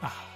Ah.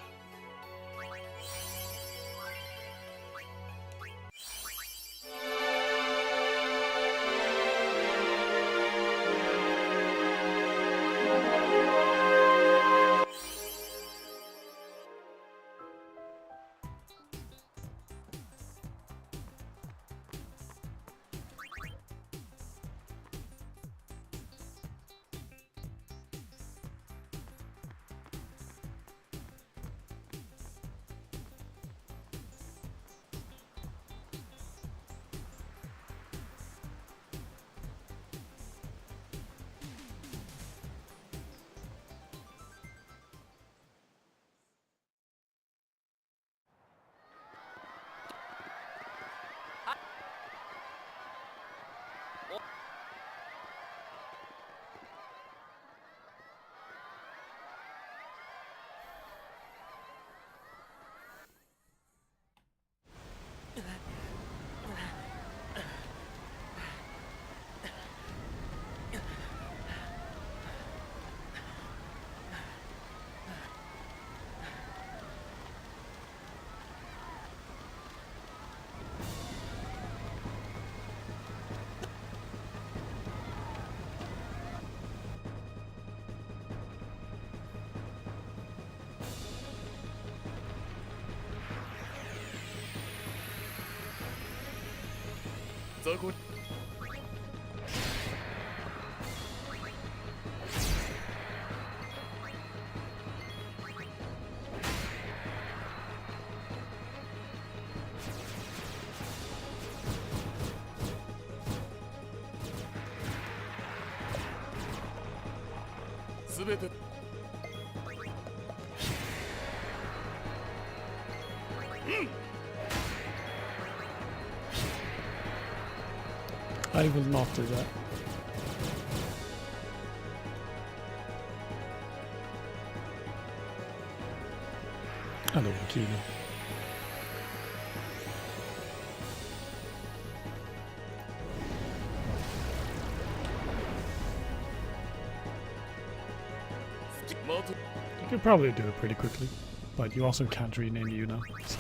I will not do that. Hello, Kino. You could probably do it pretty quickly, but you also can't rename you now, so...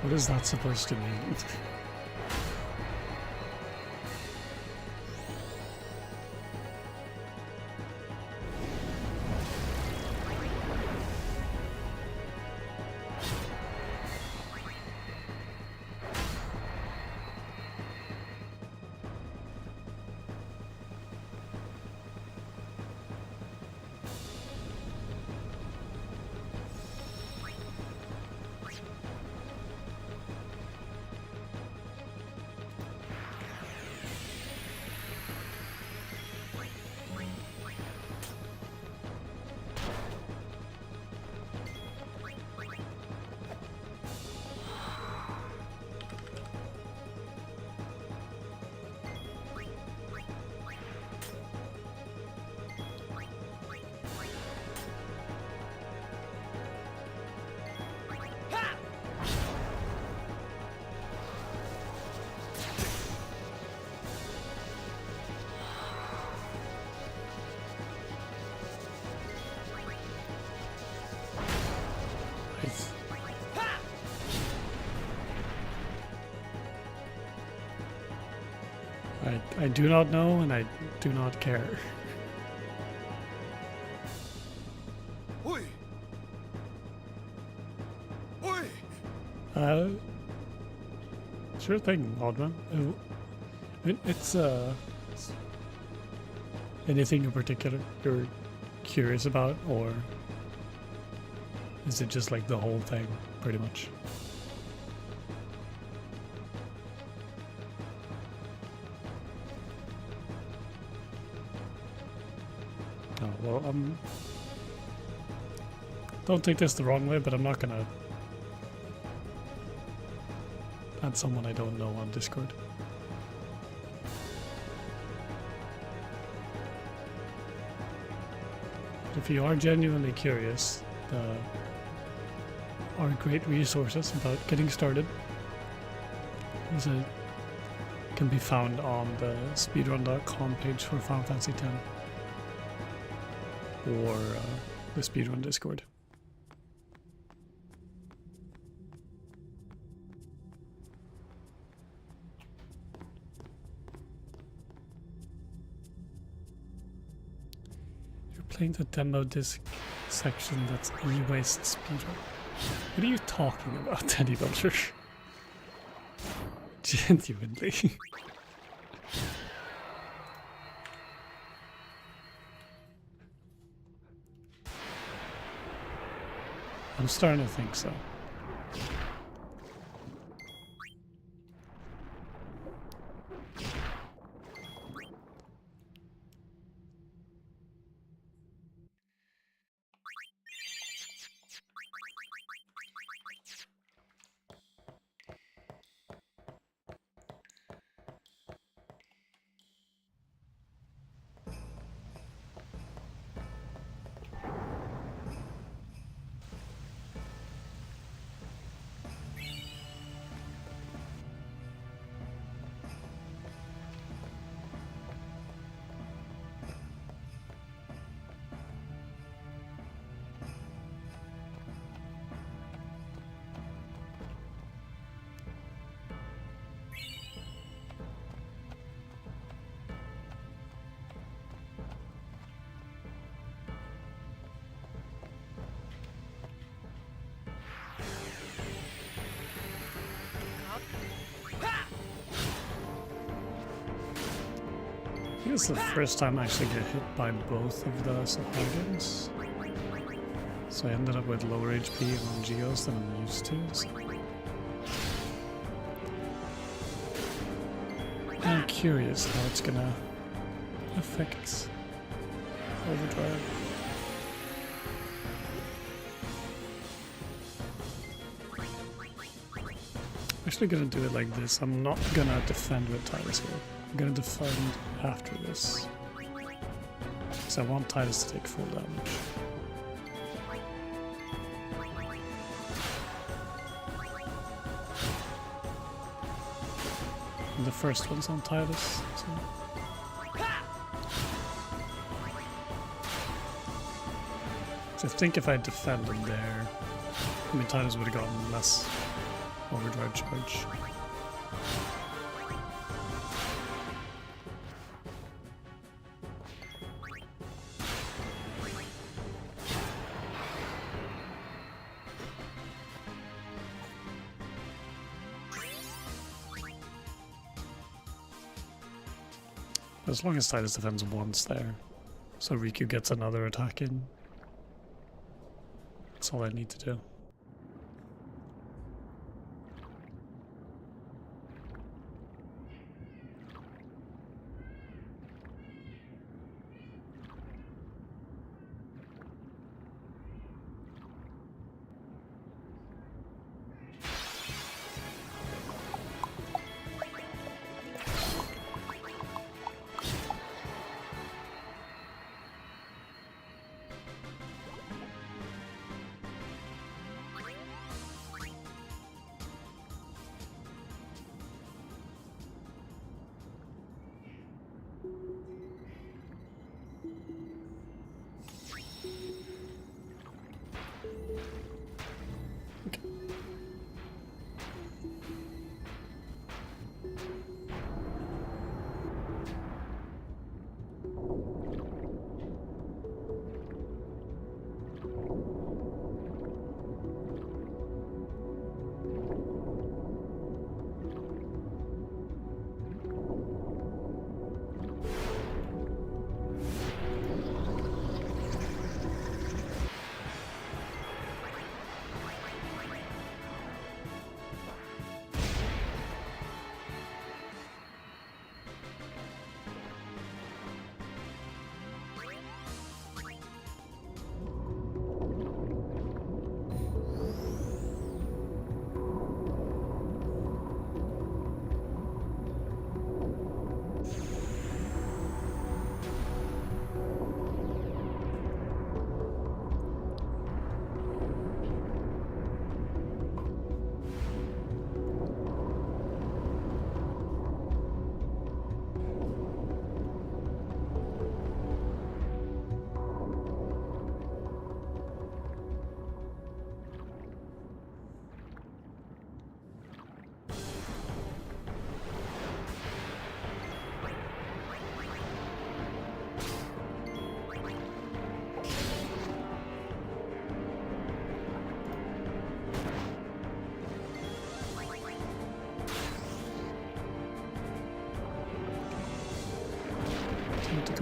What is that supposed to mean? I do not know, and I do not care. Oi! Oi! Sure thing, Oddman. It's anything in particular you're curious about, or is it just like the whole thing, pretty much? Oh, well, don't take this the wrong way, but I'm not gonna add someone I don't know on Discord. If you are genuinely curious, there are great resources about getting started. Can be found on the speedrun.com page for Final Fantasy X or the Speedrun Discord. You're playing the demo disc section that's anyways speedrun. What are you talking about, Teddy Belcher? Genuinely. I'm starting to think so. I think it's the first time I actually get hit by both of the supply guns. So I ended up with lower HP on Geos than I'm used to. So I'm curious how it's gonna affect Overdrive. I'm actually gonna do it like this. I'm not gonna defend with Titus here. I'm gonna defend after this. Because I want Titus to take full damage. And the first one's on Titus. So. So I think if I defended there, I mean Titus would have gotten less overdrive charge. As long as Titus defends once there, so Riku gets another attack in. That's all I need to do.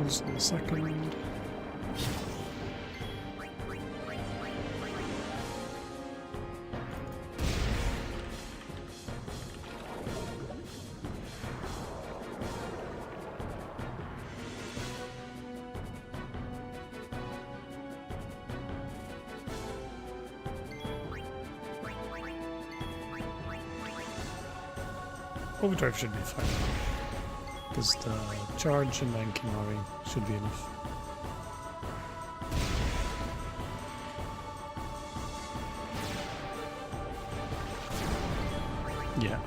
vehicles in a second. Overdrive should be fine, because the charge and then Kimari should be enough. Yeah.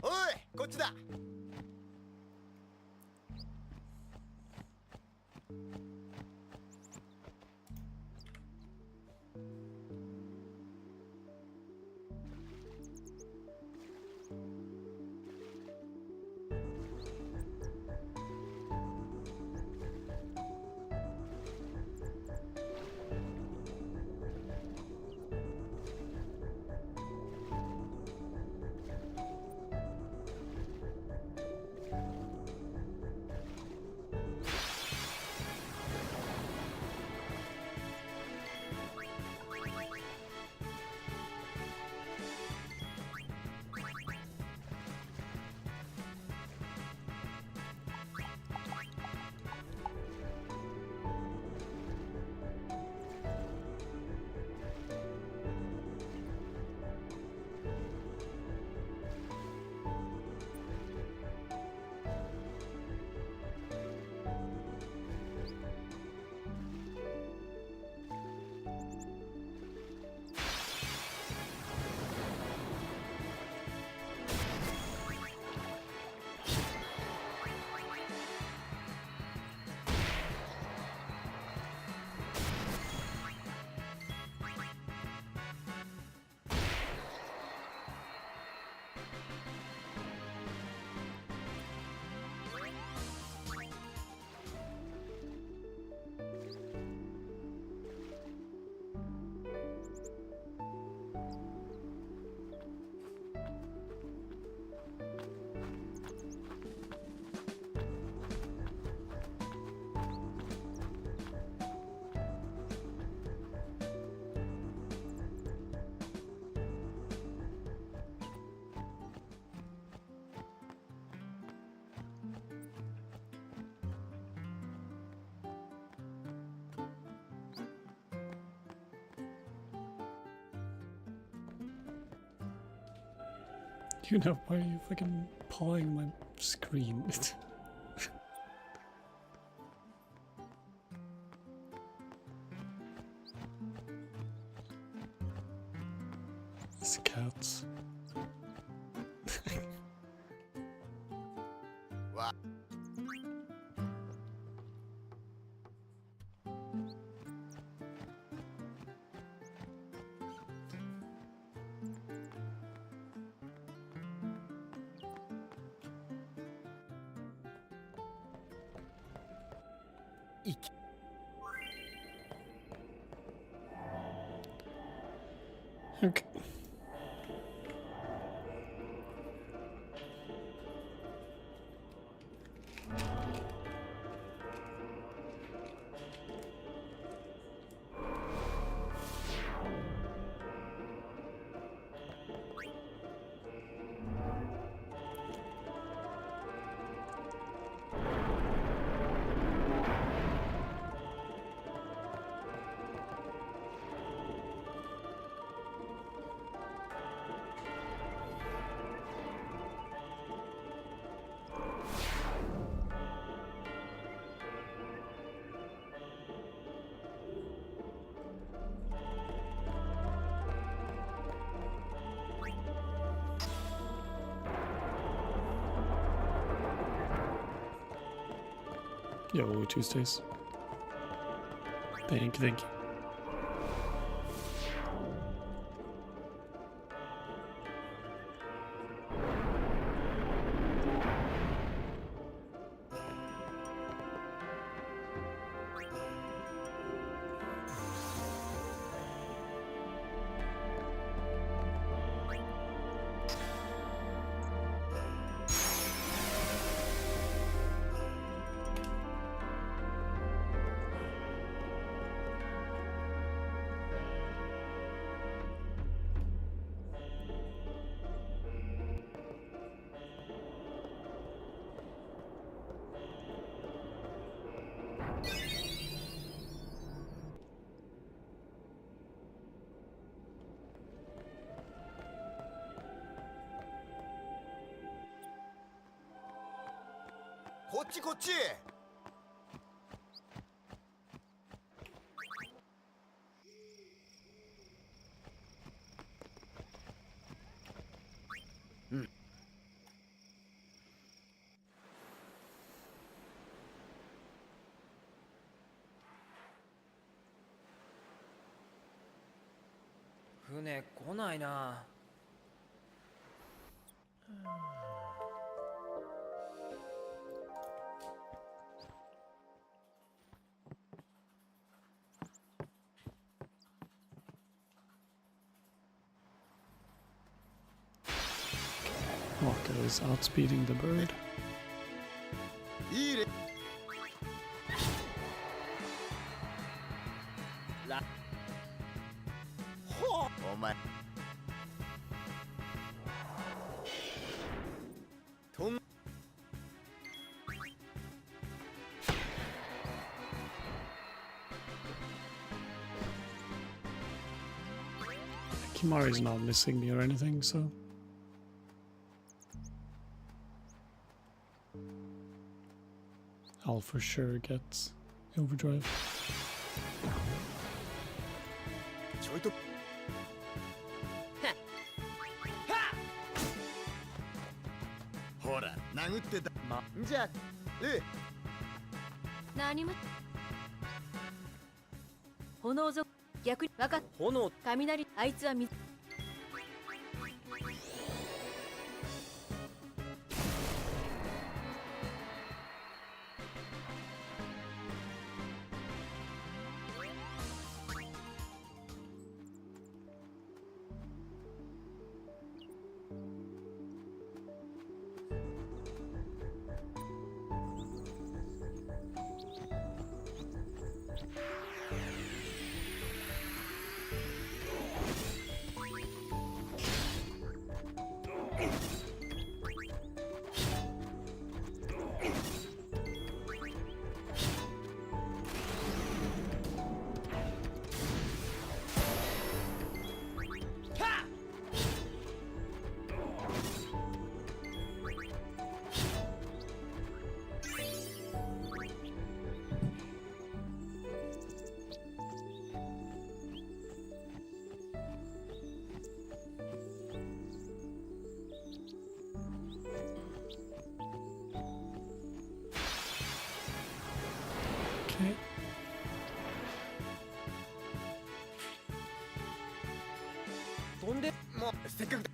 Oi, こっちだ。You know, why are you fucking pawing my screen? These cats. Wow. Okay. Yo, Tuesdays. Thank you, thank you.こっちこっち。船来ないな。Walker is outspeeding the bird. いいね。お前。とん。Kimari's not missing me or anything, so I'll for sure get overdrive. ちょいと。ほら、殴ってた。じゃあ、何も炎族逆に分かっ炎。雷あいつは水Okay. 飛んで。もうせっかくだ。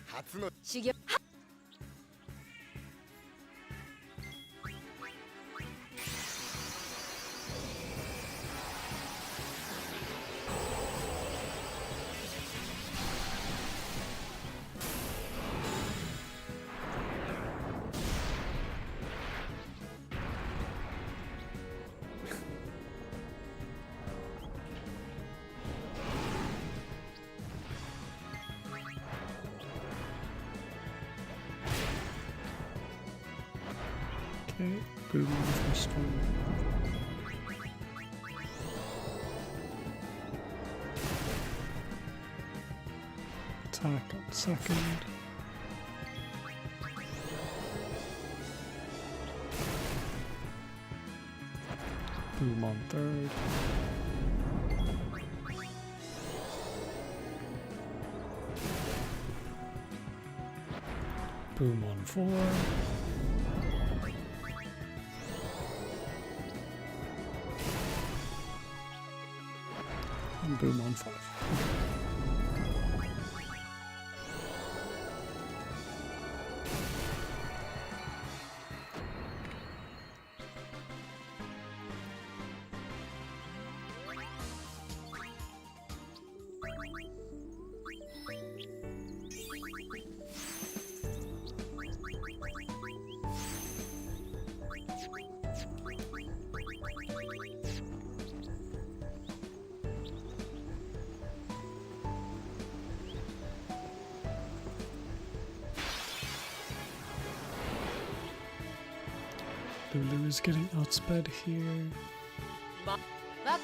初の修行Okay, boom on the first one. Attack on second. Boom on third. Boom on 4. And boom on 5. Lulu is getting outsped here. わか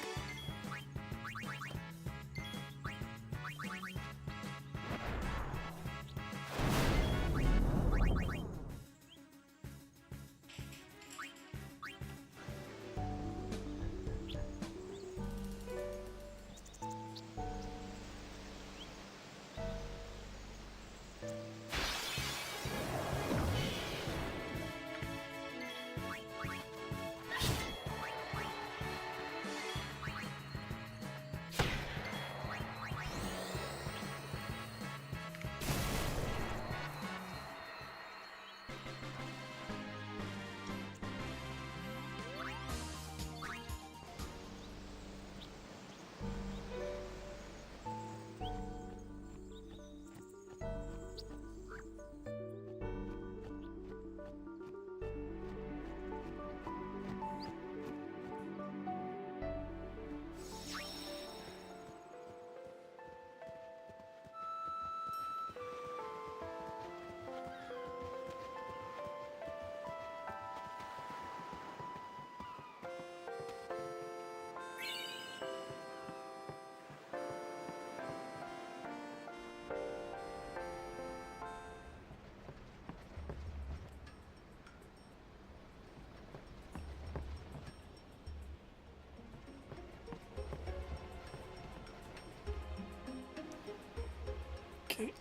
Okay.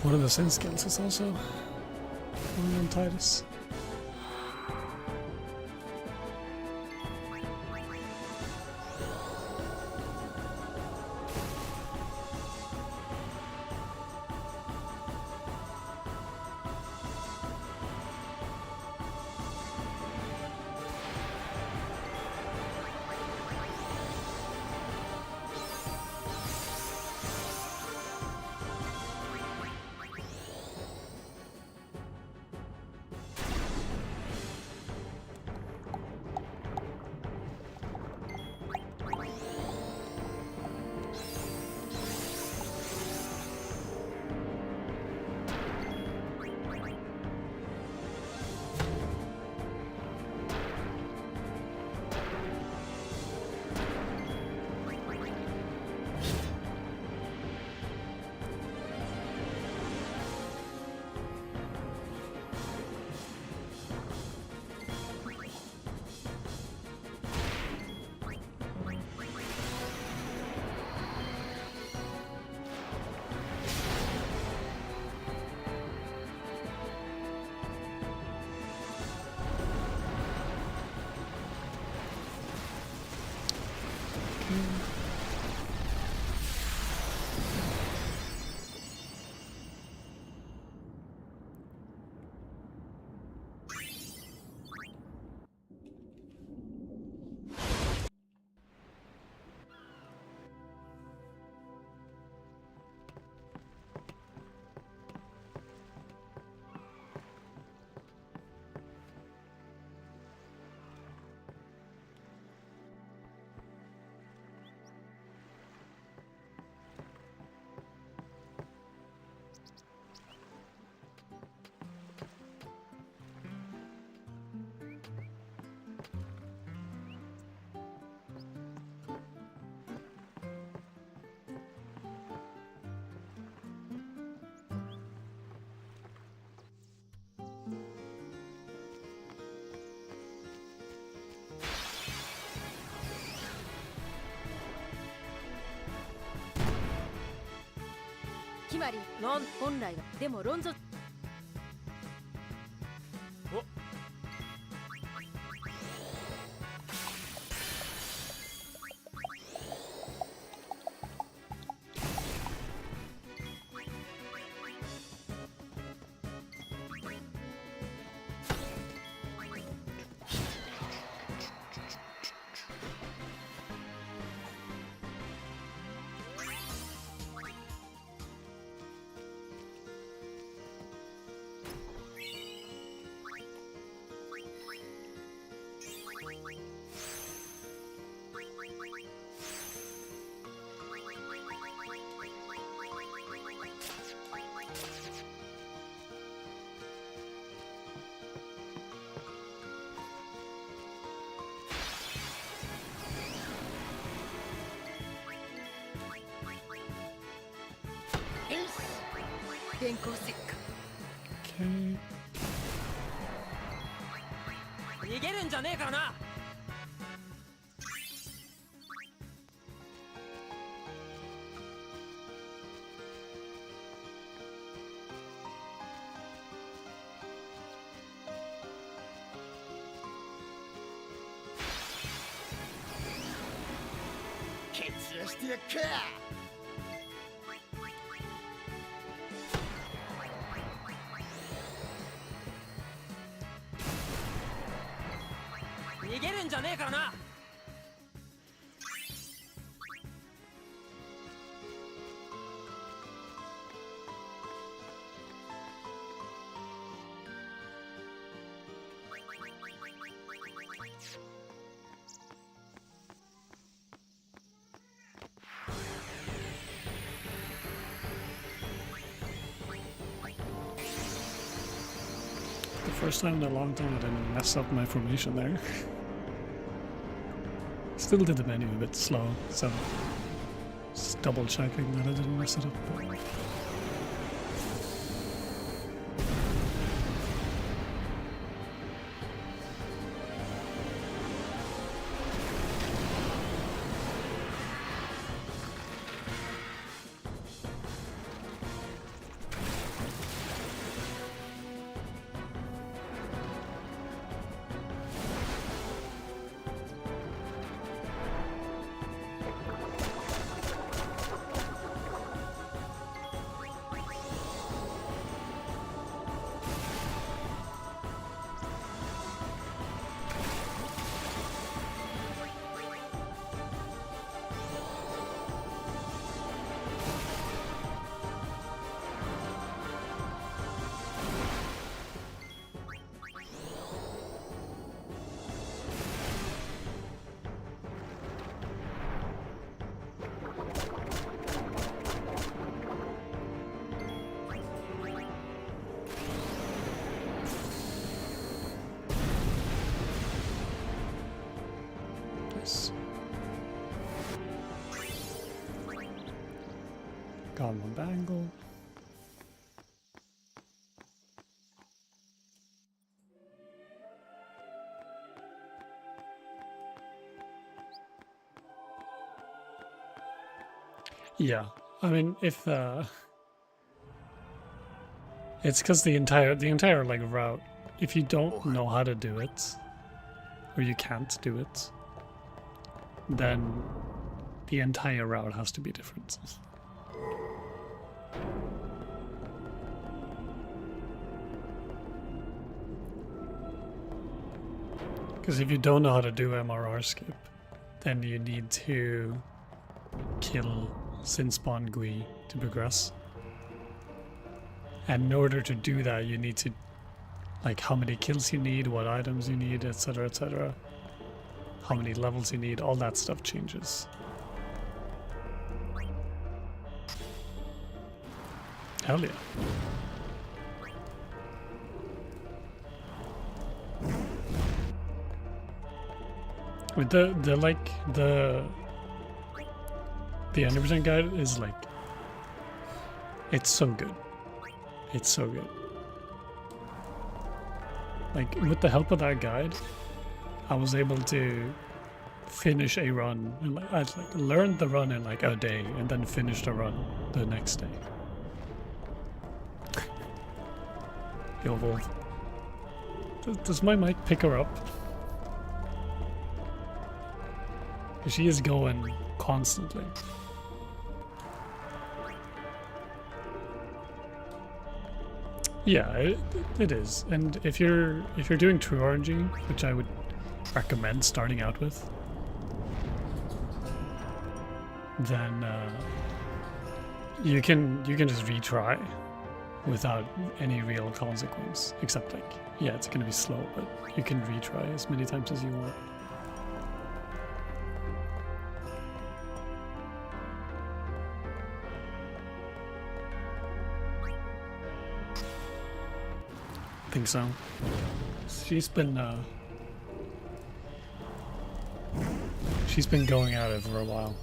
One of the sin skills is also on Titus. わりなん本来はでも論争電光石火 Okay. 逃げるんじゃねえからな。決着してやっか。逃げるんじゃねえからな。The first time in a long time I didn't mess up my formation there. Still did the menu a bit slow, so just double checking that I didn't mess it up. Nice. Got him on bangle. Yeah, I mean, if it's because the entire like route, if you don't know how to do it, or you can't do it, then the entire route has to be different. Because if you don't know how to do MRR skip, then you need to kill Sin Spawn Gui to progress. And in order to do that, you need to, like, how many kills you need, what items you need, etc, etc. How many levels you need, all that stuff changes. Hell yeah. With the 100% guide is like, it's so good. It's so good. Like, with the help of that guide, I was able to finish a run. And I like learned the run in like a day and then finished the run the next day. Yo, Wolf. Does my mic pick her up? She is going constantly. Yeah, it is. And if you're doing true RNG, which I would recommend starting out with, then you can just retry without any real consequence. Except like, yeah, it's gonna be slow, but you can retry as many times as you want. I think so. She's been going at it for a while.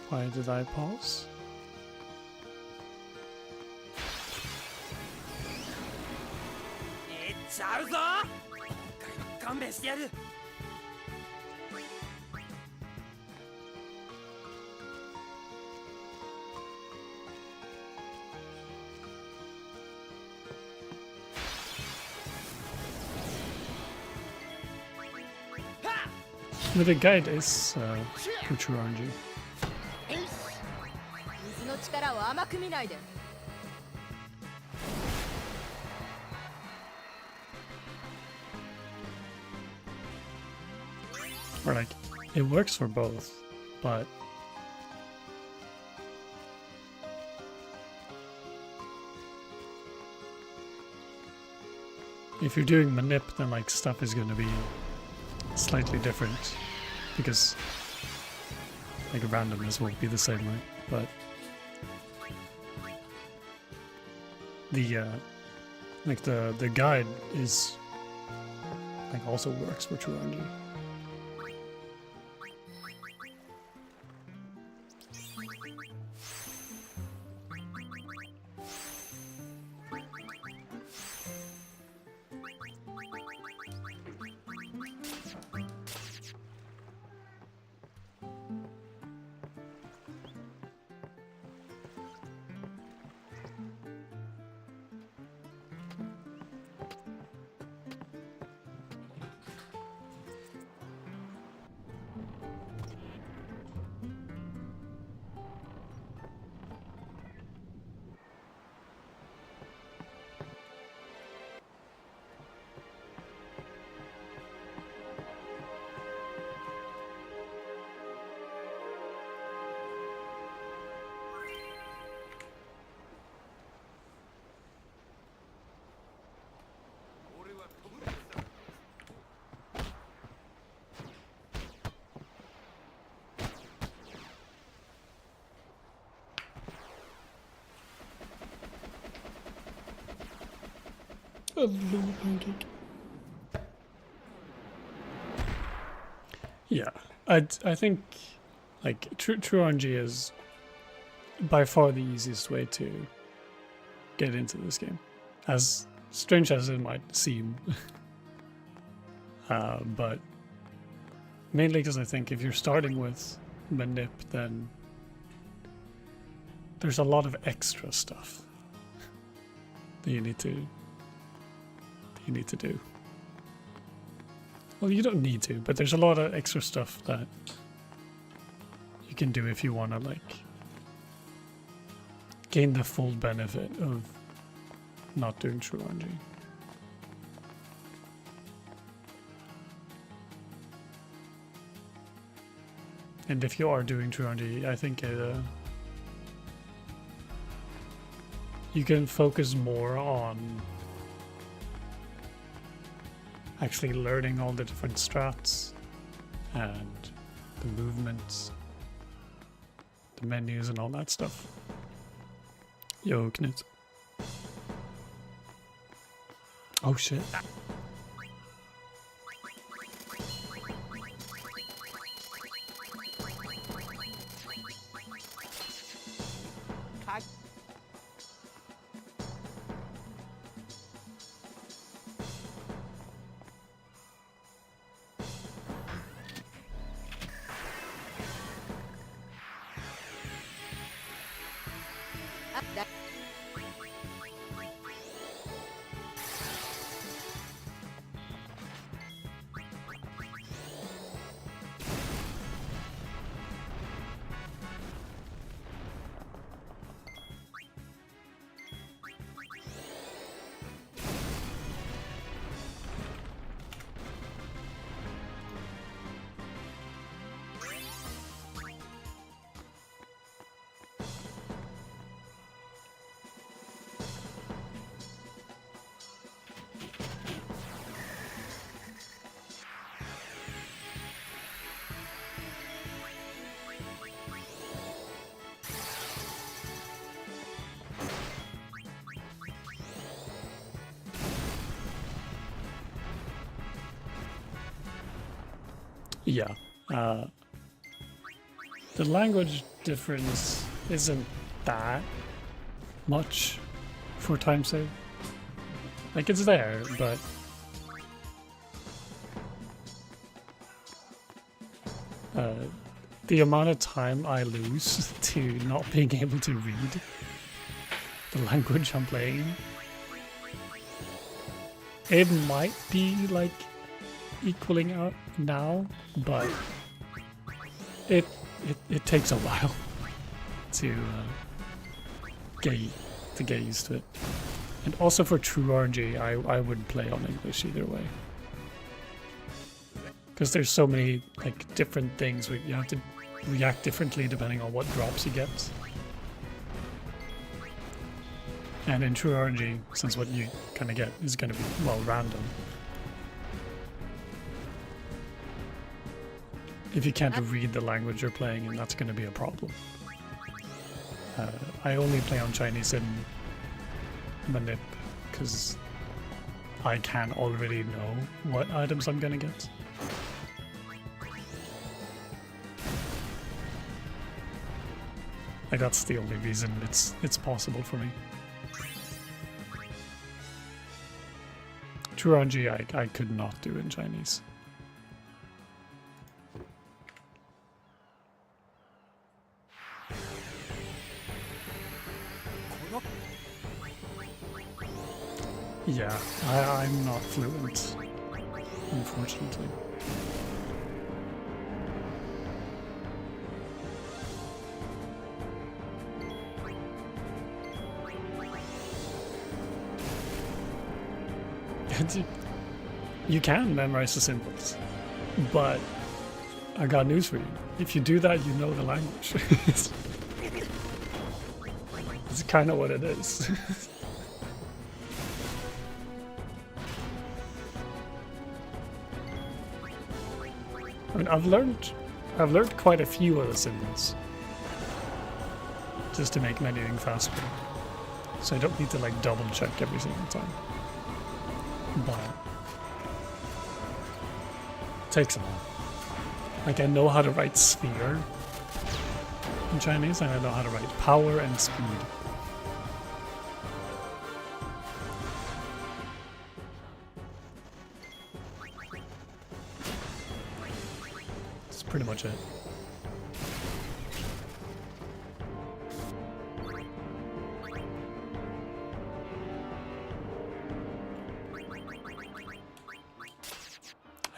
Why did I pause? めっちゃあるぞ。今回は勘弁してやる。But the guide is for true RNG. 水の力を甘く見ないで。 Or like, it works for both, but if you're doing manip, then like stuff is going to be slightly different because like randomness won't be the same way. But the like the guide is like also works for true RNG. A little pancake. Yeah, I think like true RNG is by far the easiest way to get into this game, as strange as it might seem. But mainly because I think if you're starting with manip, then there's a lot of extra stuff that you need to do. Well, you don't need to, but there's a lot of extra stuff that you can do if you want to like gain the full benefit of not doing true RNG. And if you are doing true RNG, I think you can focus more on actually learning all the different strats and the movements, the menus and all that stuff. Yo, Knut. Oh shit. Yeah. The language difference isn't that much for time save. Like, it's there, but the amount of time I lose to not being able to read the language I'm playing, it might be like equaling out now, but it takes a while to get used to it. And also for true RNG, I wouldn't play on English either way, because there's so many like different things where you have to react differently depending on what drops you get. And in true RNG, since what you kind of get is going to be, well, random, if you can't read the language you're playing, and that's going to be a problem. I only play on Chinese in Manip because I can already know what items I'm going to get. Like, that's the only reason it's possible for me. True RNG I could not do in Chinese. Yeah, I'm not fluent, unfortunately. You can memorize the symbols, but I got news for you. If you do that, you know the language. It's kind of what it is. I mean, I've learned quite a few of the symbols just to make menuing faster, so I don't need to like double check every single time. But it takes a while. Like, I know how to write sphere in Chinese, and I know how to write power and speed. That's pretty much it.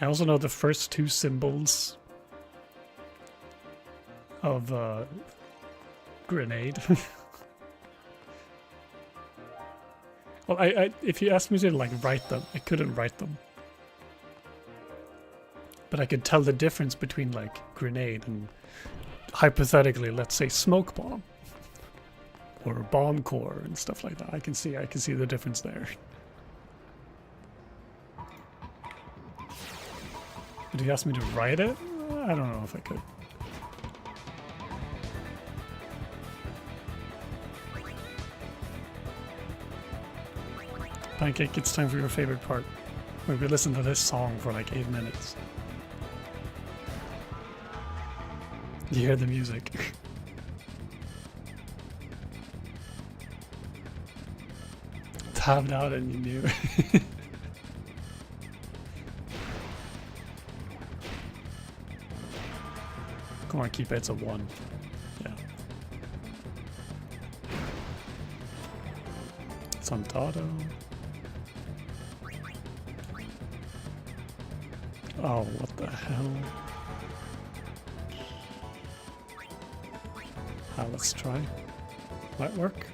I also know the first two symbols of grenade. Well, if you asked me to like write them, I couldn't write them. but I could tell the difference between like grenade and hypothetically, let's say smoke bomb or bomb core and stuff like that. I can see the difference there. Did he ask me to write it? I don't know if I could. Pancake, it's time for your favorite part, where we listen to this song for like 8 minutes. You hear the music. Tabbed out and you knew. Come on, keep it, it's a 1. Yeah. It's on Dotto. Oh, what the hell? Let's try. Might work.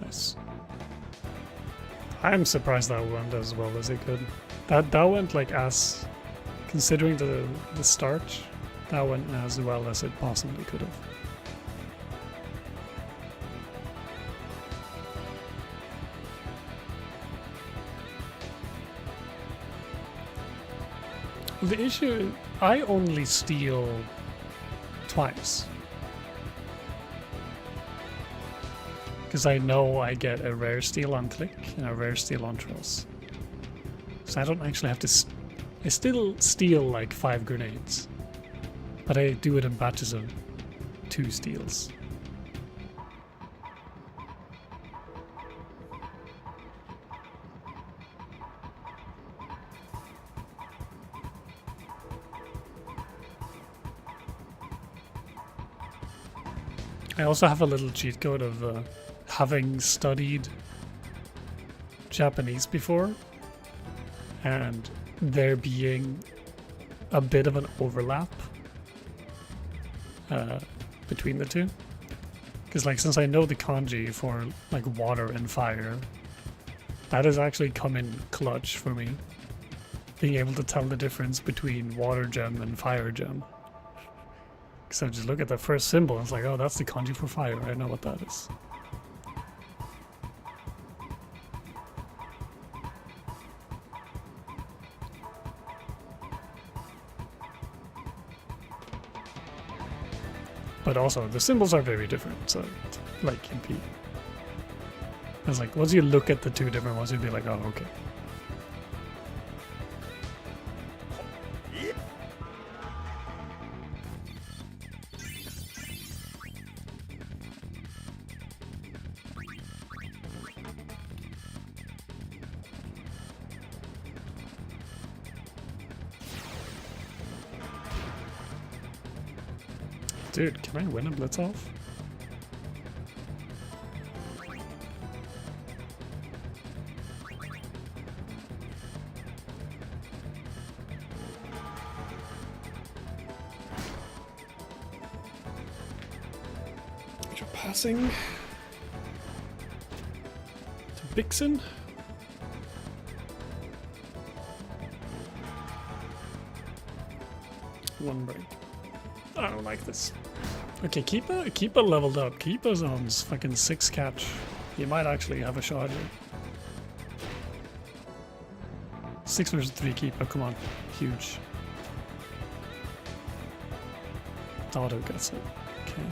Nice. I'm surprised that went as well as it could. That went like as, considering the start, that went as well as it possibly could have. The issue, I only steal twice. Because I know I get a rare steal on click and a rare steal on trolls. So I don't actually have to... I still steal like 5 grenades. But I do it in batches of 2 steals. I also have a little cheat code of having studied Japanese before and there being a bit of an overlap between the two. Because like since I know the kanji for like water and fire, that has actually come in clutch for me. Being able to tell the difference between water gem and fire gem. Because I just look at the first symbol and it's like, oh, that's the kanji for fire. I know what that is. But also, the symbols are very different, so like you'd be... It's like, once you look at the 2 different ones, you'd be like, oh, okay. Dude, can I win a blitz off? You're passing to Bixen. One break. I don't like this. Okay, Keeper leveled up. Keeper's on fucking 6 catch. He might actually have a shot here. 6 versus 3 Keeper, come on. Huge. Auto gets it. Okay.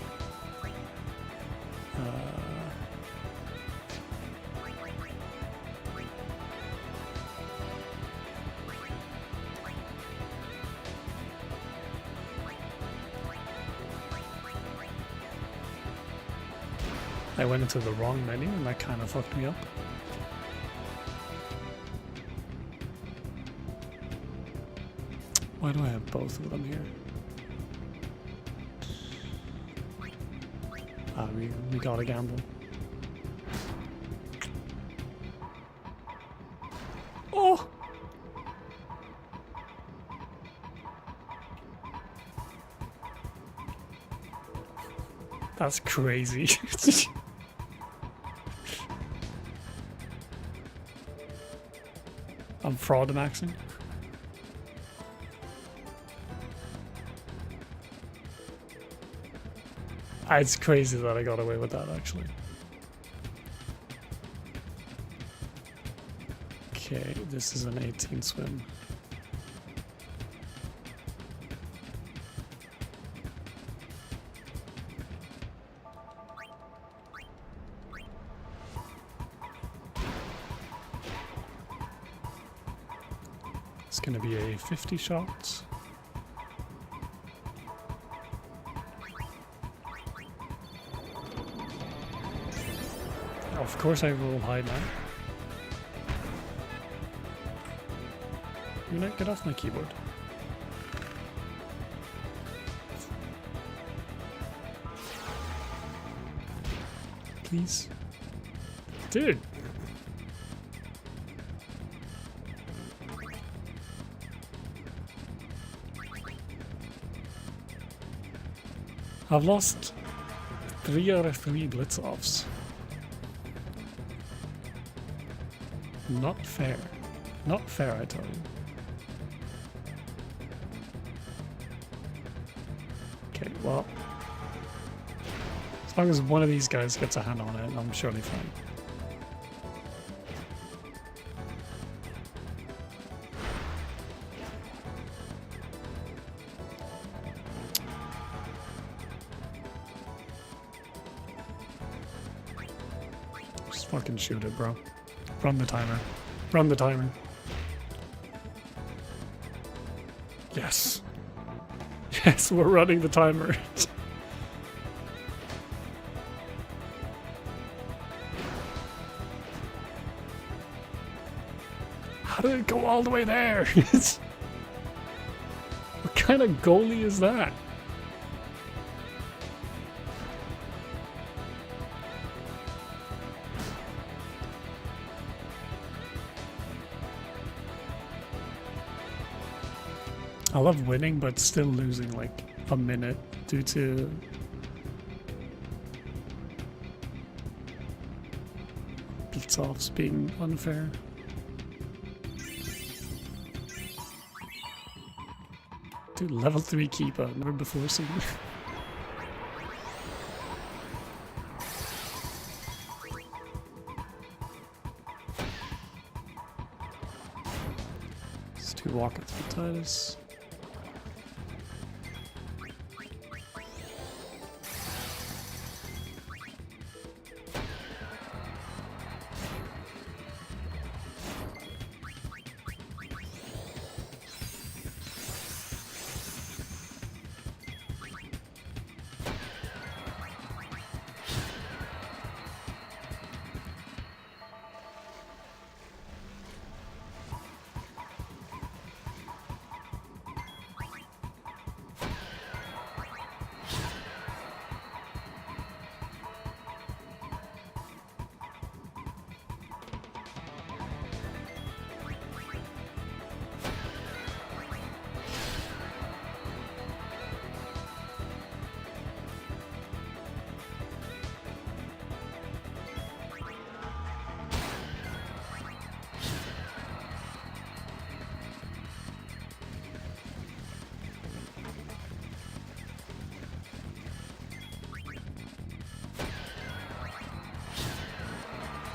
I went into the wrong menu and that kind of fucked me up. Why do I have both of them here? Ah, we gotta gamble. Oh! That's crazy. I'm fraud maxing. It's crazy that I got away with that, actually. Okay, this is an 18 swim. It's gonna be a 50 shot. Of course I will hide now. You know, get off my keyboard. Please. Dude. I've lost 3 out of 3 blitz-offs. Not fair. Not fair, I tell you. Okay, well. As long as one of these guys gets a hand on it, I'm surely fine. Just fucking shoot it, bro. Run the timer. Run the timer. Yes. Yes, we're running the timer. How did it go all the way there? What kind of goalie is that? I love winning, but still losing like a minute due to blitz-offs being unfair. Dude, level 3 keeper, never before seen. Let's do walk it through Titus.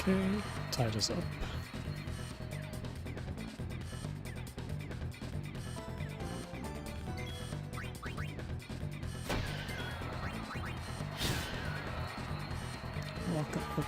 Okay, tied us up. Walk up.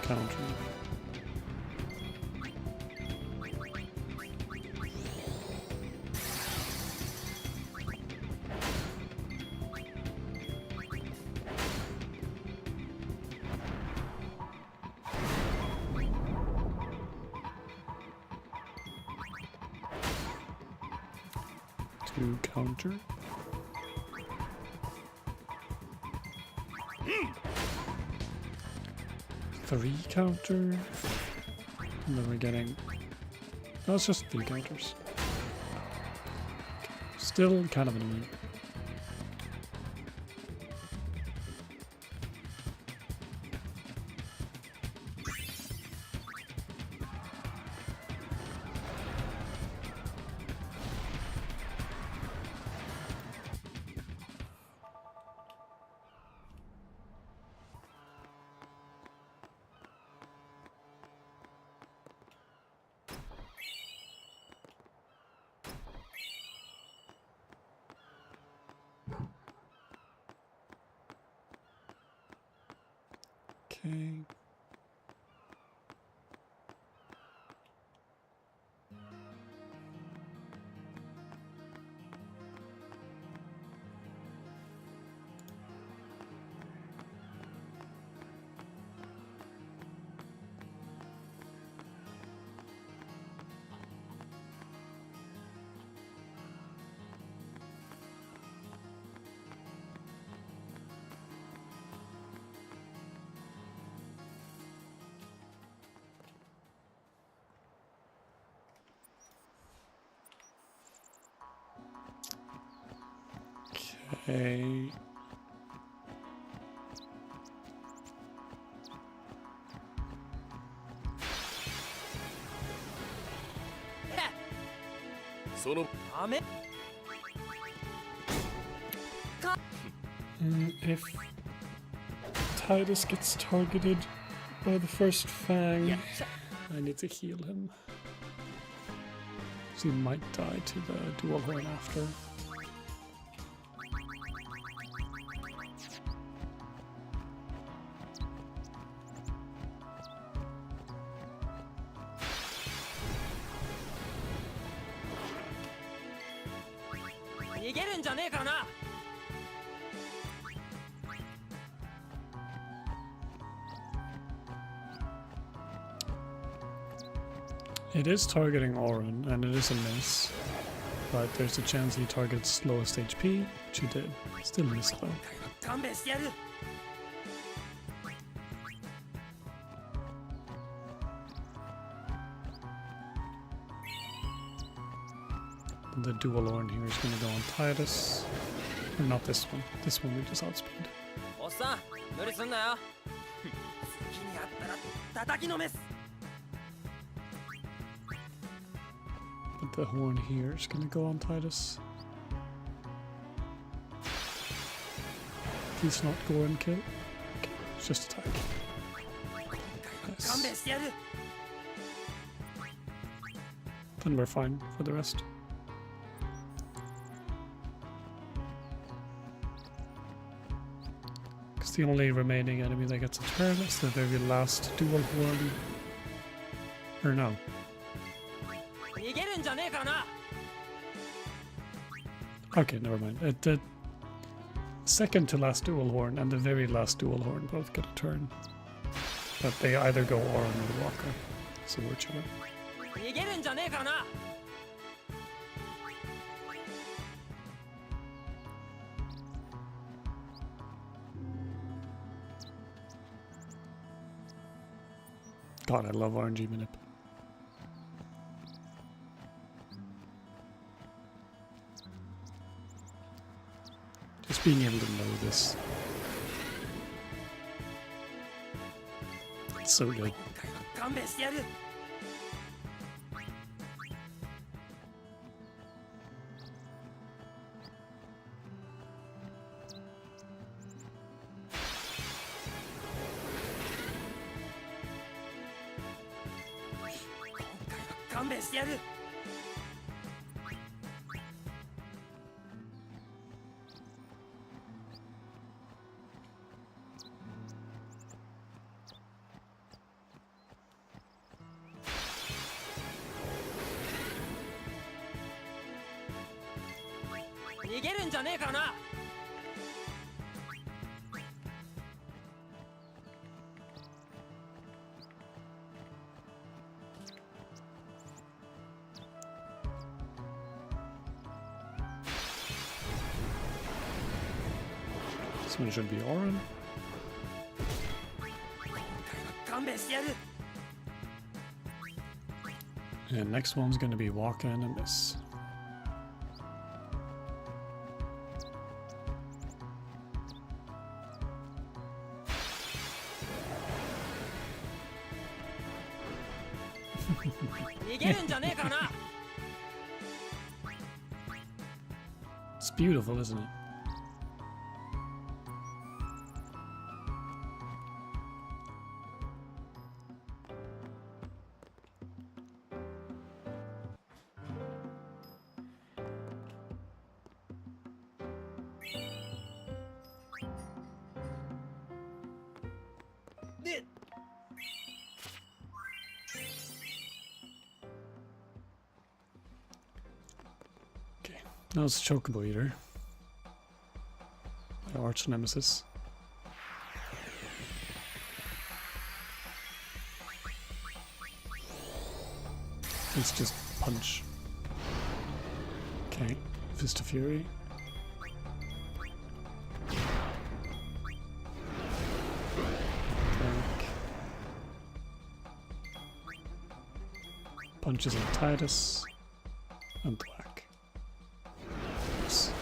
countering. Two counter. Three counter. And then we're getting... Oh, it's just three counters. Still kind of annoying. Okay. Okay. If Titus gets targeted by the first Fang, I need to heal him. So he might die to the dual horn after. It is targeting Auron, and it is a miss. But there's a chance he targets lowest HP, which he did. Still missed though. The dual horn here is going to go on Titus. Or not this one. This one we just outspeed. But the horn here is going to go on Titus. Please not go and kill. Okay, it's just attack. Nice. Then we're fine for the rest. Because the only remaining enemy that gets a turn is the very last dual horn. Or no. Okay, never mind. The second to last dual horn and the very last dual horn both get a turn. But they either go Auron or Walker. So we're chilling. God, I love RNG Minip. Just being able to know this. It's so good. じゃねえからな。This one should be Orin. 勘弁してやる。 And next one's gonna be walk in and miss. It's beautiful, isn't it? Okay, now it's Chocobo Eater. My arch nemesis. Let's just punch. Okay, Fist of Fury. Attack. Punches on Titus. And black. Yes.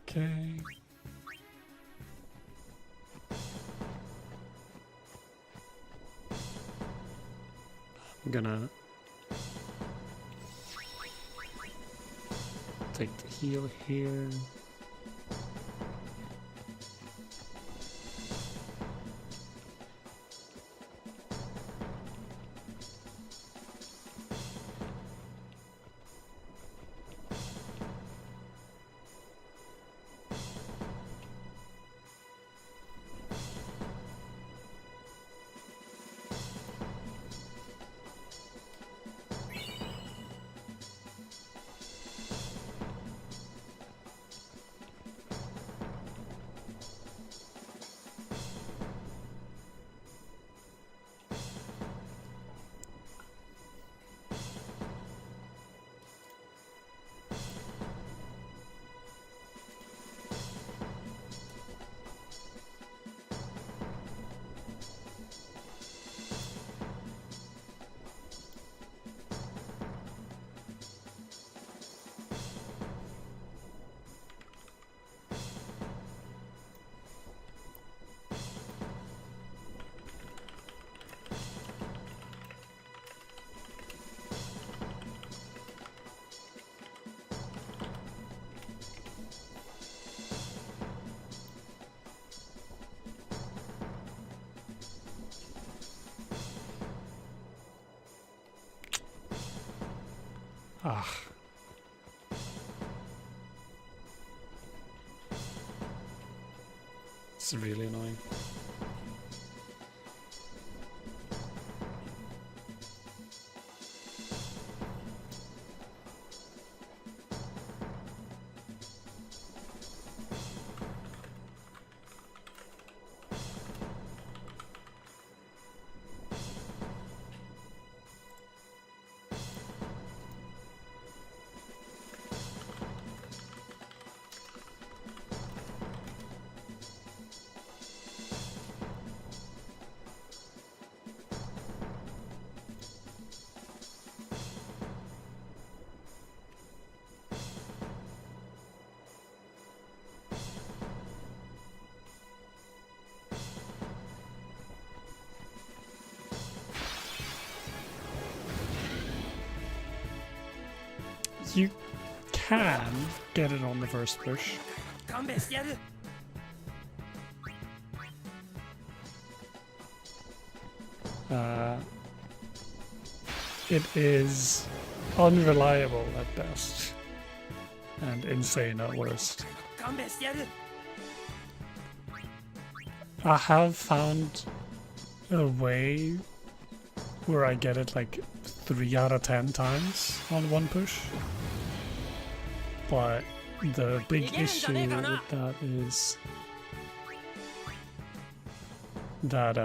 Okay. I'm gonna take the heal here. Ah. It's really annoying. You can get it on the first push. 勘弁してやる It is unreliable at best and insane at worst. 勘弁してやる I have found a way where I get it like 3 out of 10 times on one push. But the big issue with that is that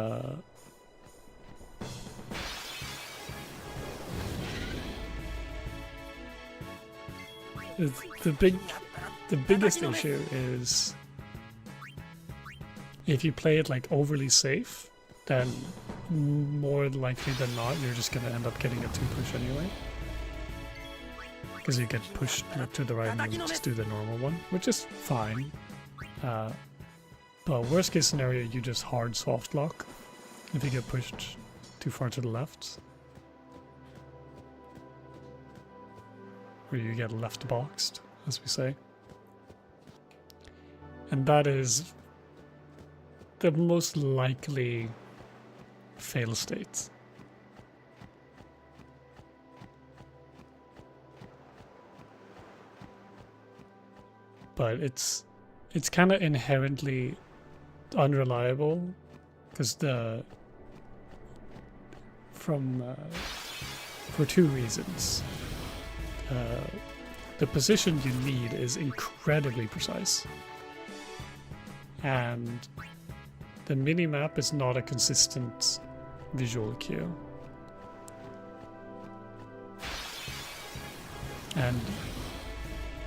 the biggest issue is if you play it like overly safe, then more likely than not you're just gonna end up getting a 2-push anyway. Because you get pushed to the right and you just do the normal one, which is fine. But worst case scenario, you just hard soft lock if you get pushed too far to the left. Or you get left boxed, as we say. And that is the most likely fail state. But it's kind of inherently unreliable because for 2 reasons. The position you need is incredibly precise, and the minimap is not a consistent visual cue. And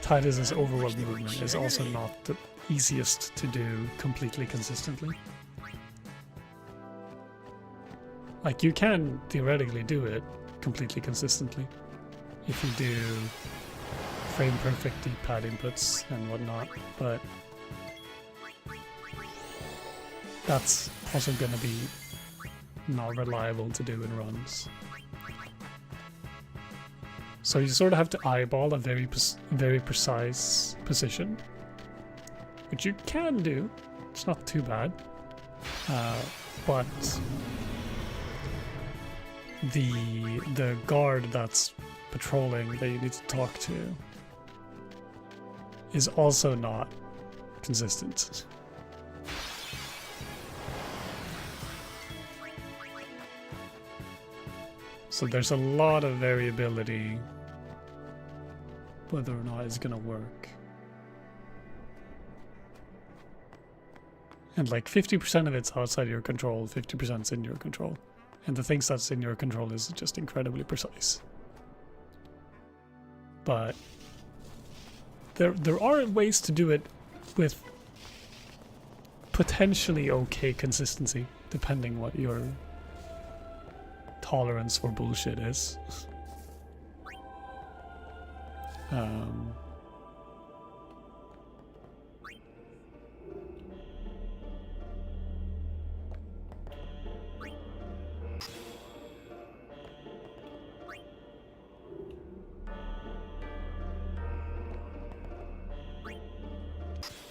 Tidus's overworld movement is also not the easiest to do completely consistently. Like, you can theoretically do it completely consistently if you do frame perfect D-pad inputs and whatnot, but that's also gonna be not reliable to do in runs. So you sort of have to eyeball a very precise position, which you can do. It's not too bad, but the guard that's patrolling that you need to talk to is also not consistent. So there's a lot of variability whether or not it's gonna work. And like 50% of it's outside your control, 50% is in your control. And the things that's in your control is just incredibly precise. But there are ways to do it with potentially okay consistency, depending what your tolerance for bullshit is.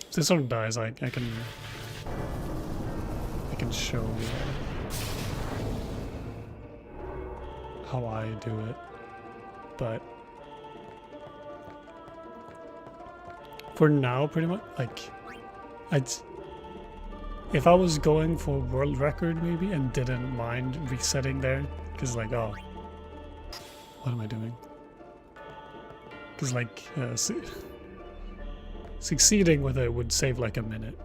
If this one dies, I can show how I do it, but For now, pretty much, like, I'd... If I was going for world record, maybe, and didn't mind resetting there, because, like, oh... What am I doing? Because, like, succeeding with it would save, like, a minute.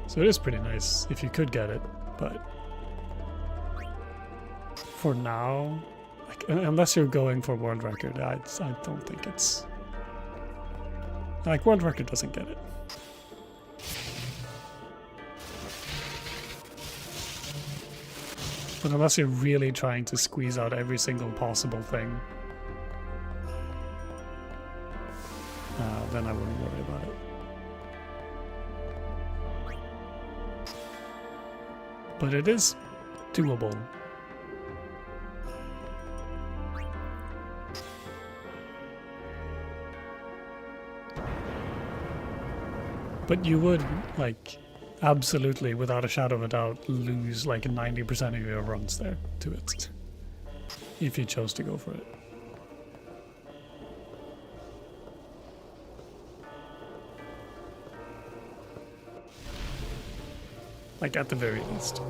So it is pretty nice if you could get it, but... For now... Like, unless you're going for world record, I don't think it's... Like, world record doesn't get it. But unless you're really trying to squeeze out every single possible thing, then I wouldn't worry about it. But it is doable. But you would, like, absolutely, without a shadow of a doubt, lose like 90% of your runs there to it. If you chose to go for it. Like, at the very least.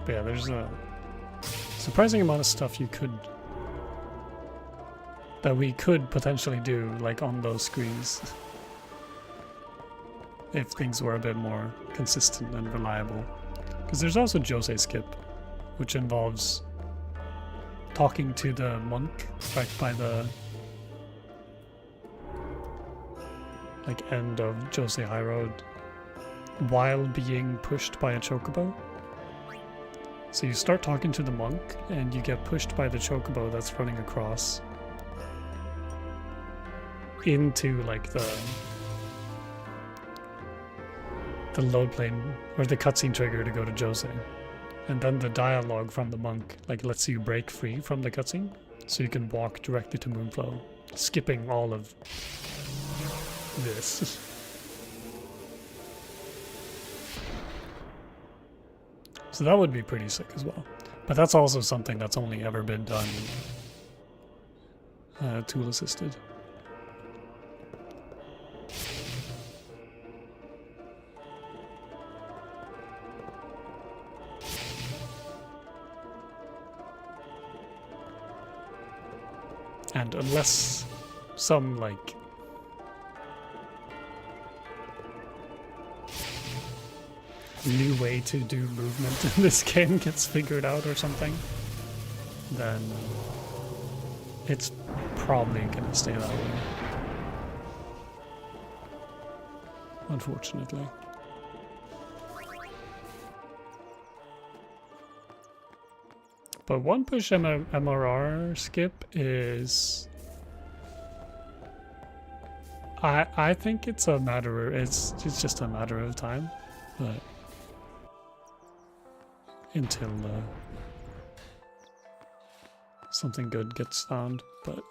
But yeah, there's a surprising amount of stuff that we could potentially do, like, on those screens. If things were a bit more consistent and reliable. Because there's also Jose Skip, which involves talking to the monk right by the end of Jose High Road while being pushed by a chocobo. So you start talking to the monk, and you get pushed by the chocobo that's running across into, like, the load plane, or the cutscene trigger to go to Jose. And then the dialogue from the monk, like, lets you break free from the cutscene, so you can walk directly to Moonflow, skipping all of this. So that would be pretty sick as well. But that's also something that's only ever been done tool assisted. And unless some, like, new way to do movement in this game gets figured out or something, then it's probably gonna stay that way. Unfortunately. But one push MRR skip is... I think it's a matter of... It's just a matter of time, but... Until something good gets found, but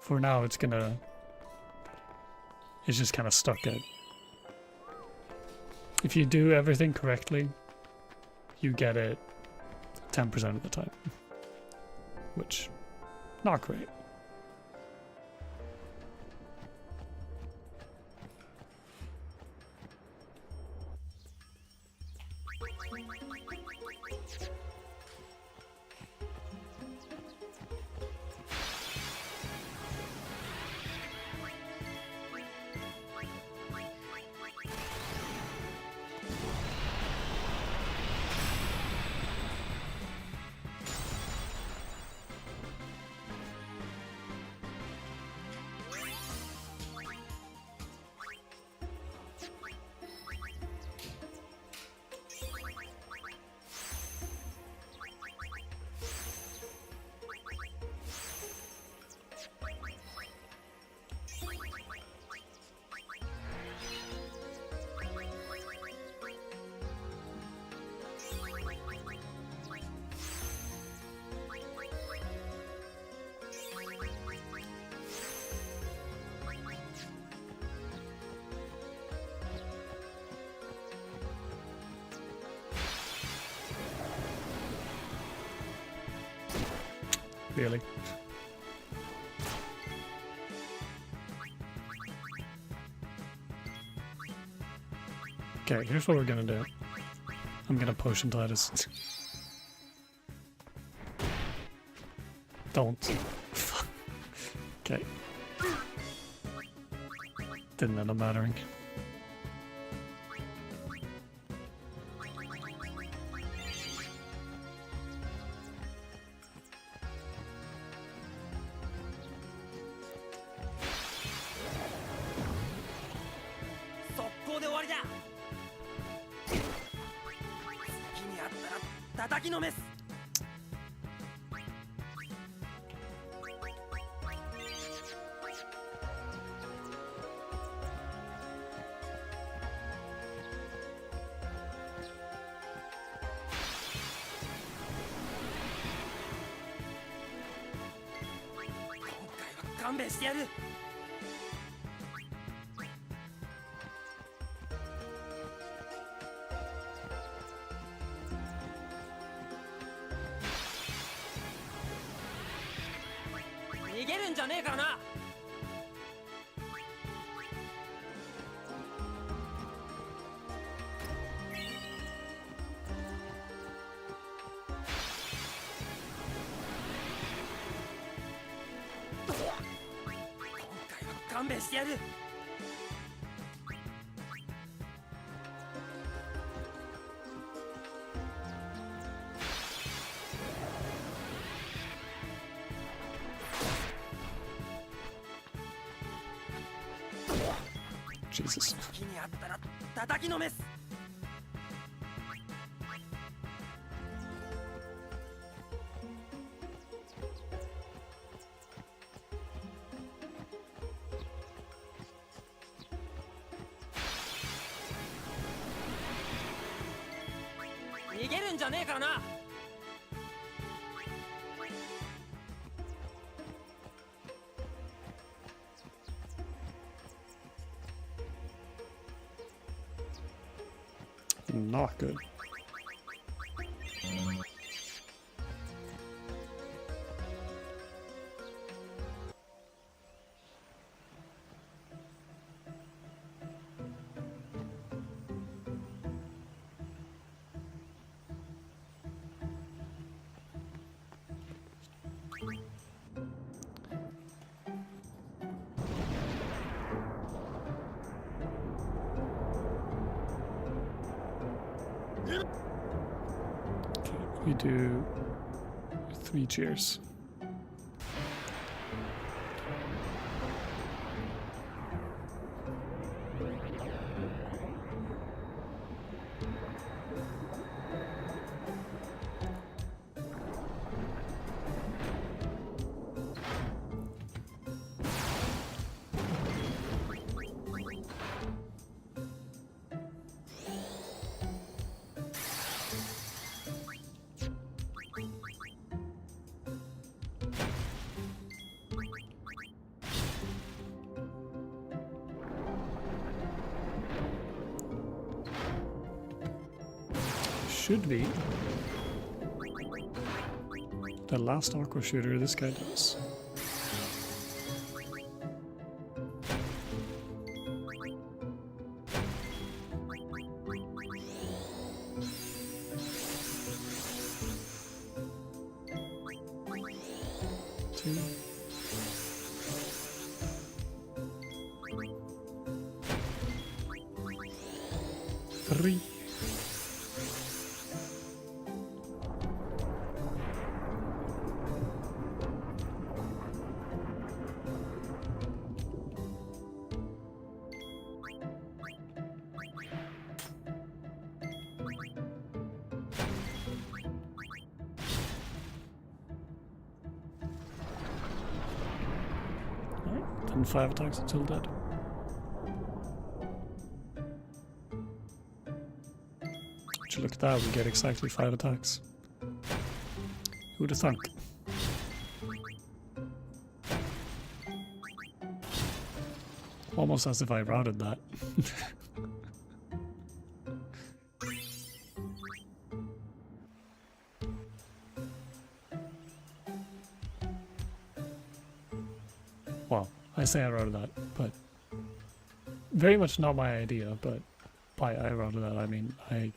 for now it's just kind of stuck at, if you do everything correctly, you get it 10% of the time, which, not great. really. Okay, here's what we're gonna do. I'm gonna potion Titus. Don't. Okay. Didn't end up mattering. Jesus. Not good. We do 3 cheers. Should be the last aqua shooter this guy does. Two. Three. And 5 attacks until dead. Would you look at that, we get exactly 5 attacks. Who'd have thunk? Almost as if I routed that. I say I wrote that, but very much not my idea, but by I wrote that, I mean I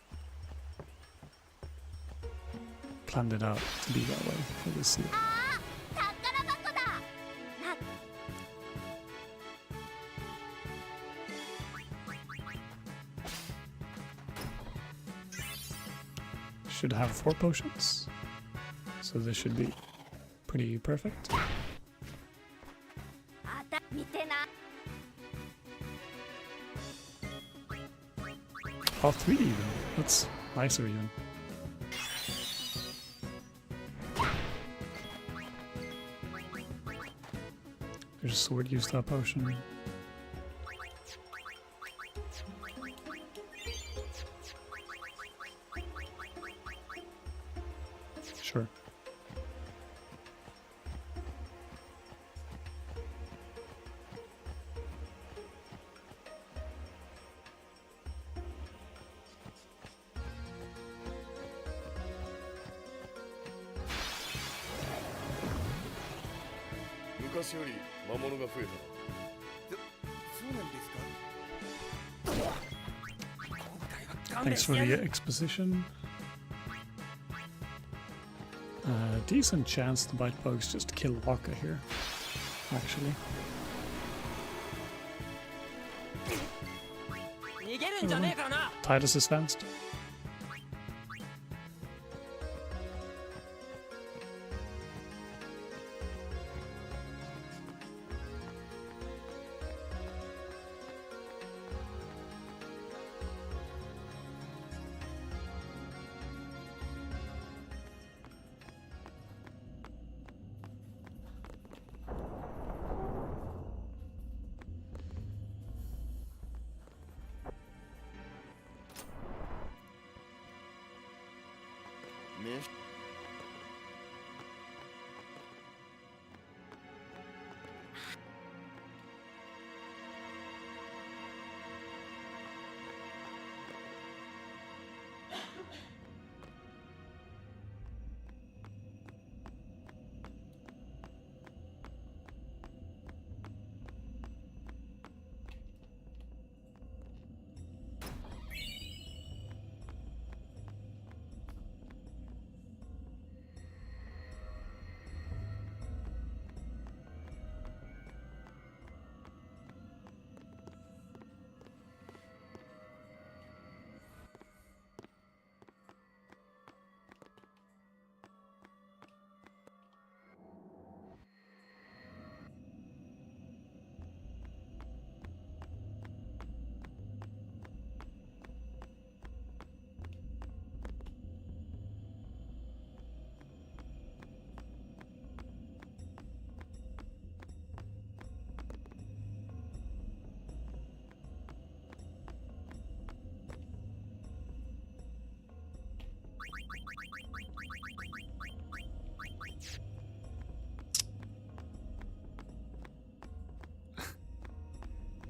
planned it out to be that way for this scene. 宝箱だな Should have 4 potions, so this should be pretty perfect. あた見てな Oh, 3 even. That's nicer even. There's a sword use that potion. Sure. Thanks for the exposition. Decent chance the bite bugs just kill Waka here, actually. 逃げるんじゃねえからな Titus is fast.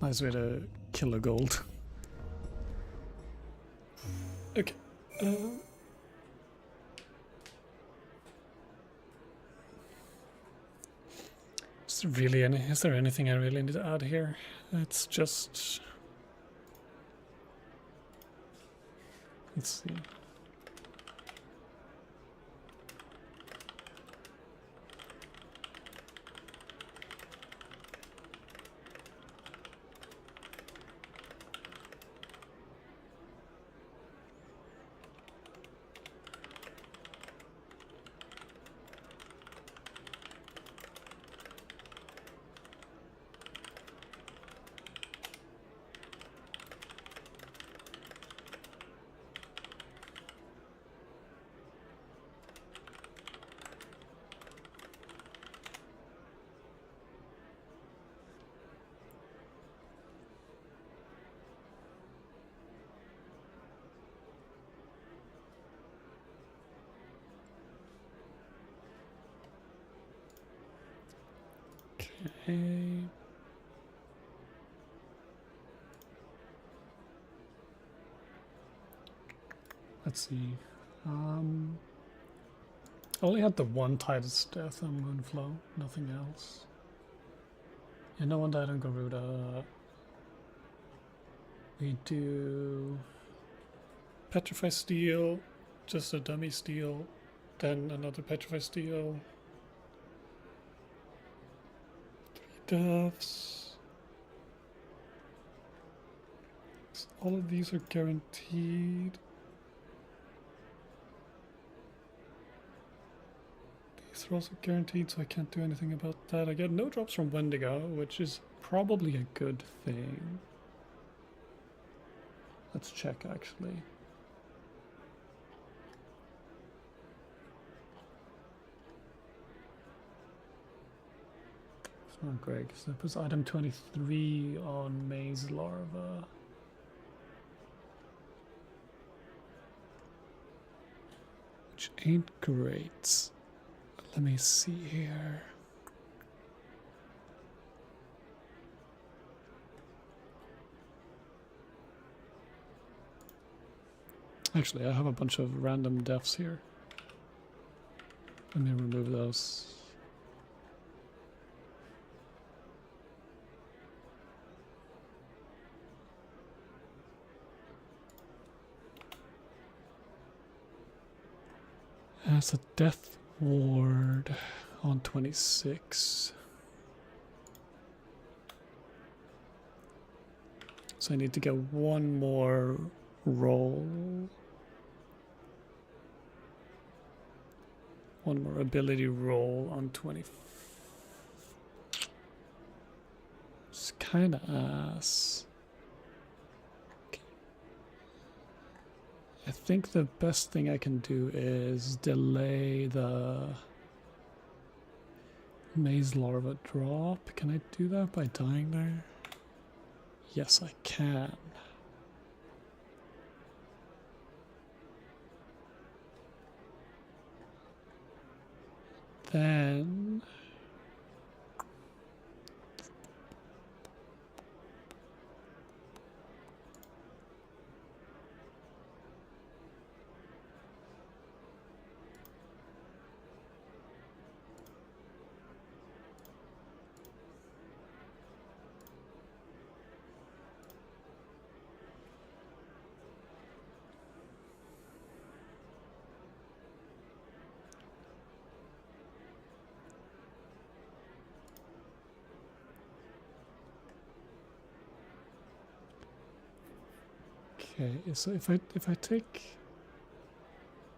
Nice way to kill a gold. Okay. Is there anything I really need to add here? It's just... Let's see. Okay. Let's see. I only had the one Titus death on Moonflow, nothing else. And no one died on Garuda. We do Petrify Steel, just a dummy steel, then another Petrify Steel. 3 deaths. So all of these are guaranteed. These are also guaranteed, so I can't do anything about that. I get no drops from Wendigo, which is probably a good thing. Let's check, actually. It's not great, because that puts item 23 on Maze Larva. Which ain't great. Let me see here. Actually, I have a bunch of random deaths here. Let me remove those. That's a death ward on 26. So I need to get one more roll. One more ability roll on 20. It's kind of ass. Okay. I think the best thing I can do is delay the Maze Larva drop. Can I do that by dying there? Yes, I can. Then okay, so if I take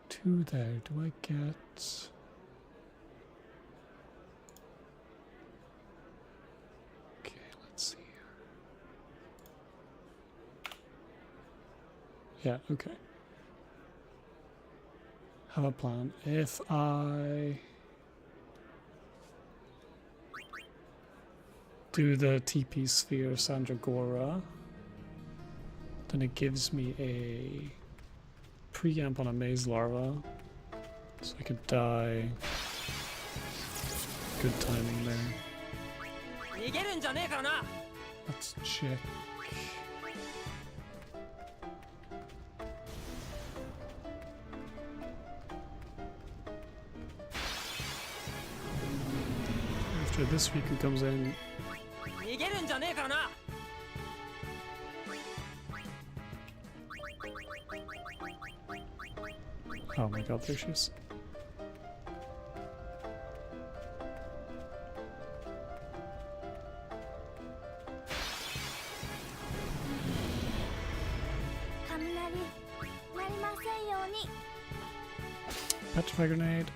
2 there, do I get? Okay, let's see here. Yeah, okay. Have a plan. If I do the TP Sphere Sandragora, then it gives me a preamp on a Maze Larva, so I could die. Good timing there. 逃げるんじゃねえからな。 Let's check. After this Riku comes in, 逃げるんじゃねえからな。 oh my god, there she is. Petrify grenade.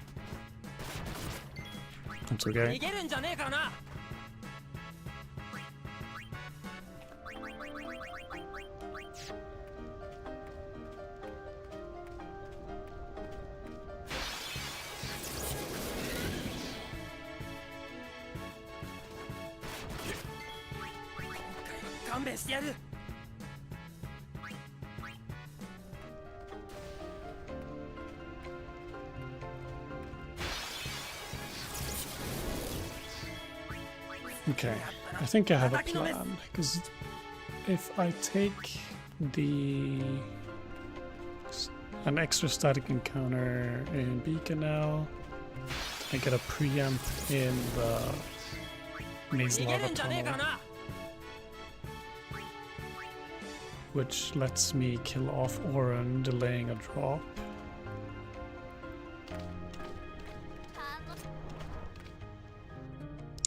That's okay. 逃げるんじゃねえからな。 勘弁してやる。 Okay, I think I have a plan, because if I take an extra static encounter in Beacon now, I get a preamp in the Maze 逃げ lava るんじゃねえから tunnel, な which lets me kill off Oren, delaying a drop.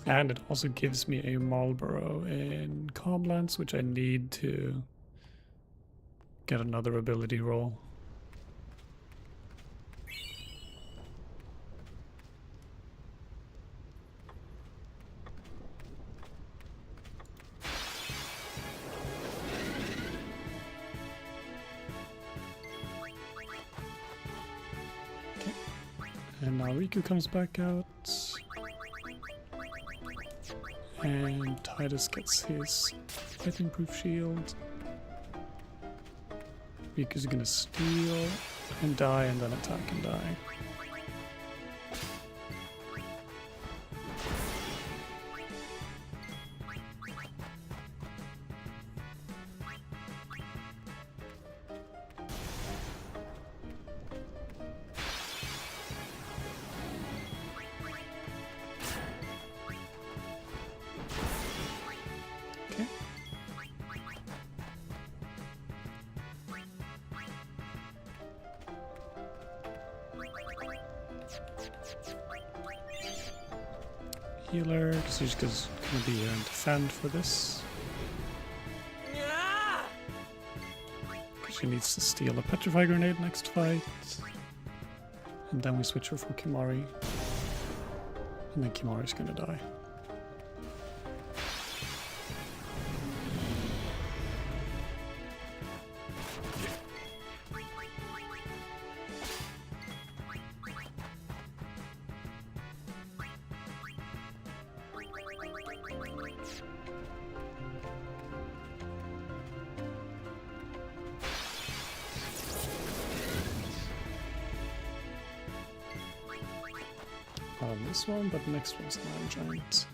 And it also gives me a Marlboro in Comlands, which I need to get another ability roll. Okay. And now Riku comes back out. And Titus gets his lightning proof shield. Riku's gonna steal and die and then attack and die. Okay. Healer, because he's just gonna be here and defend for this. にゃ Because she needs to steal a Petrify Grenade next fight. And then we switch her for Kimari. And then Kimari's gonna die. Not on this one, but the next one's an Iron Giant.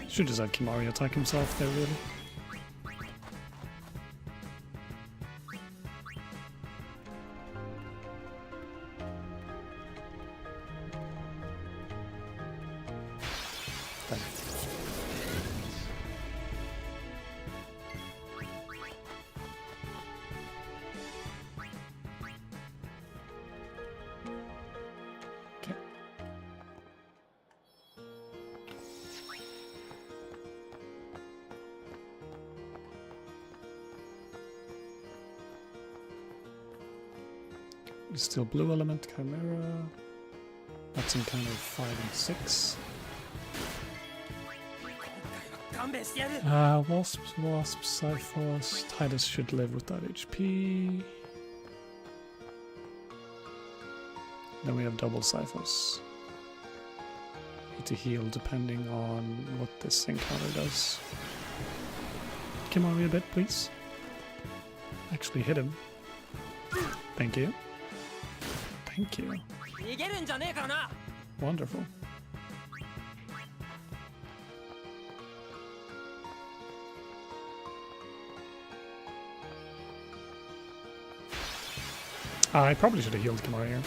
Should just have Kimari attack himself there, really. There. Okay. Still blue element chimera. That's in kind of 5 and 6. 勘弁してやる Wasps, Cyphos. Titus should live with that HP. Then we have double Cyphos. Need to heal depending on what this encounter does. Kimari a bit, please. Actually hit him. Thank you. Thank you. 逃げるんじゃねえからな Wonderful. I probably should have healed Kimari here.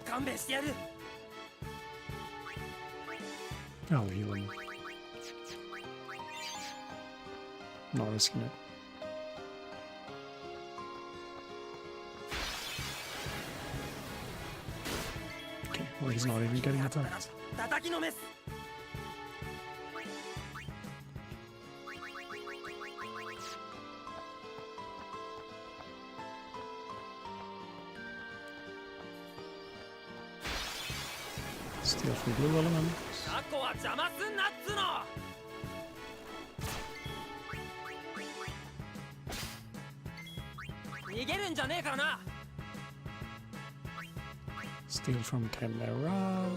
勘弁してやる I'll heal him. Not risking it. Okay, well he's not even getting attacked. 叩きのめす Steal from blue element. 過去は邪魔すんなっつうの 逃げるんじゃねえからな Steal from Chimera.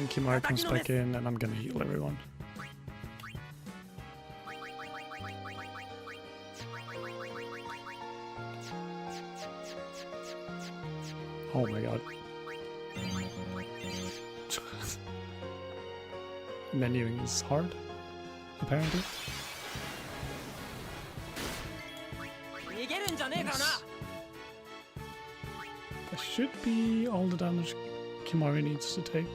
then Kimura comes back in, and I'm gonna heal everyone. Oh my god. Menuing is hard, apparently. 逃げるんじゃねえからな。 That should be all the damage Kimari needs to take.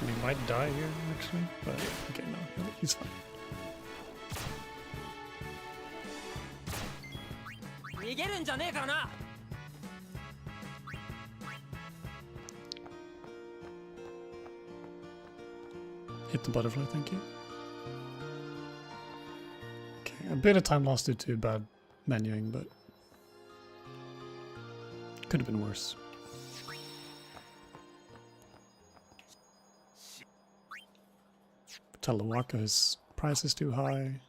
He might die here, actually, but okay, no, he's fine. 逃げるんじゃねえからな。 Hit the butterfly, thank you. Okay, a bit of time lost due to bad menuing, but could have been worse. Telewaka's price is too high.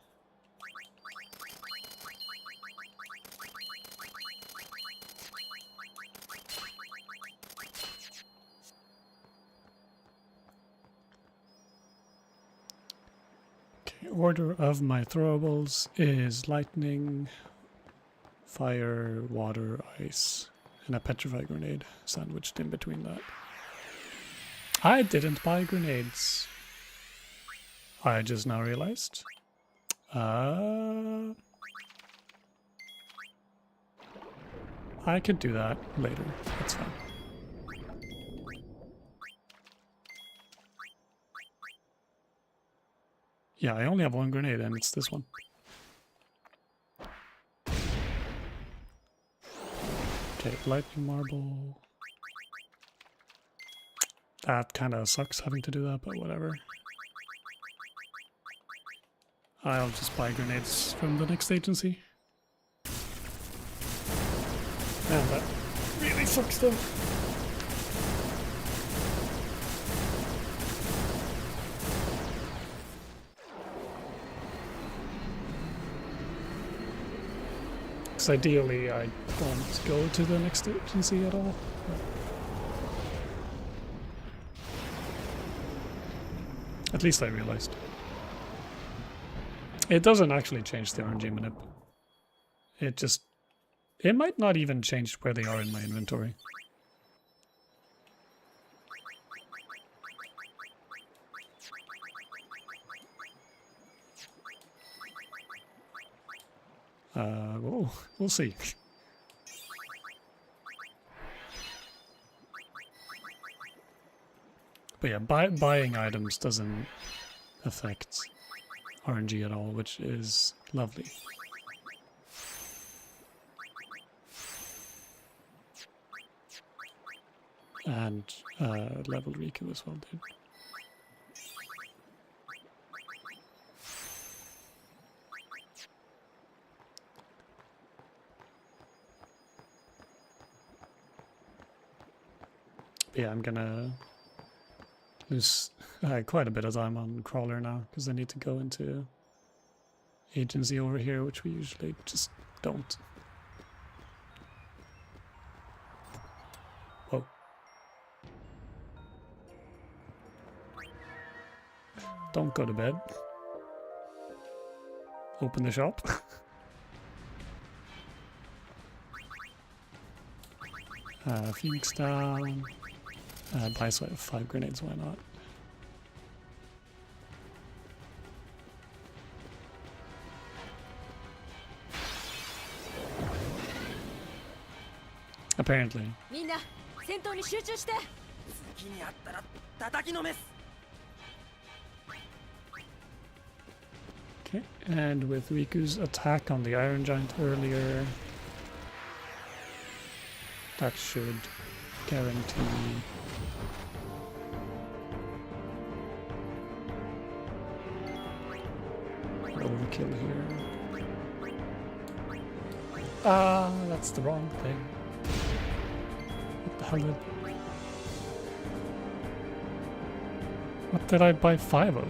Okay, order of my throwables is lightning, fire, water, ice, and a petrify grenade sandwiched in between that. I didn't buy grenades. I just now realized. I could do that later. That's fine. Yeah, I only have one grenade and it's this one. Okay, lightning marble. That kind of sucks having to do that, but whatever. I'll just buy grenades from the next agency. Man, that really sucks though. Because ideally I don't go to the next agency at all. At least I realized. It doesn't actually change the RNG manip. It might not even change where they are in my inventory. We'll see. But yeah, buying items doesn't affect RNG at all, which is lovely. And level Riku as well, dude. But yeah, I'm gonna lose quite a bit of time on Crawler now, because I need to go into agency over here, which we usually just don't. Whoa. Don't go to bed. Open the shop. Phoenix down. Buy 5 grenades, why not? Apparently. みんな戦闘に集中して。好きにあったら叩きのめす。 Okay, and with Riku's attack on the Iron Giant earlier, that should guarantee overkill here. Ah, that's the wrong thing. What the hell what did I buy 5 of?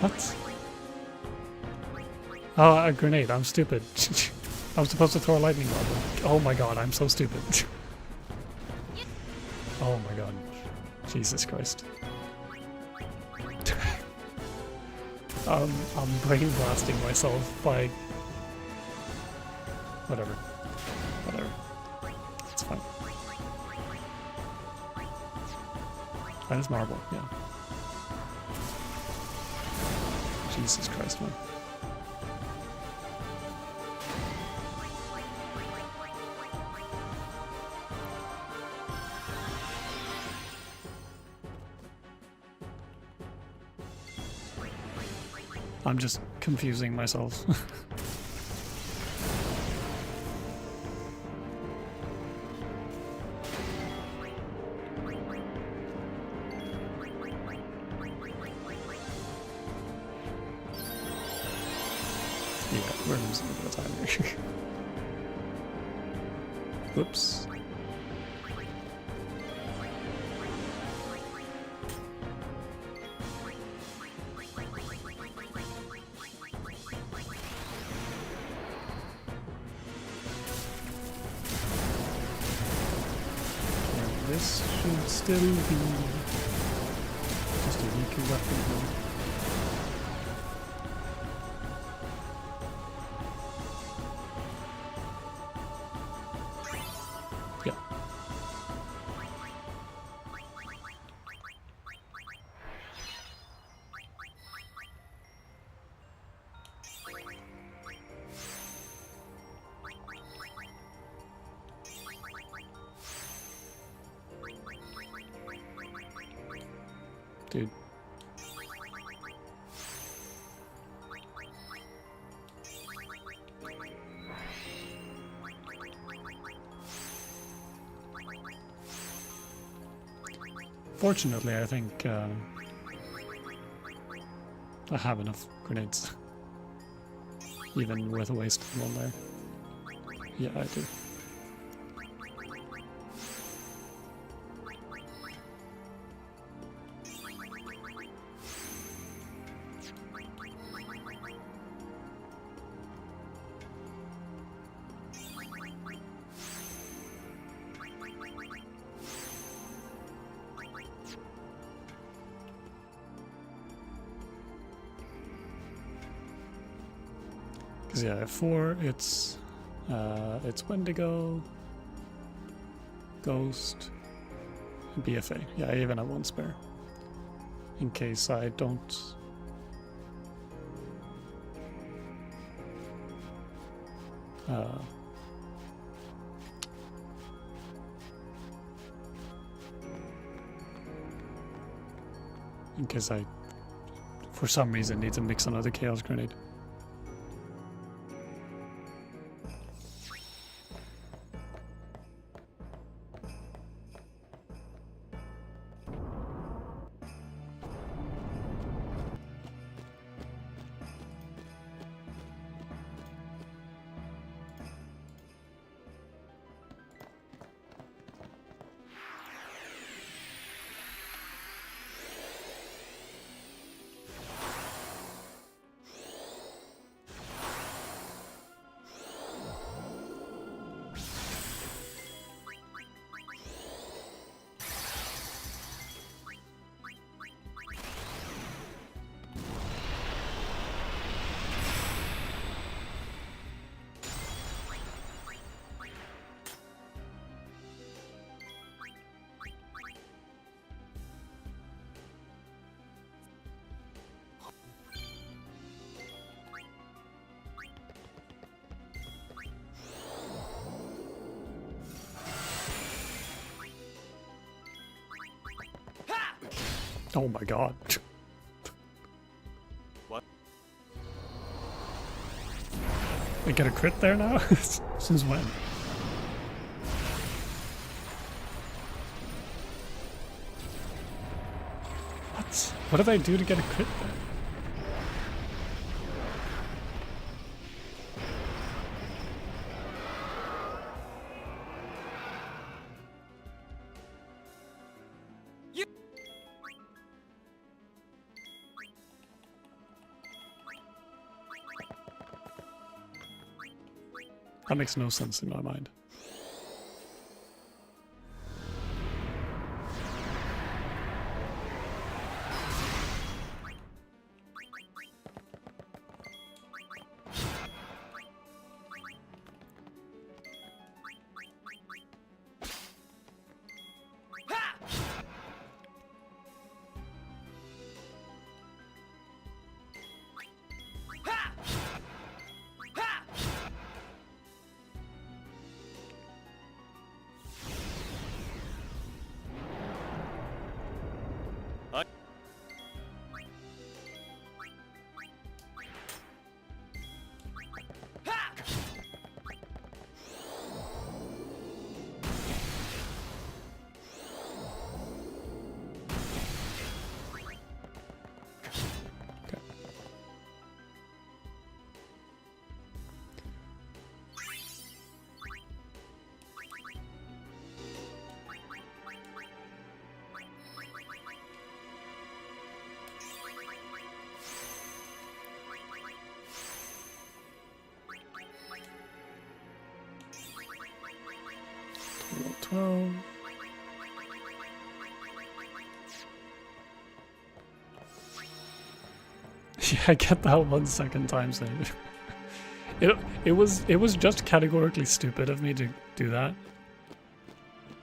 What? Oh, a grenade. I'm stupid. I was supposed to throw a lightning rod. Oh my god, I'm so stupid. Oh my god. Jesus Christ. I'm brain blasting myself by... Whatever. Whatever. It's fine. That is marble, yeah. Jesus Christ, man. I'm just confusing myself. Yeah, we're losing a bit of time here. Whoops. This should still be just a weaker weapon though. Yeah. Dude. Fortunately, I think I have enough grenades. Even with a wasted one there. Yeah, I do. Because yeah, at 4 it's Wendigo, Ghost, and BFA. Yeah, I even have one spare. In case I don't... in case I, for some reason, need to mix another Chaos Grenade. Oh my god. What? I get a crit there now? Since when? What? What did I do to get a crit there? That makes no sense in my mind. Level 12. Yeah, I get that 1 second time save. It was just categorically stupid of me to do that,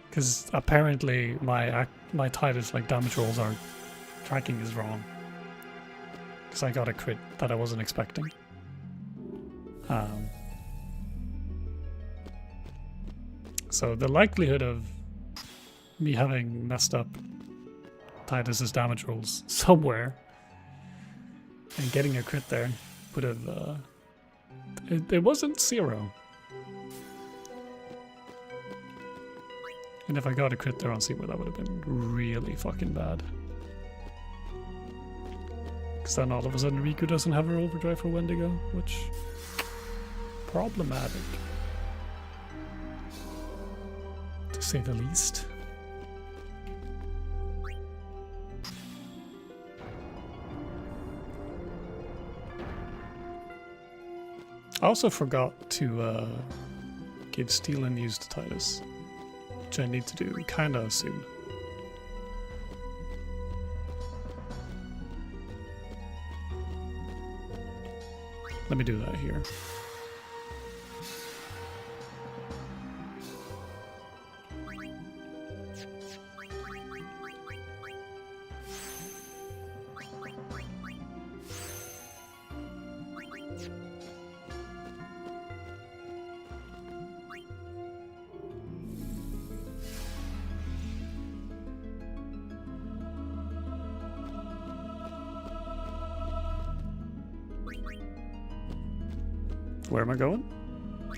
because apparently my Titus like damage rolls are tracking is wrong. Because I got a crit that I wasn't expecting. So the likelihood of me having messed up Titus's damage rolls somewhere and getting a crit there would have it wasn't 0. And if I got a crit there on Seaward, that would have been really fucking bad. Because then all of a sudden Riku doesn't have her overdrive for Wendigo, which problematic, to say the least. I also forgot to give Steel and Use to Titus, which I need to do kinda soon. Let me do that here. Where am I going?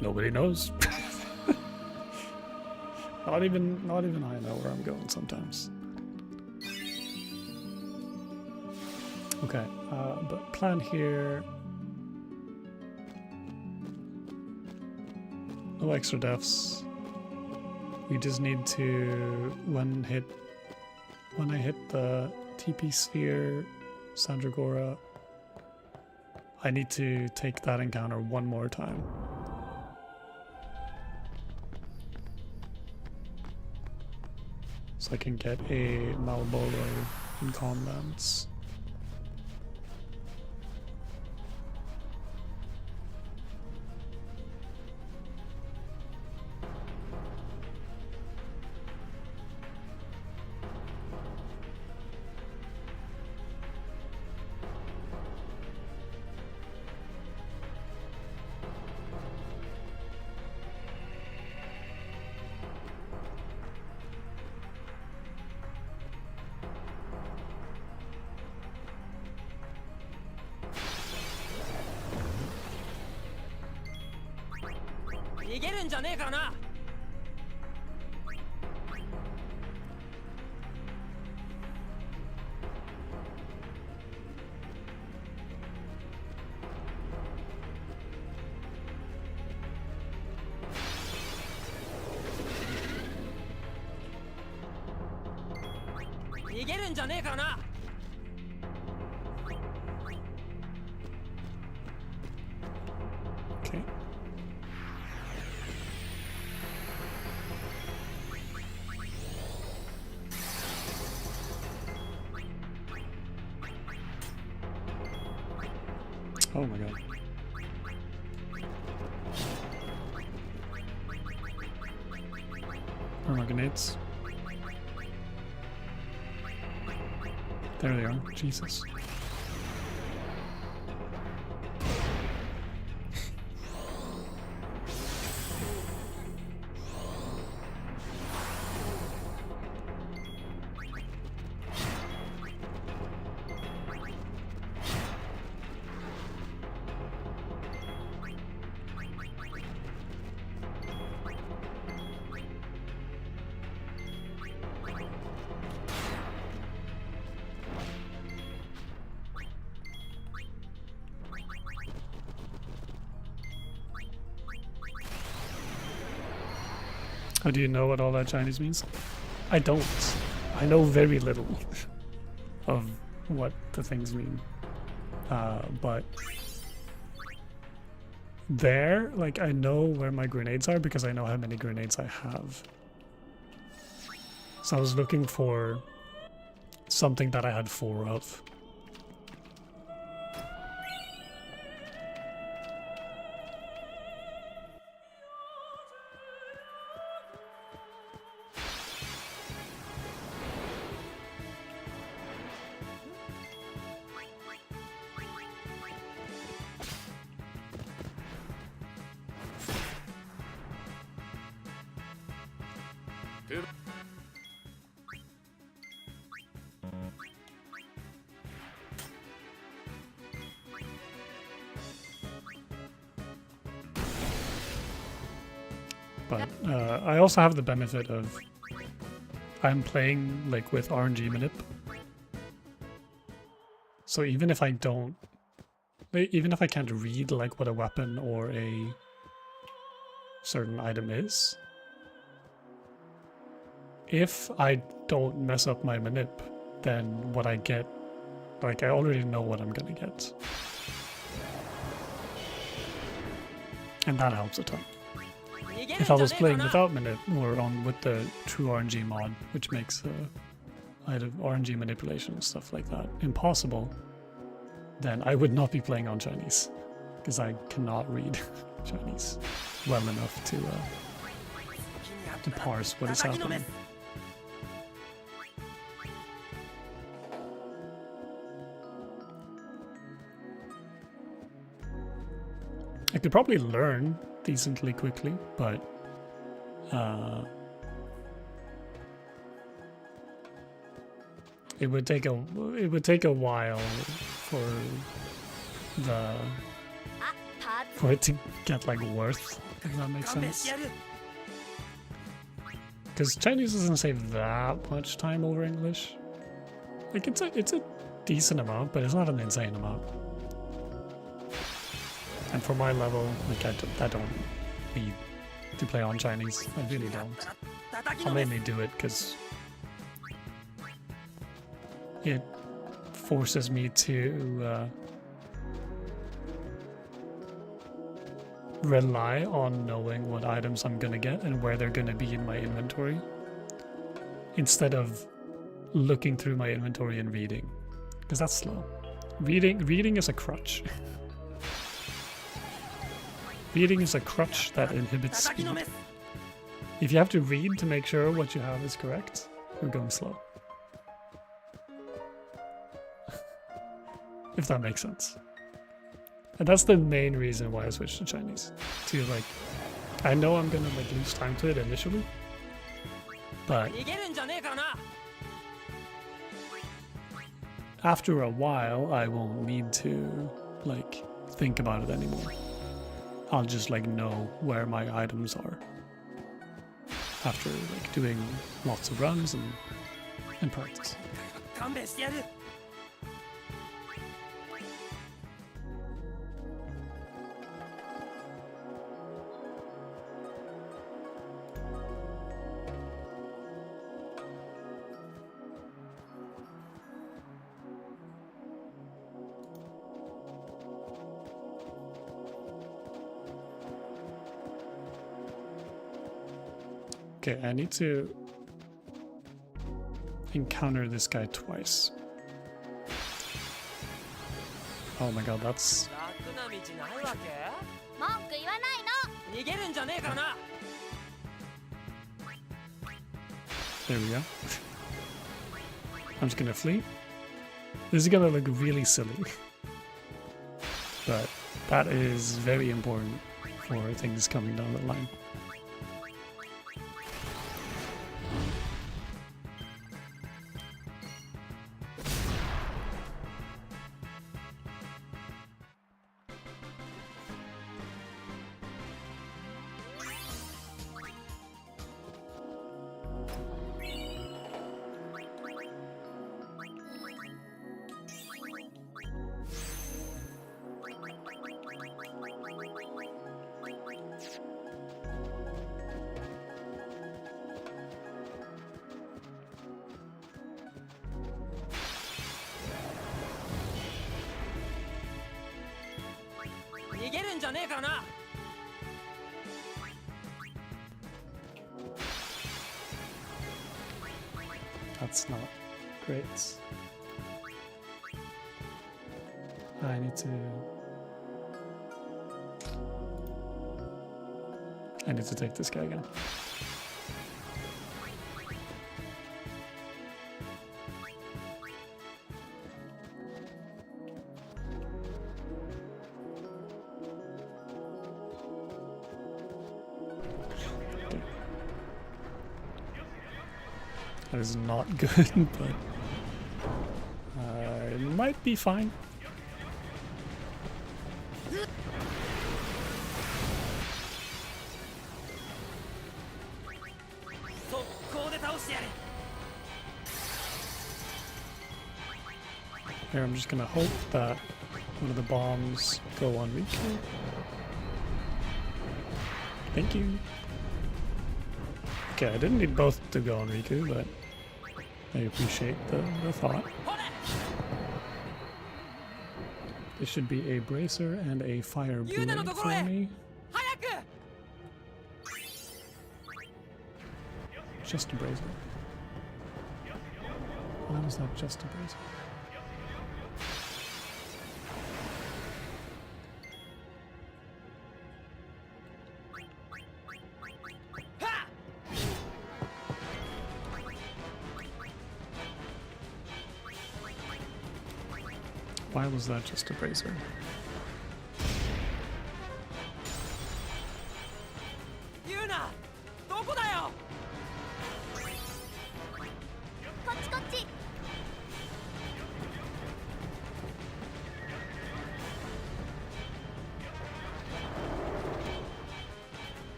Nobody knows. Not even I know where I'm going sometimes. Okay, but plan here. No extra deaths. We just need to when I hit the TP sphere, Sandragora, I need to take that encounter one more time. So I can get a Malboro in Conlands. Okay. Oh my god. Where are my grenades? There they are. Jesus. How do you know what all that Chinese means? I don't. I know very little of what the things mean. But there, like, I know where my grenades are because I know how many grenades I have. So I was looking for something that I had 4 of. But I also have the benefit of I'm playing like with RNG manip. So even if I don't, even if I can't read like what a weapon or a certain item is, if I don't mess up my manip, then what I get, like I already know what I'm gonna get. And that helps a ton. If I was playing without manip or on with the true RNG mod, which makes RNG manipulation and stuff like that impossible, then I would not be playing on Chinese because I cannot read Chinese well enough to parse what is happening. I could probably learn decently quickly, but it would take a while for it to get like worth, if that makes sense. Because Chinese doesn't save that much time over English. Like it's a decent amount, but it's not an insane amount. And for my level, like I don't need to play on Chinese. I really don't. I'll mainly do it because it forces me to rely on knowing what items I'm gonna get and where they're gonna be in my inventory, instead of looking through my inventory and reading, because that's slow. Reading is a crutch. Reading is a crutch that inhibits speed. If you have to read to make sure what you have is correct, you're going slow. If that makes sense. And that's the main reason why I switched to Chinese. To like, I know I'm gonna like lose time to it initially, but after a while, I won't need to like think about it anymore. I'll just like know where my items are after like doing lots of runs and practice. Okay, I need to encounter this guy twice. Oh my god, that's 道ないわけ？文句言わないの。逃げるんじゃねえからな。 There we go. I'm just gonna flee. This is gonna look really silly. But that is very important for things coming down the line. That's not great. I need to take this guy again. That is not good, but it might be fine. Here, I'm just gonna hope that one of the bombs go on Riku. Thank you. Okay, I didn't need both to go on Riku, but I appreciate the thought. This should be a bracer and a fire blade for me. Just a bracer. Why was that just a bracer? Why was that just a bracer?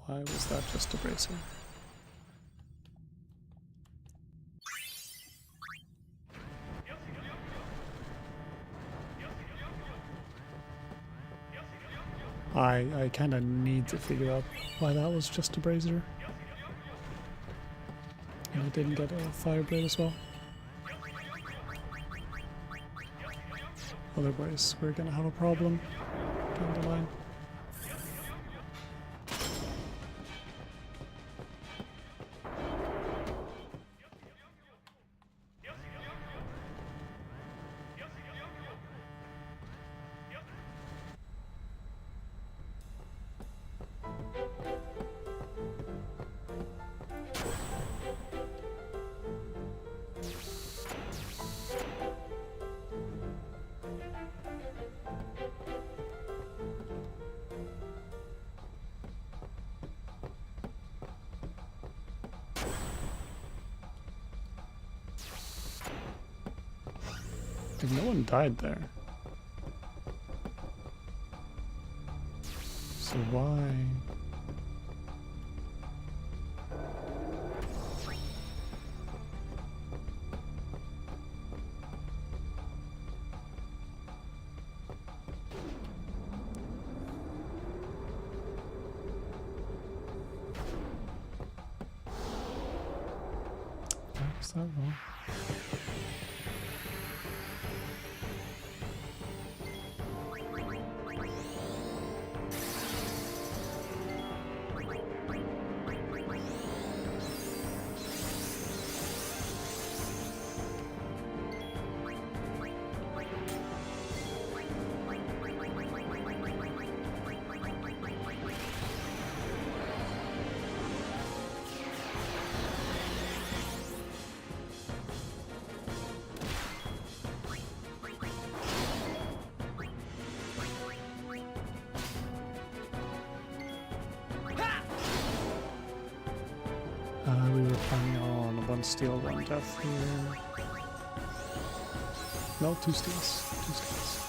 Why was that just a bracer? I kind of need to figure out why that was just a bracer. And I didn't get a fire blade as well. Otherwise, we're gonna have a problem down the line. No one died there. So why? Why was that wrong? Hang on, one steal, one death here. No, two steals. Two steals.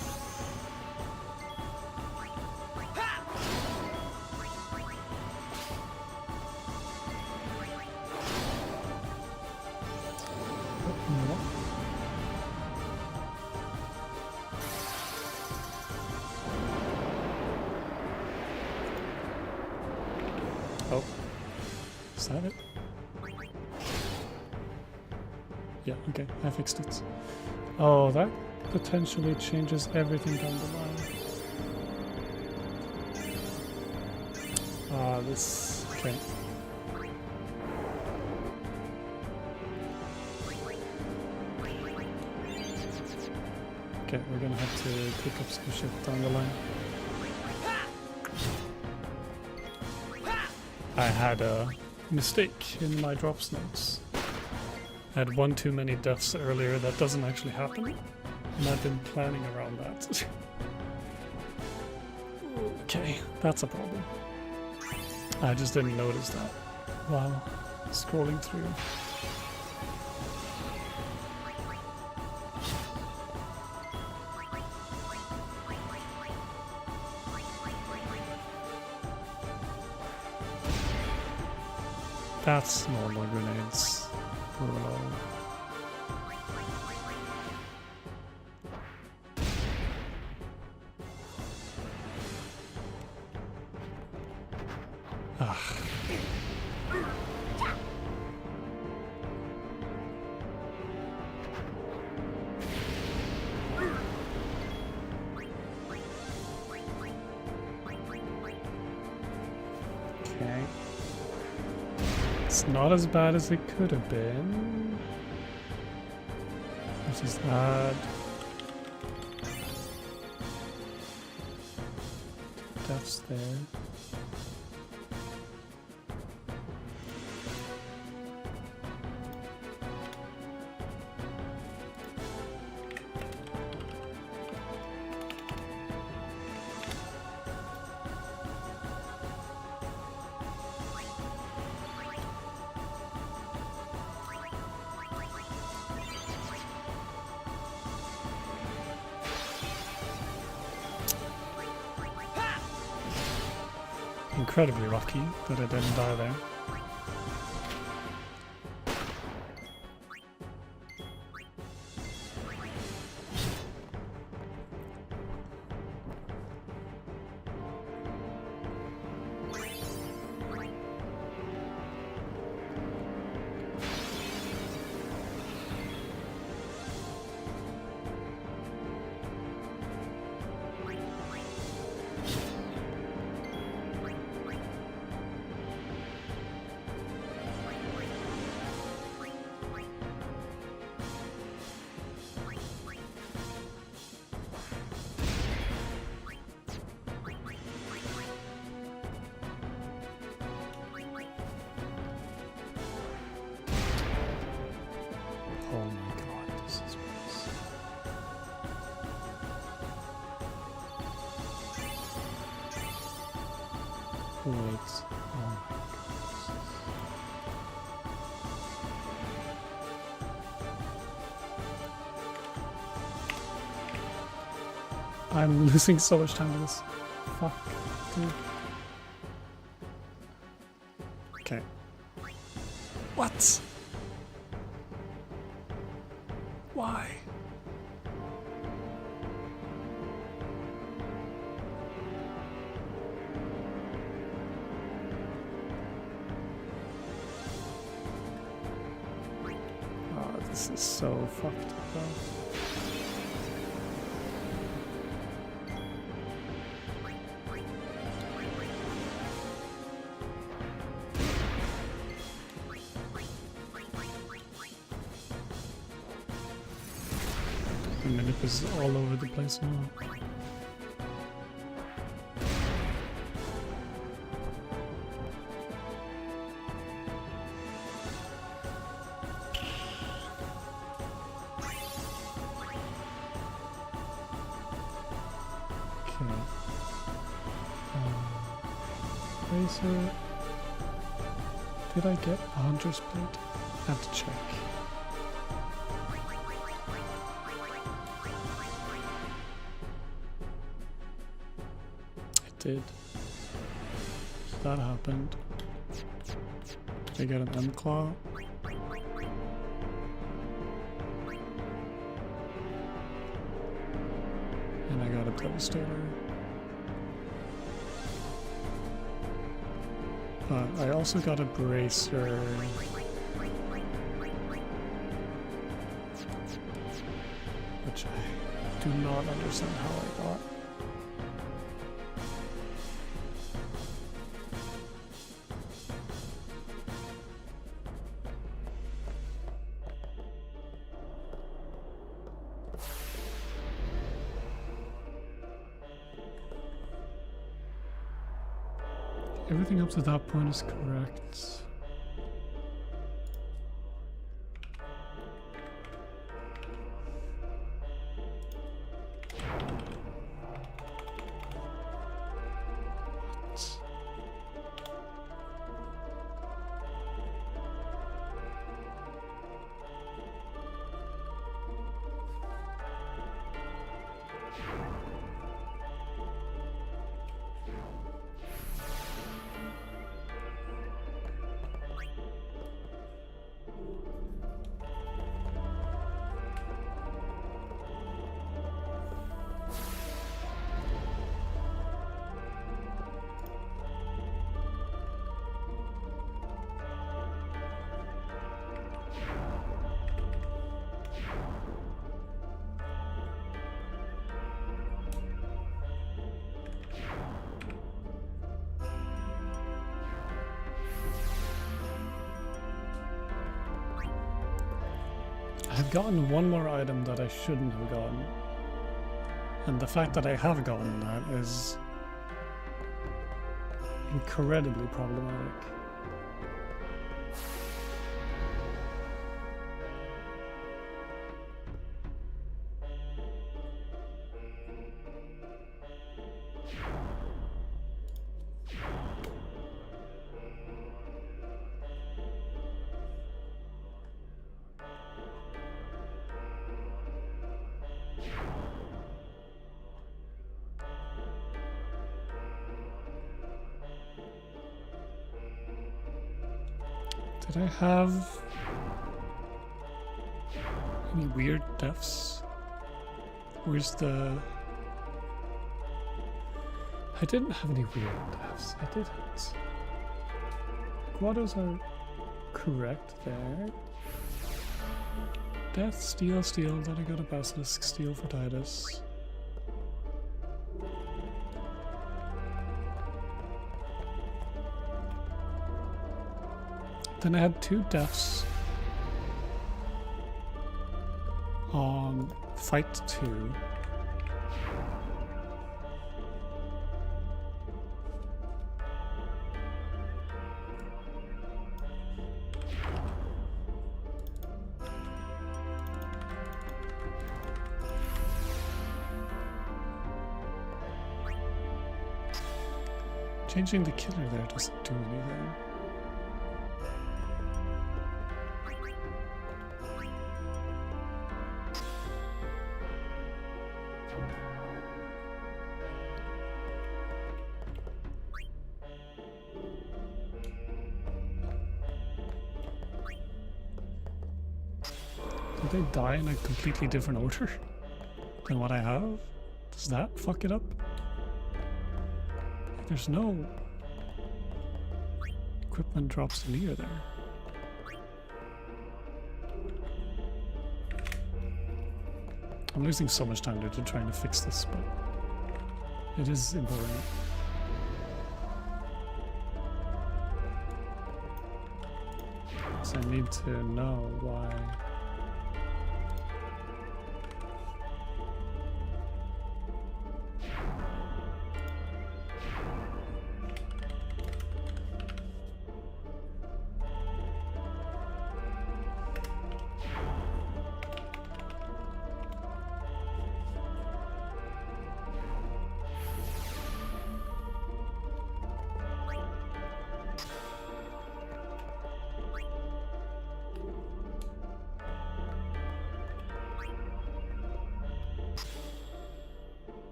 Oh, is that it? Yeah, okay, I fixed it. Oh, that potentially changes everything down the line. Ah, this... okay. Okay, we're gonna have to pick up some shit down the line. I had a mistake in my drops notes. I had one too many deaths earlier that doesn't actually happen, and I've been planning around that. Okay, that's a problem. I just didn't notice that while scrolling through. That's normal grenades. Bro. Ah. Okay. It's not as bad as it could have been. Which is bad. Deaths there. Incredibly lucky that I didn't die there. Oh my god, this is worse. Wait. Oh my god. I'm losing so much time to this. Fuck, dude. Okay. What? Why? Oh, this is so fucked up. The minute is all over the place now. Okay. Razor. Did I get a hunter's plate? I have to check. I did. So that happened. Did I get an M-claw? And I got a Devastator. I also got a Bracer. Which I do not understand how I got. Everything up to that point is correct. I've gotten one more item that I shouldn't have gotten. And the fact that I have gotten that is incredibly problematic. Did I have any weird deaths? Where's the... I didn't have any weird deaths. I didn't. Quados are correct there. Death, steal, steal. Then I got a basilisk, steal for Titus. Then I had 2 deaths on fight 2. Changing the killer there doesn't do anything. Did they die in a completely different order than what I have? Does that fuck it up? There's no equipment drops near there. I'm losing so much time to trying to fix this, but it is important. So I need to know why.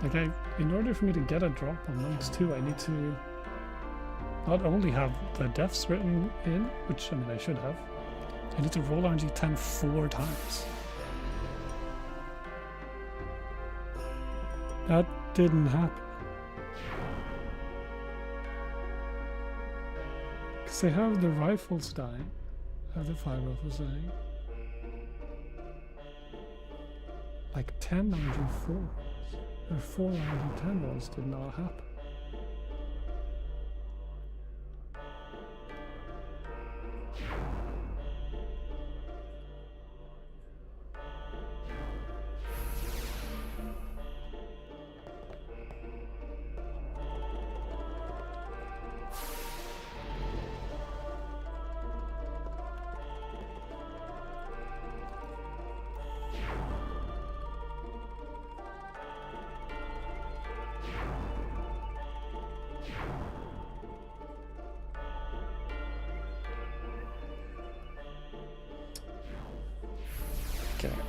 Like in order for me to get a drop on those two, I need to not only have the deaths written in, which I mean I should have, I need to roll RNG 10 4 times. That didn't happen. Because they have the rifles dying. Have the 5 rifles dying. Like 10 RNG 4. Or 4 RNG 10 rolls did not happen.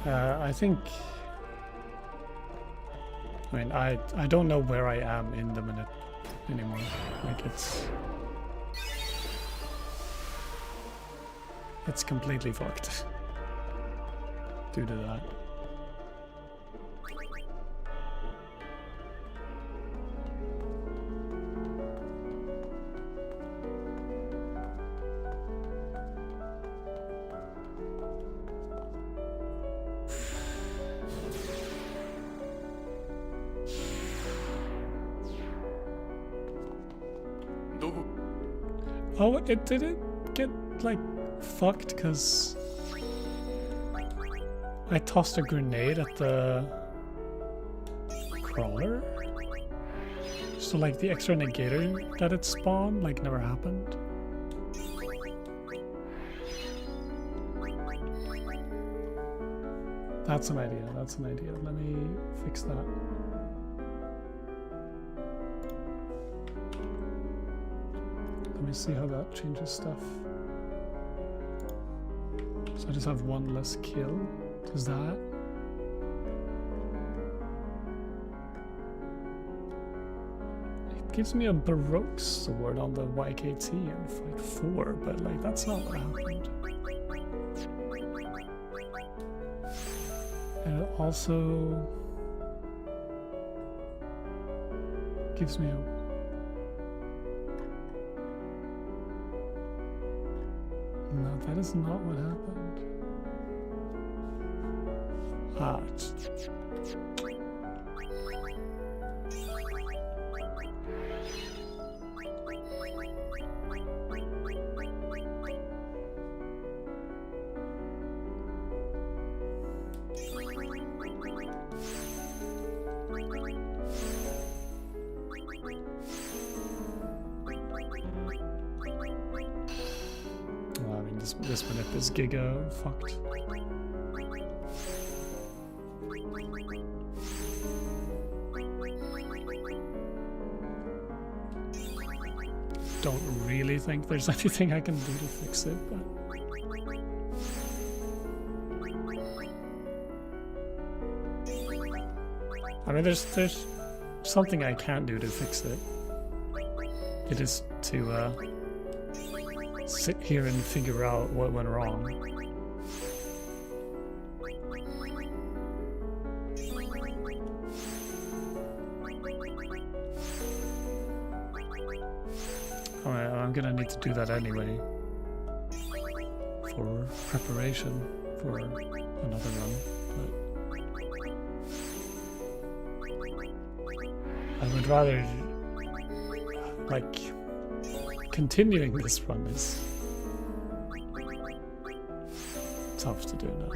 I think, I mean, I don't know where I am in the minute anymore. Like it's completely fucked due to that. Oh, it didn't get, like, fucked because I tossed a grenade at the crawler? So, like, the extra negator that it spawned, like, never happened. That's an idea, that's an idea. Let me fix that. Let me see how that changes stuff. So I just have one less kill. Does that? It gives me a Baroque sword on the YKT in fight 4, but like that's not what happened. And it also gives me a no, that is not what happened. Ah. This minute is giga fucked. Don't really think there's anything I can do to fix it, but I mean there's something I can do to fix it. It is to sit here and figure out what went wrong. I'm gonna need to do that anyway for preparation for another run, but I would rather, like, continuing this run is tough to do now.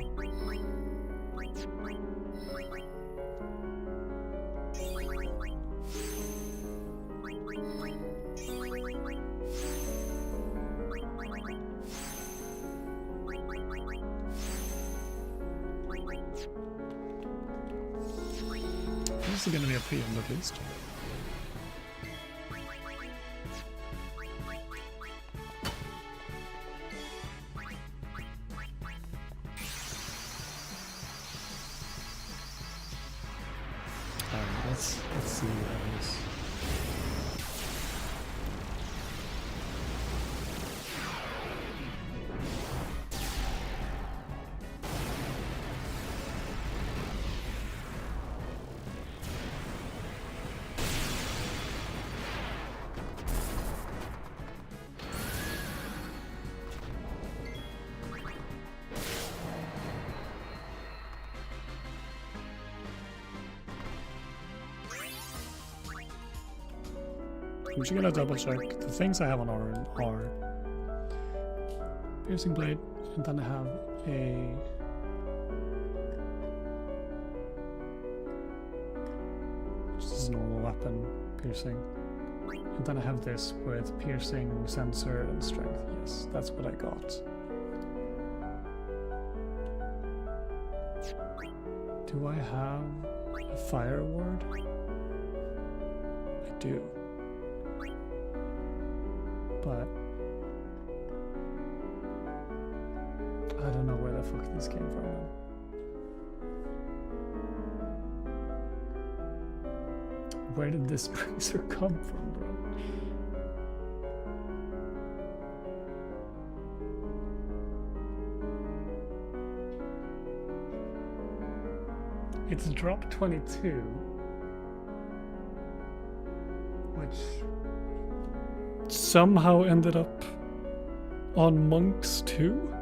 This is going to be a pre-end at least. I'm just gonna double check. The things I have on orange are piercing blade, and then I have a just as a normal weapon, piercing. And then I have this with piercing, sensor, and strength. Yes, that's what I got. Do I have a fire ward? I do. But I don't know where the fuck these came from. Where did this bracer come from, bro? It's drop 22, which somehow ended up on monks too.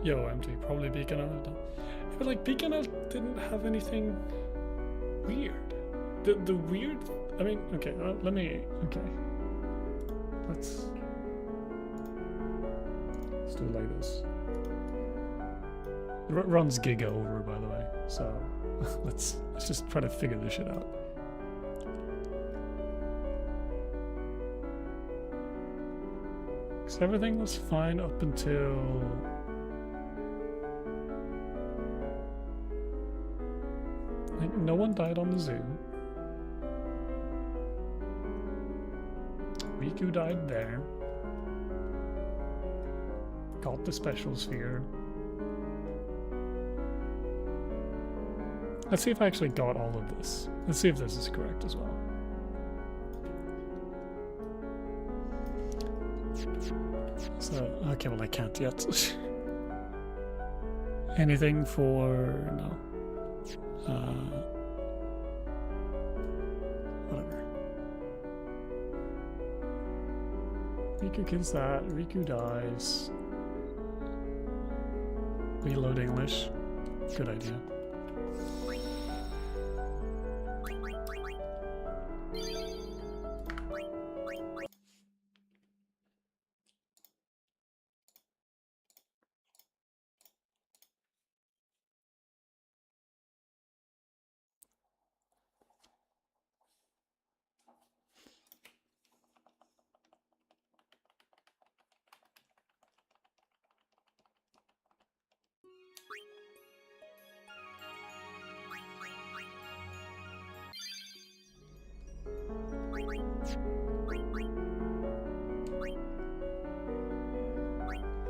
Yo, empty. Probably beacon out. Yeah, but like beacon out didn't have anything weird. The weird. I mean, okay. Let me. Okay. Let's do it like this. It runs Giga over, by the way. So let's just try to figure this shit out. Because everything was fine up until like no one died on the zoo. Riku died there. Got the special sphere. Let's see if I actually got all of this. Let's see if this is correct as well. So, okay, well I can't yet. Anything for... no. Whatever. Riku kills that, Riku dies. Reload English. Good idea.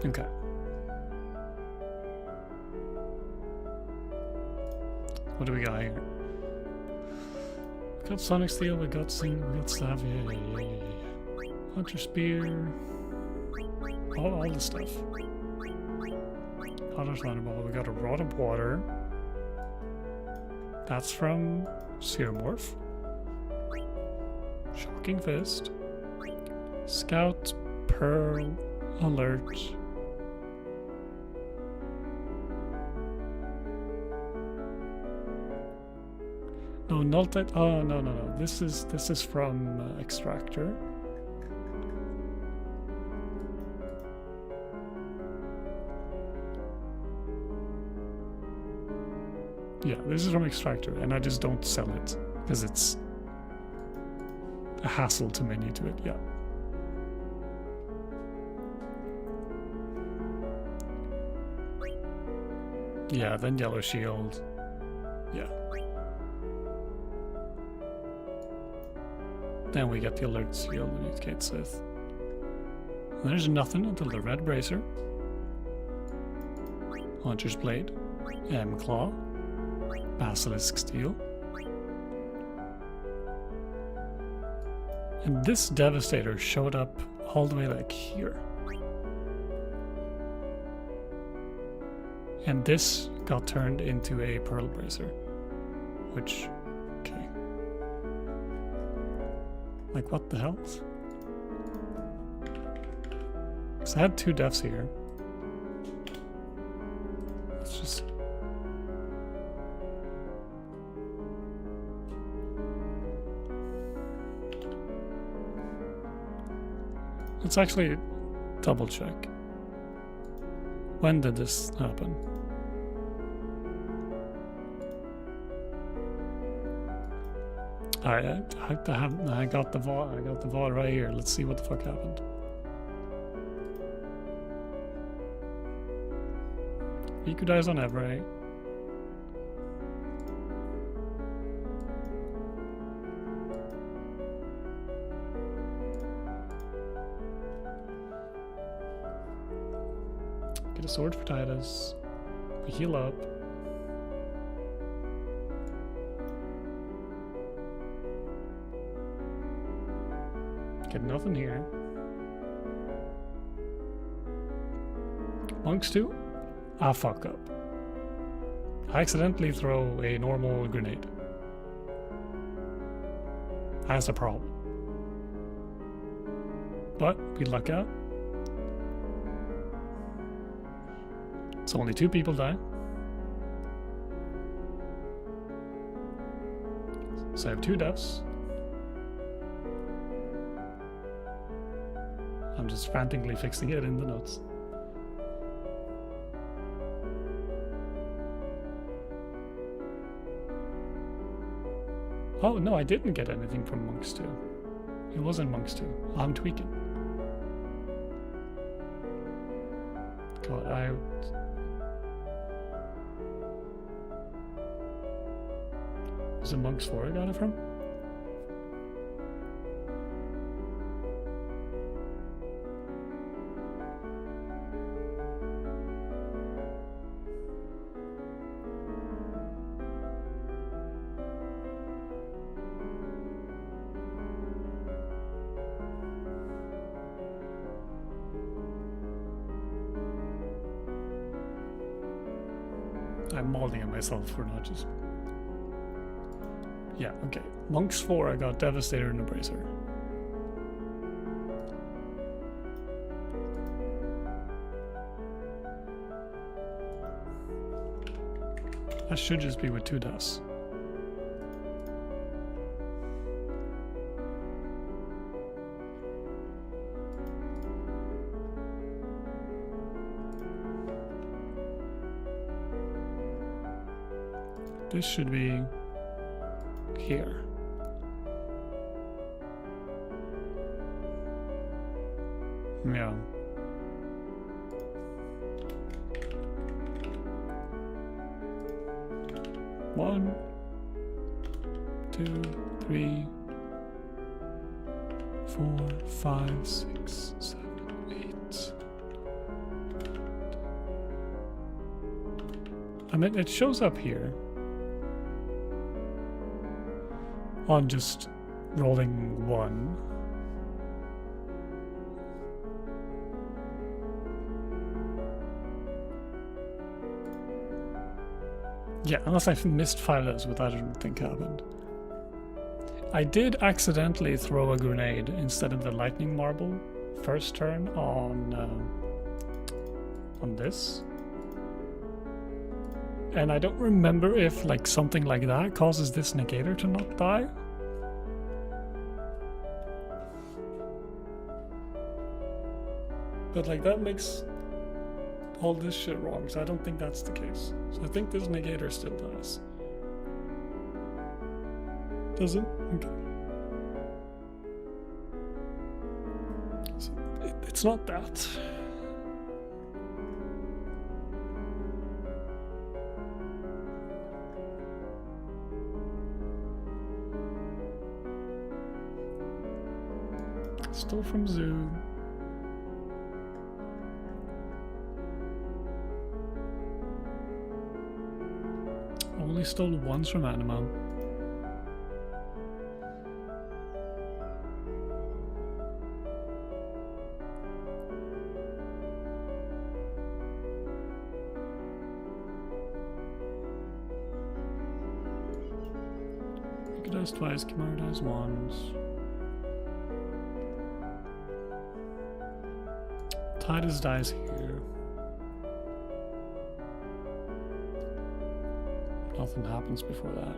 Okay. What do we got here? We got Sonic Steel, we got Sing, we got Staff, yeah. Hunter Spear. All the stuff. Hunter's Thunderbolt, we got a Rod of Water. That's from Searmorph. Shocking Fist. Scout, Pearl, Alert. No, Nulltite. Oh no. This is from Extractor. Yeah, this is from Extractor, and I just don't sell it because it's a hassle to menu to it. Yeah. Yeah, then Yellow Shield. Yeah. Then we get the Alert Shield when it gets Sith. And there's nothing until the Red Bracer. Hunter's Blade. M-Claw. Basilisk Steel. And this Devastator showed up all the way like here. And this got turned into a Pearl Bracer. Which, okay. Like, what the hell? Because I had 2 deaths here. Let's just... Let's actually double check. When did this happen? Alright, I got the vault right here. Let's see what the fuck happened. Riku dies on Everett. Get a sword for Titus. We heal up. Get nothing here. Monks too? Ah, fuck up. I accidentally throw a normal grenade. That's a problem. But we luck out. So only 2 people die. So I have 2 deaths. I'm just frantically fixing it in the notes. Oh, no, I didn't get anything from Monks 2. It wasn't Monks 2. I'm tweaking. God, Was it Monks 4 I got it from? I'm mauling at myself for not just... Yeah, okay. Monks 4, I got Devastator and Abrasive. That should just be with 2 deaths. This should be here. Yeah. One, 2, 3, 4, 5, 6, 7, 8. I mean, it shows up here on just rolling 1. Yeah, unless I missed 5 of those, which I don't think happened. I did accidentally throw a grenade instead of the lightning marble first turn on this. And I don't remember if like something like that causes this negator to not die. But like that makes all this shit wrong, so I don't think that's the case. So I think this negator still dies. Does it? Okay. So it's not that. Still from Zoo. Only stole once from Animo. Riku dies twice, Kimaru dies once. Titus dies here. Nothing happens before that.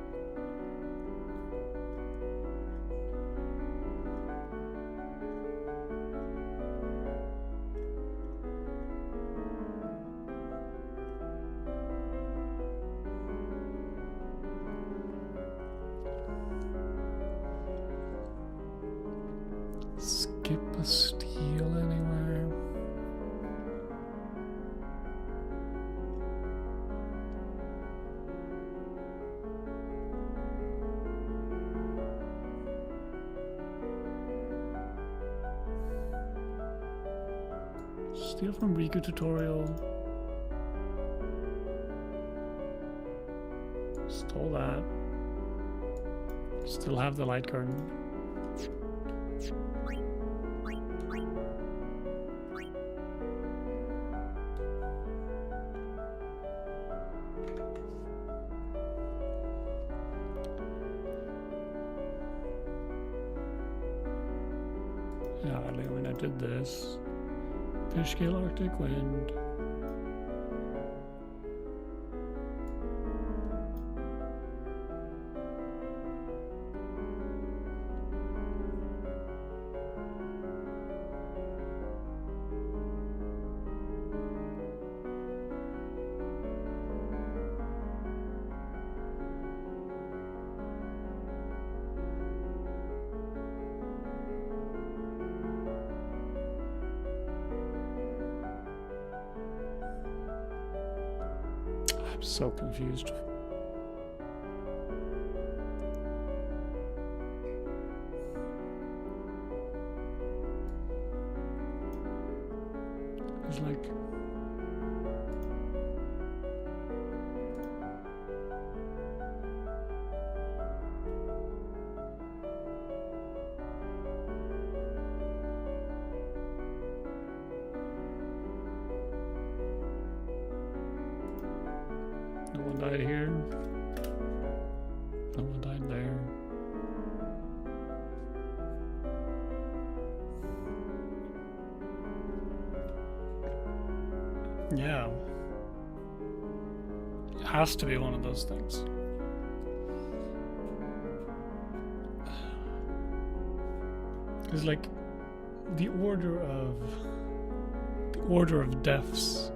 Steal from Riku tutorial. Stole that. Still have the light curtain. Yeah, like when I did this. Fish scale Arctic wind. I'm so confused. It's like no one died here. No one died there. Yeah. It has to be one of those things. It's like the order of deaths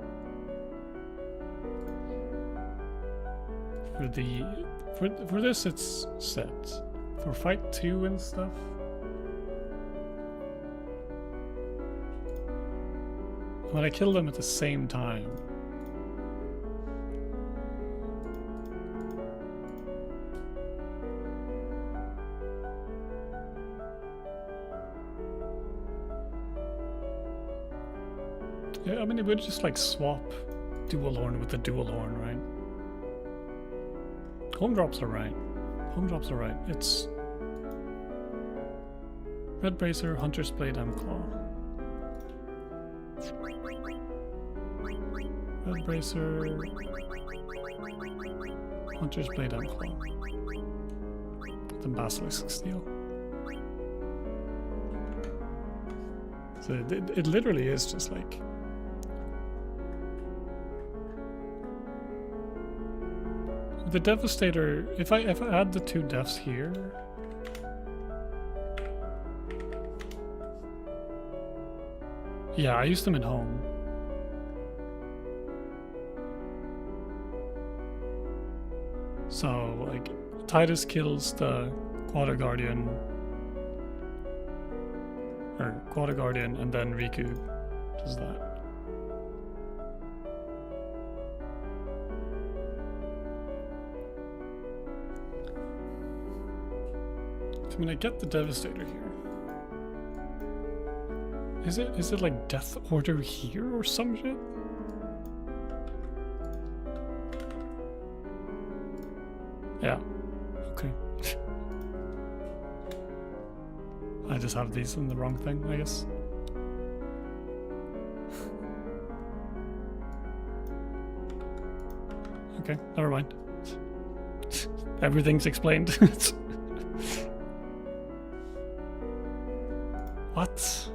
for this it's set. For fight 2 and stuff. When I kill them at the same time. Yeah, I mean it would just like swap dual horn with the dual horn, right? Home drops are right. Home drops are right. It's Red Bracer, Hunter's Blade, and Claw. Red Bracer, Hunter's Blade, and Claw. Then Basilisk Steel. So it literally is just like the Devastator. If I add the 2 deaths here, yeah, I used them in home. So like Titus kills the Quarter Guardian, and then Riku does that. I mean, I get the Devastator here. Is it like Death Order here or some shit? Yeah. Okay. I just have these in the wrong thing, I guess. Okay, never mind. Everything's explained. What?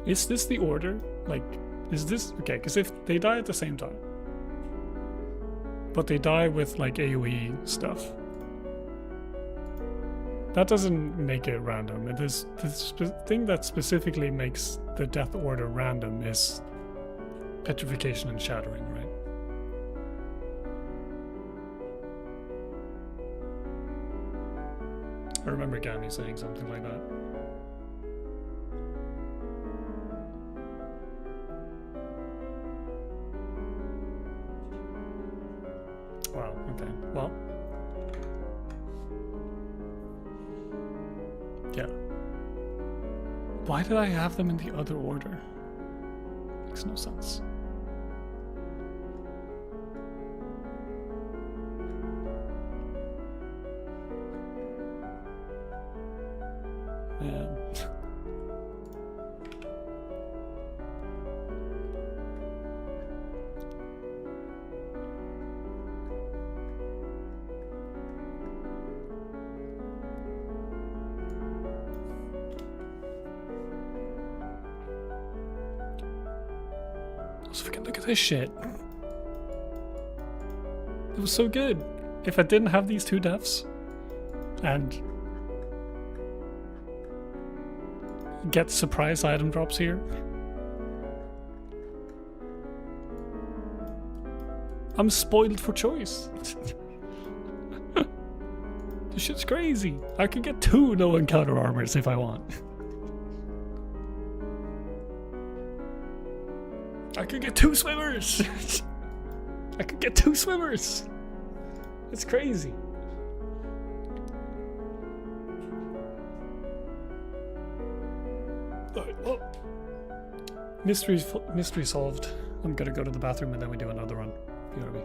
Is this the order? Like, is this... Okay, because if they die at the same time, but they die with, like, AoE stuff, that doesn't make it random. It is the thing that specifically makes the death order random is petrification and shattering, right? I remember Gami saying something like that. Wow, okay. Well, Why did I have them in the other order? Makes no sense. Man. Let's fucking look at this shit. It was so good. If I didn't have these 2 deaths and get surprise item drops here, I'm spoiled for choice. This shit's crazy. I could get 2 no encounter armors if I want. I could get 2 swimmers. I could get 2 swimmers. It's crazy. Alright, well, mystery solved. I'm gonna go to the bathroom and then we do another run. BRB.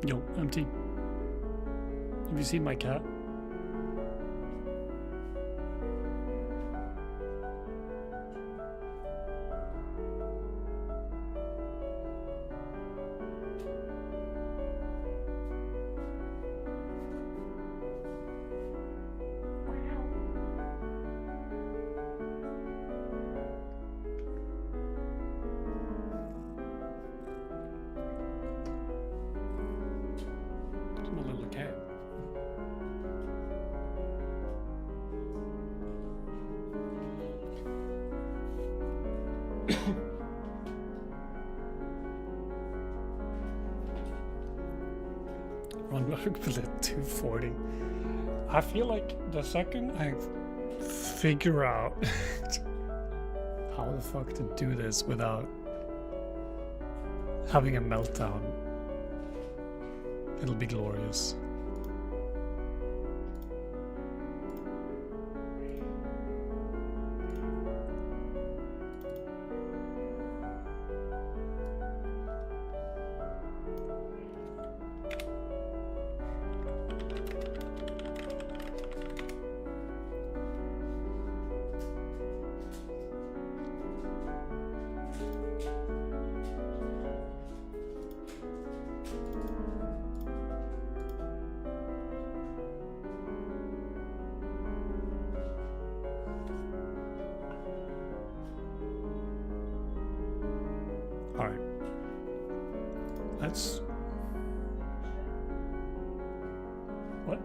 Yo, MT. Have you seen my cat? My little cat. Run back bullet 240. I feel like the second I figure out how the fuck to do this without having a meltdown, it'll be glorious. Alright. Let's... What?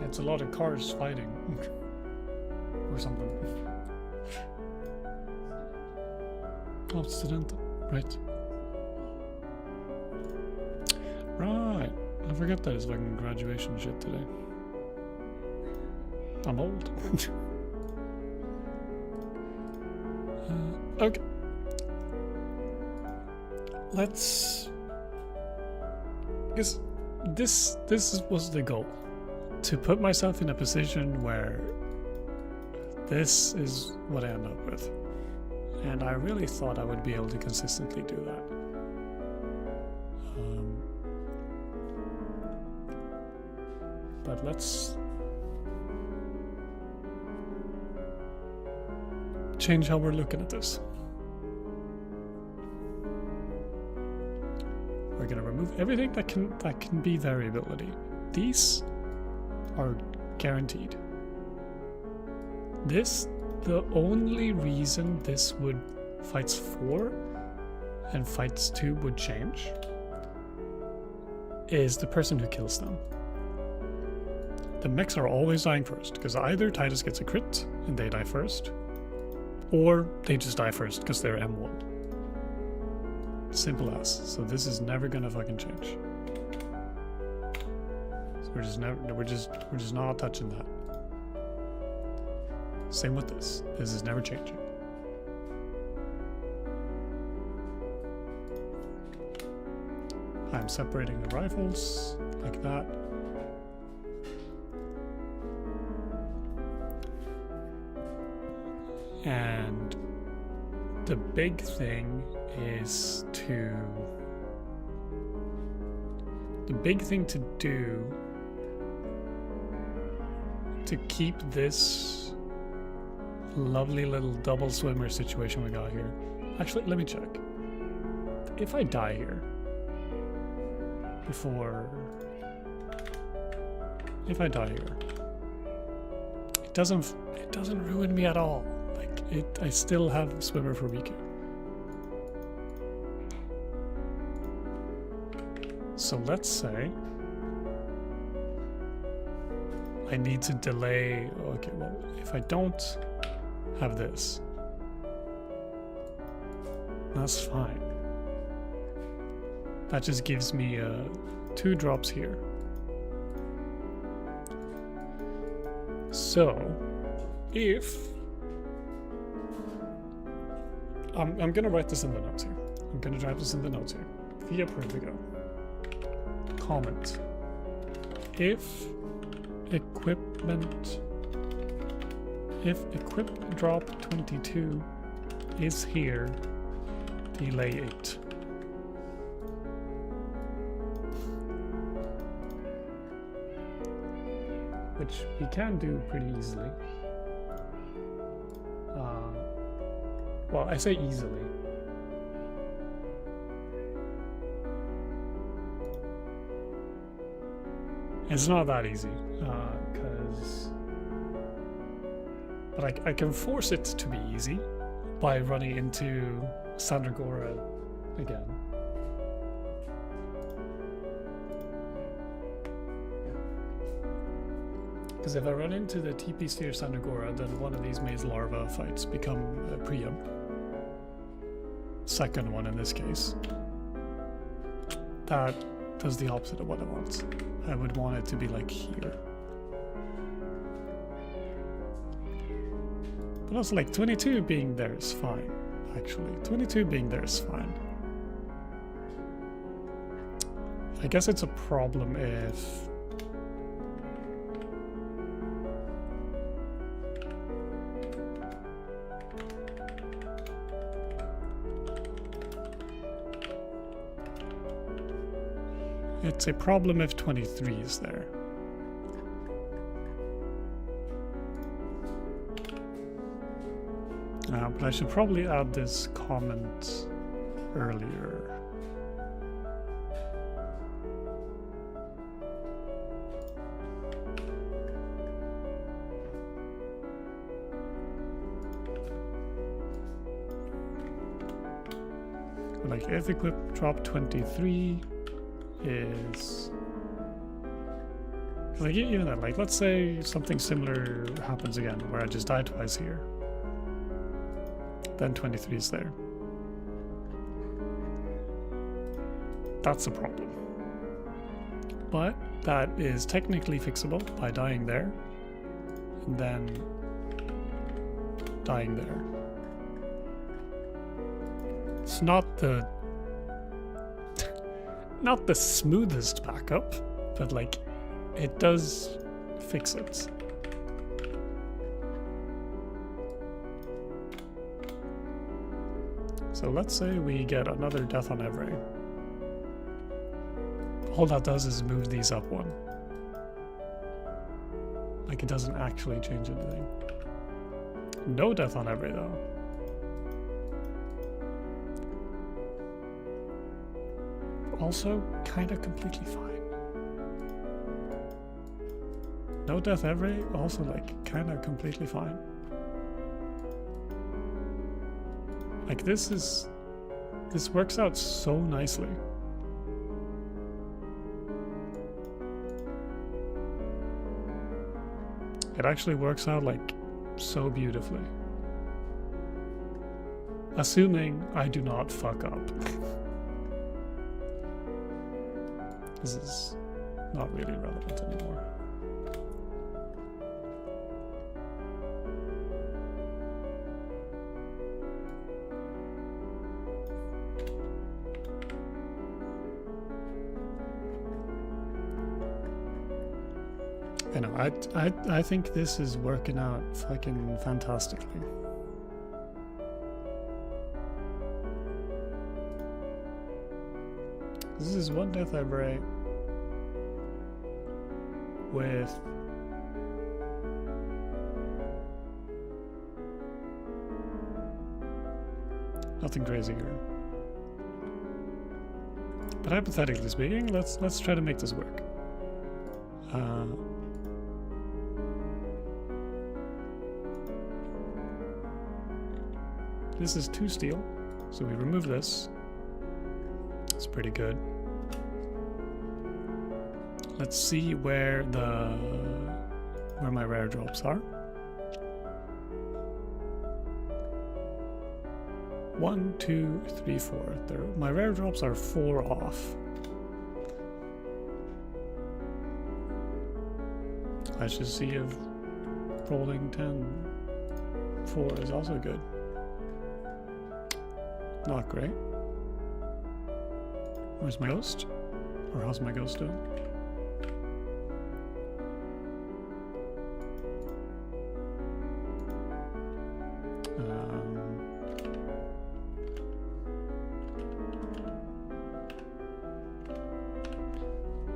It's a lot of cars fighting. Or something. Oh, student. Right. Right. I forgot that it's fucking graduation shit today. I'm old. Okay. Let's... Because this was the goal. To put myself in a position where this is what I end up with. And I really thought I would be able to consistently do that. But let's change how we're looking at this. We're gonna remove everything that can be variability. These are guaranteed. This, the only reason this would fights 4 and fights 2 would change is the person who kills them. The mechs are always dying first, because either Titus gets a crit and they die first, or they just die first because they're M1. Simple as. So this is never gonna fucking change. So we're just not touching that. Same with this. This is never changing. I'm separating the rifles like that. And the big thing is the big thing to do to keep this lovely little double swimmer situation we got here. Actually, let me check. If I die here if I die here, it doesn't ruin me at all. I still have swimmer for weaker. So let's say I need to delay. Okay, well, if I don't have this, that's fine. That just gives me 2 drops here. So if I'm gonna write this in the notes here. I'm gonna drive this in the notes here. Via Pervigo. Comment. If equip drop 22 is here, delay 8. which we can do pretty easily. Well, I say easily. It's not that easy, but I can force it to be easy by running into Sandragora again. Because if I run into the TP Sphere Sandragora, then one of these maze larva fights become a preempt. Second one in this case. That does the opposite of what I want. I would want it to be like here. But also like 22 being there is fine, actually. 22 being there is fine. I guess it's a problem if... It's a problem if 23 is there. But I should probably add this comment earlier. Like if equip drop 23 is like even that, like let's say something similar happens again where I just die twice here, then 23 is there. That's a problem, but that is technically fixable by dying there and then dying there. It's not the smoothest backup, but like it does fix it. So let's say we get another death on Evray. All that does is move these up one. Like it doesn't actually change anything. No death on Evray though. Also, kind of completely fine. No death Evray, also like kind of completely fine. Like this works out so nicely. It actually works out like so beautifully. Assuming I do not fuck up. This is not really relevant anymore. I know, I think this is working out fucking fantastically. This is one death Evray with nothing crazy here. But hypothetically speaking, let's try to make this work. This is 2 steel, so we remove this. It's pretty good. Let's see where my rare drops are. 1, 2, 3, 4. My rare drops are 4 off. I should see if rolling 10, 4 is also good. Not great. Where's my ghost? Or how's my ghost doing?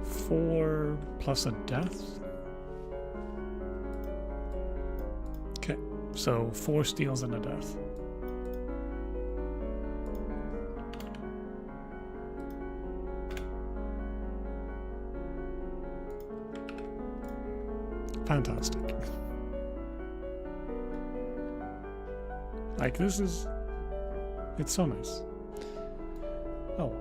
Four plus a death. So 4 steals and a death. Fantastic. Like, this is... It's so nice. Oh.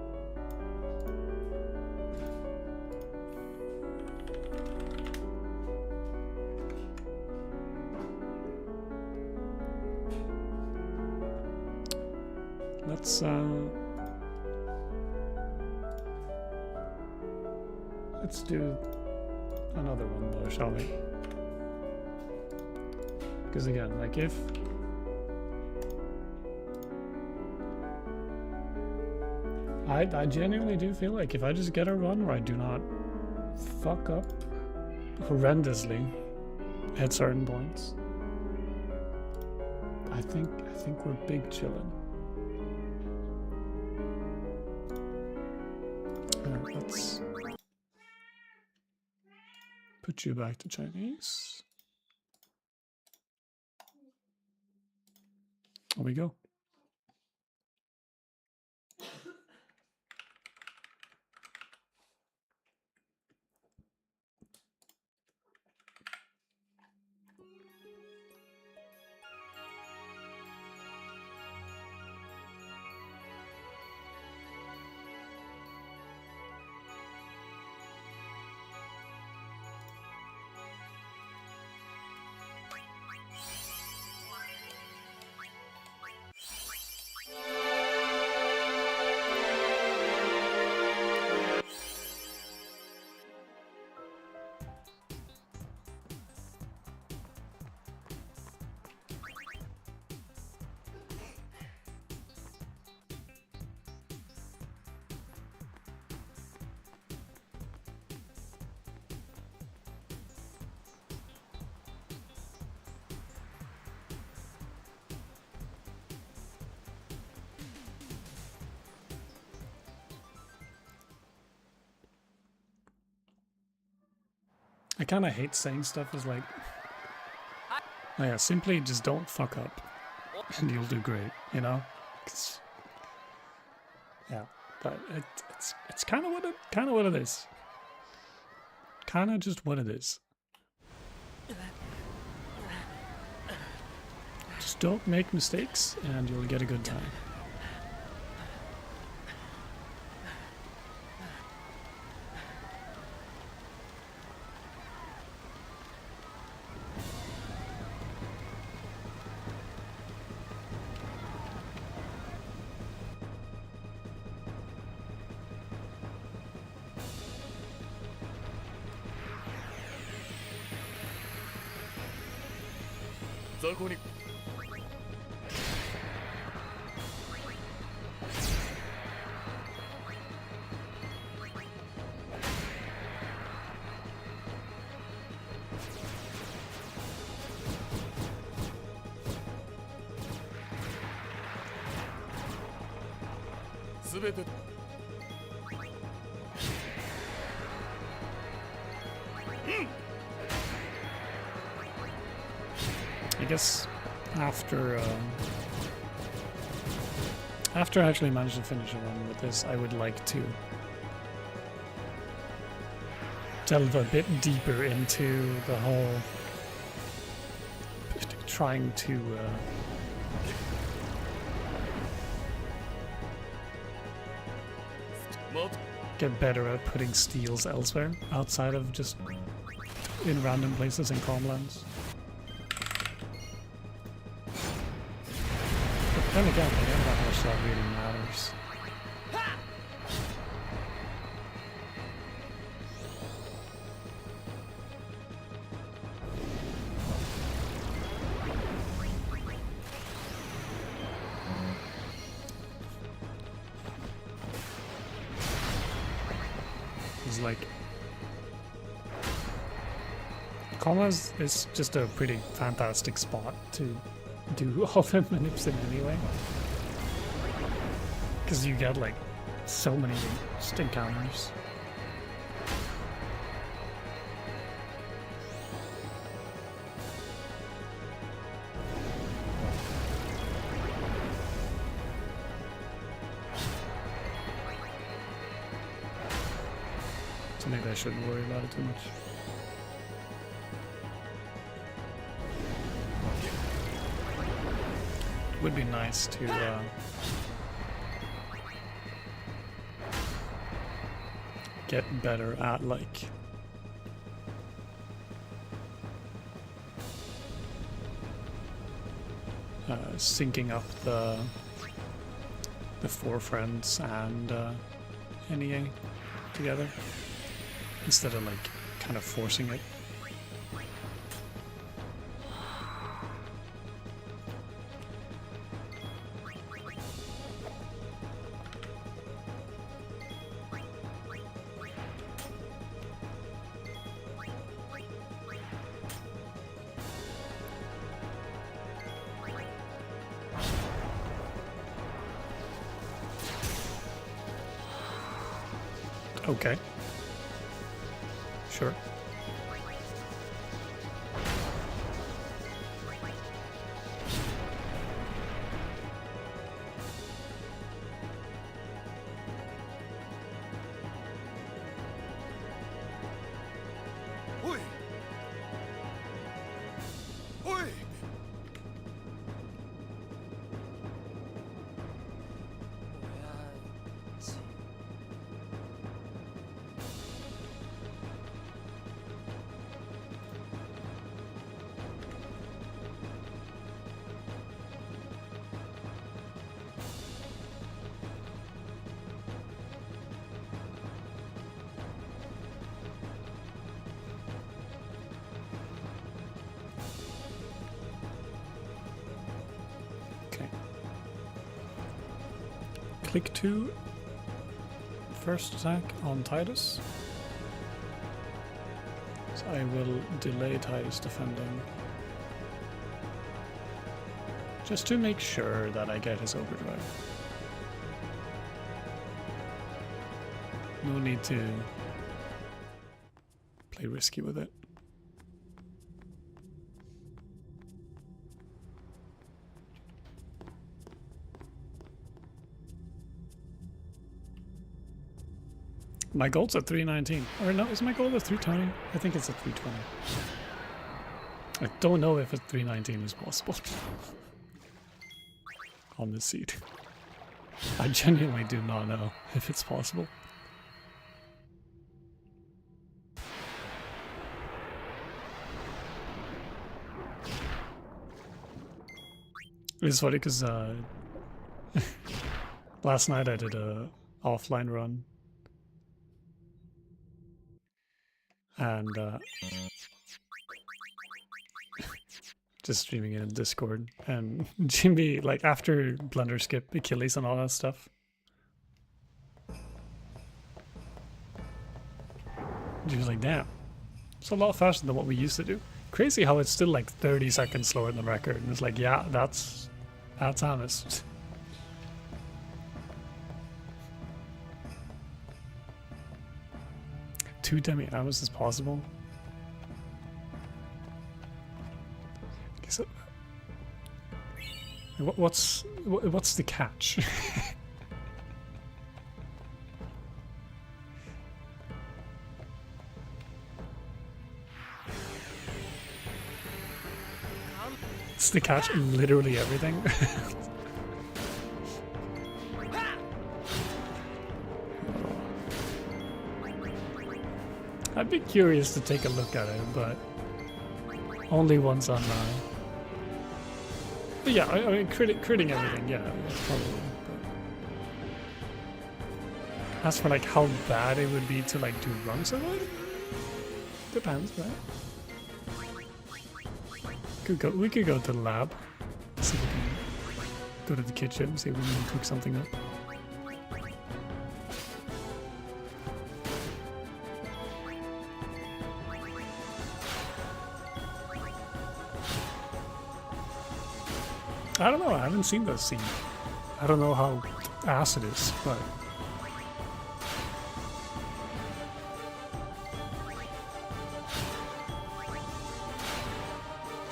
Let's do another one though, shall we? Because again, like if I genuinely do feel like if I just get a run where I do not fuck up horrendously at certain points, I think we're big chillin'. Let's put you back to Chinese. There we go. I kind of hate saying stuff as like, oh yeah, simply just don't fuck up and you'll do great, you know? 'Cause, yeah, but it's kind of what it is. Kind of just what it is. Just don't make mistakes and you'll get a good time. I guess after I actually manage to finish a run with this, I would like to delve a bit deeper into the whole trying to get better at putting steals elsewhere outside of just in random places in Comlands. But then again, I don't know how much that really matters. It's like Commas is just a pretty fantastic spot to do all the manips in anyway. Because you get like so many just encounters. So maybe I shouldn't worry about it too much. It would be nice to get better at like syncing up the four friends and NEA together instead of like kind of forcing it. Okay. Sure. Oi! Oi! Okay. Click 2. First attack on Titus. So I will delay Titus defending. Just to make sure that I get his overdrive. No need to play risky with it. My goal's at 319. Or no, is my goal at 320? I think it's at 320. I don't know if at 319 is possible. On this seat. I genuinely do not know if it's possible. It's funny because last night I did a offline run. And just streaming it in Discord, and Jimmy, like after blunder skip Achilles and all that stuff, he was like, damn, it's a lot faster than what we used to do. Crazy how it's still like 30 seconds slower than the record, and it's like, yeah, that's honest. Two demi hours is possible. Okay, so what's the catch? It's the catch in literally everything. I'd be curious to take a look at it, but only once online. But yeah, I mean, critting everything, yeah, probably. But as for like how bad it would be to like do runs of it, depends, right? We could go to the lab, see if we can go to the kitchen, see if we can cook something up. I don't know, I haven't seen those scenes. I don't know how ass it is, but...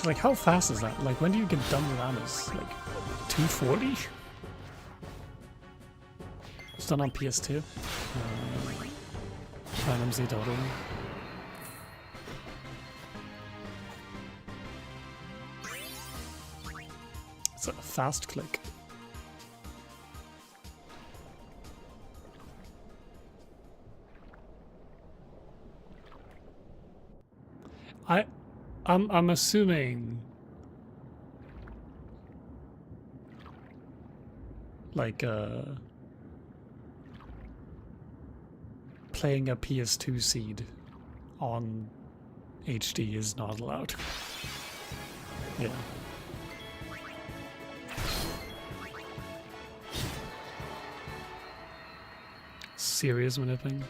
like, how fast is that? Like, when do you get done with Amis? Like, 240? It's done on PS2. Phantom Z total. It's a fast click. I'm assuming like playing a PS2 seed on HD is not allowed. Yeah. Serious manipulating?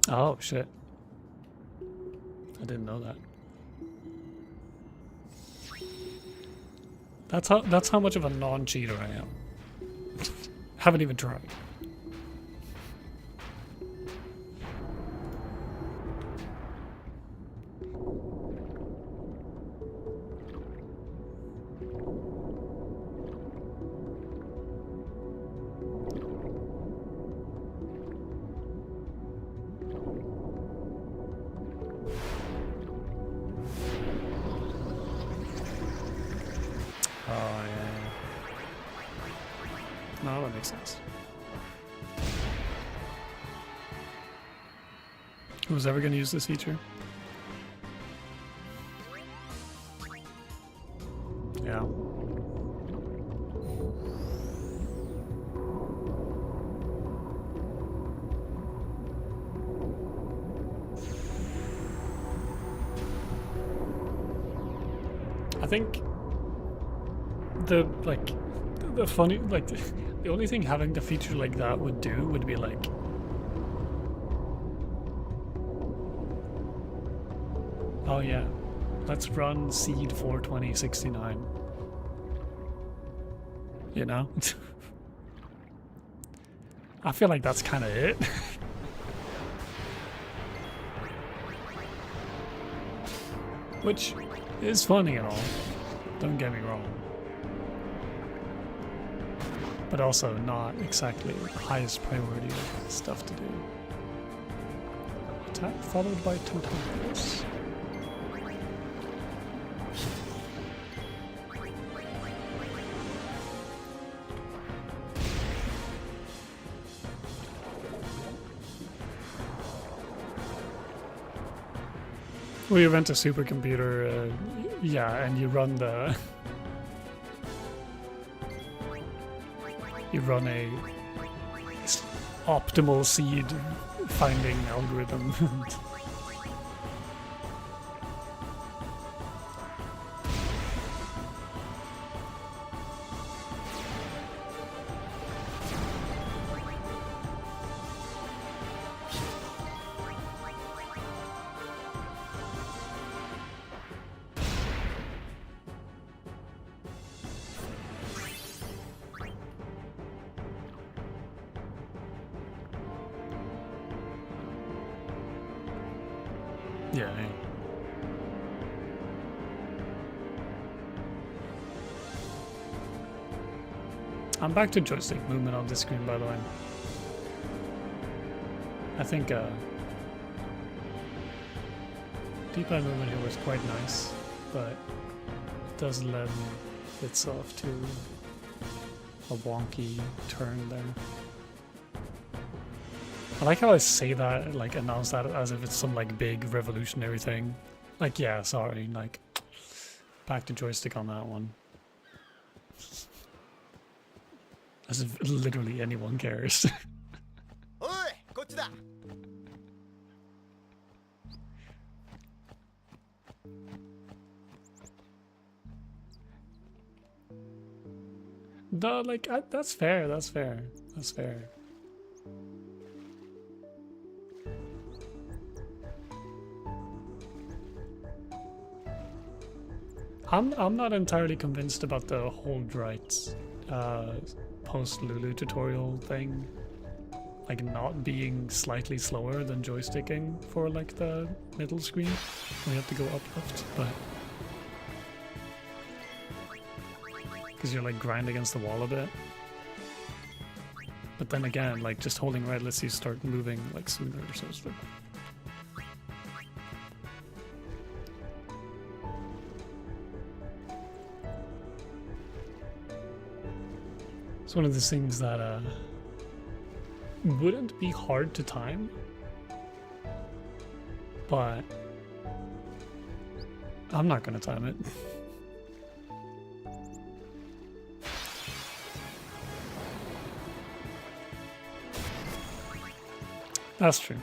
Oh shit. I didn't know that. That's how much of a non-cheater I am. Haven't even tried. Oh yeah. No, that makes sense. Who's ever gonna use this feature? Yeah. I think the funny, like, the only thing having the feature like that would do would be like, oh yeah, let's run seed 42069. You know? I feel like that's kind of it. Which is funny and all, don't get me wrong. But also not exactly the highest priority stuff to do. Attack followed by totals. Well, you rent a supercomputer, yeah, and you run the... you run a optimal seed finding algorithm. Yeah. I'm back to joystick movement on this screen, by the way. I think D-pad movement here was quite nice, but it does lend itself to a wonky turn there. I like how I say that, like announce that as if it's some like big revolutionary thing. Like, yeah, sorry, like back to joystick on that one. As if literally anyone cares. No, like that's fair. That's fair. That's fair. I'm not entirely convinced about the hold right post Lulu tutorial thing, like not being slightly slower than joysticking for like the middle screen. We have to go up left, but because you're like grind against the wall a bit. But then again, like just holding right lets you start moving like sooner, so it's like. It's one of those things that wouldn't be hard to time, but I'm not gonna time it. That's true.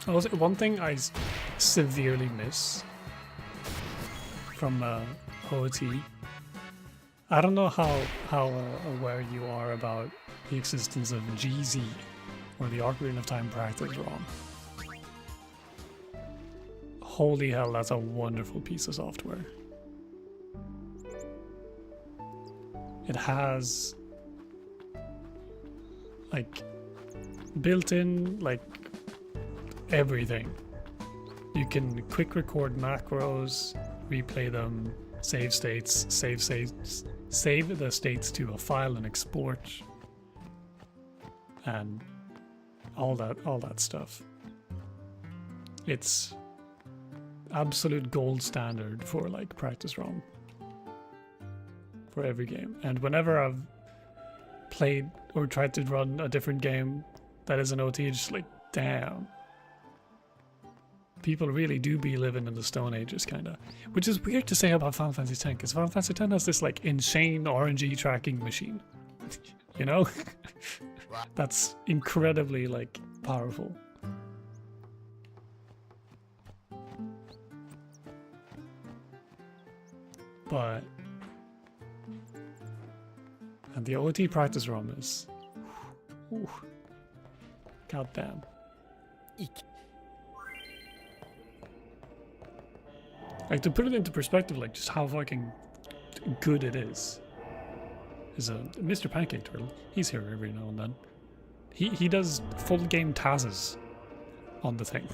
Also, one thing I severely miss from OOT. I don't know how aware you are about the existence of GZ, or the Ocarina of Time practice ROM. Holy hell, that's a wonderful piece of software. It has like built-in like everything. You can quick record macros, replay them, save states, save the states to a file and export, and all that stuff. It's absolute gold standard for like practice ROM for every game. And whenever I've played or tried to run a different game that is an OT, it's just like, damn. People really do be living in the Stone Ages, kind of. Which is weird to say about Final Fantasy X, because Final Fantasy X has this like insane RNG tracking machine. You know? That's incredibly like powerful. But and the OT practice ROM is goddamn. Like, to put it into perspective, like just how fucking good it is a Mr. Pancake Turtle. He's here every now and then. He does full game TASes on the thing.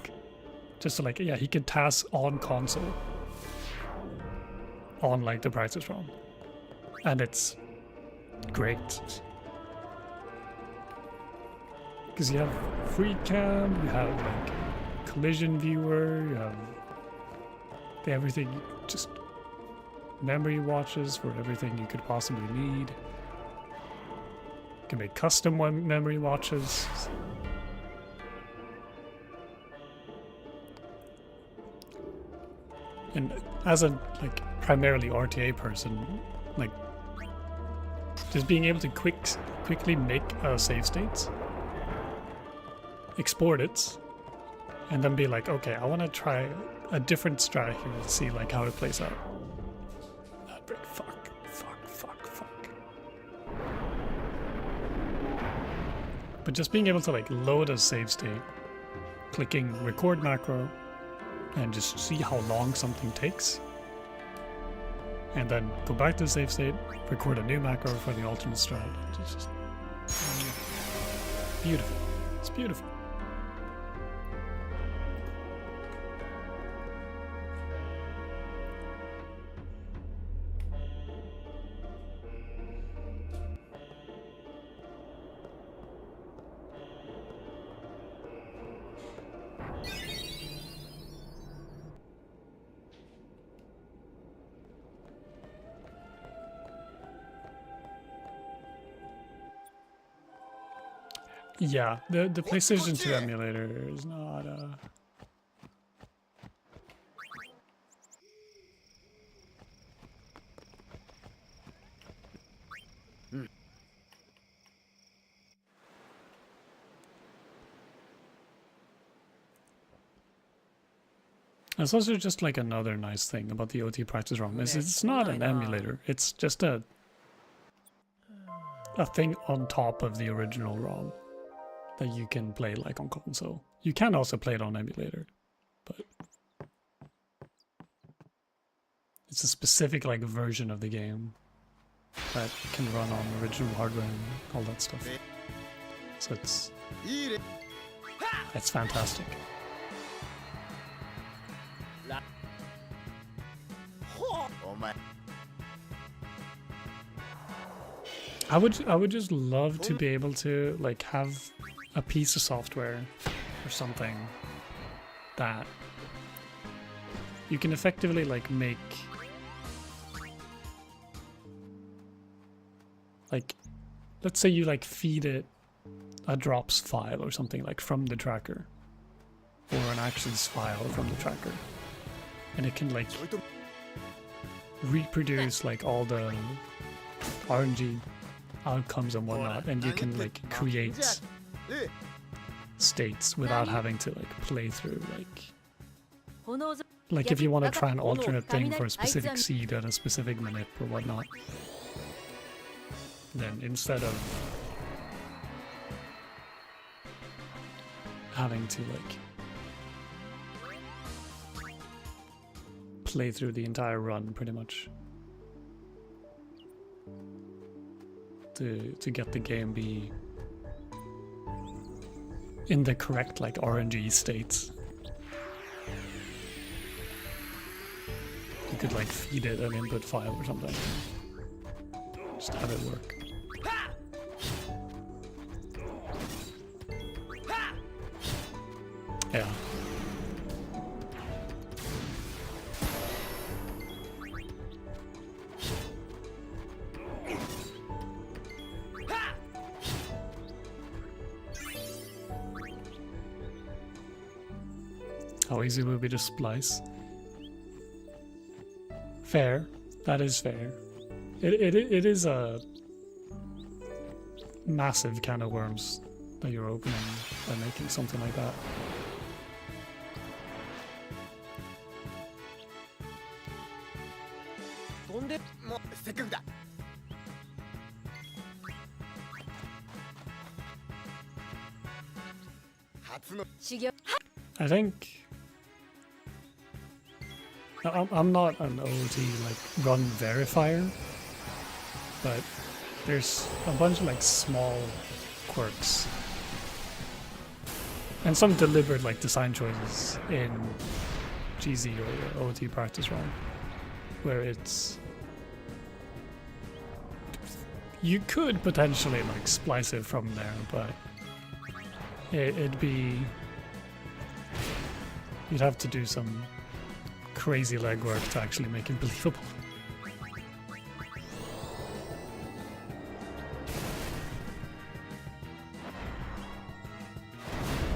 Just to like, yeah, he can TAS on console. On like the practice ROM. And it's great. Because you have free cam, you have like collision viewer, you have everything, just memory watches for everything you could possibly need. You can make custom memory watches. And as a like primarily RTA person, like just being able to quickly make a save state, export it, and then be like, okay, I want to try a different strat here to see like how it plays out. Fuck. But just being able to like load a save state, clicking record macro, and just see how long something takes, and then go back to the save state, record a new macro for the alternate strat. It's just beautiful. It's beautiful. Yeah, the PlayStation 2 emulator is not It's also just like another nice thing about the OT practice ROM is it's not an emulator. It's just a thing on top of the original ROM that you can play like on console. You can also play it on emulator, but it's a specific like version of the game that can run on original hardware and all that stuff. So it's fantastic. I would just love to be able to like have a piece of software or something that you can effectively like make like, let's say you like feed it a drops file or something like from the tracker, or an actions file from the tracker, and it can like reproduce like all the RNG outcomes and whatnot, and you can like create states without having to like play through like if you want to try an alternate thing for a specific seed at a specific minute or whatnot, then instead of having to like play through the entire run pretty much to get the game be in the correct like RNG states. You could like feed it an input file or something. Just have it work. Yeah. How easy would it be to splice? Fair. That is fair. It is a massive can of worms that you're opening by making something like that. I think I'm not an OT like run verifier, but there's a bunch of like small quirks and some deliberate like design choices in GZ or OT practice run where it's you could potentially like splice it from there, but it'd be you'd have to do some crazy legwork to actually make it believable.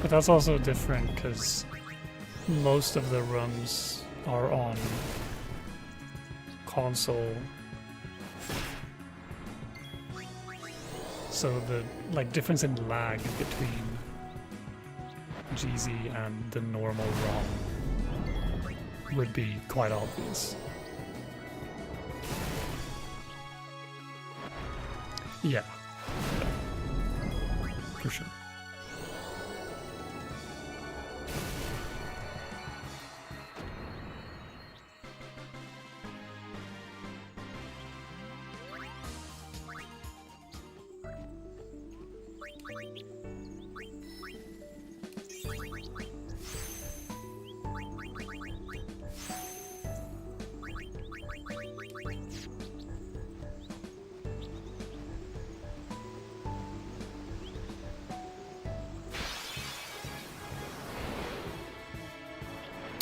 But that's also different because most of the runs are on console, so the like difference in lag between GZ and the normal ROM would be quite obvious. Yeah, for sure.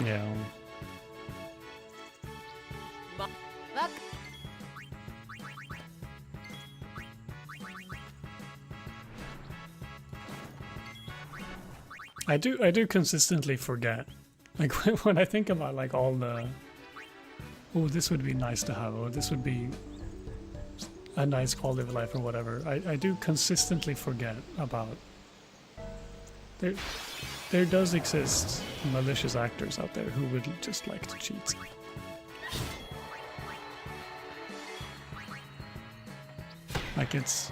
Yeah. I do consistently forget. Like when I think about like all the oh, this would be nice to have, or this would be a nice quality of life or whatever, I do consistently forget about there does exist malicious actors out there who would just like to cheat. Like it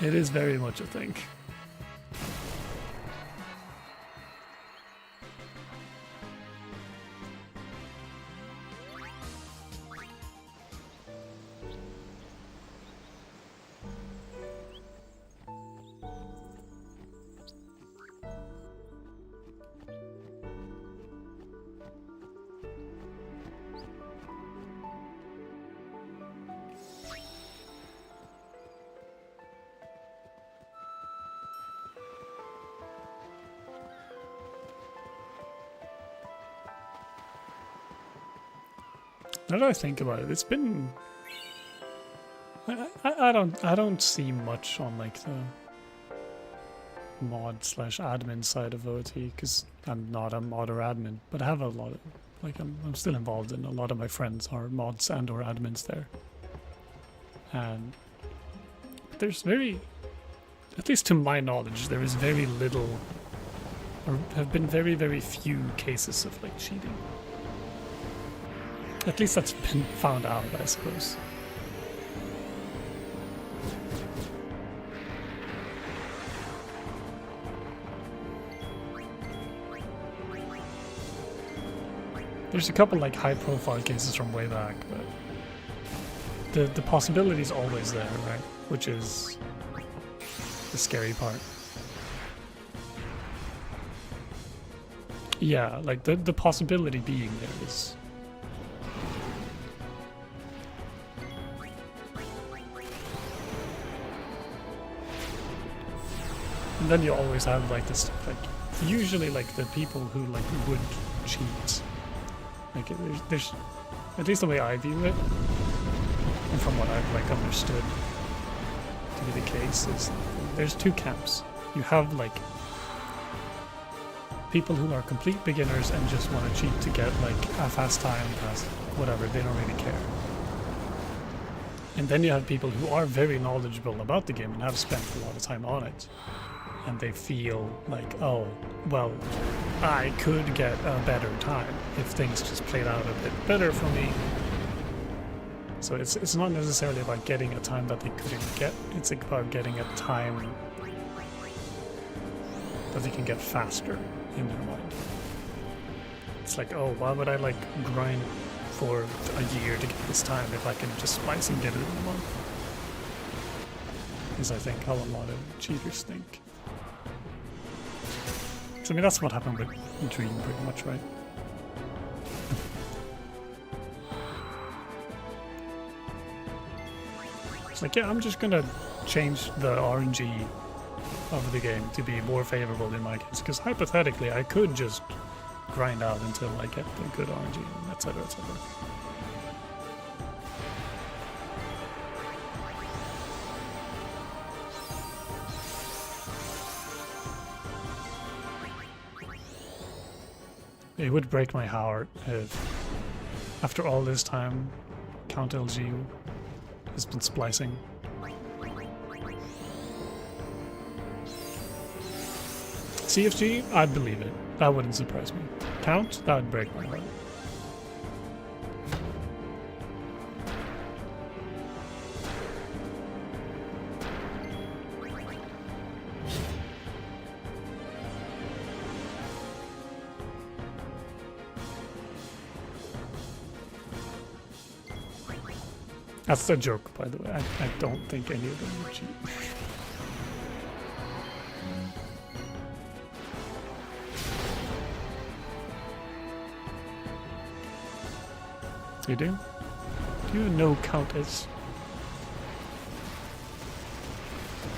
is very much a thing. Now that I think about it, it's been. I don't see much on like the mod/admin side of OT because I'm not a mod or admin, but I have a lot of like I'm still involved in a lot of my friends are mods and or admins there, and there's very, at least to my knowledge, there is very little, or have been very few cases of like cheating. At least that's been found out, I suppose. There's a couple like high-profile cases from way back, but the possibility is always there, right? Which is the scary part. Yeah, like the possibility being there is. And then you always have like this, like usually like the people who like would cheat. Like there's at least the way I view it, and from what I've like understood to be the case, is there's two camps. You have like people who are complete beginners and just want to cheat to get like a fast time, fast whatever, they don't really care. And then you have people who are very knowledgeable about the game and have spent a lot of time on it. And they feel like, oh, well, I could get a better time if things just played out a bit better for me. So it's not necessarily about getting a time that they couldn't get, it's about getting a time that they can get faster in their mind. It's like, oh, why would I like grind for a year to get this time if I can just splice and get it in a month? Is I think how a lot of cheaters think. So, I mean, that's what happened with Dream pretty much, right? It's like, yeah, I'm just gonna change the RNG of the game to be more favorable in my case, because hypothetically I could just grind out until I get the good RNG, and etc, etc. It would break my heart if, after all this time, Count LG has been splicing. CFG, I'd believe it. That wouldn't surprise me. Count, that would break my heart. That's a joke, by the way. I don't think any of them would cheat. You do? Do you know Count is?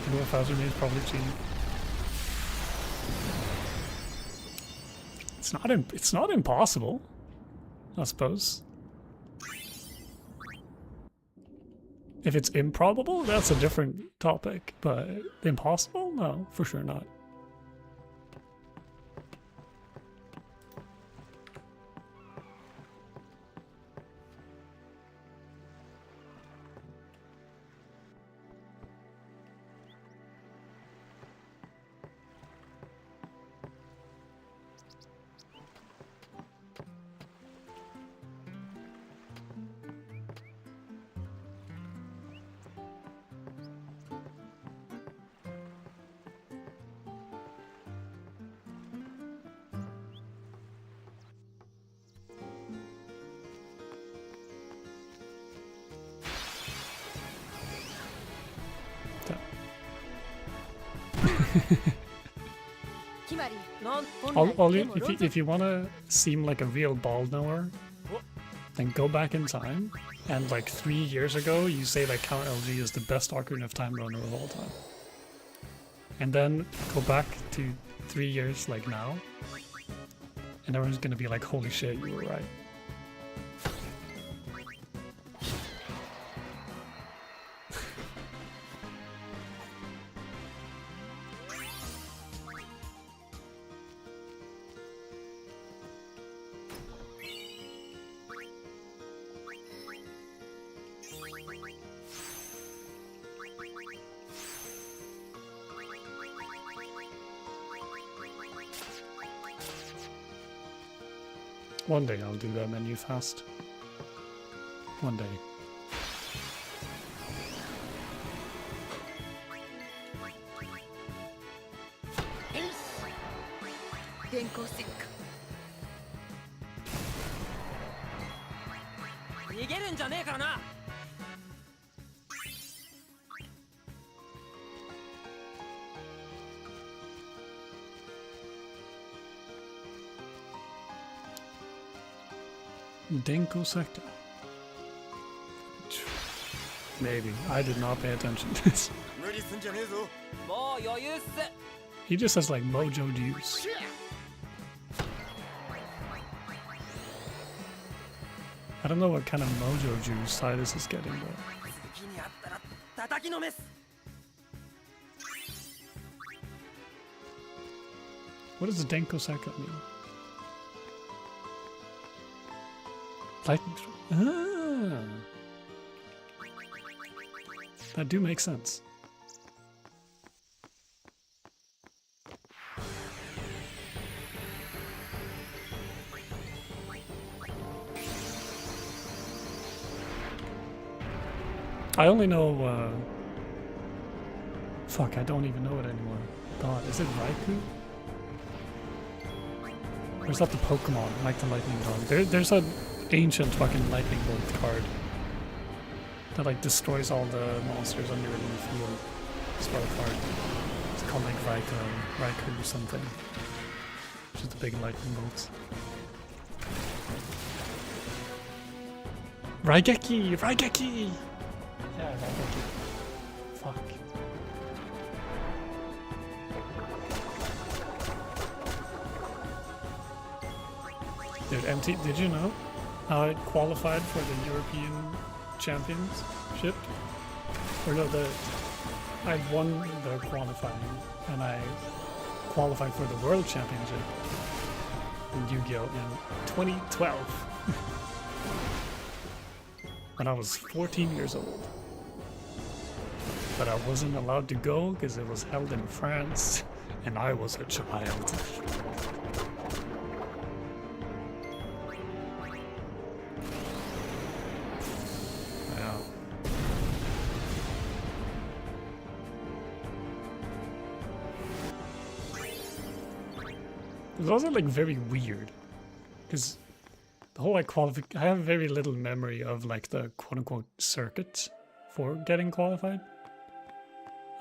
You know 1000 is probably cheating. It's not impossible, I suppose. If it's improbable, that's a different topic, but impossible? No, for sure not. If you want to seem like a real ball knower, then go back in time and like 3 years ago you say that Count LG is the best Ocarina of Time runner of all time. And then go back to 3 years like now, and everyone's gonna be like, holy shit, you were right. One day I'll do that menu fast. One day. 電光石火。逃げるんじゃねえからな。Denko sector. Maybe. I did not pay attention to this. 無理すんじゃねえぞ。もう余裕っす。 He just has like mojo juice. I don't know what kind of mojo juice Silas is getting, but 次にあったら叩きのめす。 what does the Denko sector mean? Lightning strike. Ah. That do make sense. I only know, fuck, I don't even know it anymore. God, is it Raikou? Or is that the Pokemon, like the Lightning Dog? There's an ancient fucking Lightning Bolt card that like destroys all the monsters under it in the field. Spell card. It's called like Raikou or something. Which is the big lightning bolts. Raigeki! Raigeki! Yeah, Raigeki. Fuck. Dude, MT, did you know how it qualified for the European Championship? Or no, I won the qualifying and I qualified for the World Championship in Yu-Gi-Oh! In 2012. When I was 14 years old. But I wasn't allowed to go because it was held in France and I was a child. Yeah. It was also like very weird because the whole like I have very little memory of like the quote unquote circuit for getting qualified.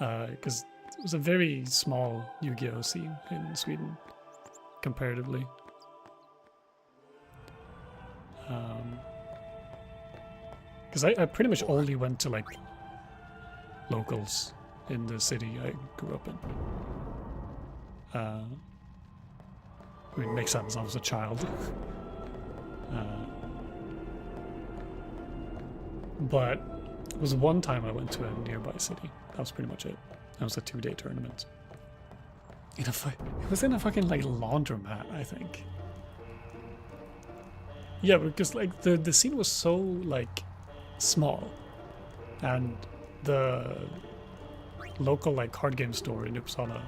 Because it was a very small Yu-Gi-Oh! Scene in Sweden, comparatively. Because I pretty much only went to like locals in the city I grew up in. I mean, it makes sense, I was a child. But it was one time I went to a nearby city. That was pretty much it. That was a 2-day tournament. It was in a fucking like laundromat, I think. Yeah, because like the scene was so like small, and the local like card game store in Uppsala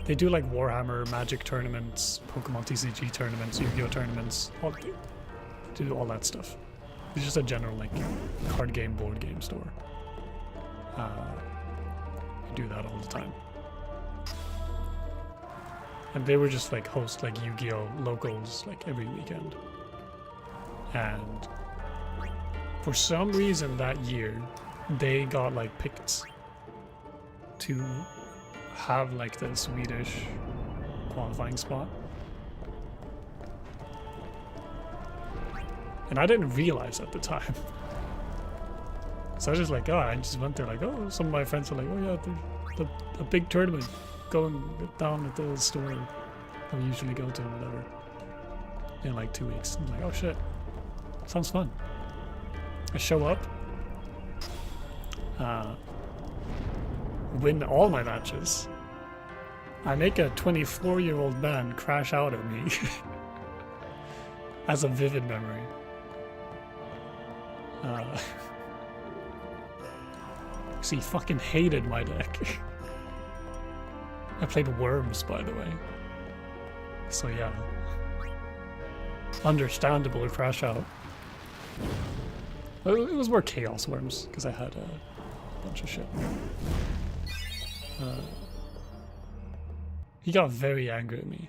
they do like Warhammer, Magic tournaments, Pokemon TCG tournaments, Yu-Gi-Oh! Tournaments, they do all that stuff. It's just a general like card game, board game store. You do that all the time. And they were just like host like Yu-Gi-Oh! Locals like every weekend. And for some reason that year, they got like picked to have like the Swedish qualifying spot. And I didn't realize at the time. So I was just like, oh, I just went there like, oh, some of my friends were like, oh yeah, there's a big tournament going down at the store that we usually go to or whatever. In like 2 weeks. I'm like, oh shit, sounds fun. I show up, win all my matches. I make a 24-year-old man crash out at me as a vivid memory. So he fucking hated my deck. I played Worms, by the way. So yeah. understandable crash out. It was more Chaos Worms, because I had a bunch of shit. He got very angry at me.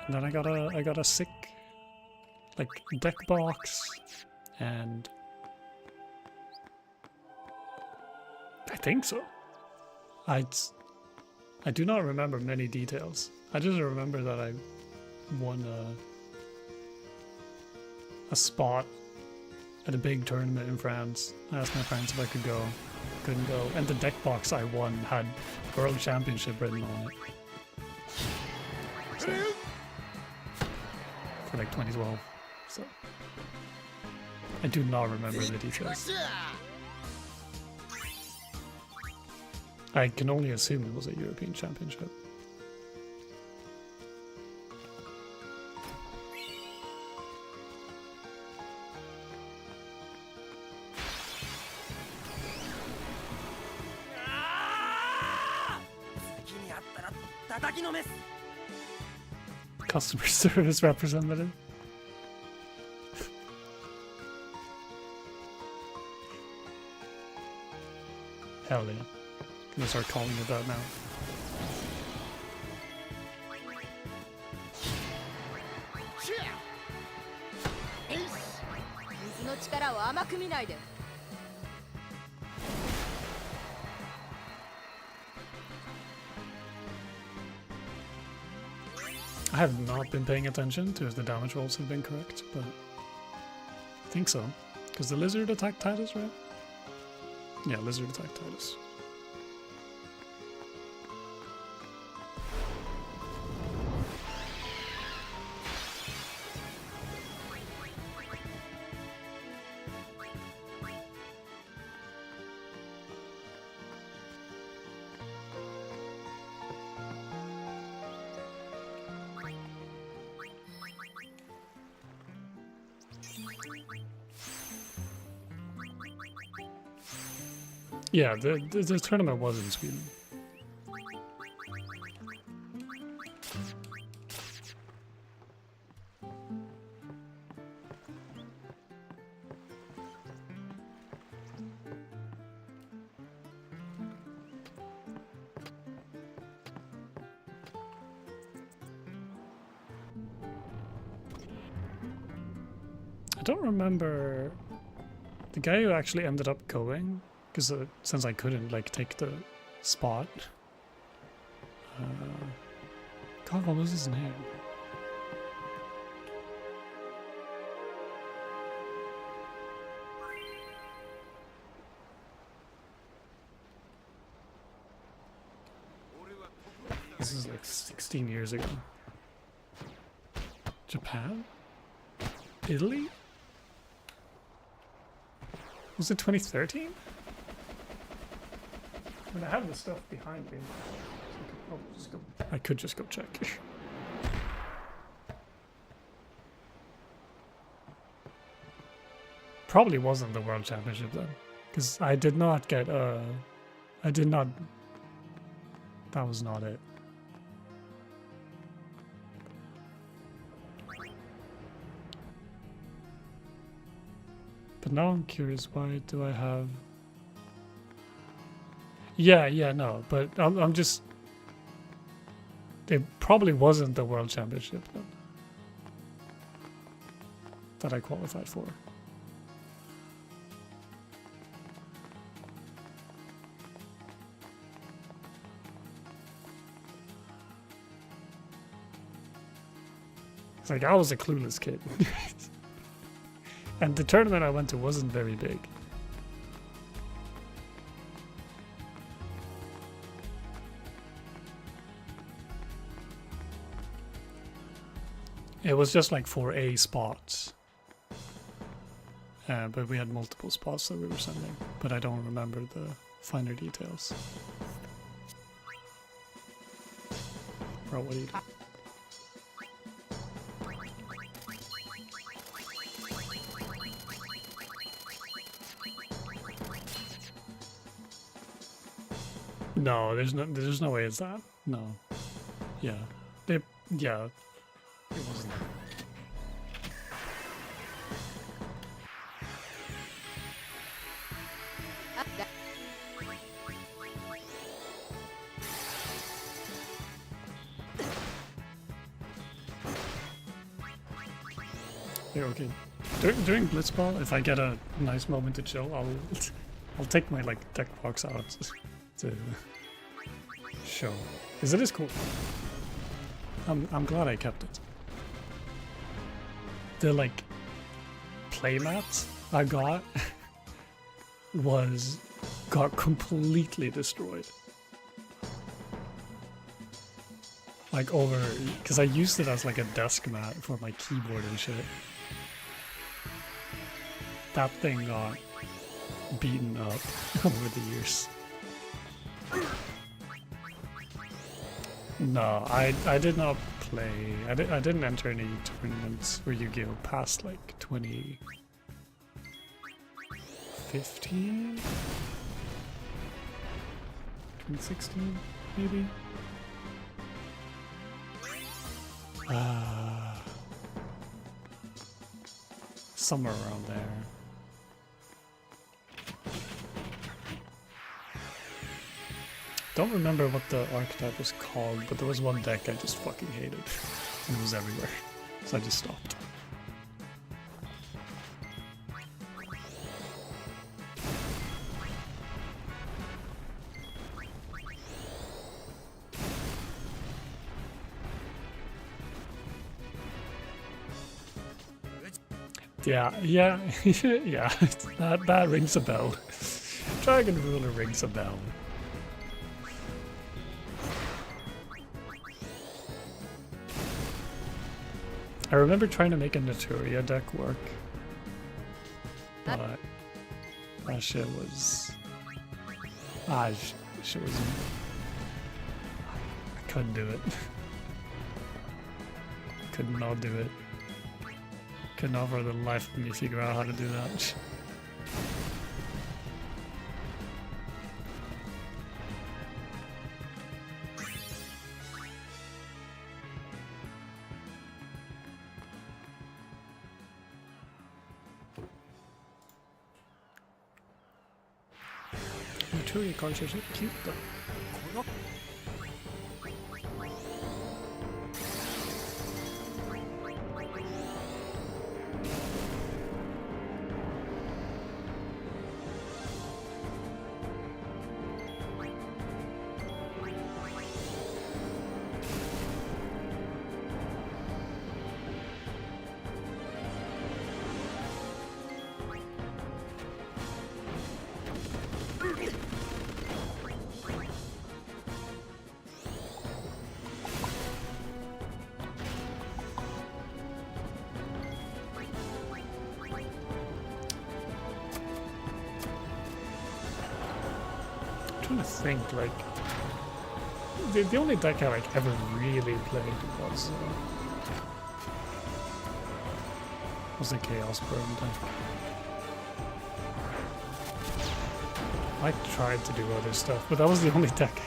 And then I got a sick, like, deck box, and I think so. I do not remember many details. I just remember that I won a spot at a big tournament in France. I asked my parents if I could go. Couldn't go. And the deck box I won had World Championship written on it. So, for like 2012. So I do not remember the details. I can only assume it was a European Championship. Customer service representative. Hell yeah. Gonna start calling it that now. 水の力を甘く見ないで。 I have not been paying attention to if the damage rolls have been correct, but I think so. Because the lizard attacked Titus, right? Yeah, lizard attacked Titus. Yeah, the tournament was in Sweden. I don't remember the guy who actually ended up going. Because since I couldn't like take the spot, God, what was his name? This is like 16 years ago. Japan? Italy? Was it 2013? I mean, I have the stuff behind me. Oh, just go. I could just go check. Probably wasn't the World Championship then, because I did not get I did not. That was not it. But now I'm curious. Why do I have? Yeah, no, but I'm just... It probably wasn't the World Championship then that I qualified for. It's like, I was a clueless kid. And the tournament I went to wasn't very big. It was just like for A spots. But we had multiple spots that we were sending. But I don't remember the finer details. Bro, what are you doing? No, there's no way it's that. No. Yeah. Yeah. It wasn't that. Yeah, okay. During Blitzball, if I get a nice moment to chill, I'll take my like deck box out to show, because it is cool. I'm glad I kept it. The like playmat I got got completely destroyed. Like over, because I used it as like a desk mat for my keyboard and shit. That thing got beaten up over the years. No, I did not play. I didn't enter any tournaments for Yu-Gi-Oh! Past like 2015? 2016, maybe? Somewhere around there. Don't remember what the archetype was called, but there was one deck I just fucking hated. And it was everywhere. So I just stopped. Yeah, yeah, yeah, that rings a bell. Dragon Ruler rings a bell. I remember trying to make a Naturia deck work, but that shit was... shit was... I couldn't do it. Could not do it. Could not for the life of me figure out how to do that. Naturia cards are so cute though. Trying to think, like the only deck I like ever really played was the Chaos Burn deck. I tried to do other stuff, but that was the only deck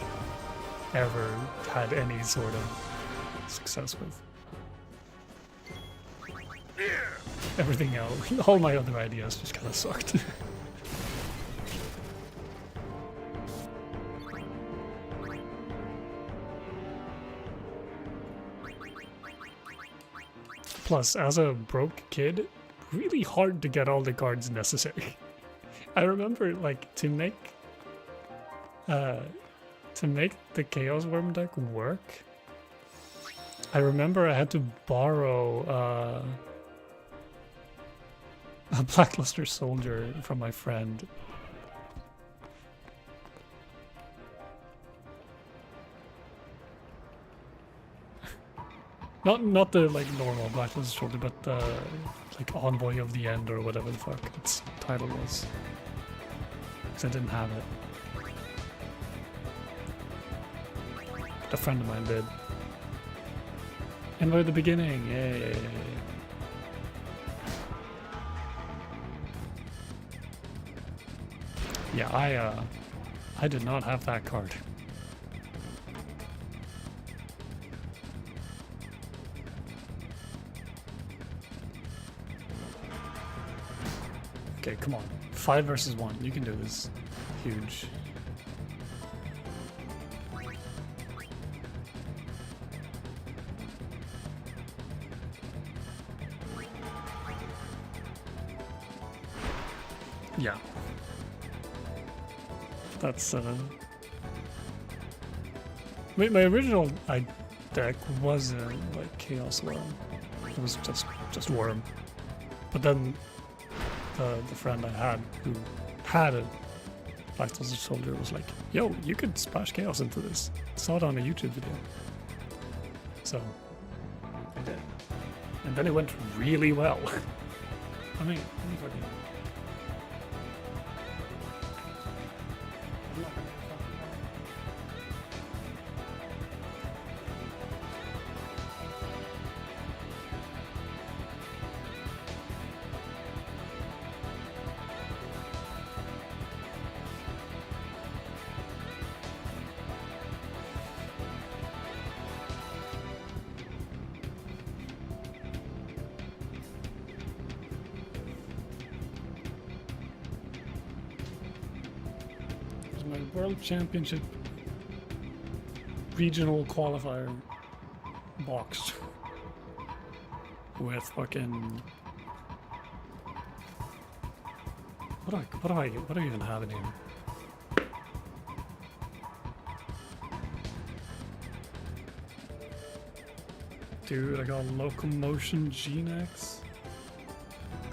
I ever had any sort of success with. Everything else, all my other ideas just kind of sucked. Plus, as a broke kid, really hard to get all the cards necessary. I remember, like, to make the Chaos Worm deck work, I remember I had to borrow a Blackluster Soldier from my friend. Not the like normal Blackluster Soldier, but the like Envoy of the End or whatever the fuck its title was. Because I didn't have it. But a friend of mine did. Envoy of the Beginning, yay! Yeah, I did not have that card. Okay, come on. 5 versus 1. You can do this. Huge. Yeah. That's my original deck wasn't like Chaos Worm. It was just Worm. But then the friend I had who had a Black Desert Soldier was like, yo, you could splash Chaos into this. Saw it on a YouTube video. So I did. And then it went really well. I mean, let me fucking my World Championship regional qualifier box with fucking what do I even have in here? Dude, I got Locomotion Genex.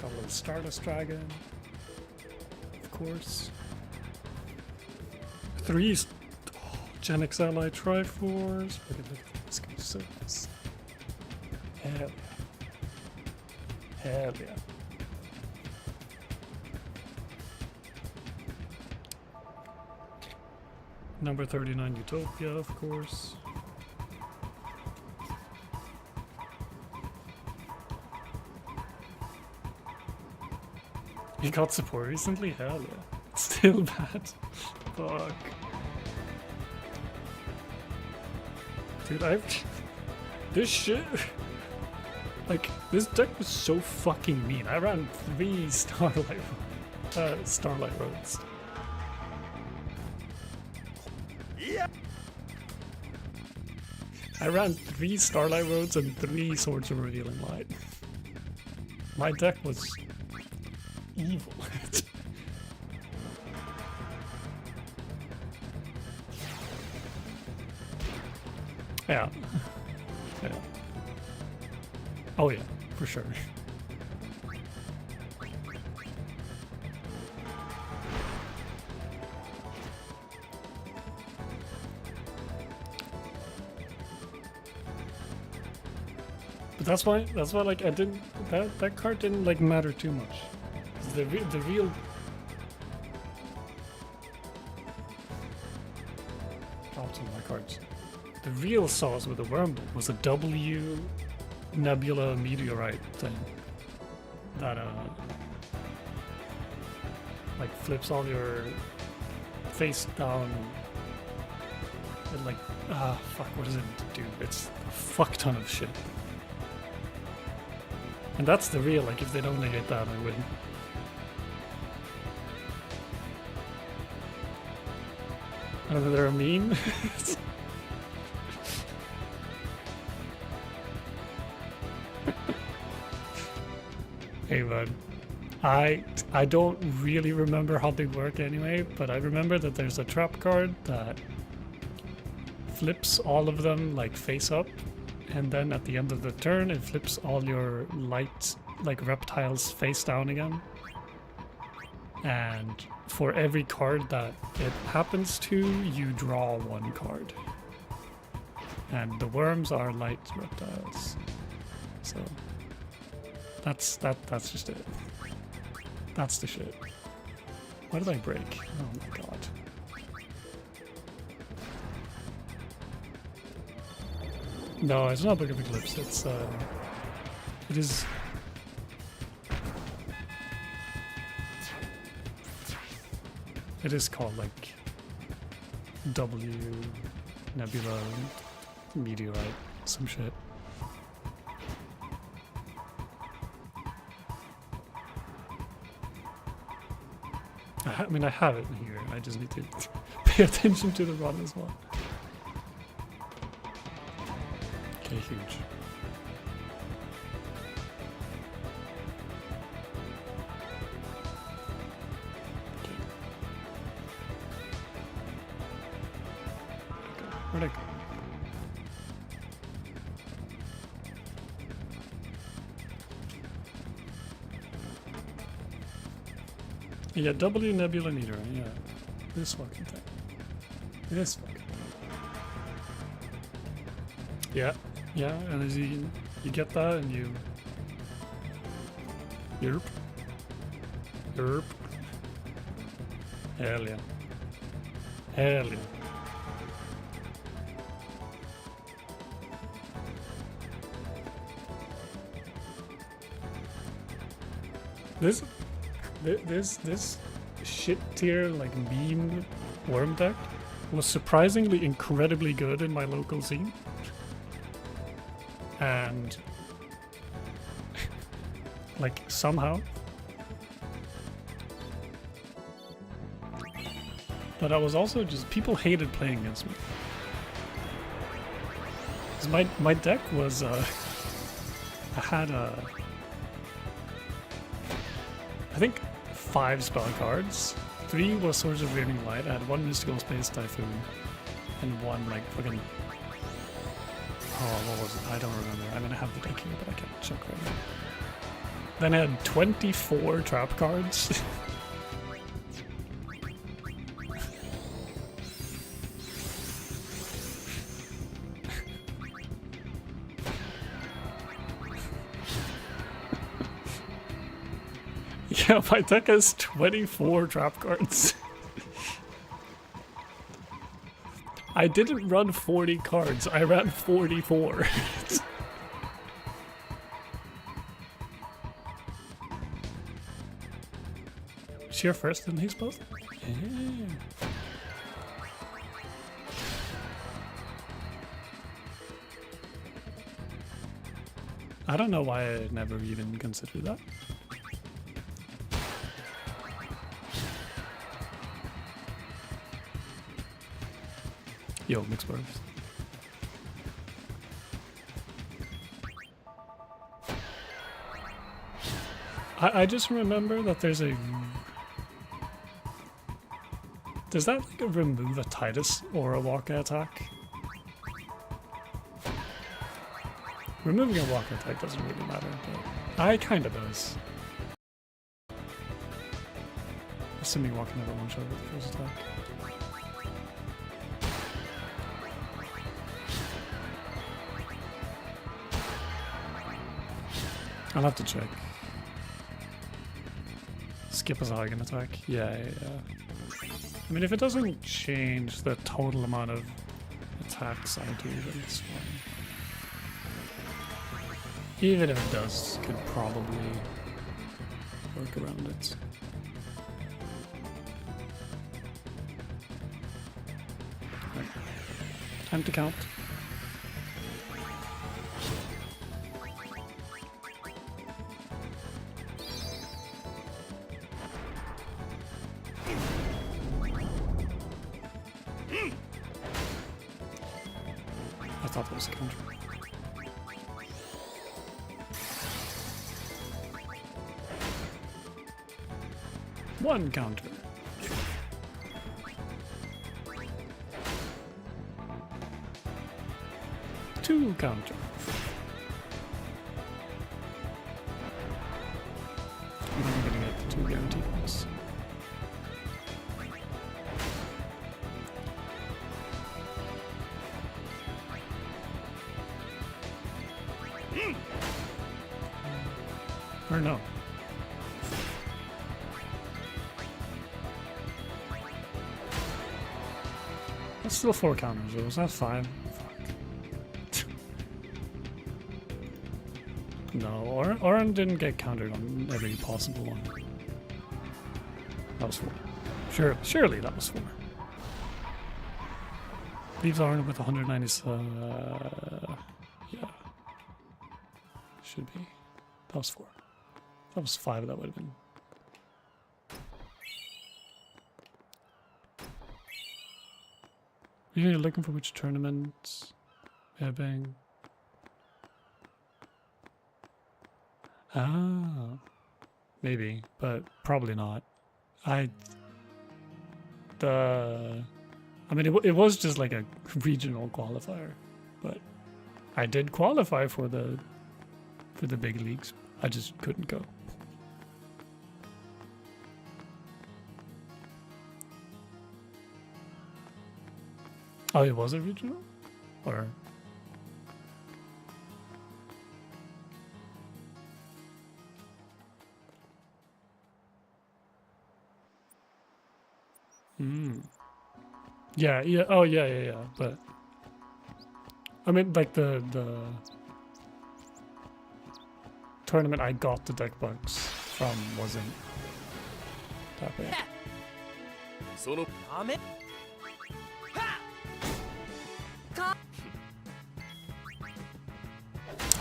Got a little Stardust Dragon. Of course. 3 Gen XL Triforce. Look at this good service. Hell yeah. Hell yeah. Number 39 Utopia, of course. You got support recently? Hell yeah. It's still bad. Fuck. Dude, this shit... Like, this deck was so fucking mean. I ran 3 Starlight Roads. Yeah. I ran 3 Starlight Roads and 3 Swords of Revealing Light. My deck was evil. Yeah. Yeah. Oh yeah, for sure. But that's why like I didn't that card didn't like matter too much. The real dropped some of my cards. The real sauce with the worm deck was a W Nebula Meteorite thing that like flips all your face down and like fuck, what does it do? It's a fuck ton of shit. And that's the real, like if they don't negate that I win. And they're a meme. Hey bud, I don't really remember how they work anyway, but I remember that there's a trap card that flips all of them like face up, and then at the end of the turn it flips all your light like reptiles face down again. And for every card that it happens to, you draw 1 card. And the worms are light reptiles. So that's just it. That's the shit. Why did I break? Oh my god. No, it's not Book of Eclipse. It's it is. It is called like W Nebula Meteorite, some shit. I mean, I have it here. I just need to pay attention to the run as well. Okay, huge. Where'd I go? Yeah, W Nebula Meter, yeah. This fucking thing. This fucking thing. Yeah, yeah, and as you get that and you... Yerp. Yerp. Hell yeah. Hell yeah. This shit tier like beam worm deck was surprisingly incredibly good in my local scene, and like somehow, but I was also just people hated playing against me. 'Cause my deck was I had I think 5 spell cards. 3 was Swords of Rearing Light. I had 1 Mystical Space Typhoon, and 1 like fucking. Oh, what was it? I don't remember. I mean, I have the deck here, but I can't check right now. Then I had 24 trap cards. Yeah, my deck has 24 trap cards. I didn't run 40 cards, I ran 44. Is your first in these both? Yeah. I don't know why I never even considered that. Yo, mixed barbs. I just remember that there's a... Does that like remove a Titus or a Waka attack? Removing a Waka attack doesn't really matter, but I kinda does. Assuming Waka never one shot with the first attack. I'll have to check. Skip as a Hagen attack? Yeah. I mean, if it doesn't change the total amount of attacks I do, then it's fine. Even if it does, could probably work around it. Right. Time to count. I thought that was a counter. One counter. Two counter. And then I'm gonna get the 2 guaranteed ones. Or no. That's still 4 counters, though. Was that 5? Fuck. No, Oran didn't get countered on every possible one. That was 4. Surely that was 4. Leaves Oran with 190. Yeah. Should be. That was 4. That was 5, that would have been. You're looking for which tournament? Yeah, bang. Ah, maybe, but probably not. I mean, it was just like a regional qualifier, but I did qualify for the big leagues. I just couldn't go. Oh, it was a regional? Or... Yeah, yeah, oh yeah, but... I mean, like the tournament I got the deck bugs from wasn't that bad. その ダメ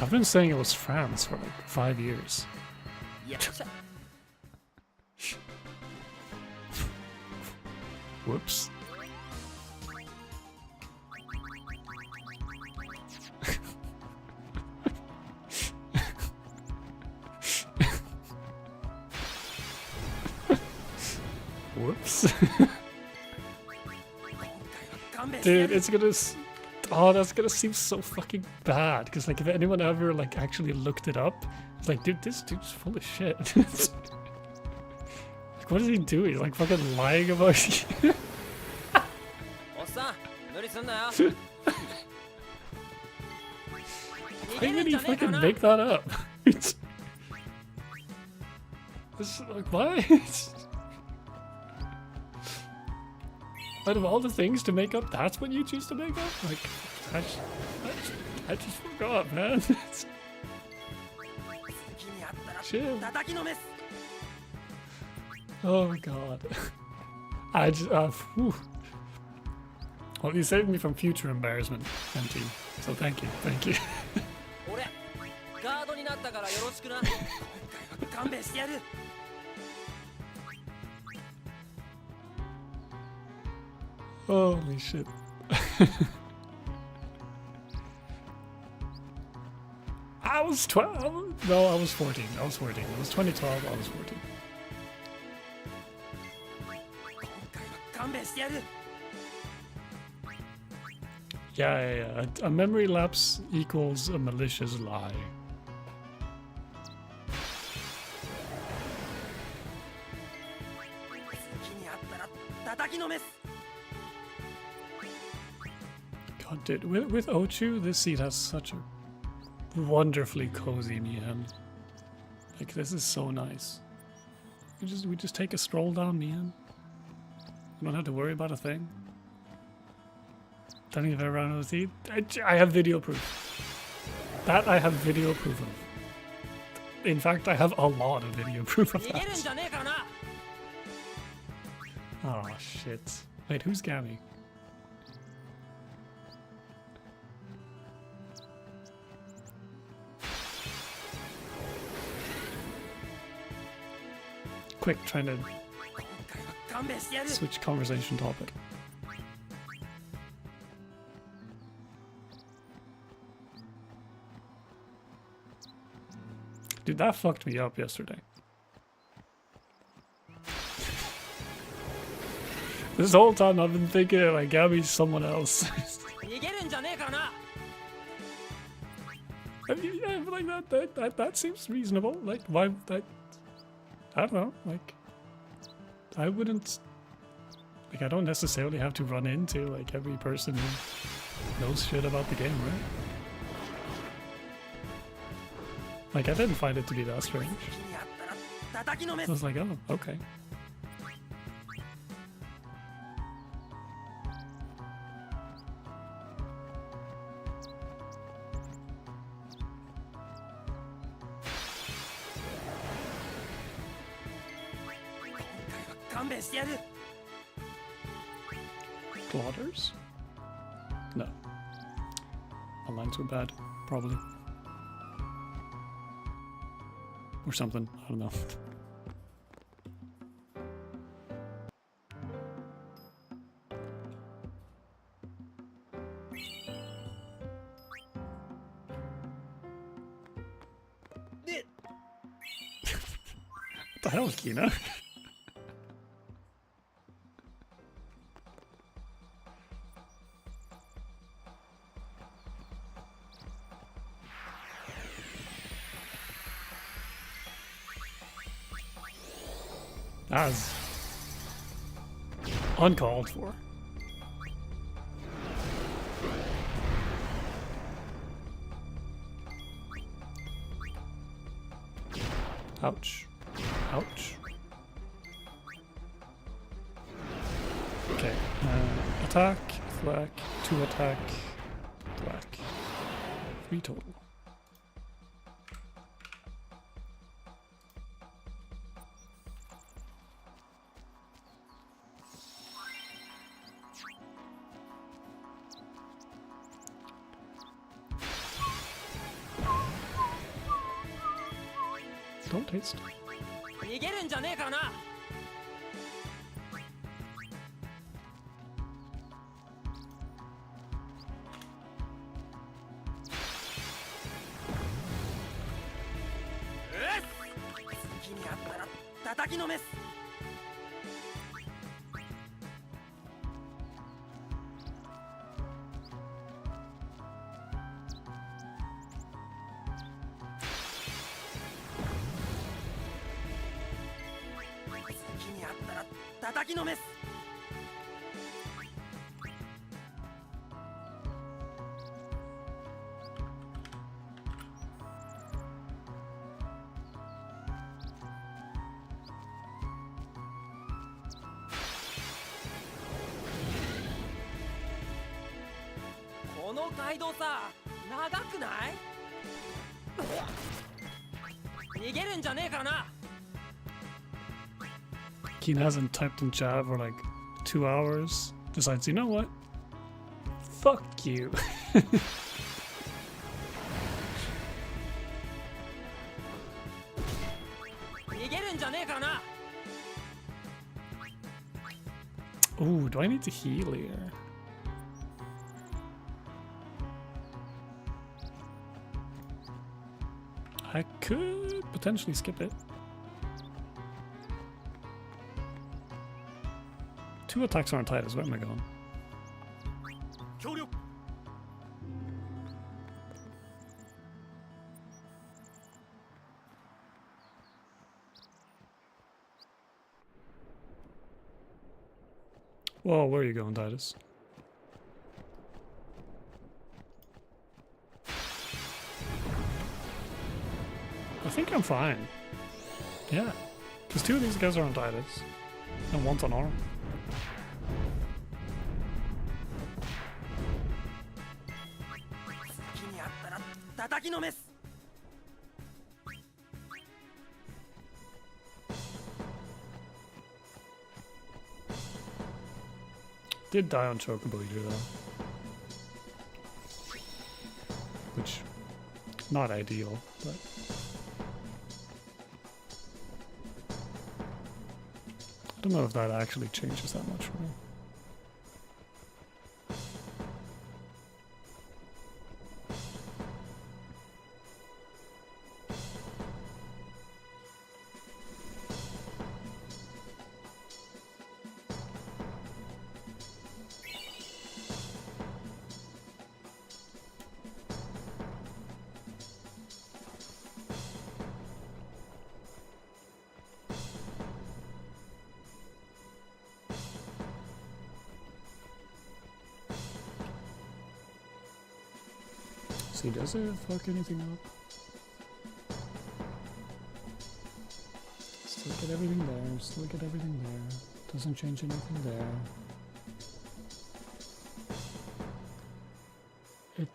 I've been saying it was France for like 5 years. やっしゃ Whoops. Whoops. 勘弁してや Dude, る it's gonna... Oh, that's gonna seem so fucking bad. Because, like, if anyone ever, like, actually looked it up, it's like, dude, this dude's full of shit. Like, what is he doing? He's, like, fucking lying about you. おっさん無理すんなよ Why did he fucking make that up? It's like, what? Out of all the things to make up, that's what you choose to make up? Like, I just forgot, man. 好きにあったら Chill. 叩きのめす Oh my god. I just, whew. Well, you saved me from future embarrassment, MT. So thank you, thank you. 俺ガードになったからよろしくな今回は勘弁してやる Holy shit. I was 12? No, I was 14. I was 14. It was 2012, I was 14. 今回は勘弁してやる Yeah. A memory lapse equals a malicious lie. 好きにあったら叩きのめす God, dude, with Ochu, this seat has such a wonderfully cozy Mian. Like, this is so nice. We just take a stroll down Mian. You don't have to worry about a thing. Don't even around with the seat. I have video proof. That I have video proof of. In fact, I have a lot of video proof of 逃げるんじ that. ゃねえからな Oh shit. Wait, who's Gammy? Quick, trying to 今回は勘弁してやる switch conversation topic. Dude, that fucked me up yesterday. This whole time I've been thinking like Gabby's someone else. 逃げるんじゃねえからな I mean, yeah, but like that seems reasonable. Like, why that? I don't know. Like, I wouldn't. Like, I don't necessarily have to run into like every person who knows shit about the game, right? Like, I didn't find it to be that strange. 好きにあったら叩きのめ I す was like, oh, okay. Plotters? No. My lines were bad, probably. Or something, I don't know. What the hell, Kina? That was uncalled for. Ouch. Ouch. Okay. Attack, thwack, 2 attack, thwack. 3 total. Don't taste. 逃げるんじゃねえからな。好きにあったら叩きのめす。好きにあったら叩きのめす。この街道さ、長くない？逃げるんじゃねえからな。Keen hasn't typed in chat for like 2 hours. Decides, you know what? Fuck you. Ooh, do I need to heal here? I could potentially skip it. 2 attacks aren't tight, where am I going? Whoa, where are you going, Titus? I think I'm fine. Yeah. Because 2 of these guys are on Titus. And 1's on arm. Did die on Chocobo either though. Which, not ideal, but... I don't know if that actually changes that much for me. See, does it fuck anything up? Still get everything there, still get everything there. Doesn't change anything there. It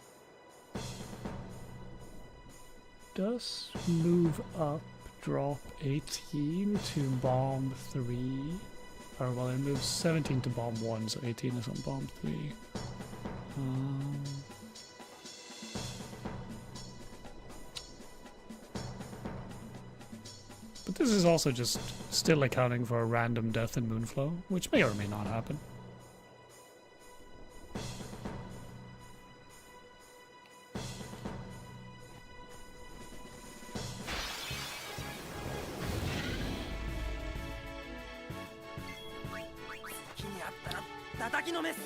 does move up, drop 18 to bomb 3. Or well, it moves 17 to bomb 1, so 18 is on bomb 3. But this is also just still accounting for a random death in Moonflow, which may or may not happen. 叩きのめす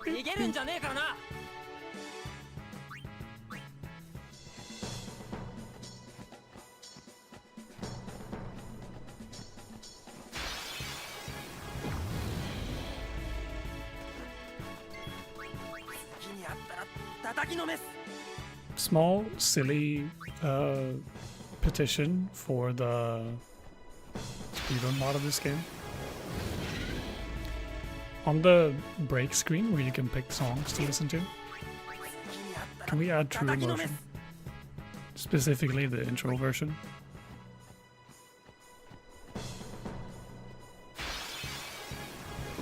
逃げるんじゃねえからな Small, silly petition for the speedrun mod of this game. On the break screen where you can pick songs to listen to, can we add true emotion? Specifically the intro version.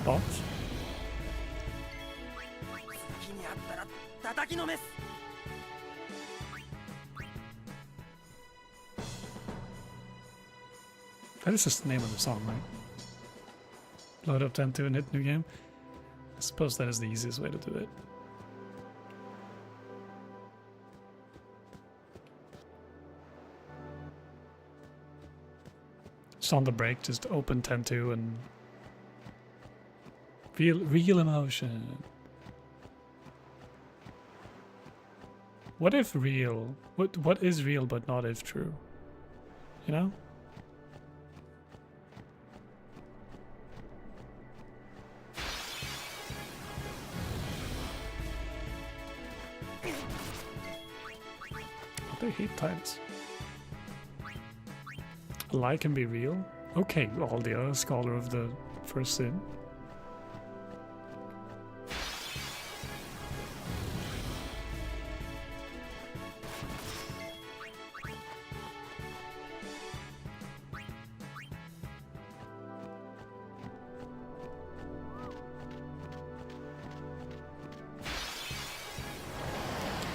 Thoughts? 気にあったら叩きのめす That is just the name of the song, right? Load up 10-2 and hit new game. I suppose that is the easiest way to do it. Just on the break, just open 10-2 and feel real emotion. What if real? What is real but not if true? You know? They hate titles. A lie can be real? Okay, all the other scholar of the first sin.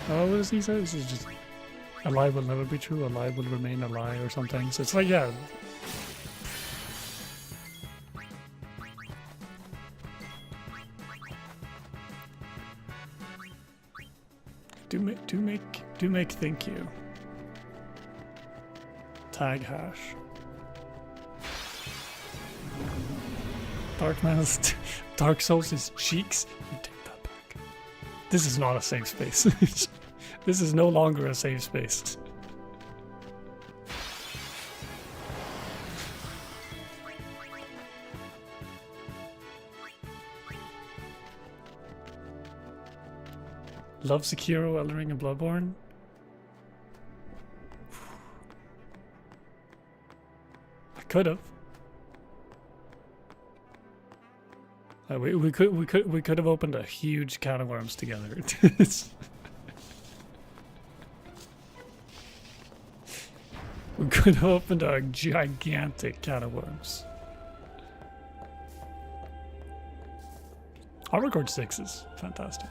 Oh, what does he say? This is just a lie will never be true, a lie will remain a lie or something. So it's like, yeah. Do make thank you. Tag hash. Dark Souls is cheeks. You take that back. This is not a safe space. This is no longer a safe space. Love Sekiro, Elden Ring, and Bloodborne? I could have. We could have opened a huge can of worms together. We could have opened a gigantic can of worms. Armor Core 6 is fantastic.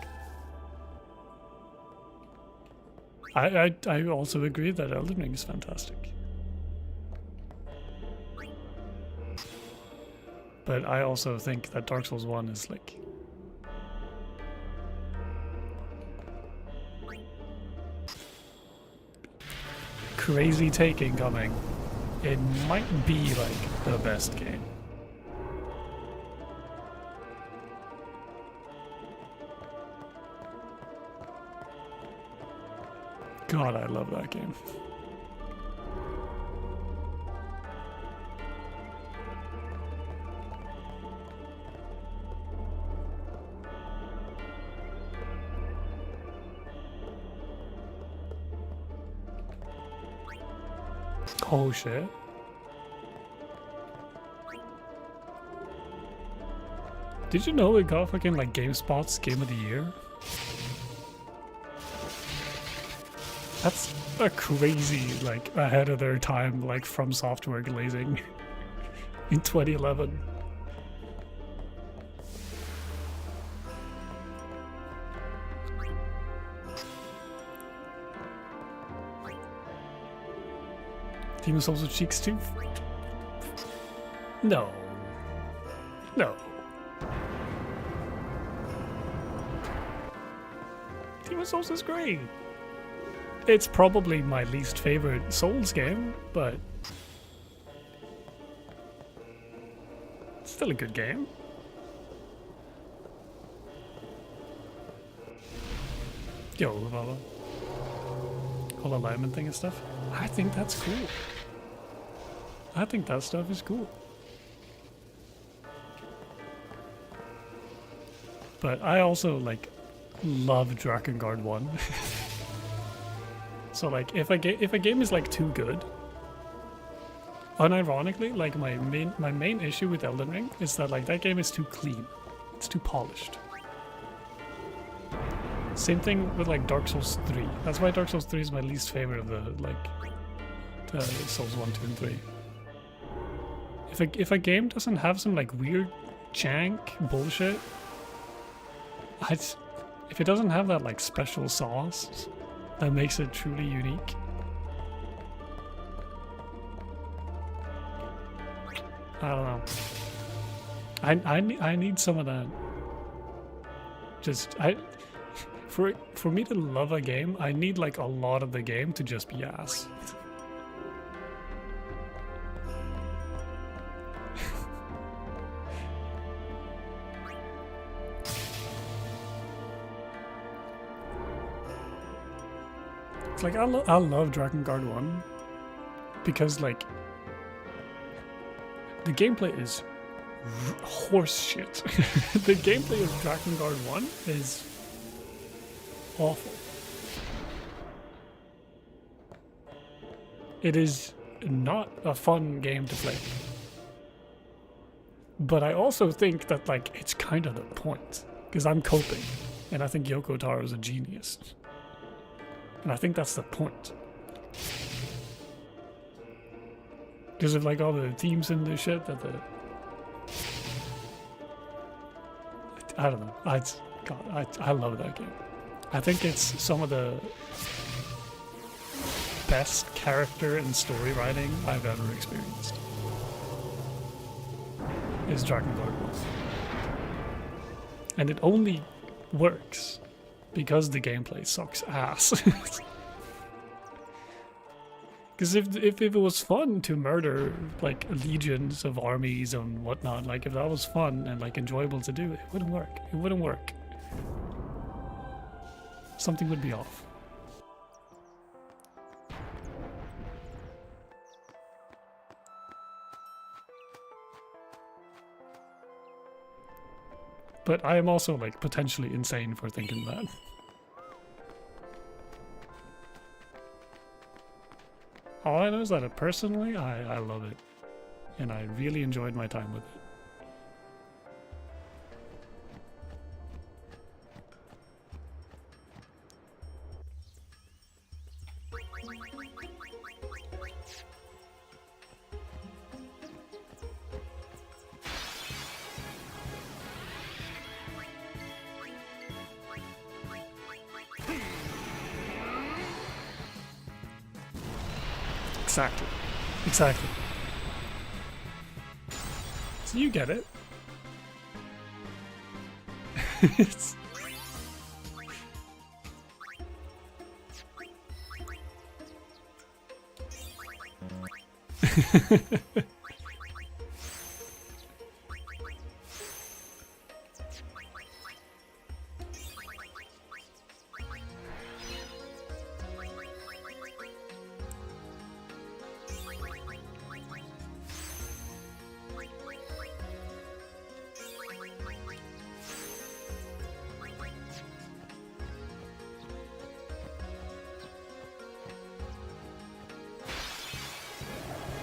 I also agree that Elden Ring is fantastic. But I also think that Dark Souls 1 is like... crazy take incoming. It might be like the best game. God, I love that game. Oh shit. Did you know it got fucking like GameSpot's Game of the Year? That's a crazy, like, ahead of their time, like, From Software glazing in 2011. Demon's Souls with cheeks too? No. No. Demon's Souls is great. It's probably my least favorite Souls game, but it's still a good game. Yo, whole alignment thing and stuff. I think that's cool. I think that stuff is cool. But I also like love Drakengard 1. So like if a game is like too good, unironically, like my main issue with Elden Ring is that like that game is too clean. It's too polished. Same thing with like Dark Souls 3. That's why Dark Souls 3 is my least favorite of the Souls 1, 2, and 3. If a game doesn't have some like weird jank bullshit, if it doesn't have that like special sauce that makes it truly unique, I don't know. I need some of that. For me to love a game, I need like a lot of the game to just be ass. It's like I love Drakengard 1 because like the gameplay is horse shit. The gameplay of Drakengard 1 is awful. It is not a fun game to play. But I also think that like it's kind of the point, because I'm coping, and I think Yoko Taro is a genius. And I think that's the point. Because of like all the themes and the shit that I don't know. I love that game. I think it's some of the best character and story writing I've ever experienced. Is Drakengard 1. And it only works because the gameplay sucks ass. Because if it was fun to murder like legions of armies and whatnot, like if that was fun and like enjoyable to do, it wouldn't work. It wouldn't work. Something would be off. But I am also like potentially insane for thinking that. All I know is that personally, I love it. And I really enjoyed my time with it. Exactly. Exactly. So you get it. It's...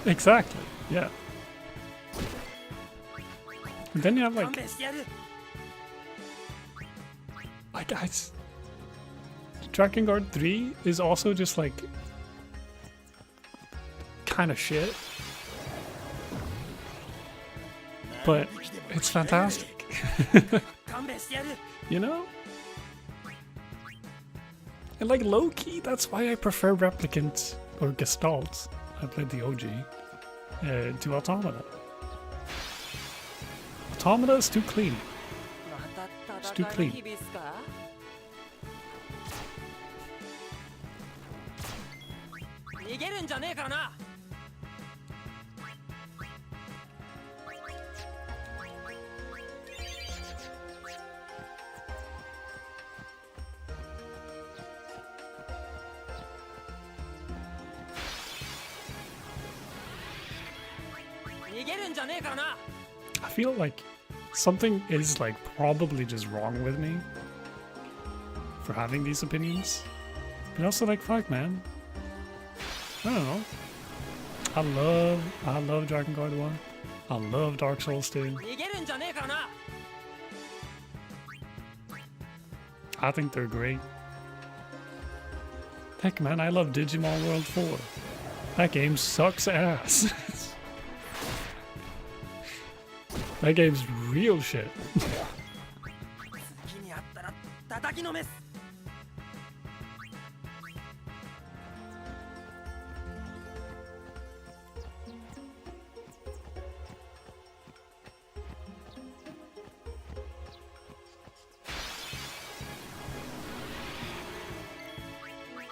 Exactly, yeah. And then you have like guys, Drakengard 3 is also just like kind of shit, but it's fantastic. You know? And like low-key, that's why I prefer Replicant or Gestalt. I played the OG to Automata. Automata is too clean. It's too clean. 逃げるんじゃねえからな。逃げるんじゃねえからな。 I feel like something is like probably just wrong with me for having these opinions. But also like fuck man. I don't know. I love Dragon Guard 1. I love Dark Souls 2. 逃げるんじゃねえからな。 I think they're great. Heck man, I love Digimon World 4. That game sucks ass. That game's real shit. 気にあったら叩きのめす。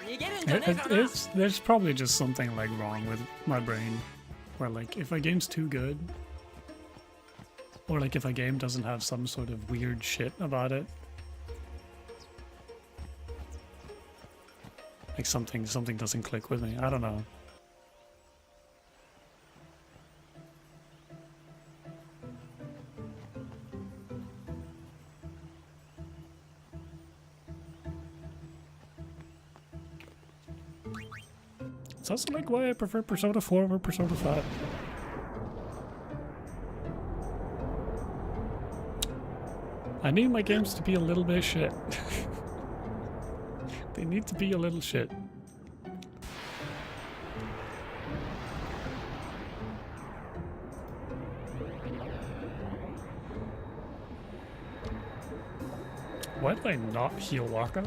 逃げるんじゃねえからな。 There's probably just something like wrong with my brain, where like if a game's too good, or like if a game doesn't have some sort of weird shit about it, like something doesn't click with me. I don't know. It's also like why I prefer Persona 4 over Persona 5. I need my games to be a little bit shit. They need to be a little shit. Why did I not heal Waka?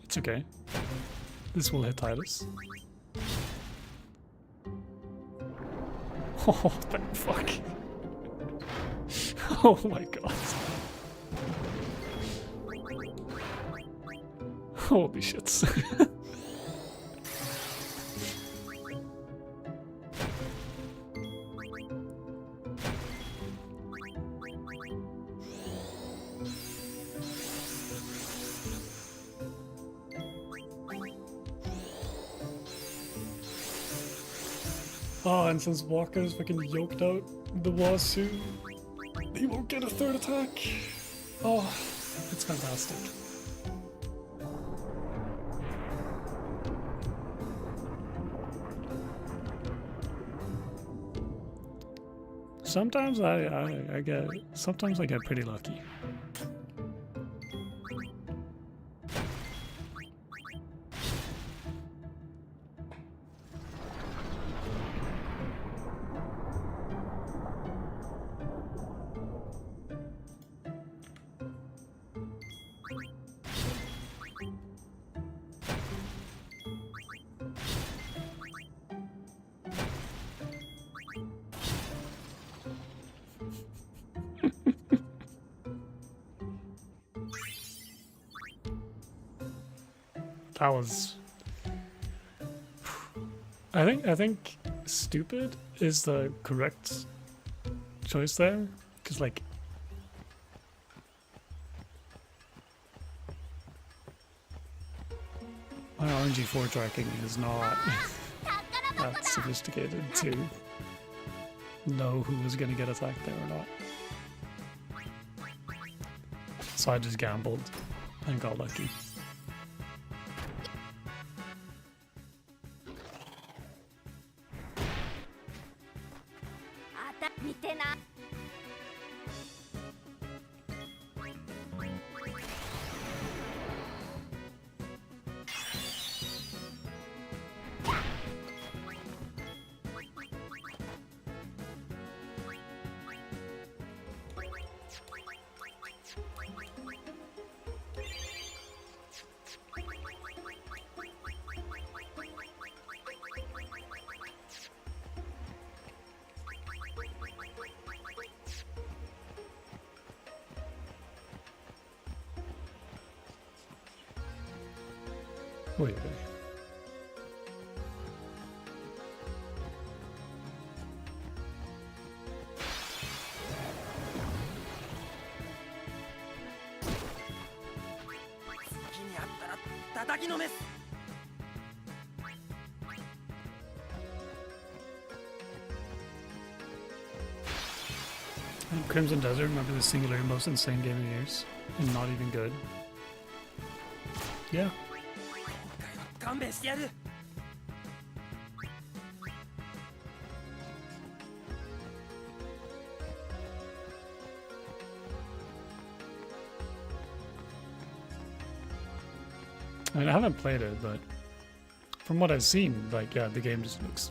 It's okay. This will hit Titus. Oh, thank fuck. Oh my god. Holy shit. Oh, and since Waka's fucking yoked out the Wasu, he won't get a third attack. Oh, it's fantastic. Sometimes I get pretty lucky. That was... I think stupid is the correct choice there, because like my RNG4 tracking is not that sophisticated to know who was gonna get attacked there or not. So I just gambled and got lucky. Wait. 隙にあったら叩きのめす。 Crimson Desert might be the singular most insane game in years, and not even good. Yeah. 勘弁してやる。 I mean, I haven't played it, but from what I've seen, like, yeah, the game just looks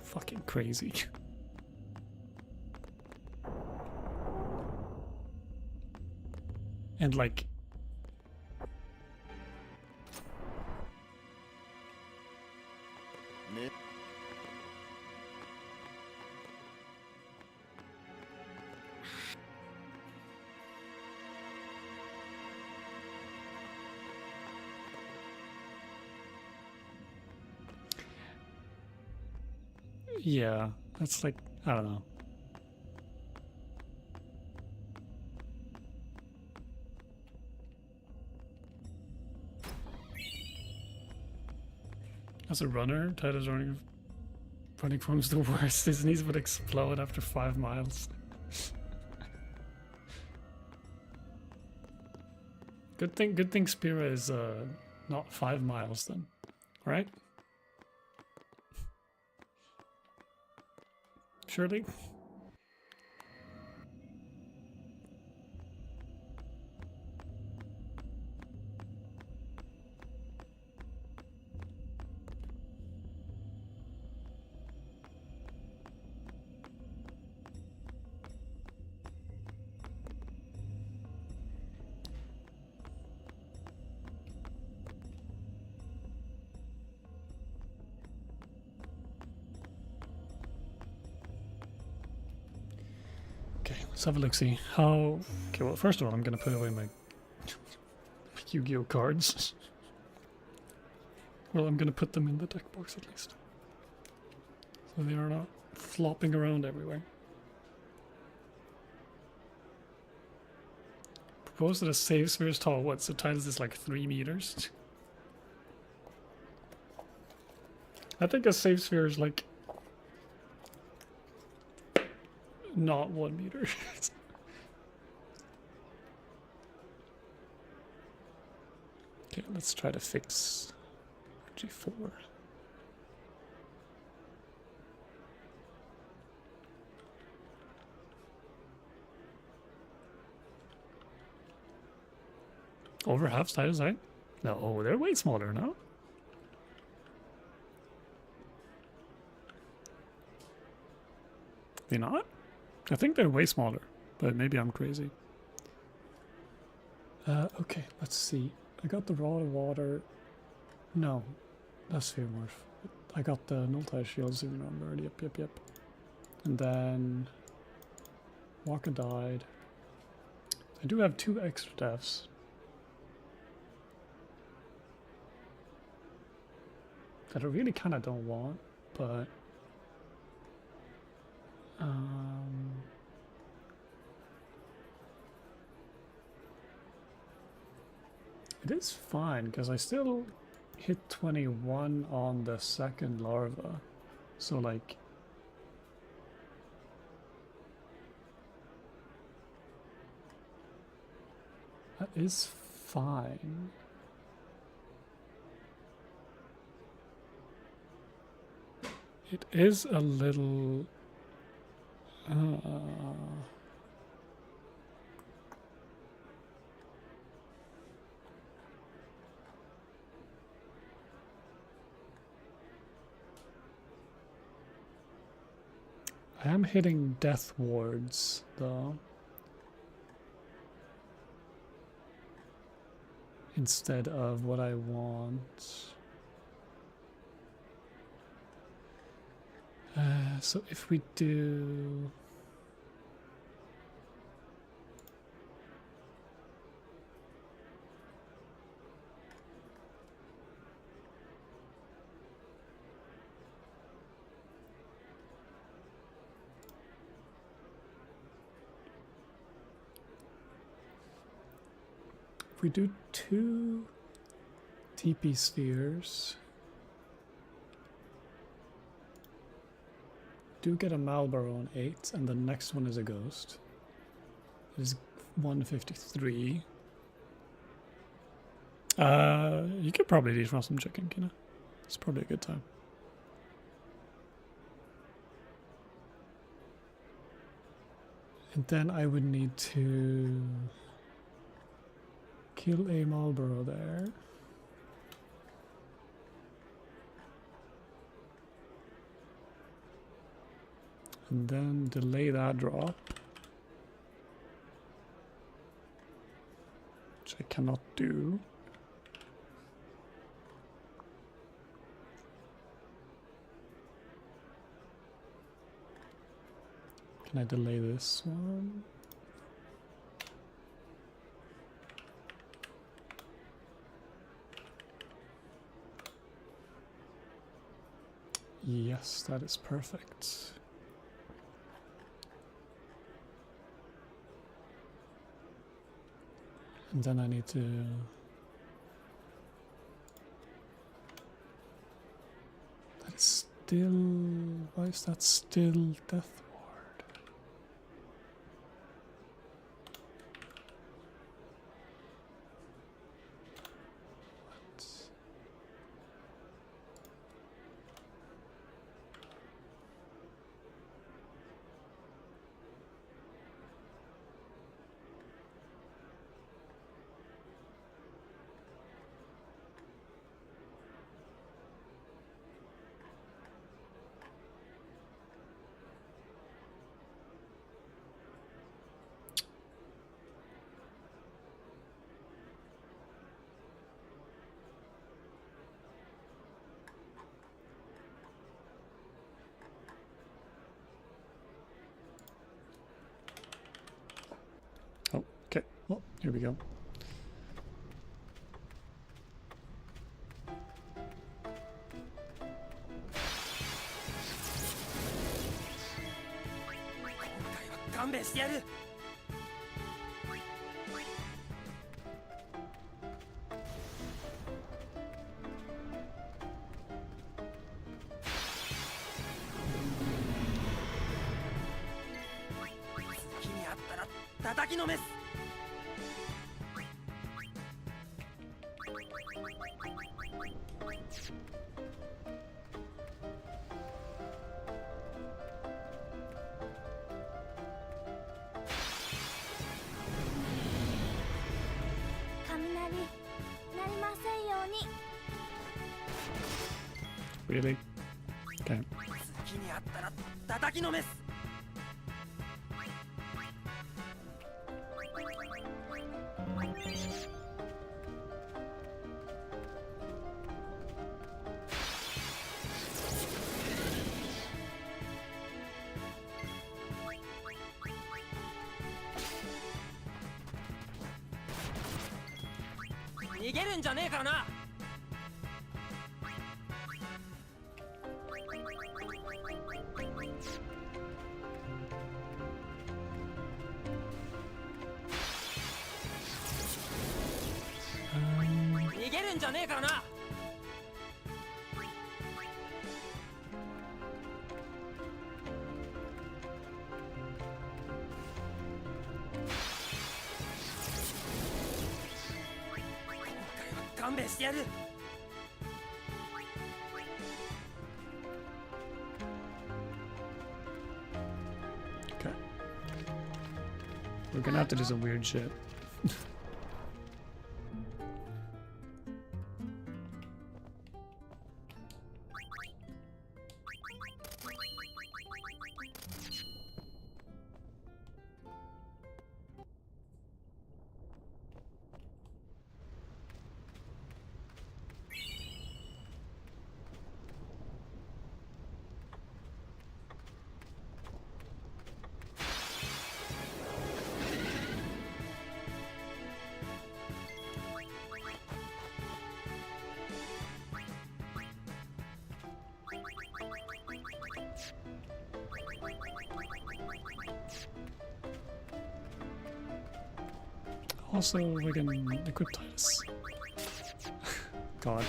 fucking crazy. And like, yeah, that's like, I don't know. As a runner, Tyler's running form's the worst. His knees would explode after 5 miles. Good thing Spira is not 5 miles then, right? Surely. Let's have a look-see. How... Okay, well, first of all, I'm going to put away my Yu-Gi-Oh cards. Well, I'm going to put them in the deck box at least. So they are not flopping around everywhere. Propose that a save sphere is tall. What? So Titus is like 3 meters? I think a save sphere is like... not 1 meter. Okay, let's try to fix G4. Over half size, right? No, they're way smaller now. They're not? I think they're way smaller, but maybe I'm crazy. Okay, let's see. I got the raw water. No, that's Fearmorph. I got the Nulltide Shield Zoom number. Yep. And then Waka died. I do have 2 extra deaths. That I really kind of don't want, but it is fine because I still hit 21 on the second larva, so like that is fine. It is a little I am hitting death wards though, instead of what I want. So if we do... we do 2 TP spheres, do get a Marlboro on 8, and the next one is a ghost. It is 153. You could probably defrost some chicken, you know? It's probably a good time. And then I would need to kill a Marlboro there. And then delay that drop, which I cannot do. Can I delay this one? Yes, that is perfect. And then I need to... That is still... Why is that still Death Ward? What? Oh, okay. Well, here we go. Really? Okay. Okay. We're gonna have to do some weird shit. Also, we can equip Titus. God.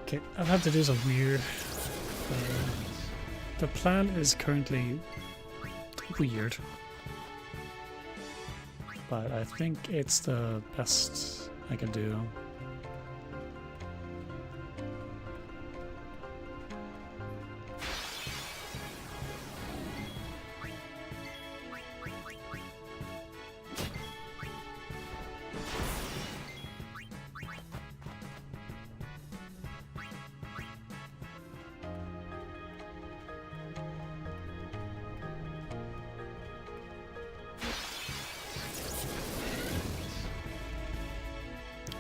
Okay, I've had to do some weird. The plan is currently weird, but I think it's the best I can do.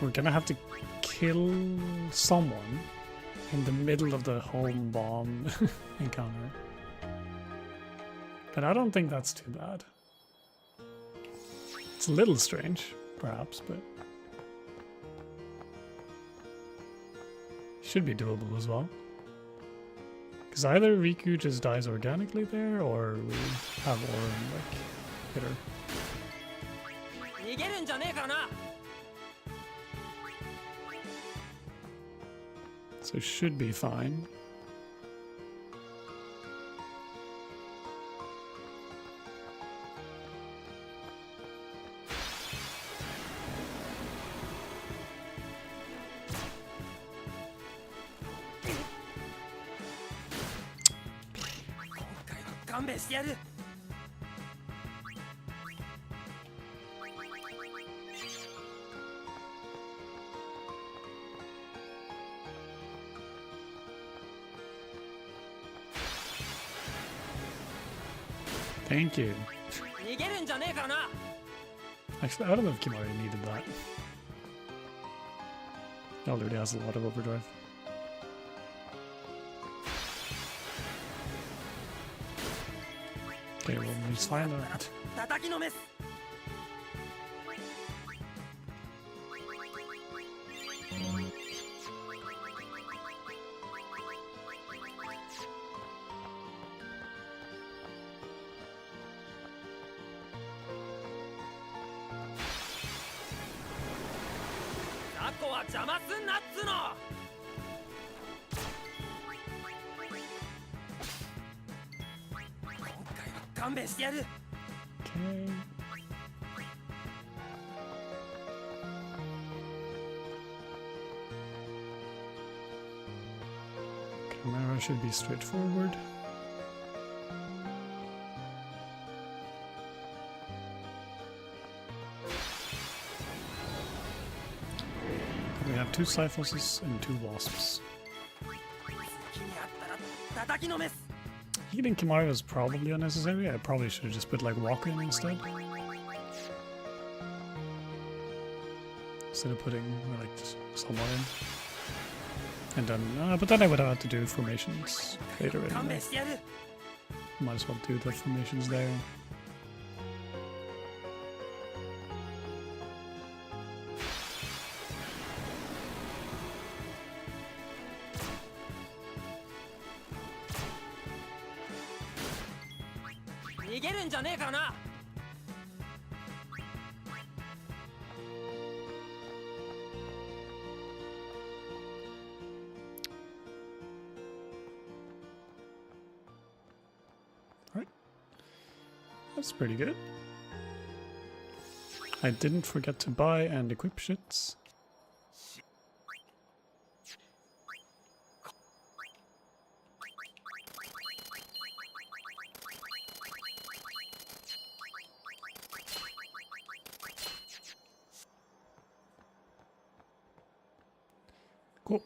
We're gonna have to kill someone in the middle of the home bomb encounter. And I don't think that's too bad. It's a little strange, perhaps, but should be doable as well. Because either Riku just dies organically there, or we have Auron, like, hit her. So it should be fine. Thank you. Actually, I don't know if Kimari needed that. He already has a lot of overdrive. Okay, well, he's fine though. Okay. Camera should be straightforward. We have 2 Cyphoses and 2 Wasps. Healing Kimari was probably unnecessary. I probably should have just put like Walker in instead. Instead of putting like someone in. And then, but then I would have had to do formations later anyway. Might as well do the formations there. That's pretty good. I didn't forget to buy and equip shit. Cool.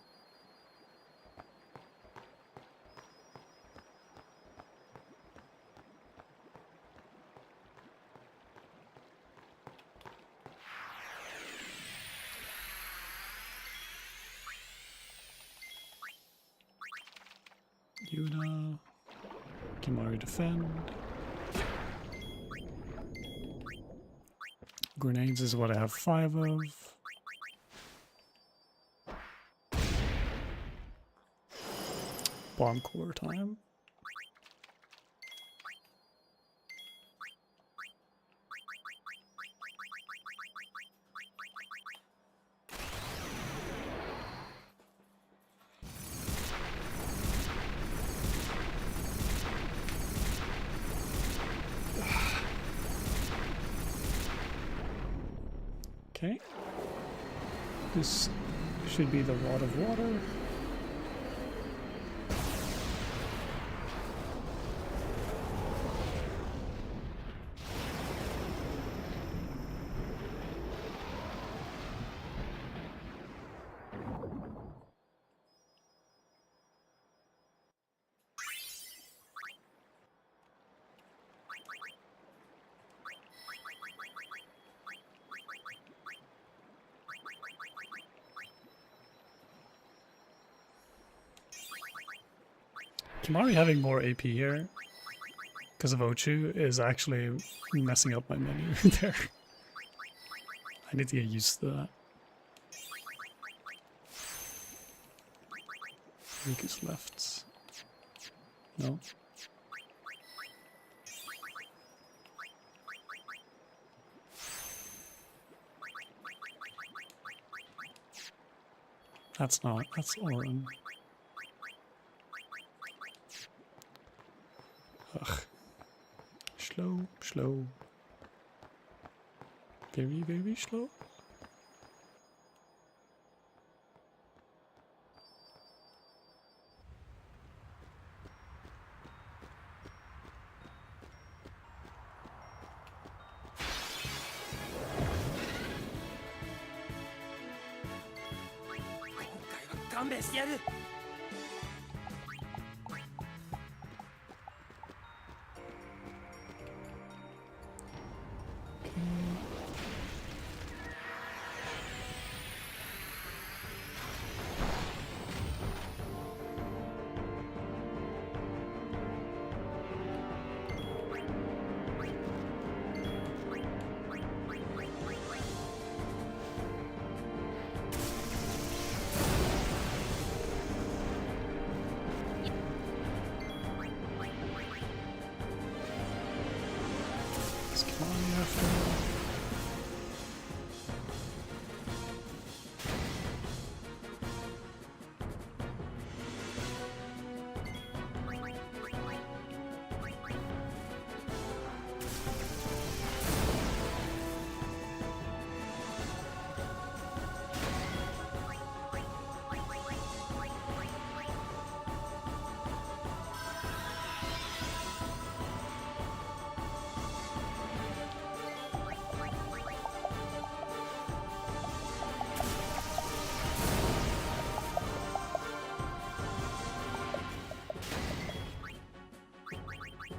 Yuna, Kimari defend. Grenades is what I have 5 of. Bomb core time. Okay. This should be the wad of water. Kimari having more AP here because of Ochu is actually messing up my menu there. I need to get used to that. Riku's left. No. That's not, that's Oren. Ugh. Slow, slow. Very, very slow.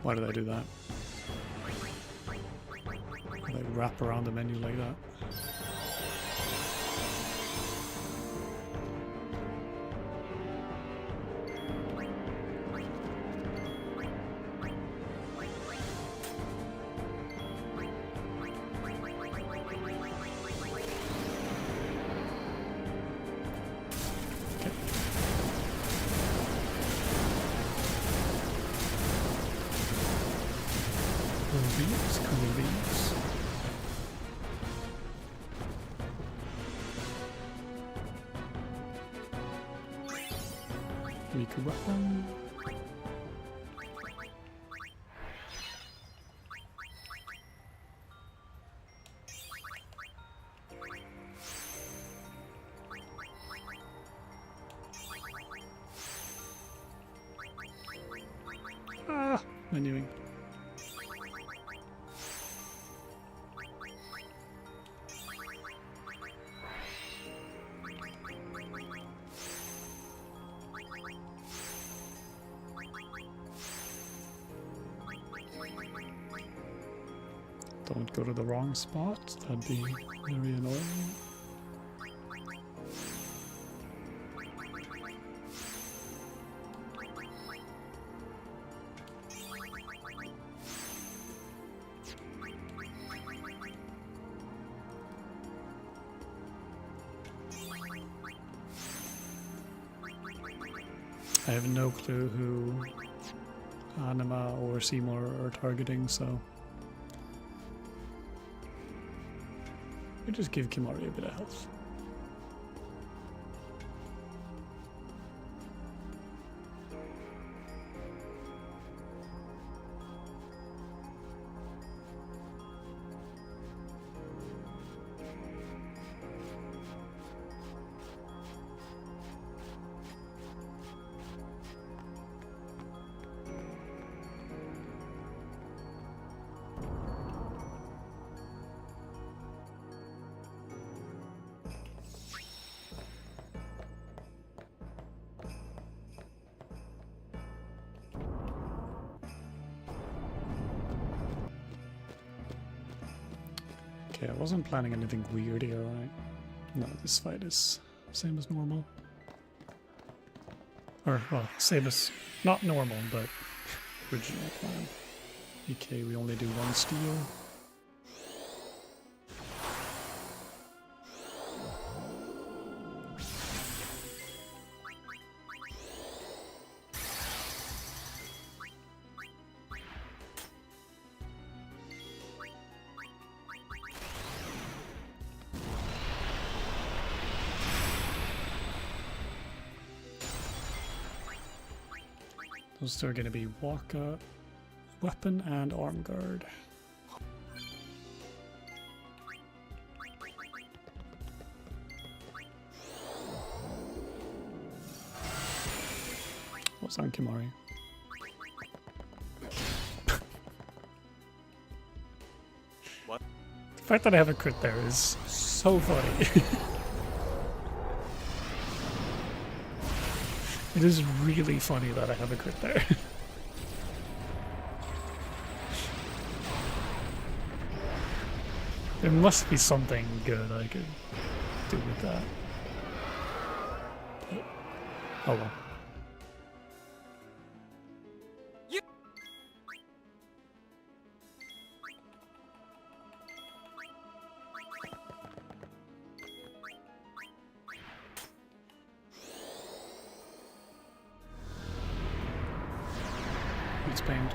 Why did I do that? Like wrap around the menu like that. Cool beans. Weaker weapon. menuing. Don't go to the wrong spot, that'd be very annoying. I have no clue who Anima or Seymour are targeting, so we just give Kimari a bit of health. Okay, I wasn't planning anything weird here, right? No, this fight is same as normal. Or, well, same as not normal, but original plan. Okay, we only do one steal. Those two are going to be Waka, Weapon, and Arm Guard. What's on Kimari? What? The fact that I have a crit there is so funny. It is really funny that I have a crit there. There must be something good I could do with that. But, oh well. It's pained.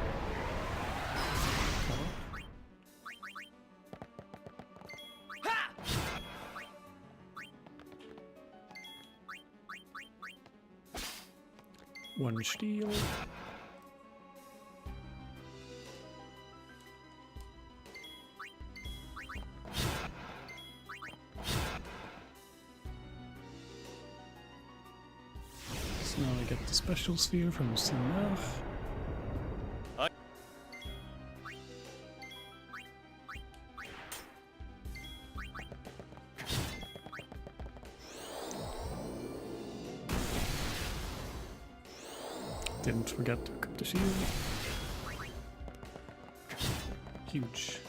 One steal. So now I get the special sphere from Seymour. Didn't forget to equip the shield. Huge.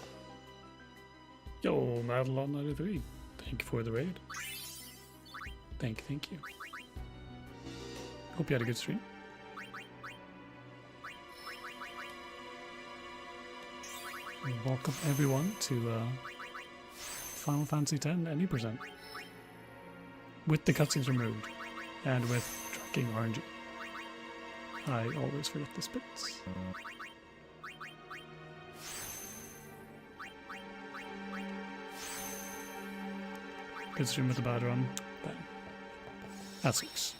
Yo, Madelon 93. Thank you for the raid. Thank you. Hope you had a good stream. And welcome everyone to Final Fantasy X any percent. With the cutscenes removed. And with tracking RNG. I always forget this bit. Good stream with a bad run. Bang. That sucks.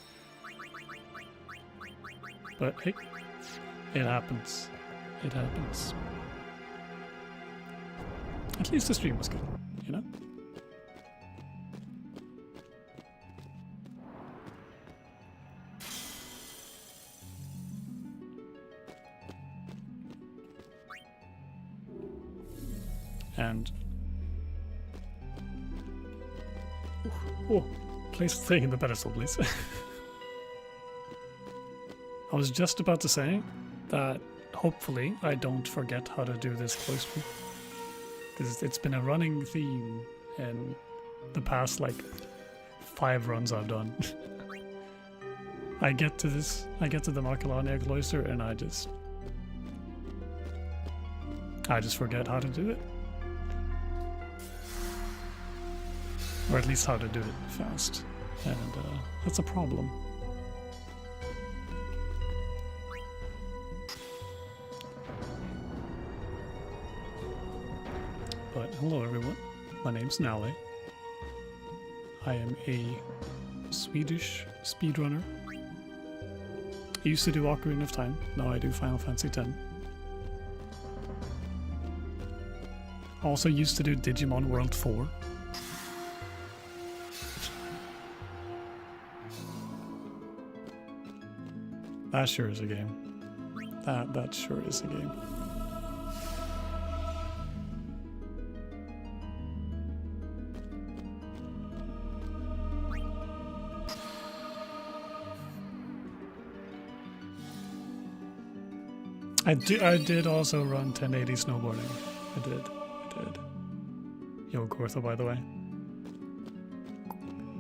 But hey, it happens. It happens. At least the stream was good, you know? And oh, place the thing in the pedestal, please. I was just about to say that hopefully I don't forget how to do this cloister, because it's been a running theme in the past like 5 runs I've done. I get to the Macelania cloister and I just forget how to do it. Or at least how to do it fast. And that's a problem. But hello everyone, my name's Nalle. I am a Swedish speedrunner. I used to do Ocarina of Time, now I do Final Fantasy X. Also used to do Digimon World 4. That sure is a game. That sure is a game. I did also run 1080 snowboarding. I did. Yo, Gortha, by the way.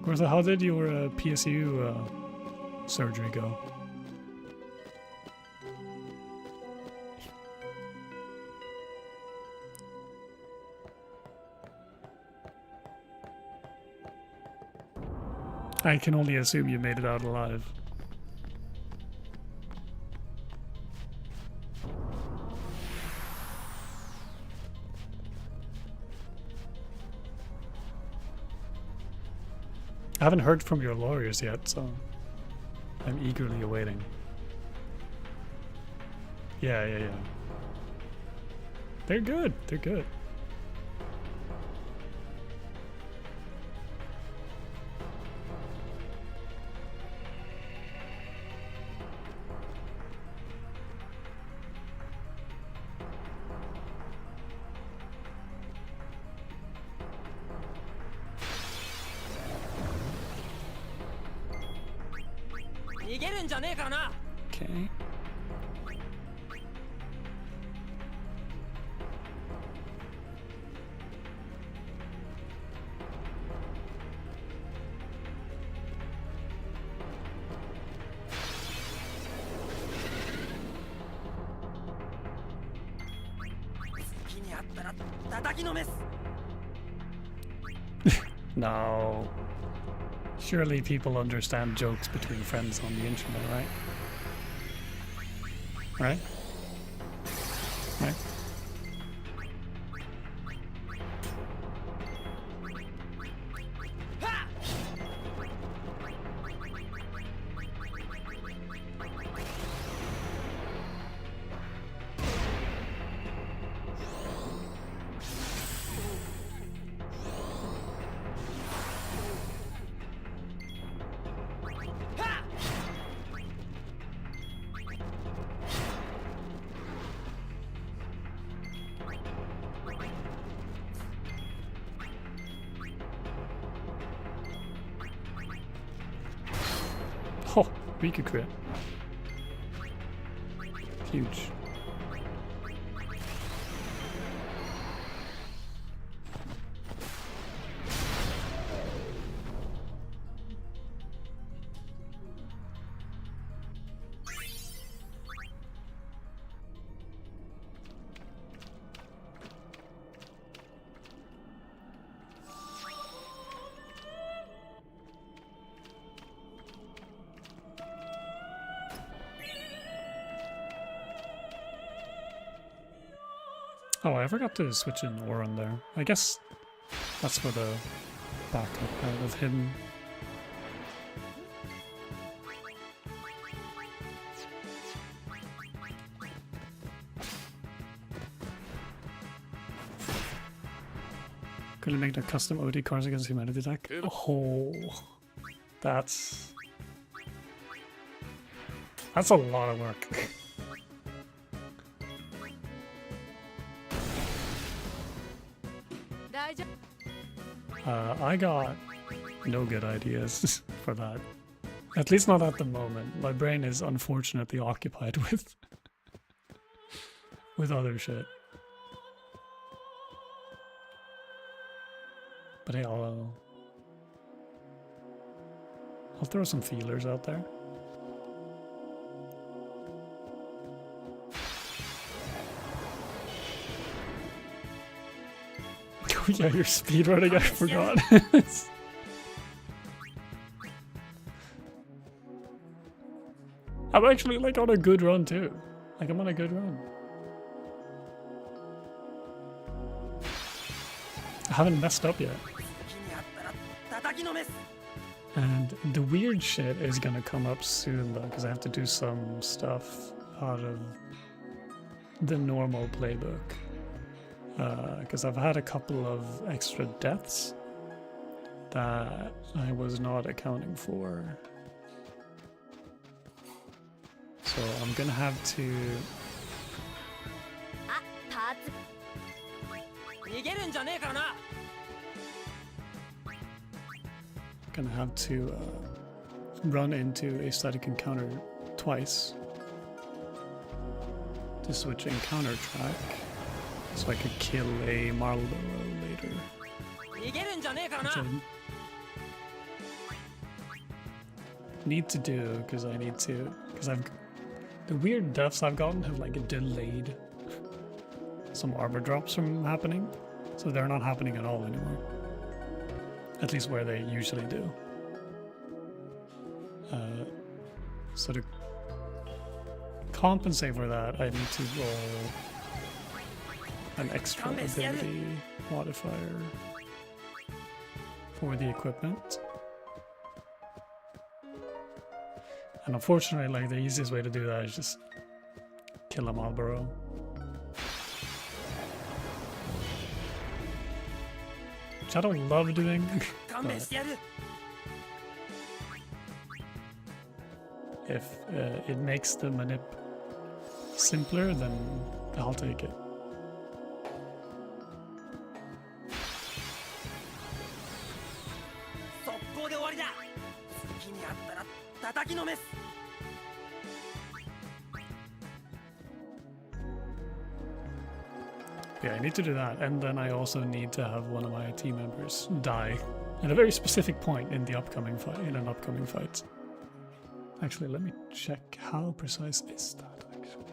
Gortha, how did your PSU surgery go? I can only assume you made it out alive. I haven't heard from your lawyers yet, so I'm eagerly awaiting. Yeah. They're good. Okay. No. Surely people understand jokes between friends on the internet, right? Right? Oh, Rika crit. Huge. Oh, I forgot to switch in Orin there. I guess that's for the backup out of him. Couldn't make the custom OD cards against humanity deck. Oh, that's a lot of work. I got no good ideas for that. At least not at the moment. My brain is unfortunately occupied with other shit. But hey, I'll throw some feelers out there. Oh yeah, you're speedrunning, I forgot. I'm actually like on a good run too. Like I'm on a good run. I haven't messed up yet. 好きにあったら叩きのめす And the weird shit is gonna come up soon though, because I have to do some stuff out of the normal playbook. Because I've had a couple of extra deaths that I was not accounting for. So I'm gonna have to あ、パーツ 逃げるんじゃねえからな run into a static encounter twice to switch encounter track so I could kill a Marlboro later. 逃げるんじゃねえからな Which I need to do because the weird deaths I've gotten have like delayed some arbor drops from happening, so they're not happening at all anymore. At least where they usually do. So to compensate for that, I need to roll an extra ability modifier for the equipment. And unfortunately, like the easiest way to do that is just kill a Marlboro. Which I don't love doing. 勘弁してやる If it makes the manip simpler, then I'll take it. 速攻で終わりだ好きにあったら叩きのめす Yeah, I need to do that, and then I also need to have one of my team members die at a very specific point in the upcoming fight. In an upcoming fight. Actually, let me check how precise is that. Actually,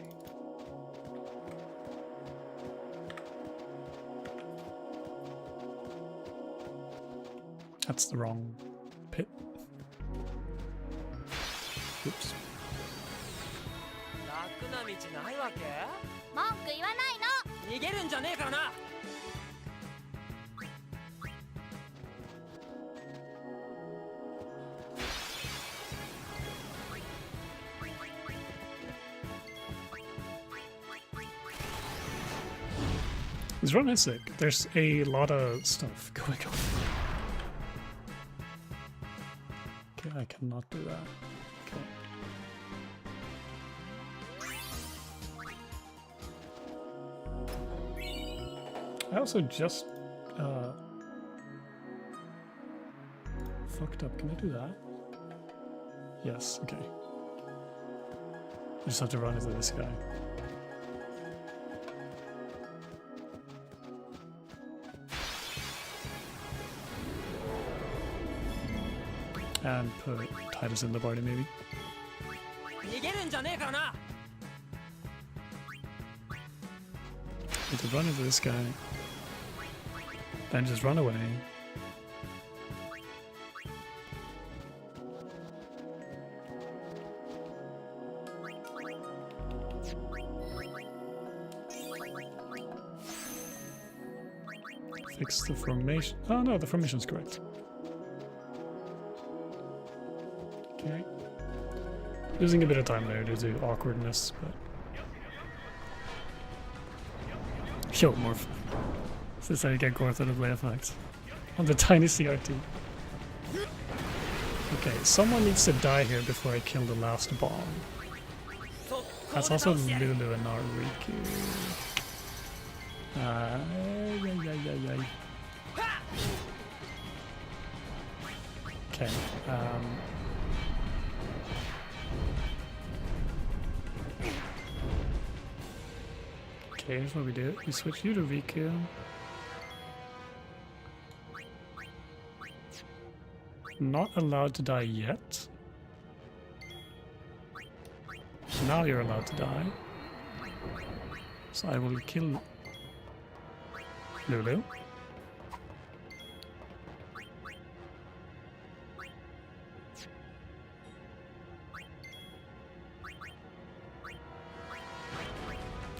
that's the wrong pit. Oops. 楽な道ないわけ文句言わないの逃げるんじゃねえからな This run is sick. There's a lot of stuff going on. Okay, I cannot do that. Okay. I also just fucked up. Can I do that? Yes, okay. I just have to run into this guy. And put Titus in the party, maybe. 逃げるんじゃねえからな Need to run into this guy. Then just run away. Fix the formation. Oh no, the formation's correct. Okay. Losing a bit of time there due to awkwardness, but... Yo, Morph. This is how you get Gorth out of play FFX. On the tiny CRT. Okay, someone needs to die here before I kill the last bomb. That's also Lulu and Naruki. Okay. Okay, here's what we do. We switch you to Riku. Not allowed to die yet. Now you're allowed to die. So I will kill Lulu.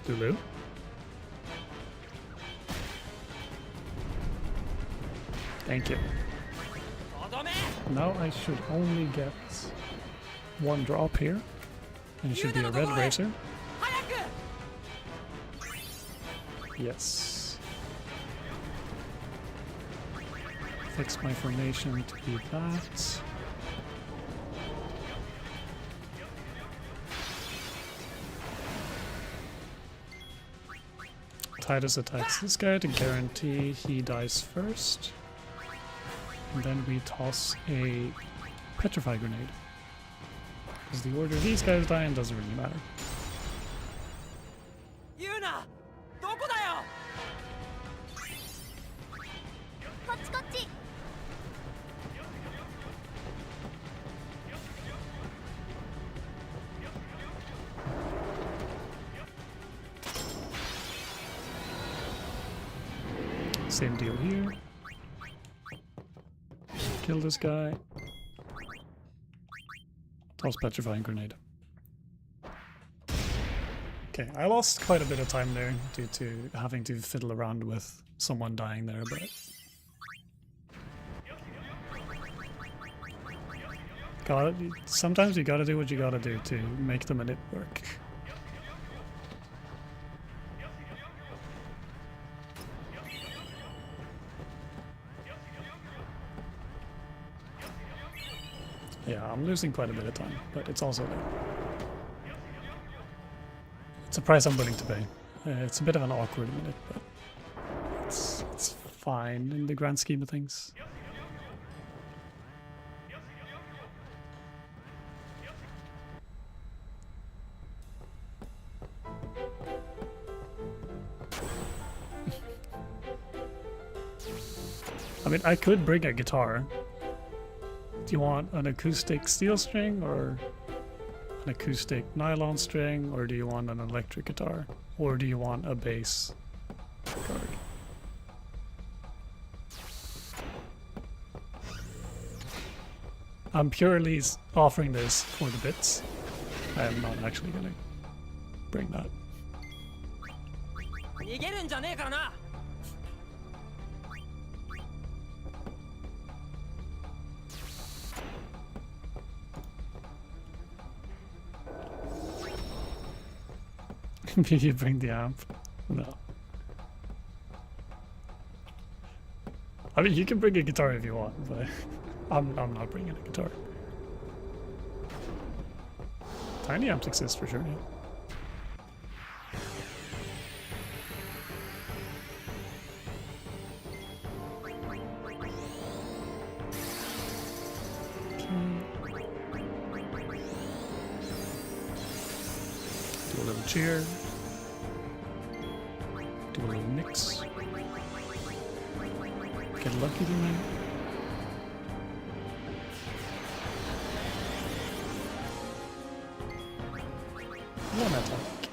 Lulu. Thank you. とどめ Now I should only get one drop here. And it should be a red razor. 早く Yes. Fix my formation to be that. Titus attacks this guy to guarantee he dies first. And then we toss a petrify grenade. Because the order these guys die in doesn't really matter. ユーナどこだよこっちこっち Same deal here. Kill this guy. Toss petrifying grenade. Okay, I lost quite a bit of time there due to having to fiddle around with someone dying there, but sometimes you gotta do what you gotta do to make the minute work. Yeah, I'm losing quite a bit of time, but it's also it's a price I'm willing to pay. It's a bit of an awkward minute, but it's fine in the grand scheme of things. I mean, I could bring a guitar. Do you want an acoustic steel string or an acoustic nylon string, or do you want an electric guitar, or do you want a bass card? I'm purely offering this for the bits. I am not actually gonna bring that. 逃げるんじゃねえからな Did you bring the amp? No. I mean, you can bring a guitar if you want, but I'm not bringing a guitar. Tiny amps exist for sure, yeah. Do a little cheer. Do a little mix. Get lucky tonight. One attack.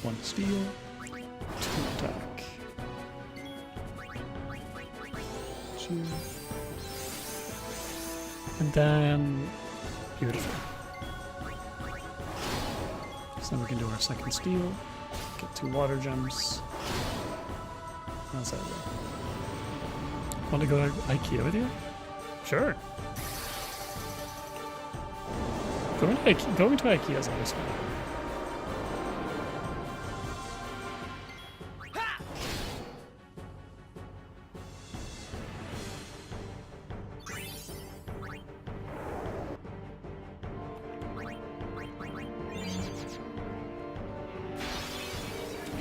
One steal. Two attack. Two. And then, beautiful. So then we can do our second steal, get 2 water gems. How's that go? Want to go to IKEA with you? Sure. Going to IKEA is always fun.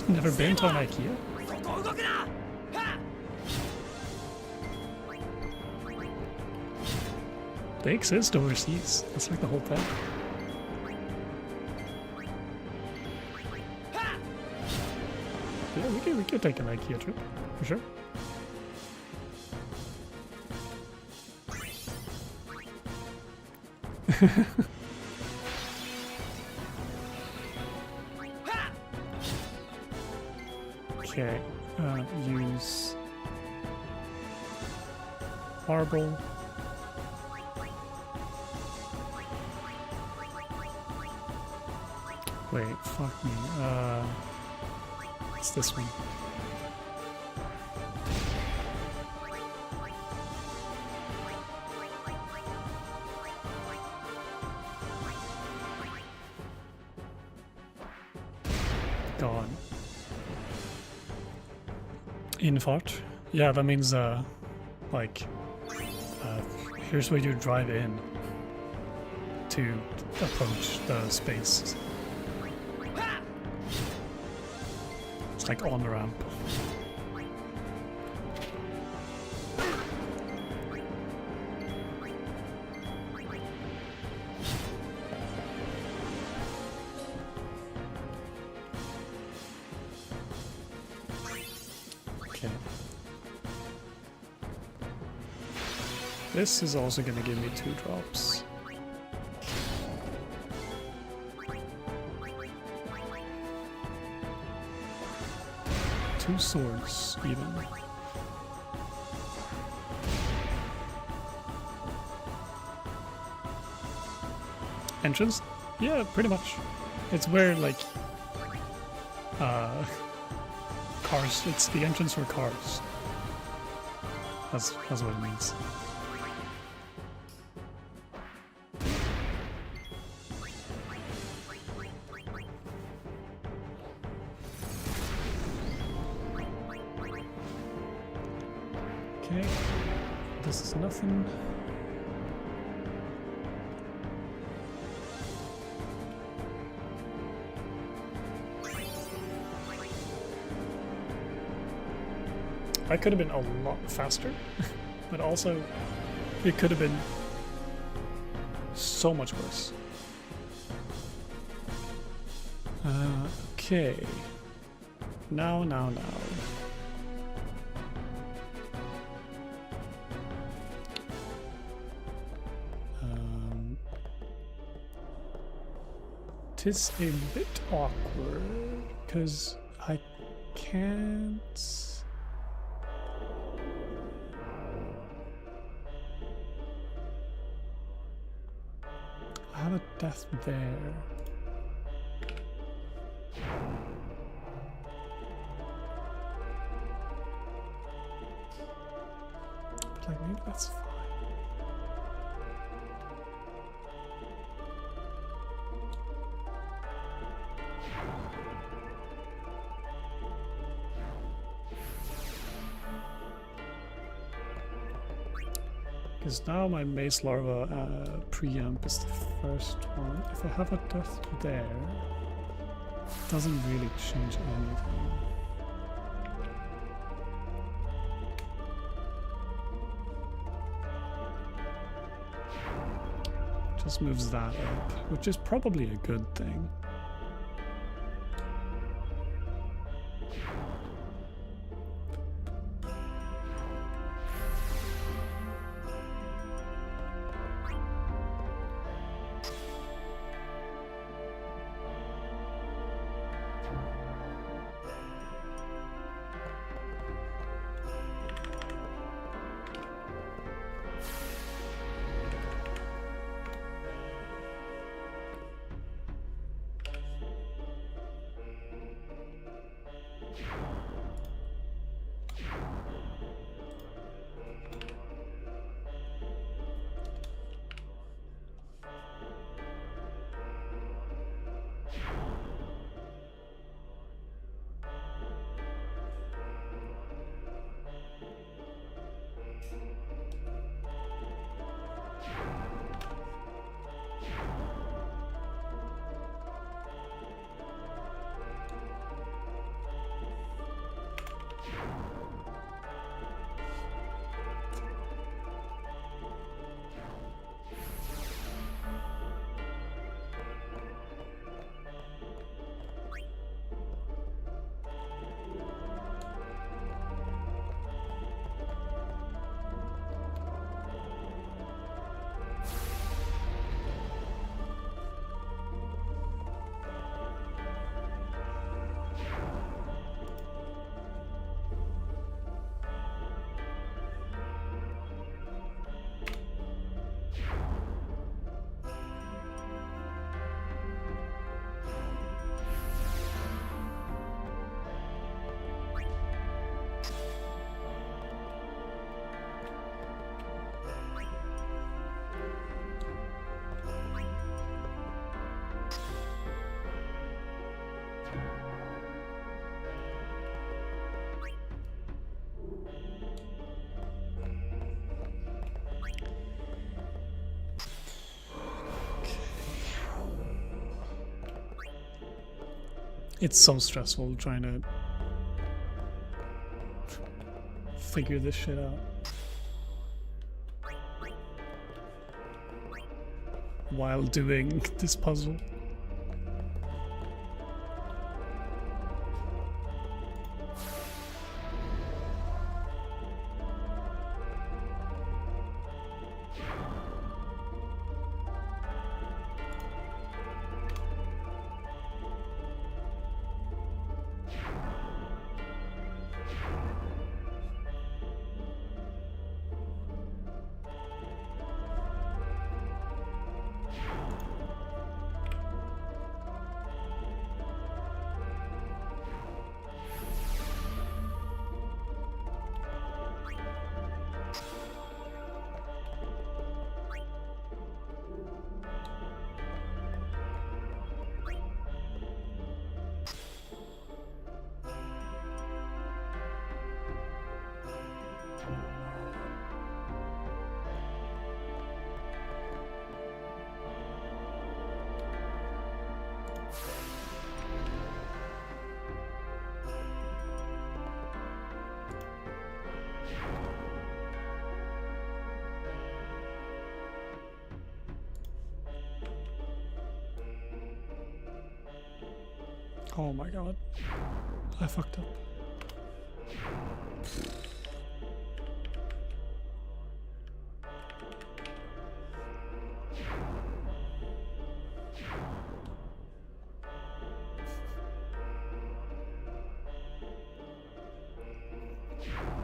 Never been to an IKEA? そこ動くな They exist overseas. That's like the whole thing. Yeah, we could take an IKEA trip, for sure. Okay, use marble. Wait, fuck me. It's this one. Gone. Infart? Yeah, that means, like, here's where you drive in to approach the space. It's like on the ramp. Okay. This is also gonna give me 2 drops. Two swords, even. Entrance? Yeah, pretty much. It's where, like, cars. It's the entrance for cars. That's what it means. Okay, this is nothing. I could have been a lot faster, but also it could have been so much worse. Okay. Now. Tis a bit awkward, because I can't... I have a death there. But like, maybe that's fine. Because now my mace larva preamp is the first one. If I have a death there, it doesn't really change anything. Just moves that up, which is probably a good thing. It's so stressful trying to figure this shit out. While doing this puzzle. Oh my god. I fucked up.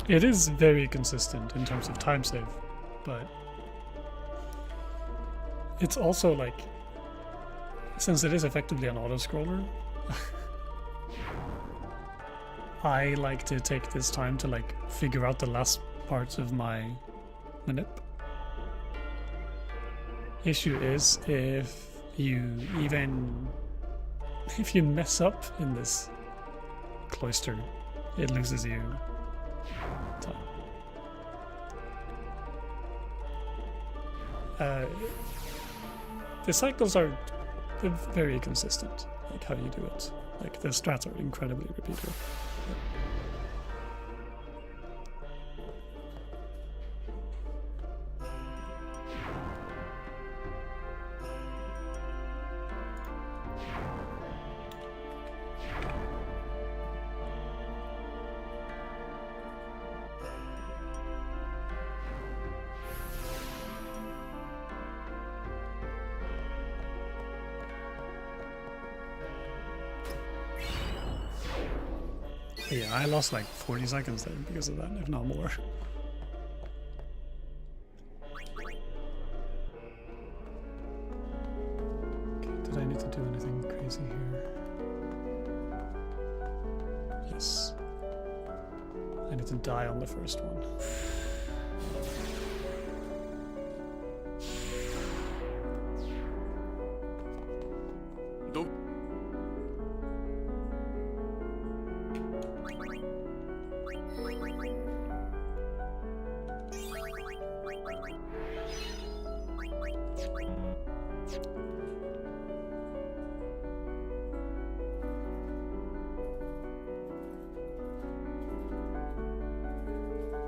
It is very consistent in terms of time save, but it's also like, since it is effectively an auto-scroller, I like to take this time to like figure out the last parts of my manip. Issue is if you mess up in this cloister, it loses you time. The cycles are very consistent, like how you do it. Like the strats are incredibly repeatable. Yeah, I lost like 40 seconds there because of that, if not more. Okay, did I need to do anything crazy here? Yes. I need to die on the first one.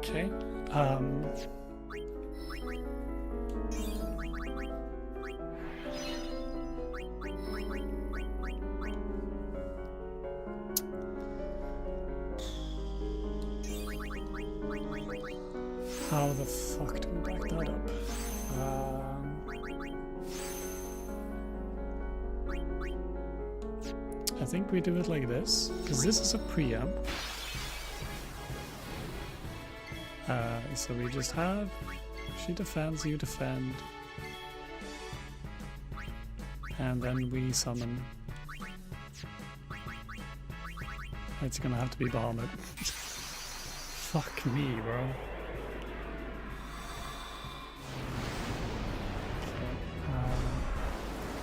Okay. How the fuck do we back that up? I think we do it like this, because this is a preamp. So we just have, she defends, you defend, and then we summon. It's gonna have to be Bahamut. Fuck me, bro.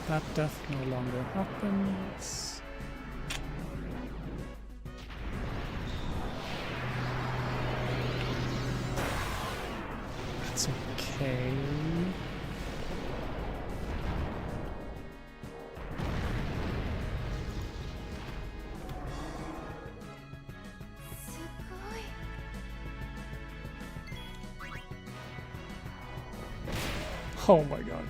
That death no longer happens. It's okay. Oh my god.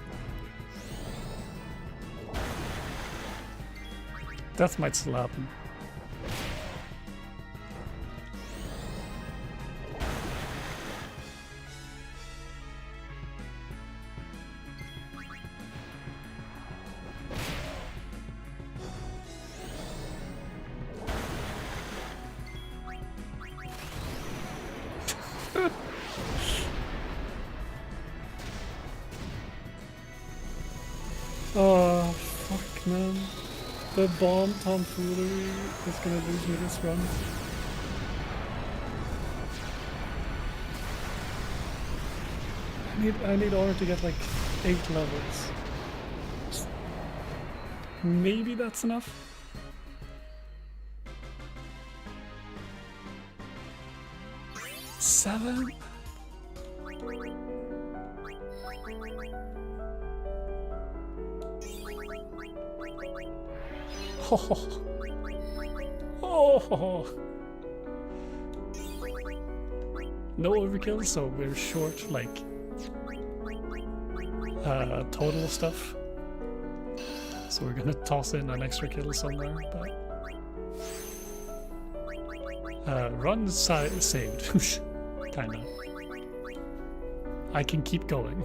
Death might still happen. Oh, fuck, man. The bomb tomfoolery is gonna lose me this run. I need Aura to get like 8 levels. Maybe that's enough? Seven? Oh. Oh. No overkill, so we're short like total stuff. So we're gonna toss in an extra kill somewhere, but run saved. Kinda. I can keep going.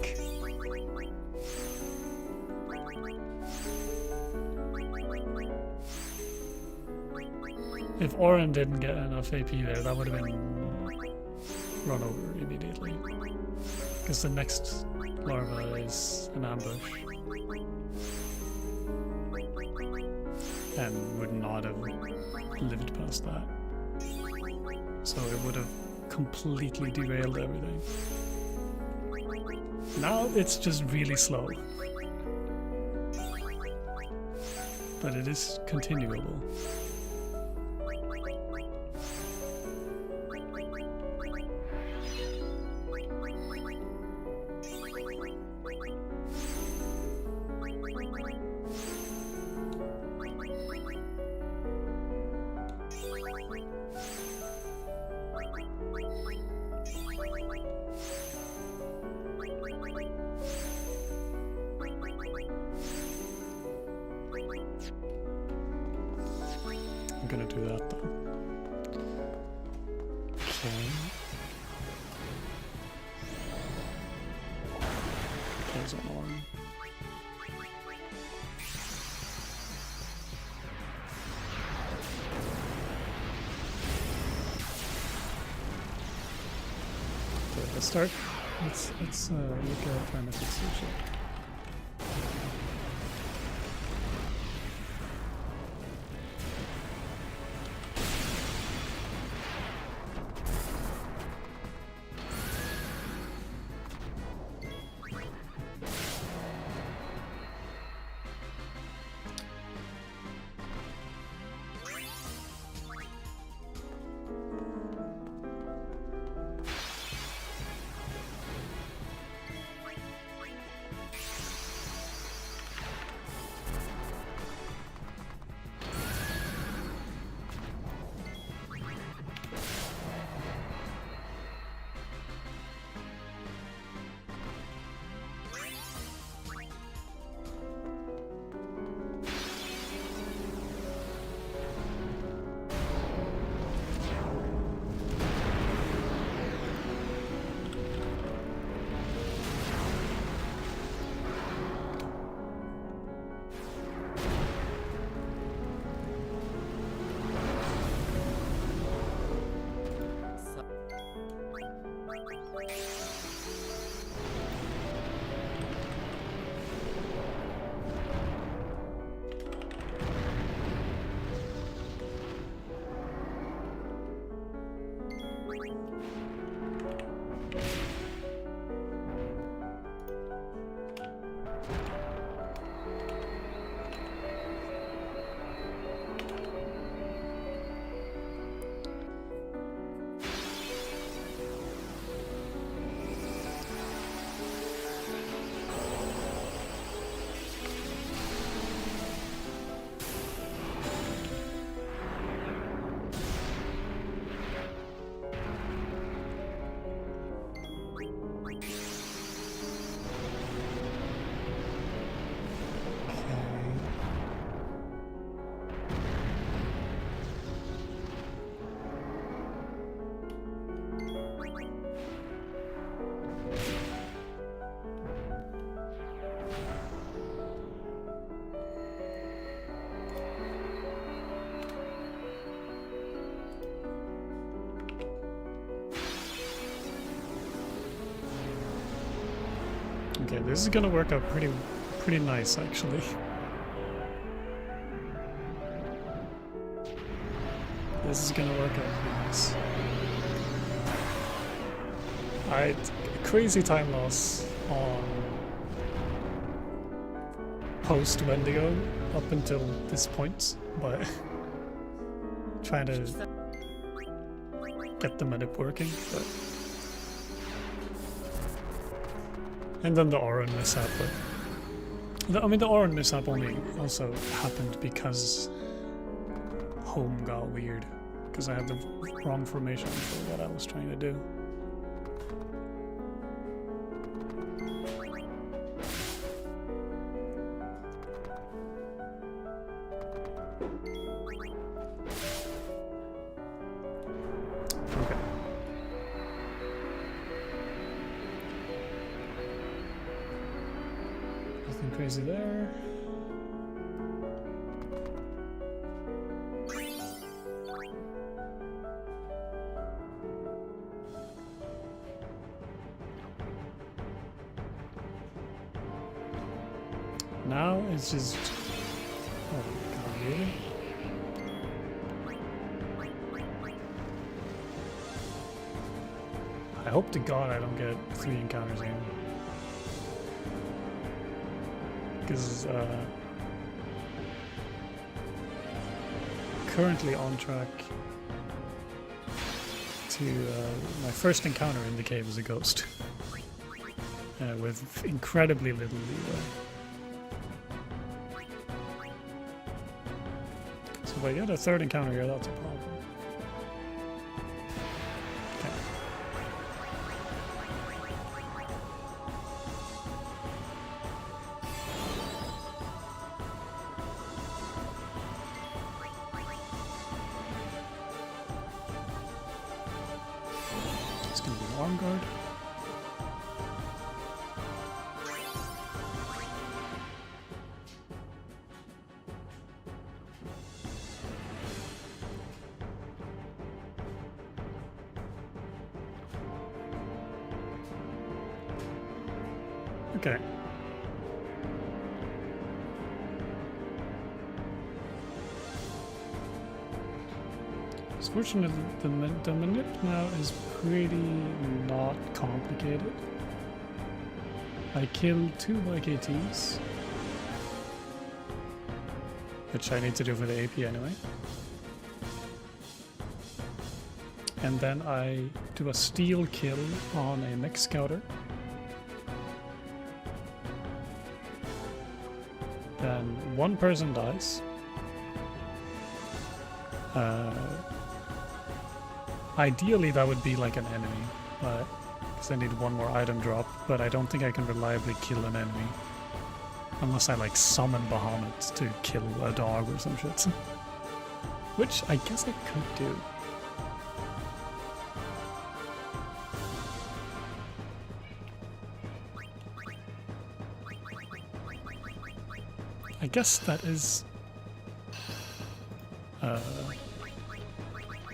If Oren didn't get enough AP there, that would have been run over immediately. Because the next larva is an ambush. And would not have lived past that. So it would have completely derailed everything. Now it's just really slow. But it is continuable. I'm gonna do that though. Okay. Plays on Orin. Okay, let's start. Let's look at trying to fix this shit. this is gonna work out pretty nice actually. This is gonna work out pretty nice. I had crazy time loss on post Wendigo up until this point, but trying to get the medip working, but and then the Oran mishap, but I mean the Oran mishap only also happened because home got weird, because I had the wrong formation for what I was trying to do. Okay. Nothing crazy there. Now it's just... Oh god, really? I hope to god I don't get 3 encounters in. Because, currently on track to, my first encounter in the cave is a ghost. With incredibly little leeway. So if I get a 3rd encounter here, that's a problem. Okay. It's going to be an arm guard. Okay. It's fortunate that the manip now is pretty not complicated. I killed 2 YKTs, which I need to do for the AP anyway. And then I do a steal kill on a mech scouter. Then 1 person dies. Ideally that would be like an enemy, but because I need 1 more item drop, but I don't think I can reliably kill an enemy. Unless I like summon Bahamut to kill a dog or some shit. Which I guess I could do. I guess that is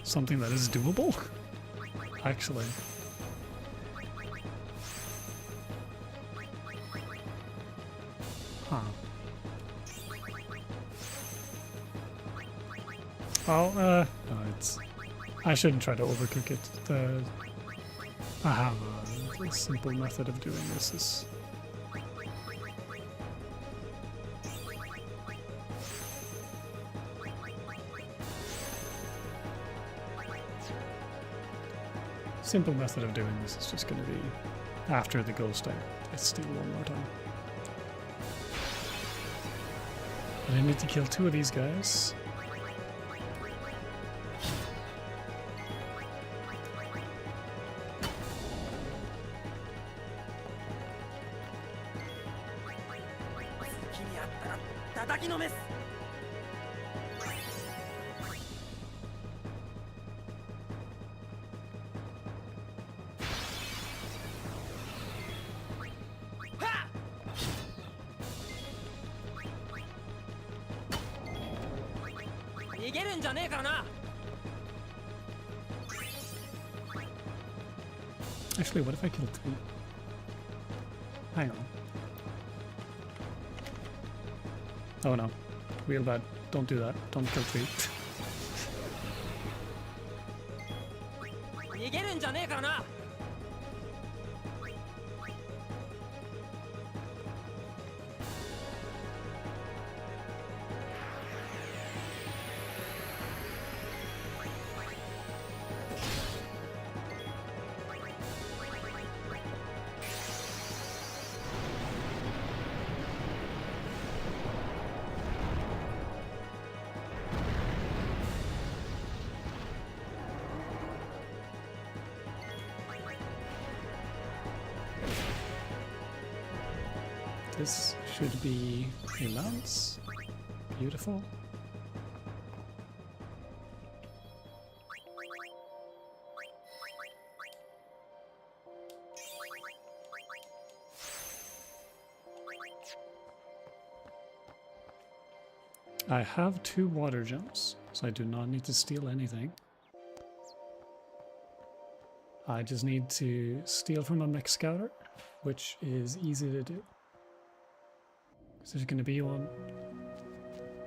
something that is doable, actually. Huh. Oh, no, it's... I shouldn't try to overcook it. I have a simple method of doing this. Is simple method of doing this is just going to be after the ghost I steal 1 more time. But I need to kill 2 of these guys. Actually, what if I kill 2? Hang on. Oh no. Real bad. Don't do that. Don't kill 3. 逃げるんじゃねえからな This should be a lance. Beautiful. I have 2 water gems, so I do not need to steal anything. I just need to steal from a mech scouter, which is easy to do. So there's gonna be one.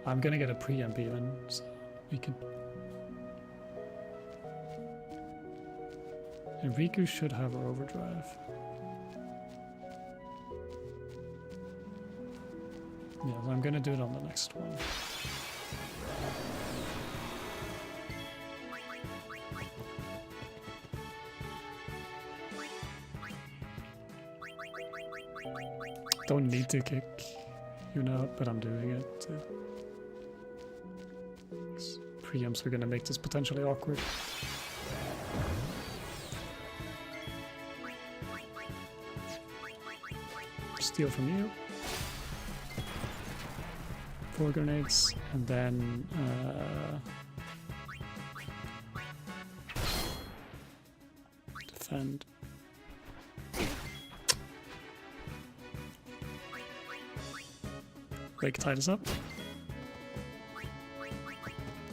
I'm gonna get a preamp even, so we could. And Riku should have our overdrive. Yeah, so I'm gonna do it on the next one. Don't need to kick you out, but I'm doing it. Preamps are gonna make this potentially awkward. Steal from you. 4 grenades, and then defend. Rake tied us up.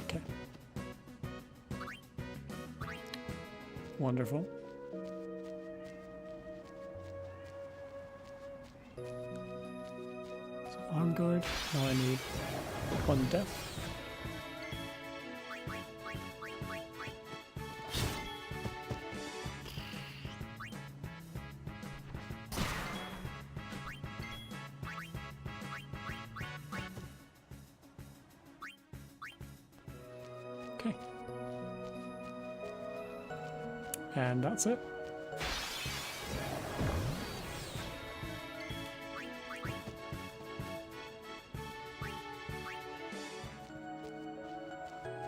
Okay. Wonderful. So arm guard. Now I need 1 death. Okay. And that's it.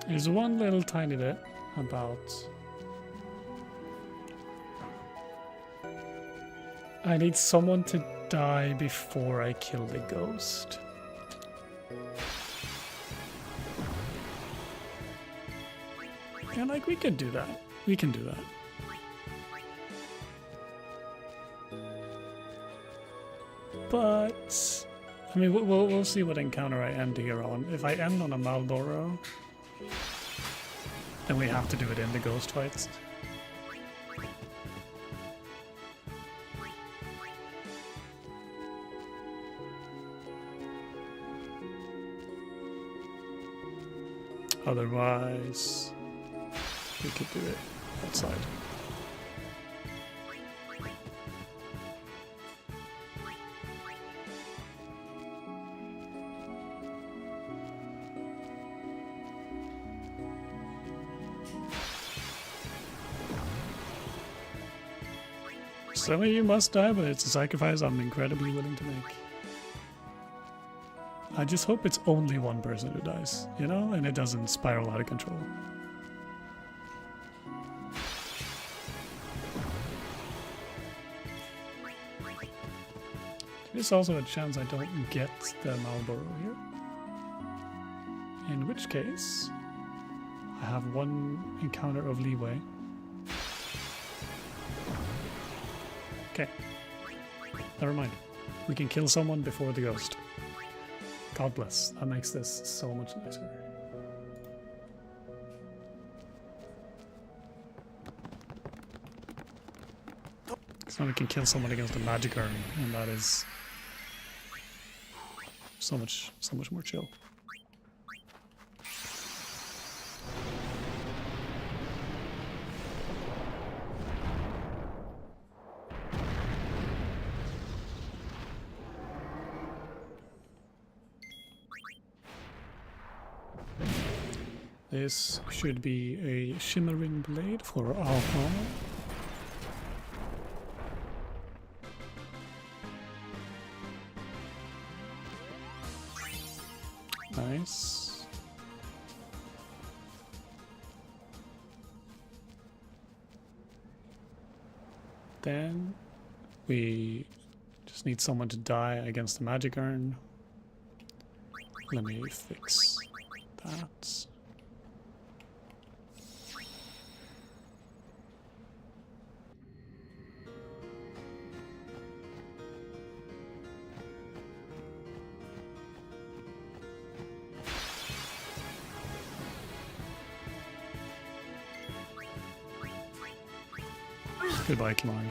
There's one little tiny bit about I need someone to die before I kill the ghost. And like we could do that. We can do that. But I mean, we'll see what encounter I end here on. If I end on a Marlboro, then we have to do it in the ghost fights. Otherwise, we could do it outside. Some of you must die, but it's a sacrifice I'm incredibly willing to make. I just hope it's only one person who dies, you know, and it doesn't spiral out of control. There's also a chance I don't get the Marlboro here. In which case, I have 1 encounter of leeway. Okay. Never mind. We can kill someone before the ghost. God bless. That makes this so much nicer. So now we can kill someone against a magic urn, and that is So much more chill. This should be a shimmering blade for our home. Nice. Then we just need someone to die against the magic urn. Let me fix that. Goodbye, Kimari.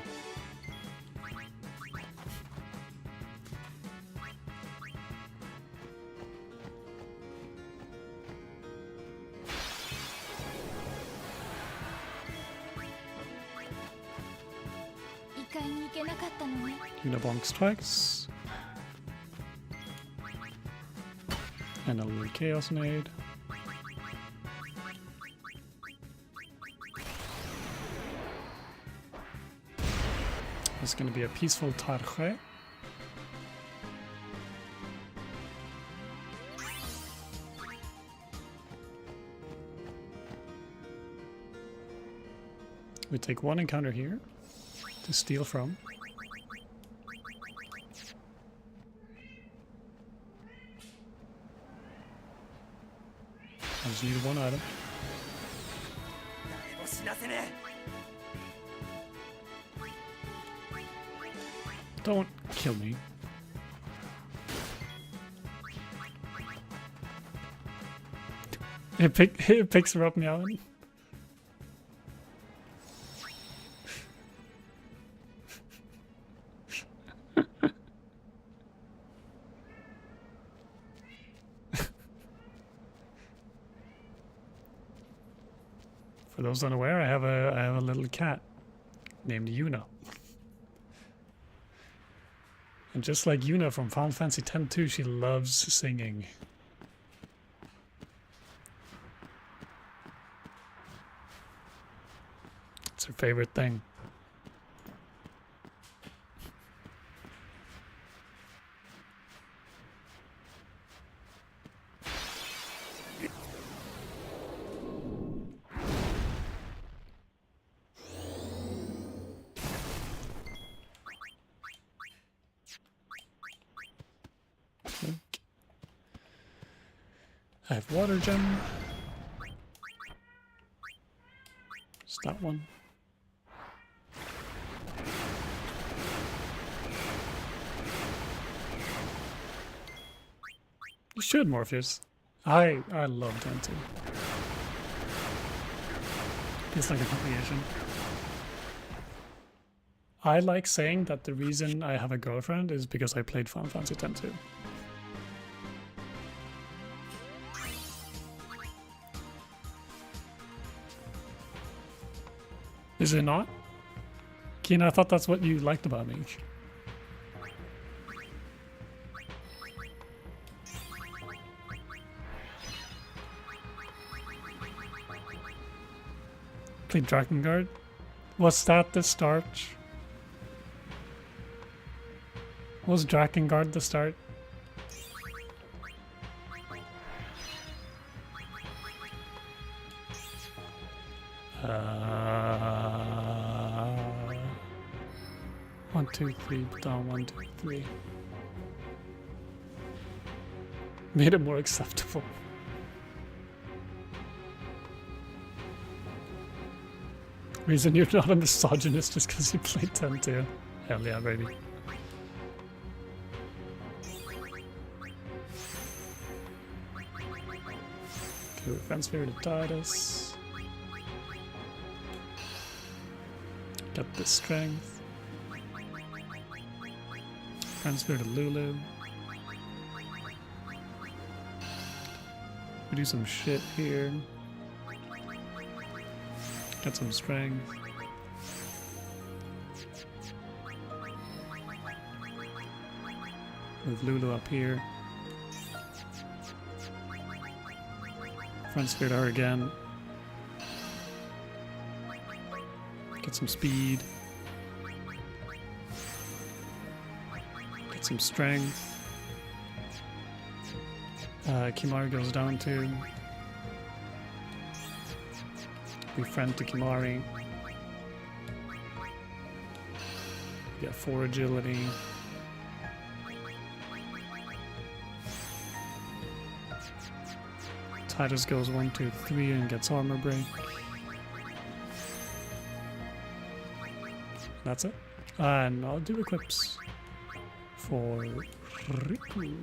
Unibonk strikes. And a little Chaos Nade. It's going to be a peaceful Tarje. We take one encounter here to steal from. I just need one item. 誰も死なせね Don't kill me. It picks her up meowing. For those unaware, I have a little cat named Yuna. And just like Yuna from Final Fantasy X-2, she loves singing. It's her favorite thing. I have water gem. Just that one. You should, Morpheus. I love Tentu. It's like a compilation. I like saying that the reason I have a girlfriend is because I played Final Fantasy X-2. Is it not? Keen, I thought that's what you liked about me. Played Drakengard. Was that the start? Was Drakengard the start? One, two, three, down, 1, 2, 3. Made it more acceptable. Reason you're not a misogynist just because you played 10 too. Hell yeah, baby. Okay, we found Spirit of Titus. Got this strength. Friend Spirit of Lulu. We do some shit here. Get some strength. Move Lulu up here. Front spear to her again. Get some speed. Get some strength. Kimari goes down too. Befriend to Kimari. Get 4 agility. Titus goes 1, 2, 3 and gets armor break. That's it. And I'll do equips for Riku.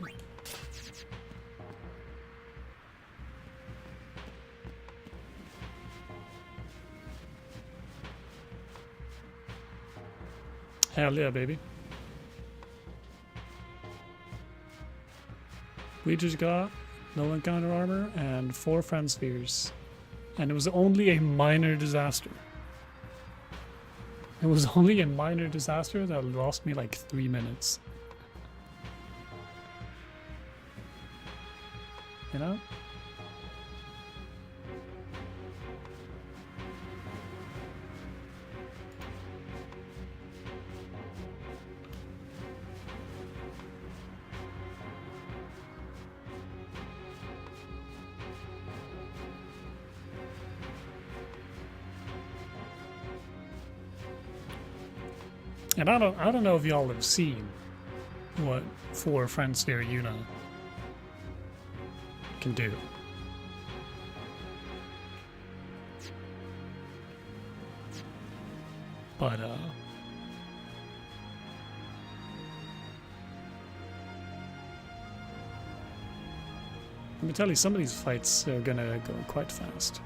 Hell yeah, baby. We just got no encounter armor and 4 friend spheres. And it was only a minor disaster. It was only a minor disaster that lost me like 3 minutes. You know? And I don't know if y'all have seen what 4 friend sphere Yuna can do. But let me tell you, some of these fights are gonna go quite fast.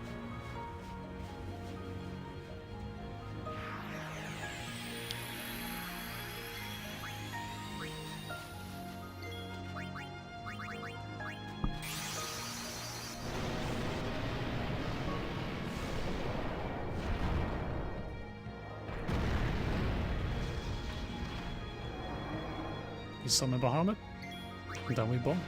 We summon Bahamut, and then we bonk.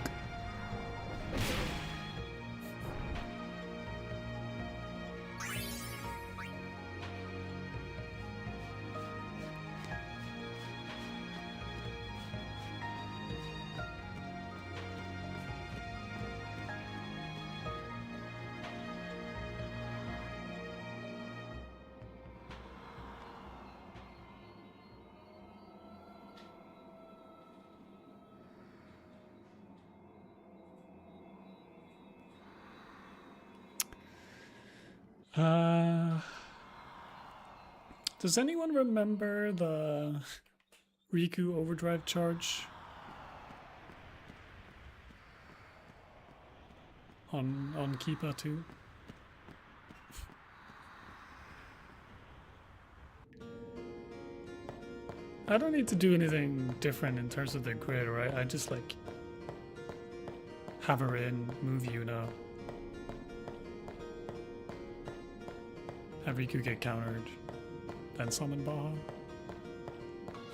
Does anyone remember the Riku overdrive charge on Kipa 2? I don't need to do anything different in terms of the grid, right? I just like have her in, move Yuna, have Riku get countered, then summon Baha.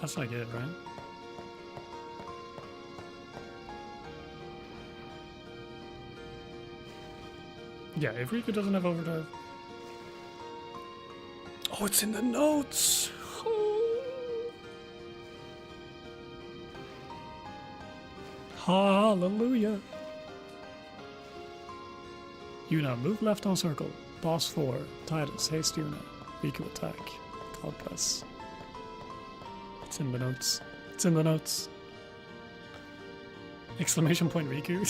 That's like it, right? Yeah, if Riku doesn't have overdrive. Oh, it's in the notes! Hallelujah! Yuna, move left on circle. Boss 4. Titus, haste Yuna. Riku attack. God bless. It's in the notes. It's in the notes. Exclamation point Riku.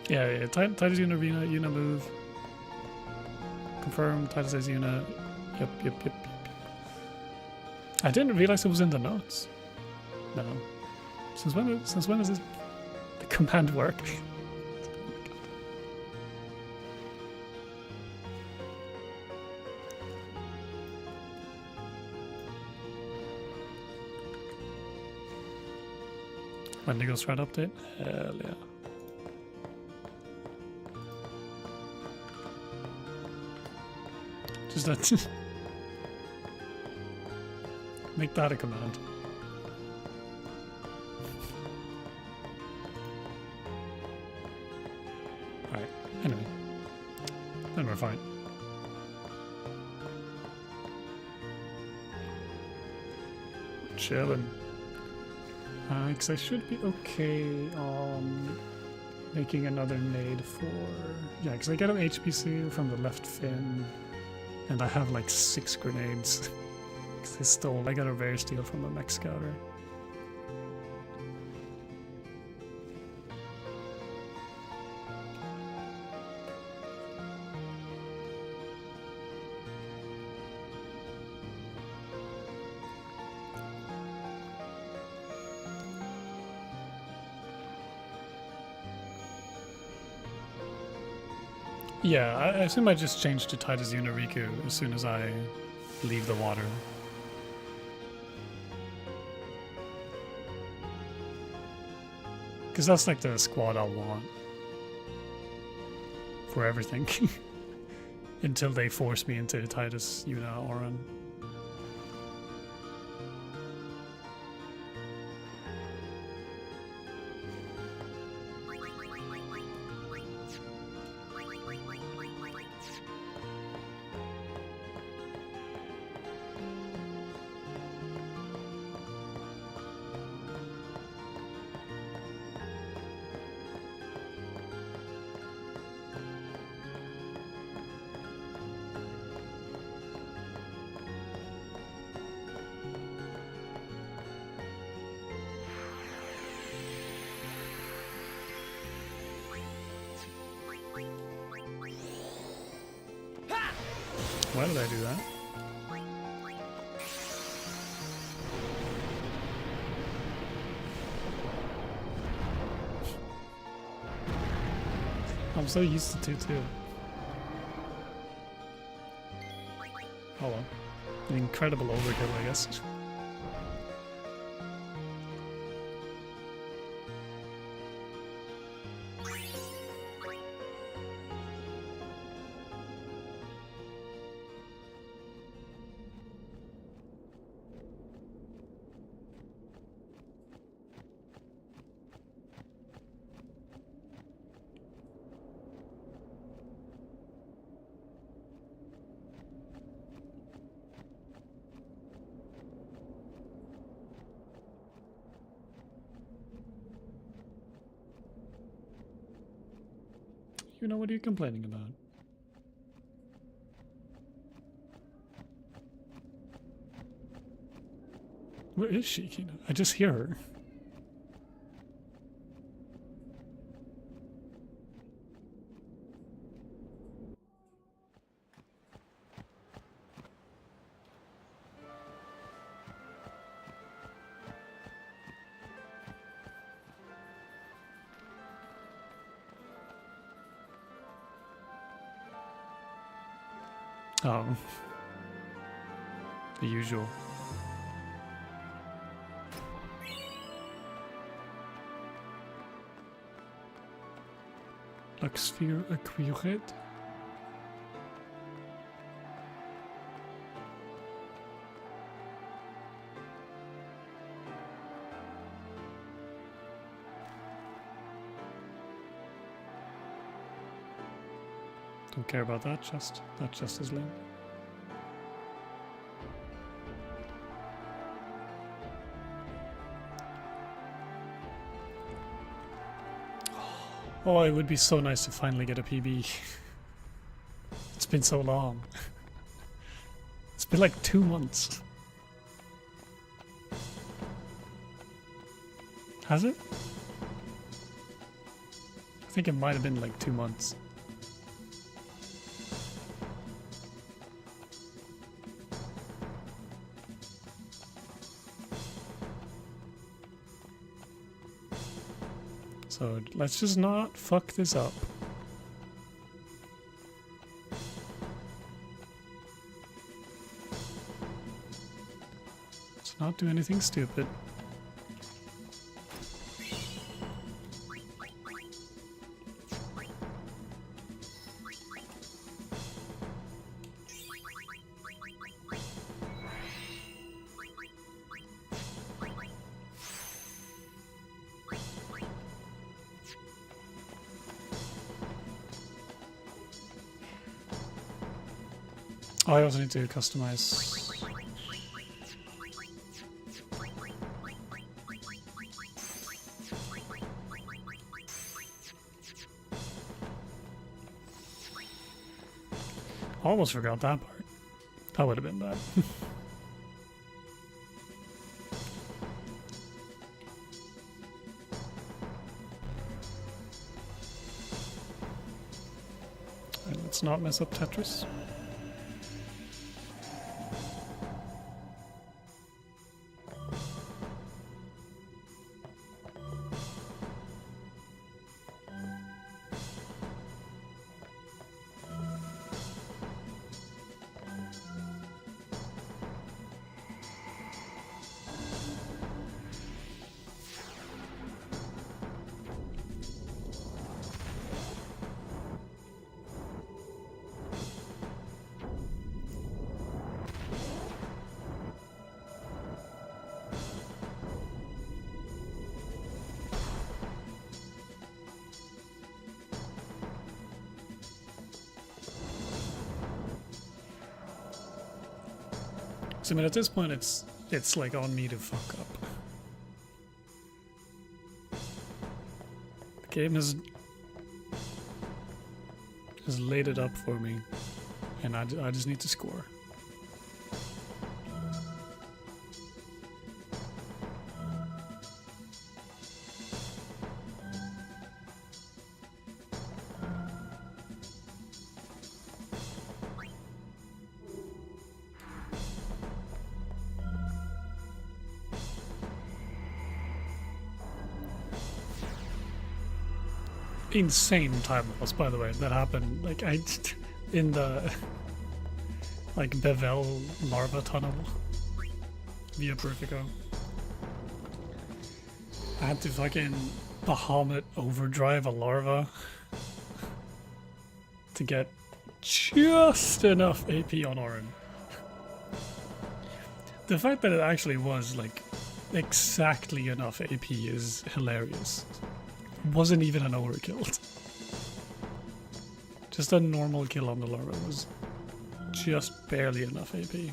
yeah. Titus Yuna, Yuna move. Confirm. Titus says Yuna. Yep. I didn't realize it was in the notes. No. Since when does this the command work? Wendigo Strat update? Hell yeah. Just that. Make that a command. Alright, anyway. Then we're fine. Chillin'. Because I should be okay on making another nade for... Yeah, because I get an HPC from the left fin, and I have like 6 grenades. Because I got a rare steal from a mech scouter. Yeah, I assume I just changed to Titus Uniriku as soon as I leave the water. Because that's like the squad I'll want for everything. Until they force me into Titus Una Oran. Why did I do that? I'm so used to 2-2. Oh well. An incredible overkill, I guess. You know, what are you complaining about? Where is she? You know, I just hear her. Oh. The usual. Luxsphere accurate. Don't care about that chest. That chest is lame. Oh, it would be so nice to finally get a PB. It's been so long. It's been like 2 months. Has it? I think it might have been like 2 months. So let's just not fuck this up. Let's not do anything stupid. Oh, I also need to customize. Almost forgot that part. That would have been bad. Alright, let's not mess up Tetris. So, I mean, at this point, it's like on me to fuck up. The game has laid it up for me, and I just need to score. Insane time loss, by the way, that happened. Like in the like Bevel larva tunnel via Perfeco. I had to fucking Bahamut overdrive a larva to get just enough AP on Orin. The fact that it actually was like exactly enough AP is hilarious. Wasn't even an overkill. Just a normal kill on the larva was just barely enough AP.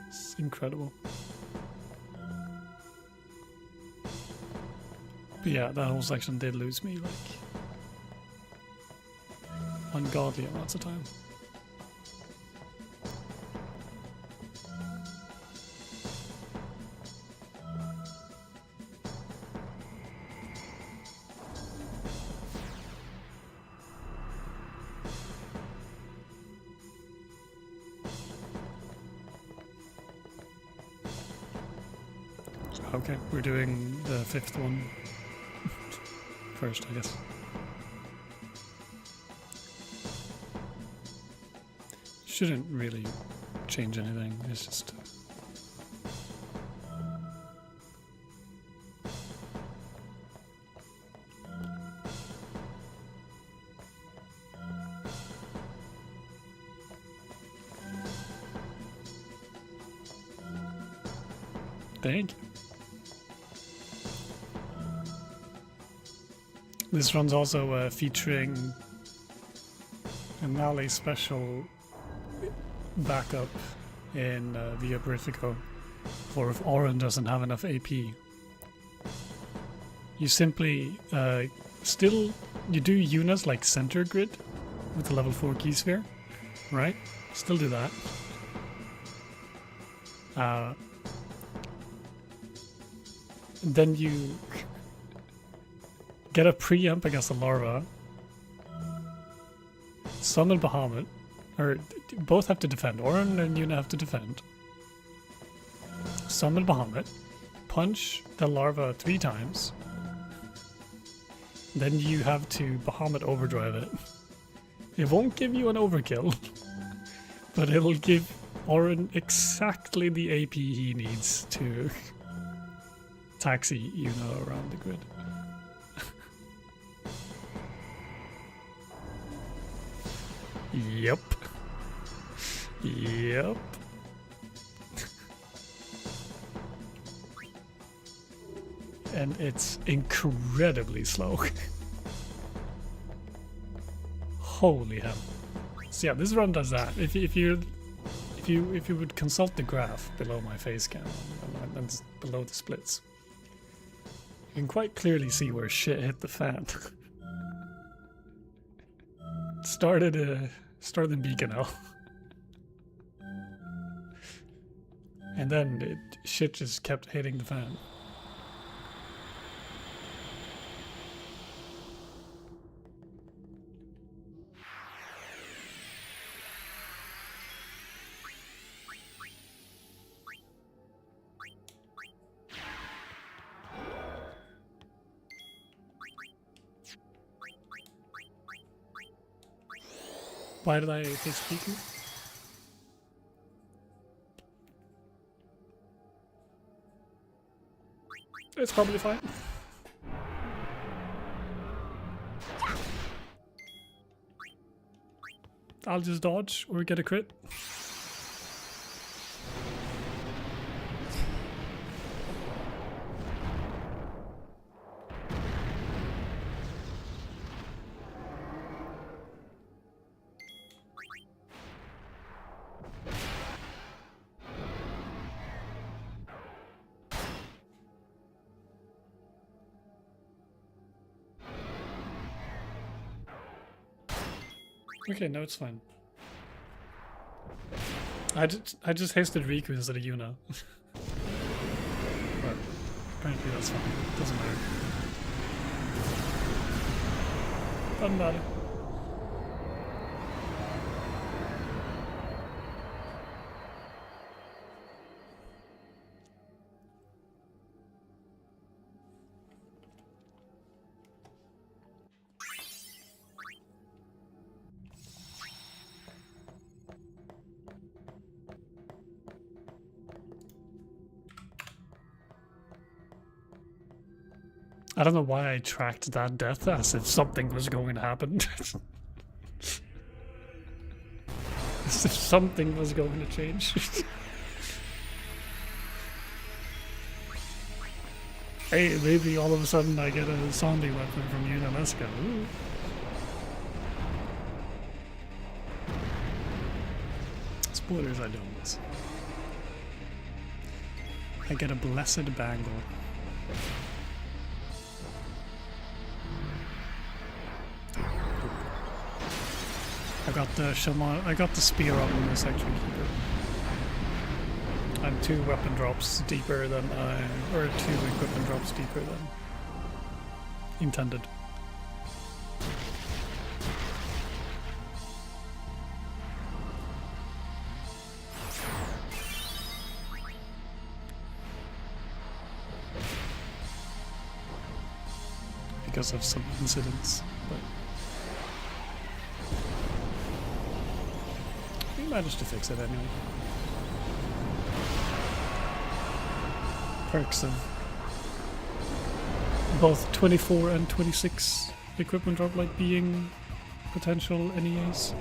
It's incredible. But yeah, that whole section did lose me like ungodly amounts of time. Okay, we're doing the fifth one first, I guess. Shouldn't really change anything, it's just... Thank you. This run's also featuring a Nally special backup in Via Verifico for if Orin doesn't have enough AP. You simply you do Yuna's like center grid with the level 4 key sphere, right? Still do that. Then you get a preamp against the larva, summon Bahamut, or both have to defend. Orin and Yuna have to defend. Summon Bahamut, punch the larva 3 times, then you have to Bahamut overdrive it. It won't give you an overkill, but it'll give Orin exactly the AP he needs to taxi Yuna around the grid. Yep. Yep. And it's incredibly slow. Holy hell. So yeah, this run does that. If you would consult the graph below my face cam and below the splits, you can quite clearly see where shit hit the fan. Started in Beacon, and then shit just kept hitting the fan. Why did I hit speaker? It's probably fine. I'll just dodge or get a crit. Okay, no, it's fine. I just hasted Riku instead of Yuna. But apparently that's fine. Doesn't matter. Doesn't matter. I don't know why I tracked that death as if something was going to happen. As if something was going to change. Hey, maybe all of a sudden I get a zombie weapon from Yuna. Let's go. Ooh. Spoilers, I don't. I get a blessed bangle. I got the shaman. I got the spear up in the section keeper. I'm 2 weapon drops deeper than or 2 equipment drops deeper than intended. Because of some incidents, but we managed to fix it anyway. Perks of both 24 and 26 equipment drop like being potential NEAs.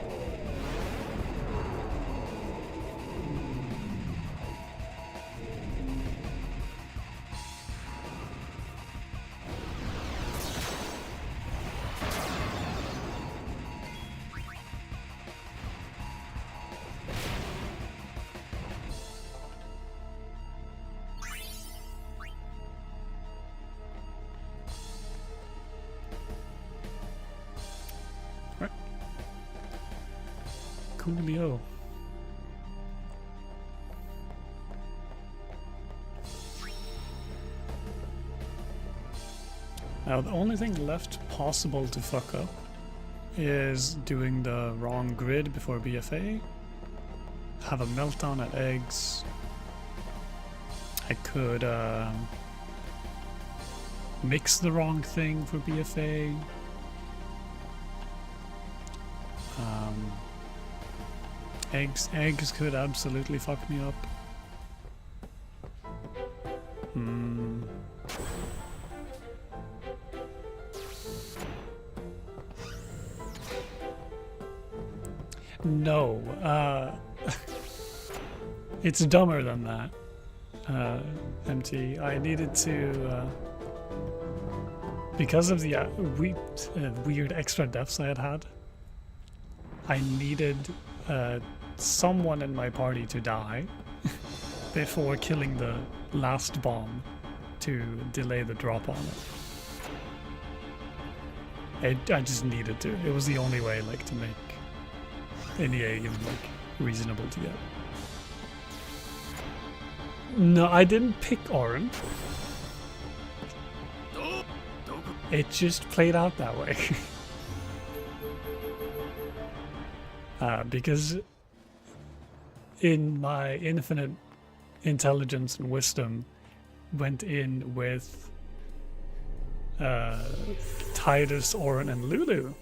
Coolio. Now the only thing left possible to fuck up is doing the wrong grid before BFA, have a meltdown at eggs. I could mix the wrong thing for BFA. Eggs could absolutely fuck me up. No, it's dumber than that. MT, I needed to because of the weird extra deaths I had. I needed someone in my party to die before killing the last bomb to delay the drop on it. I just needed to. It was the only way, like, to make NEA even, like, reasonable to get. No, I didn't pick Oren. It just played out that way. Because in my infinite intelligence and wisdom went in with Titus, Oren, and Lulu.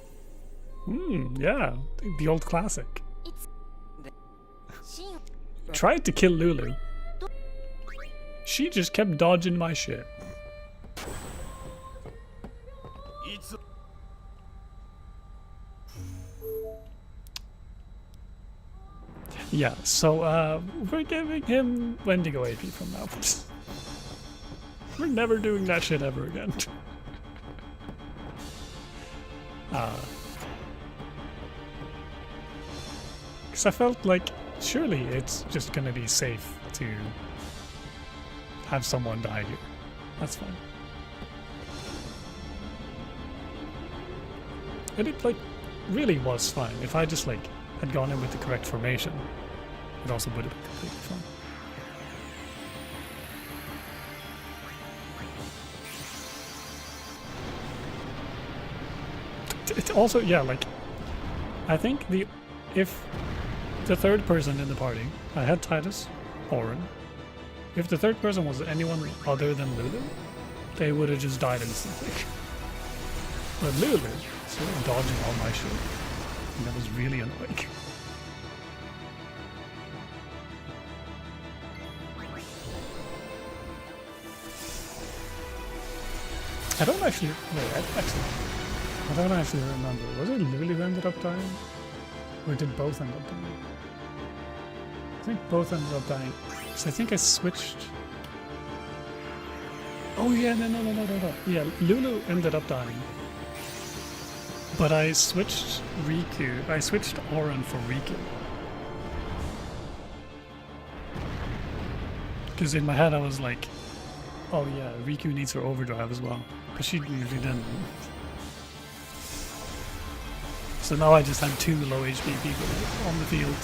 Yeah, the old classic. Tried to kill Lulu. She just kept dodging my shit. Yeah, so we're giving him Wendigo AP from now. We're never doing that shit ever again. Because I felt like surely it's just gonna be safe to have someone die here. That's fine. And it, like, really was fine. If I just, like, had gone in with the correct formation, it also would have been completely fine. It also, yeah, like, I think if the third person in the party, I had Titus, Oren, if the third person was anyone other than Lulu, they would have just died instantly. But Lulu sort of dodging all my shit, and that was really annoying. I don't actually, I don't actually remember. Was it Lulu who ended up dying? Or did both end up dying? I think both ended up dying. So I think I switched. Oh yeah, no. Yeah, Lulu ended up dying. But I switched Riku. I switched Oren for Riku. Because in my head I was like, oh yeah, Riku needs her overdrive as well. Because she usually didn't. So now I just had 2 low HP people on the field.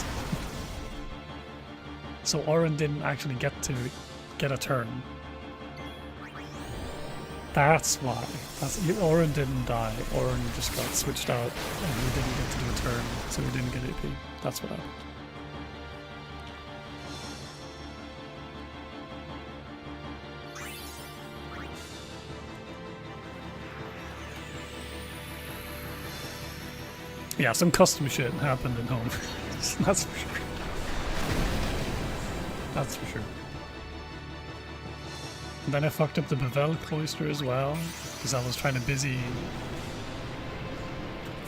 So Oren didn't actually get a turn. That's why. Oren didn't die. Oren just got switched out and he didn't get to do a turn, so he didn't get AP. That's what happened. Yeah, some custom shit happened at home. That's for sure. That's for sure. And then I fucked up the Bevel cloister as well, because I was trying to busy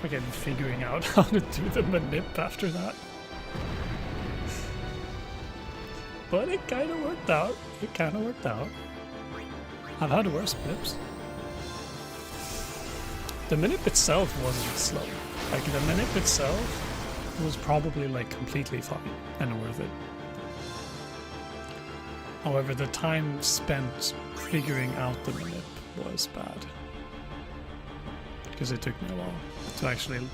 fucking figuring out how to do the manip after that. But it kind of worked out. It kind of worked out. I've had worse manips. The manip itself wasn't slow. Like, the manip itself was probably, like, completely fine and worth it. However, the time spent figuring out the manip was bad. Because it took me a while to actually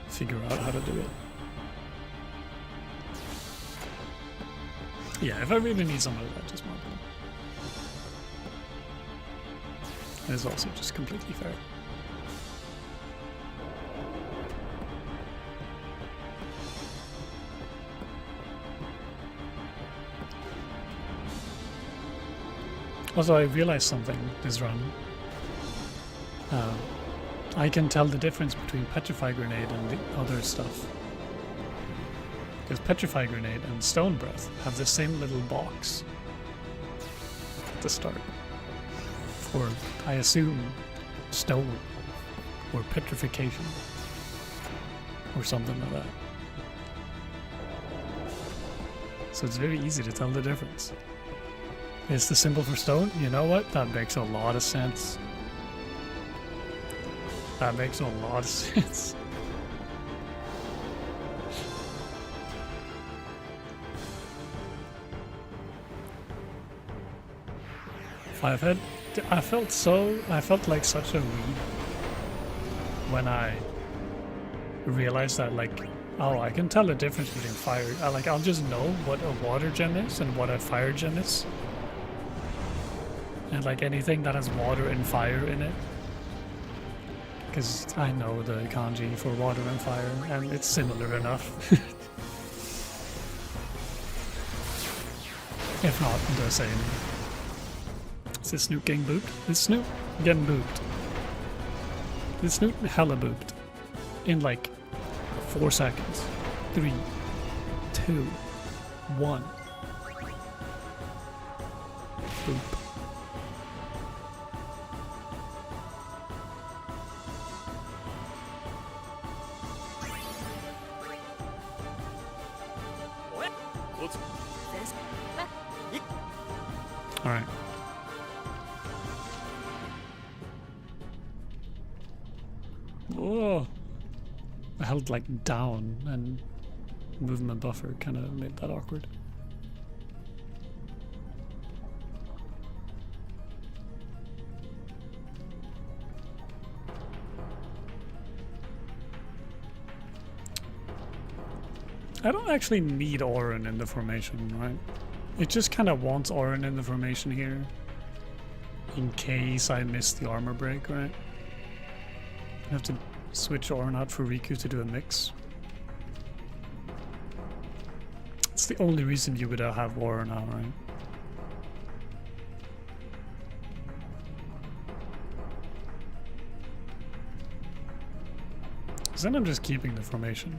figure out how to do it. Yeah, if I really need something like that, just mark it. And it's also just completely fair. Also, I realized something this run. I can tell the difference between Petrify Grenade and the other stuff. Because Petrify Grenade and Stone Breath have the same little box at the start. For, I assume, stone or petrification or something like that. So it's very easy to tell the difference. It's the symbol for stone? You know what? That makes a lot of sense. That makes a lot of sense. 5 head. I felt like such a weeb when I realized that, like, oh, I can tell the difference between fire. I'll just know what a water gem is and what a fire gem is. And like anything that has water and fire in it. Because I know the kanji for water and fire, and it's similar enough. If not the same. Is this Snoop getting booped? This Snoop getting booped. This Snoop hella booped. In like 4 seconds. 3, 2, 1. Boop. Alright. Oh, I held like down and movement buffer kind of made that awkward. I don't actually need Auron in the formation, right? It just kind of wants Auron in the formation here in case I miss the armor break, right? I have to switch Auron out for Riku to do a mix. It's the only reason you would have Auron now, right? Because then I'm just keeping the formation.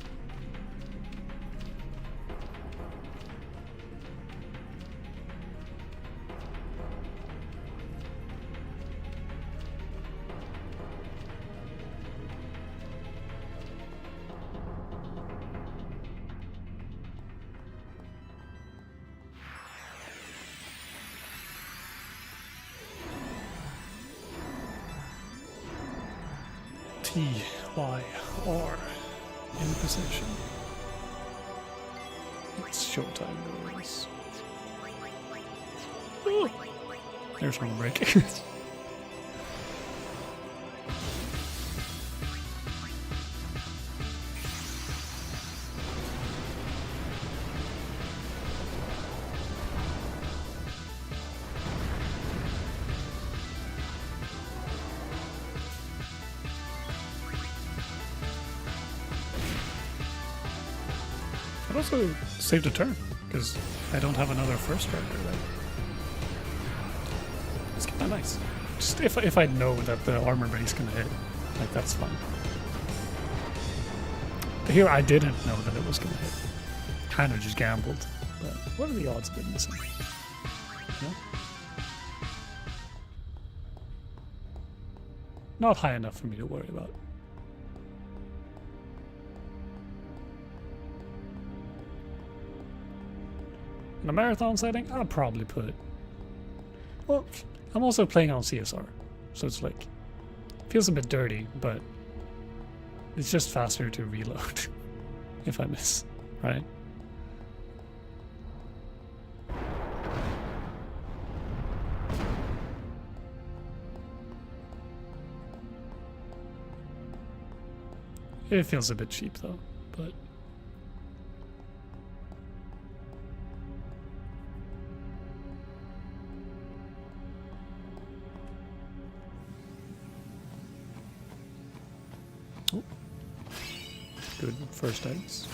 TYR in position. It's showtime, boys. Ooh. There's one break. I'd also saved a turn, because I don't have another first striker, right? It's kind of nice. Just if I know that the armor break's gonna hit, like, that's fun. Here I didn't know that it was gonna hit. Kind of just gambled, but what are the odds of it missing? No? Not high enough for me to worry about. In a marathon setting, I'll probably put... Well, I'm also playing on CSR, so it's like... Feels a bit dirty, but... It's just faster to reload if I miss, right? It feels a bit cheap though, but... Oh. Good first eggs.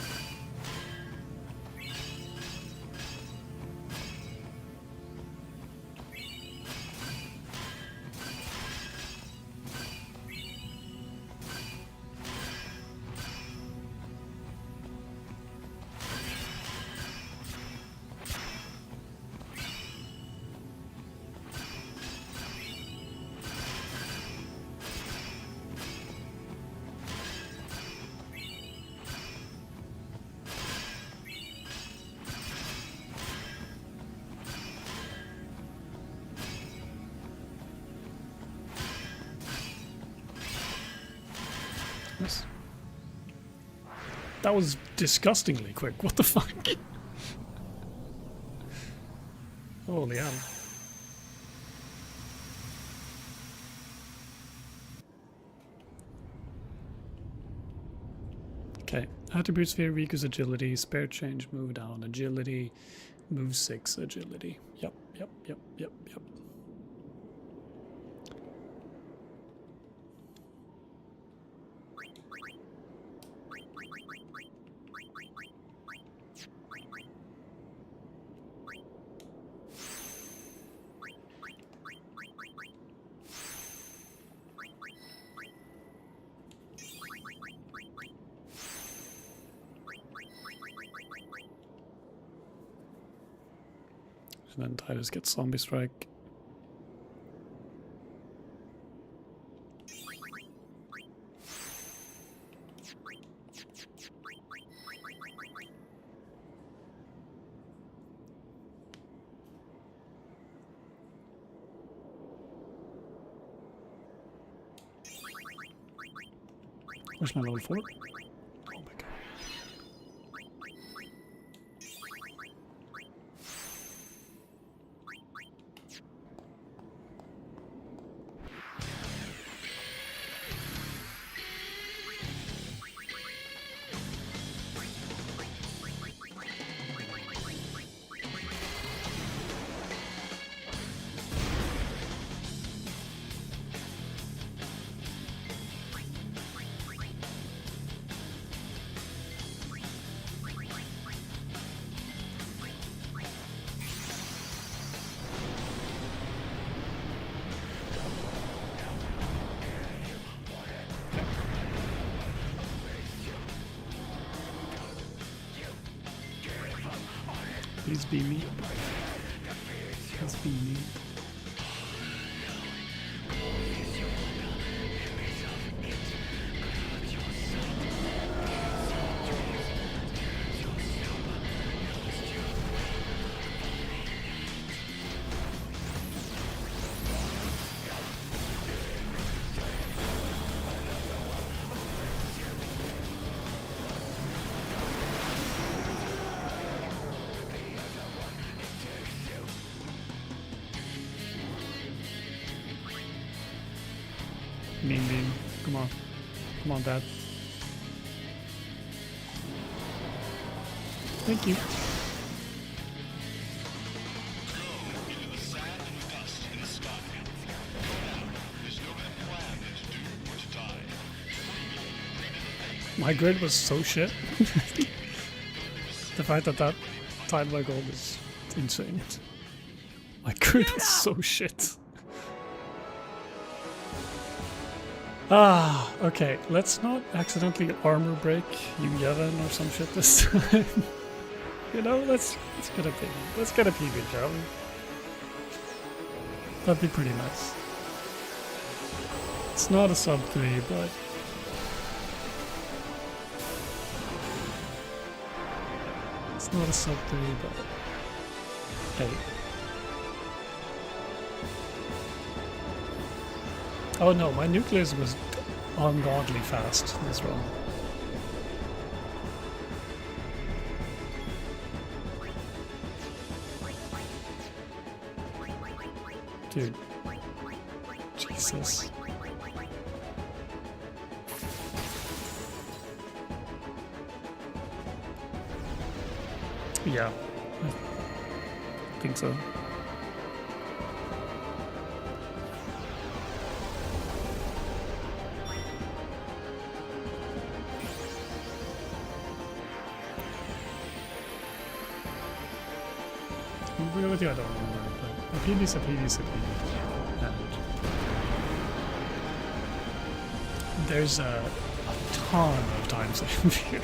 Yes. That was disgustingly quick. What the fuck? Holy hell. Okay, attributes for Riku's agility, spare change, move down, agility, move 6, agility. Yep. And then Titus gets zombie strike. Where's my level 4? Oh my god. Please be me. Please be me. Mean beam. Come on. Come on, Dad. Thank you. My grid was so shit. The fact that that tied my goal is insane. My grid was so shit. Ah, okay. Let's not accidentally armor break you Yevon or some shit this time. You know, let's get a PB, shall we? That'd be pretty nice. It's not a sub 3, but it's not a sub 3, but hey. Oh no, my nucleus was ungodly fast this run. Dude. Jesus. Yeah. I think so. With you, I don't remember, but a PB's a PB's a PB. And there's a ton of time saved here.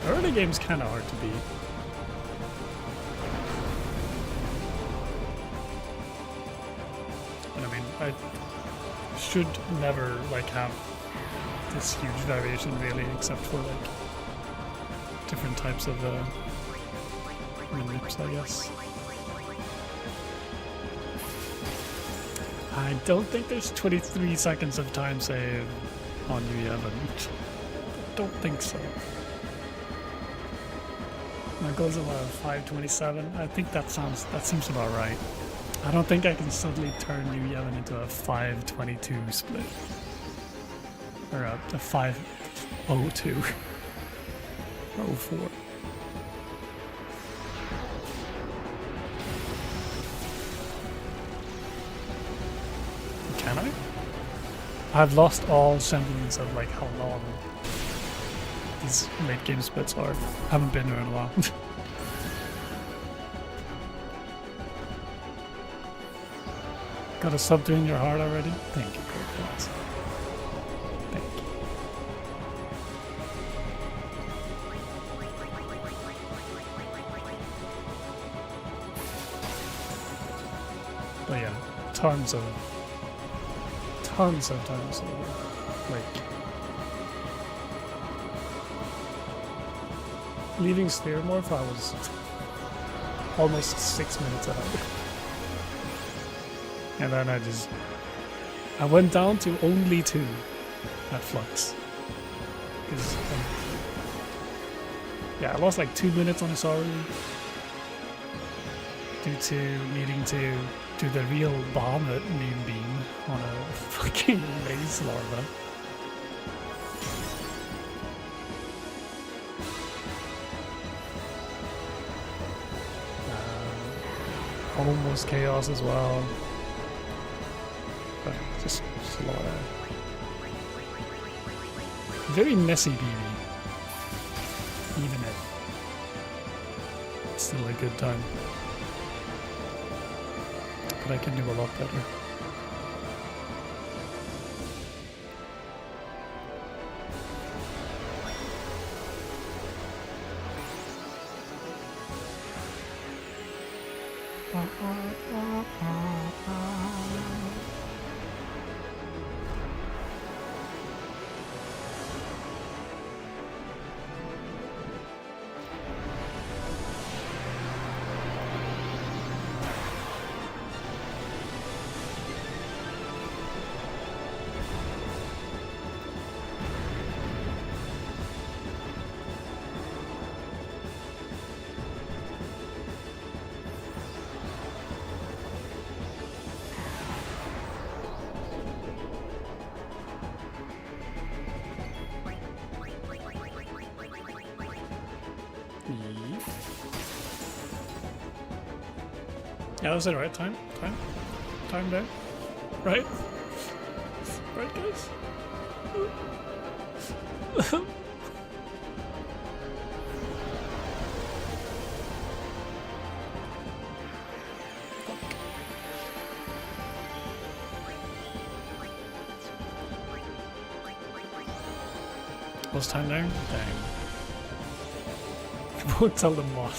Early game's kind of hard to beat. And I mean, I should never like have this huge variation really, except for like different types of lips, I guess. I don't think there's 23 seconds of time save on you, Yevon. Don't think so. My goal's about 527. I think that seems about right. I don't think I can suddenly turn you Yevon into a 522 split. Or a 502 or 04. Can I? I've lost all semblance of like how long these late game splits are. Haven't been there in a while. Got a sub to in your heart already? Thank you, Cold. Thank you. But yeah, tons of times like leaving Steermorph, I was almost 6 minutes ahead. And then I went down to only 2 at Flux. Because, yeah, I lost like 2 minutes on Isaru due to needing to do the real Bahamut moonbeam on a fucking maze larva. Almost chaos as well. But just a lot of very messy BB. Even if it's still a good time. But I can do a lot better. Yeah, that was the right time. Time there. Right? Right, guys? What's time there? Dang. Won't tell them what.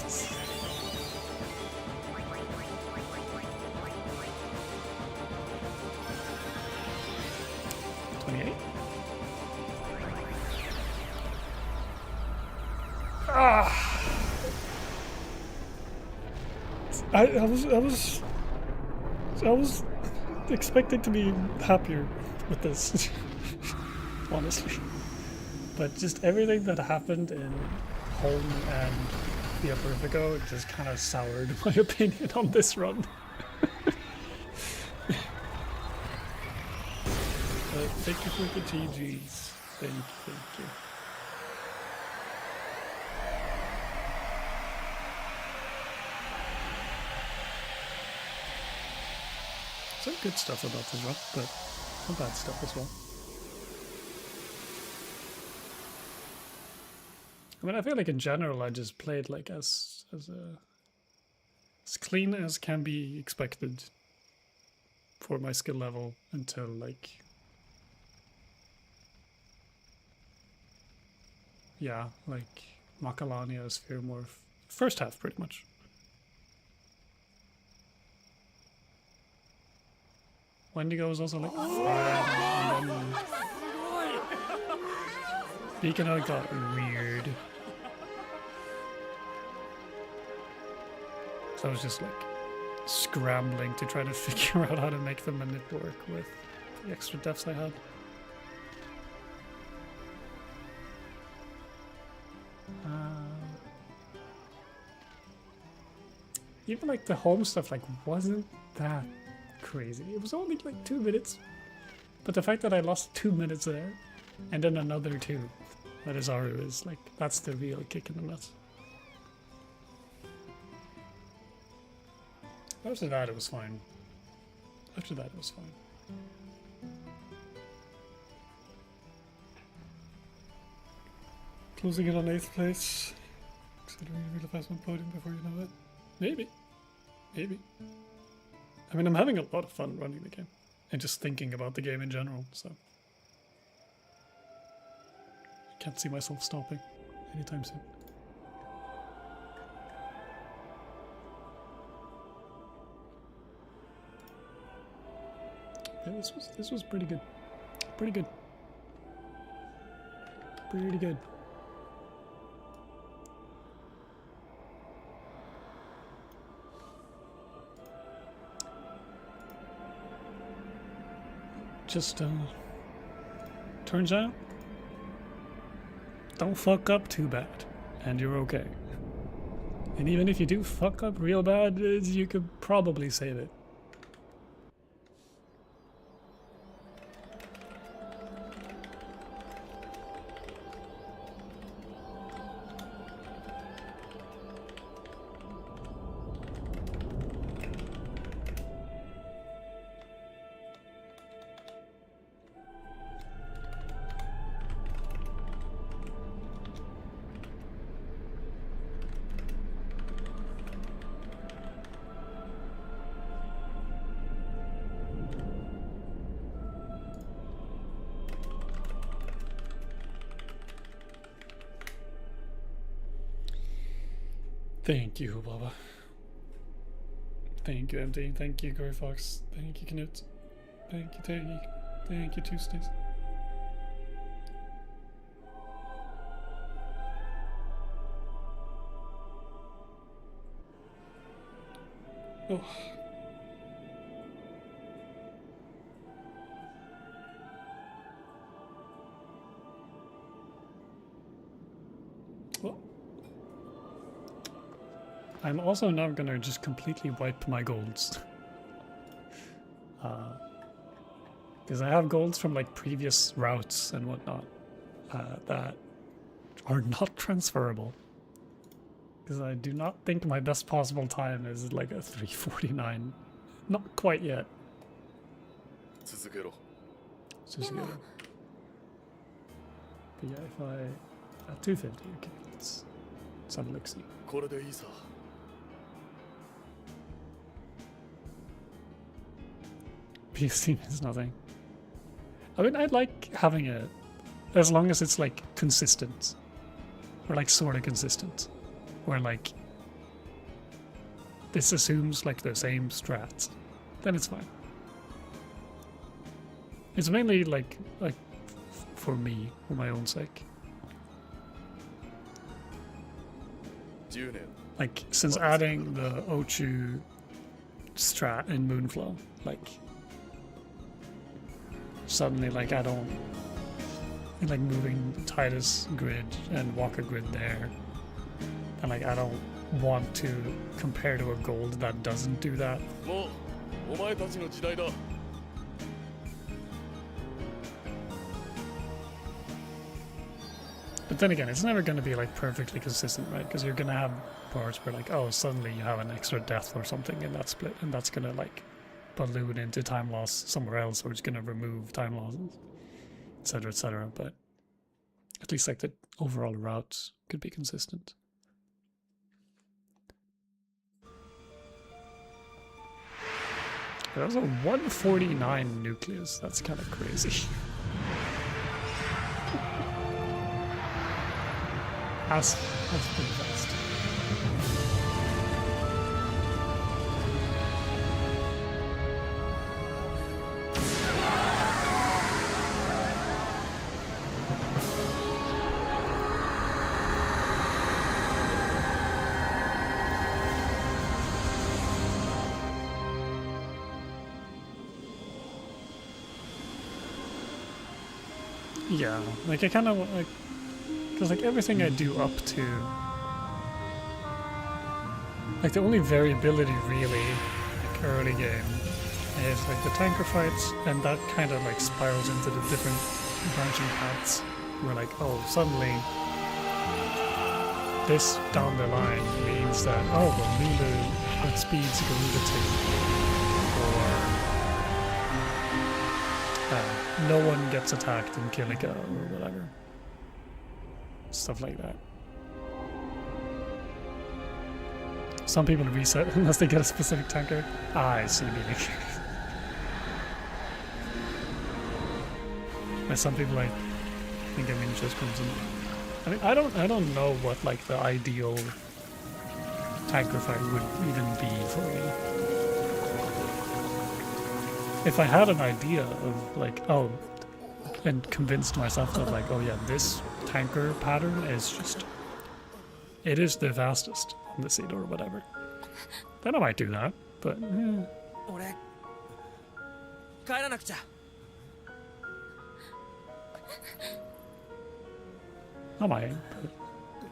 28. I was expecting to be happier with this, honestly. But just everything that happened in Home and the Upper Vigo, it just kind of soured my opinion on this run. Thank you for the GGs. Thank you. Some good stuff about this run, but some bad stuff as well. I mean, I feel like in general I just played like as clean as can be expected for my skill level until like, yeah, like Macalania, Spheromorph, first half pretty much. Wendigo was also like fine, and then Beacon got weird. So I was just like scrambling to try to figure out how to make the minute work with the extra deaths I had. Even like the home stuff like wasn't that crazy. It was only like 2 minutes. But the fact that I lost 2 minutes there And then another 2. That is Aru is like, that's the real kick in the nuts. After that it was fine. After that it was fine. Closing in on 8th place. Considering you really fast on podium before you know it. Maybe. Maybe. I mean, I'm having a lot of fun running the game. And just thinking about the game in general, so. Can't see myself stopping anytime soon. Yeah, this was pretty good. Pretty good. Pretty good. Just turns out, don't fuck up too bad, and you're okay. And even if you do fuck up real bad, you could probably save it. Thank you, Baba. Thank you, MD. Thank you, Gory Fox. Thank you, Knut. Thank you, Teggy. Thank you, Tuesdays. Oh. Well. I'm also now gonna just completely wipe my golds. Because I have golds from like previous routes and whatnot that are not transferable. Because I do not think my best possible time is like a 3:49. Not quite yet. Suzuki-ro. Suzuki-ro. But yeah, if I... At 250, okay, let's have a look-see. これでいいさ。PS team is nothing. I mean, I like having it as long as it's like consistent. Or like sort of consistent. Where like this assumes like the same strats. Then it's fine. It's mainly like for me, for my own sake. 10年 Like since adding the Ochu strat in Moonflow, like suddenly like I don't like moving Titus grid and Walker grid there, and like I don't want to compare to a gold that doesn't do that. もうお前たちの時代だ。 But then again, it's never going to be like perfectly consistent, right? Because you're going to have parts where like, oh, suddenly you have an extra death or something in that split, and that's going to like balloon into time loss somewhere else, or it's going to remove time losses, etc., etc. But at least like the overall route could be consistent. That was a 149 nucleus. That's kind of crazy. That's pretty fast. Yeah, like I kind of like, because like everything I do up to, like the only variability really, like early game, is like the tanker fights, and that kind of like spirals into the different branching paths where like, oh, suddenly this down the line means that, oh, well, Lulu outspeeds Garuda 2, or no one gets attacked in Kilika or whatever. Stuff like that. Some people reset unless they get a specific tanker. Ah, I see meaning. And some people like think just comes in. I mean, I don't know what like the ideal tanker fight would even be for me. If I had an idea of like, oh, and convinced myself that like, oh yeah, this tanker pattern is just, it is the fastest on the seed or whatever, then I might do that, but eh. 俺帰らなくちゃ I might,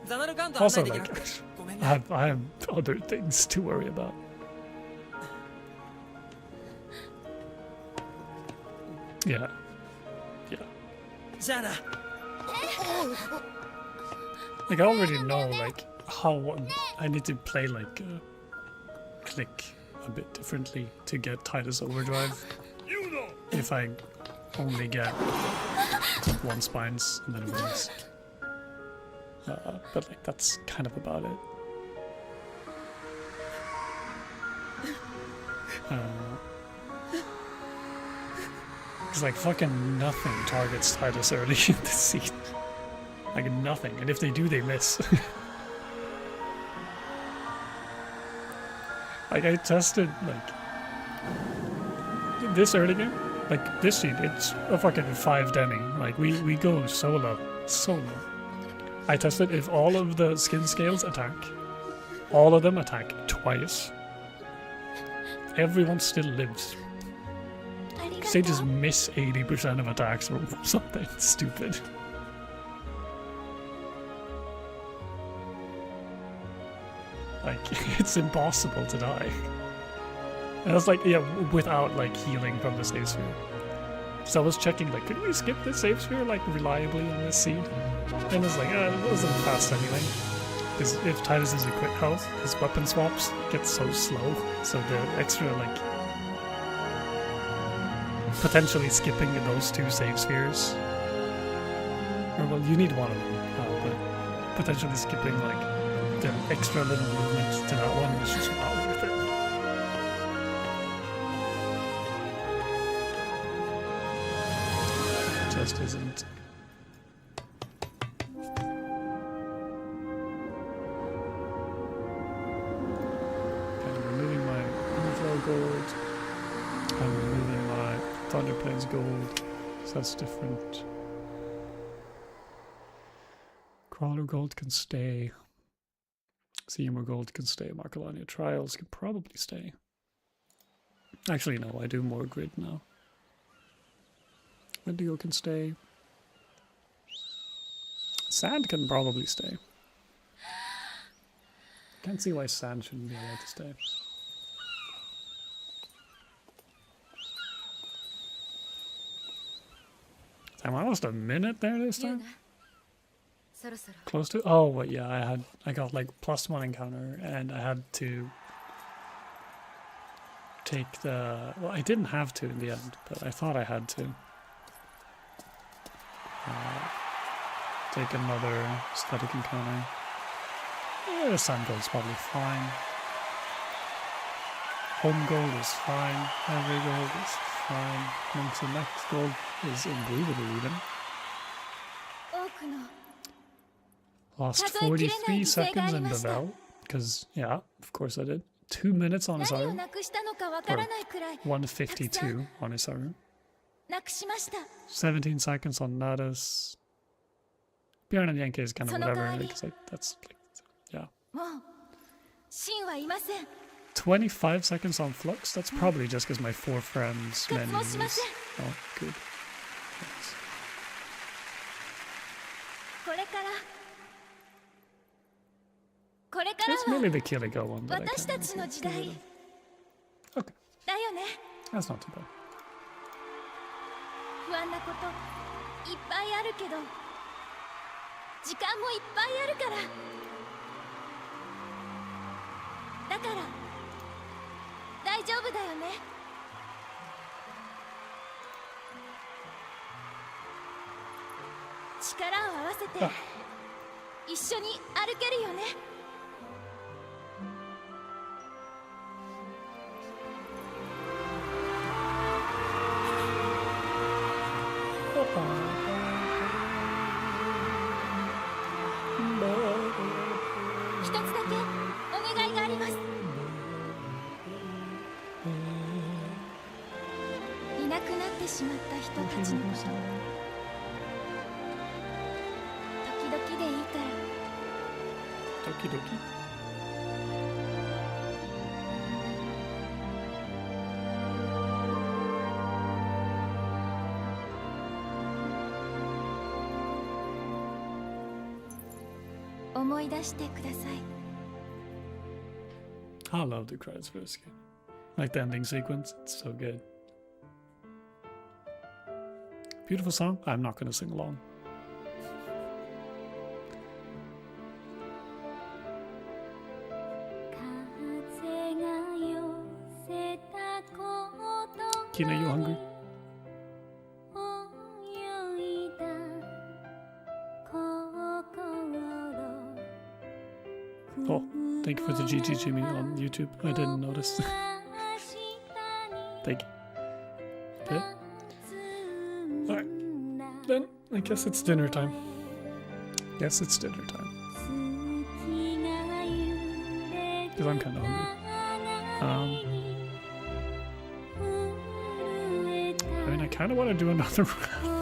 ザナルガン but ド案 also 内でき like なくてごめん I な have other things to worry about. Yeah. Yeah. じゃあな Like I already know like how I need to play like click a bit differently to get Titus Overdrive. If I only get one spines and then it wins. But like that's kind of about it. Because like fucking nothing targets Titus early in the scene. Like nothing, and if they do, they miss. Like I tested like this early game, like this scene, it's a fucking 5 Denning. Like we go so low. I tested if all of the skin scales attack, all of them attack twice. Everyone still lives. Because they just miss 80% of attacks or something stupid. Like, it's impossible to die. And I was like, yeah, without like healing from the save sphere. So I was checking, like, could we skip the save sphere like reliably on this seed? And it's like, it wasn't fast anyway. Because if Titus is equipped health, his weapon swaps get so slow. So the extra, like, potentially skipping those 2 save spheres. Or, well, you need one of them, but potentially skipping, like, the extra little movement to that one is just not worth it. It just isn't. Okay, I'm removing my inflow gold. I'm removing my Thunder Plains gold, so that's different. Crawler gold can stay. Seymour gold can stay. Marcolania trials can probably stay. Actually, no, I do more grid now. Wendigo can stay. Sand can probably stay. Can't see why sand shouldn't be allowed to stay. Damn, almost a minute there this time. Close to. Oh, wait, yeah, I got like +1 encounter, and I had to take the. Well, I didn't have to in the end, but I thought I had to. Take another static encounter. Yeah, the sun gold's probably fine. Home gold is fine. Every gold is fine. And the next gold is unbelievable even. Lost 43 seconds in Bevel, because, yeah, of course I did. 2 minutes on Isaru. Or 152 on Isaru. 17 seconds on Nadas. Bjorn and Yankee is kind of whatever, because that's like, yeah. 25 seconds on Flux? That's probably just because my 4 friends menu is... Oh, good. Thanks. It's mainly the Killigo one that I can't remember. Okay. That's not too bad. ぱいあるけど時間もいっぱいあるからだから大丈夫だよね力を合わせて一緒に歩けるよね一つだけお願いがありますいなくなってしまった人たちのこと時々でいいから時々。思い出してください I love the credits for this game. Like the ending sequence, it's so good. Beautiful song. I'm not gonna sing along. Kina, you hungry? Oh, thank you for the GG Jimmy on YouTube. I didn't notice. Thank you. Okay. Alright. Then I guess it's dinner time. Yes, it's dinner time. Because I'm kind of hungry. I mean, I kind of want to do another round.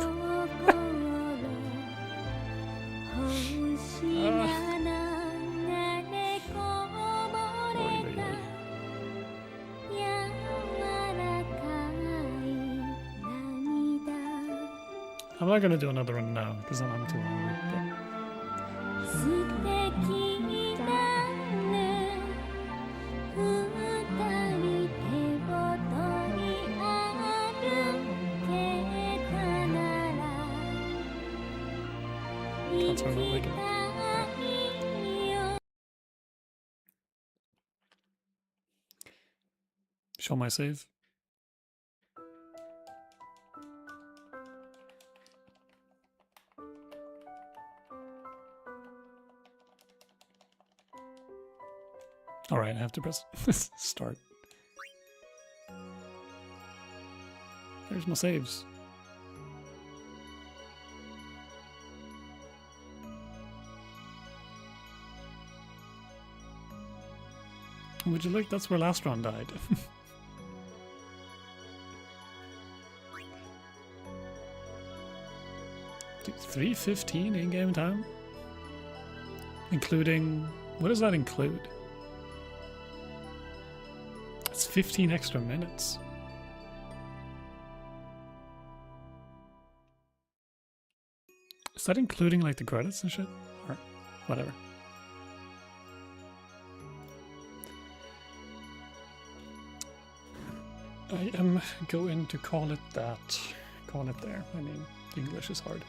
I'm not gonna do another one now because then I'm too hungry. That's why I'm not waking up. Show my save. Alright, I have to press start. There's my saves. Would you look? That's where last round died. Dude, 3:15 in-game time? Including... what does that include? It's 15 extra minutes. Is that including like the credits and shit? Or whatever. I am going to call it that. Call it there. I mean, English is hard.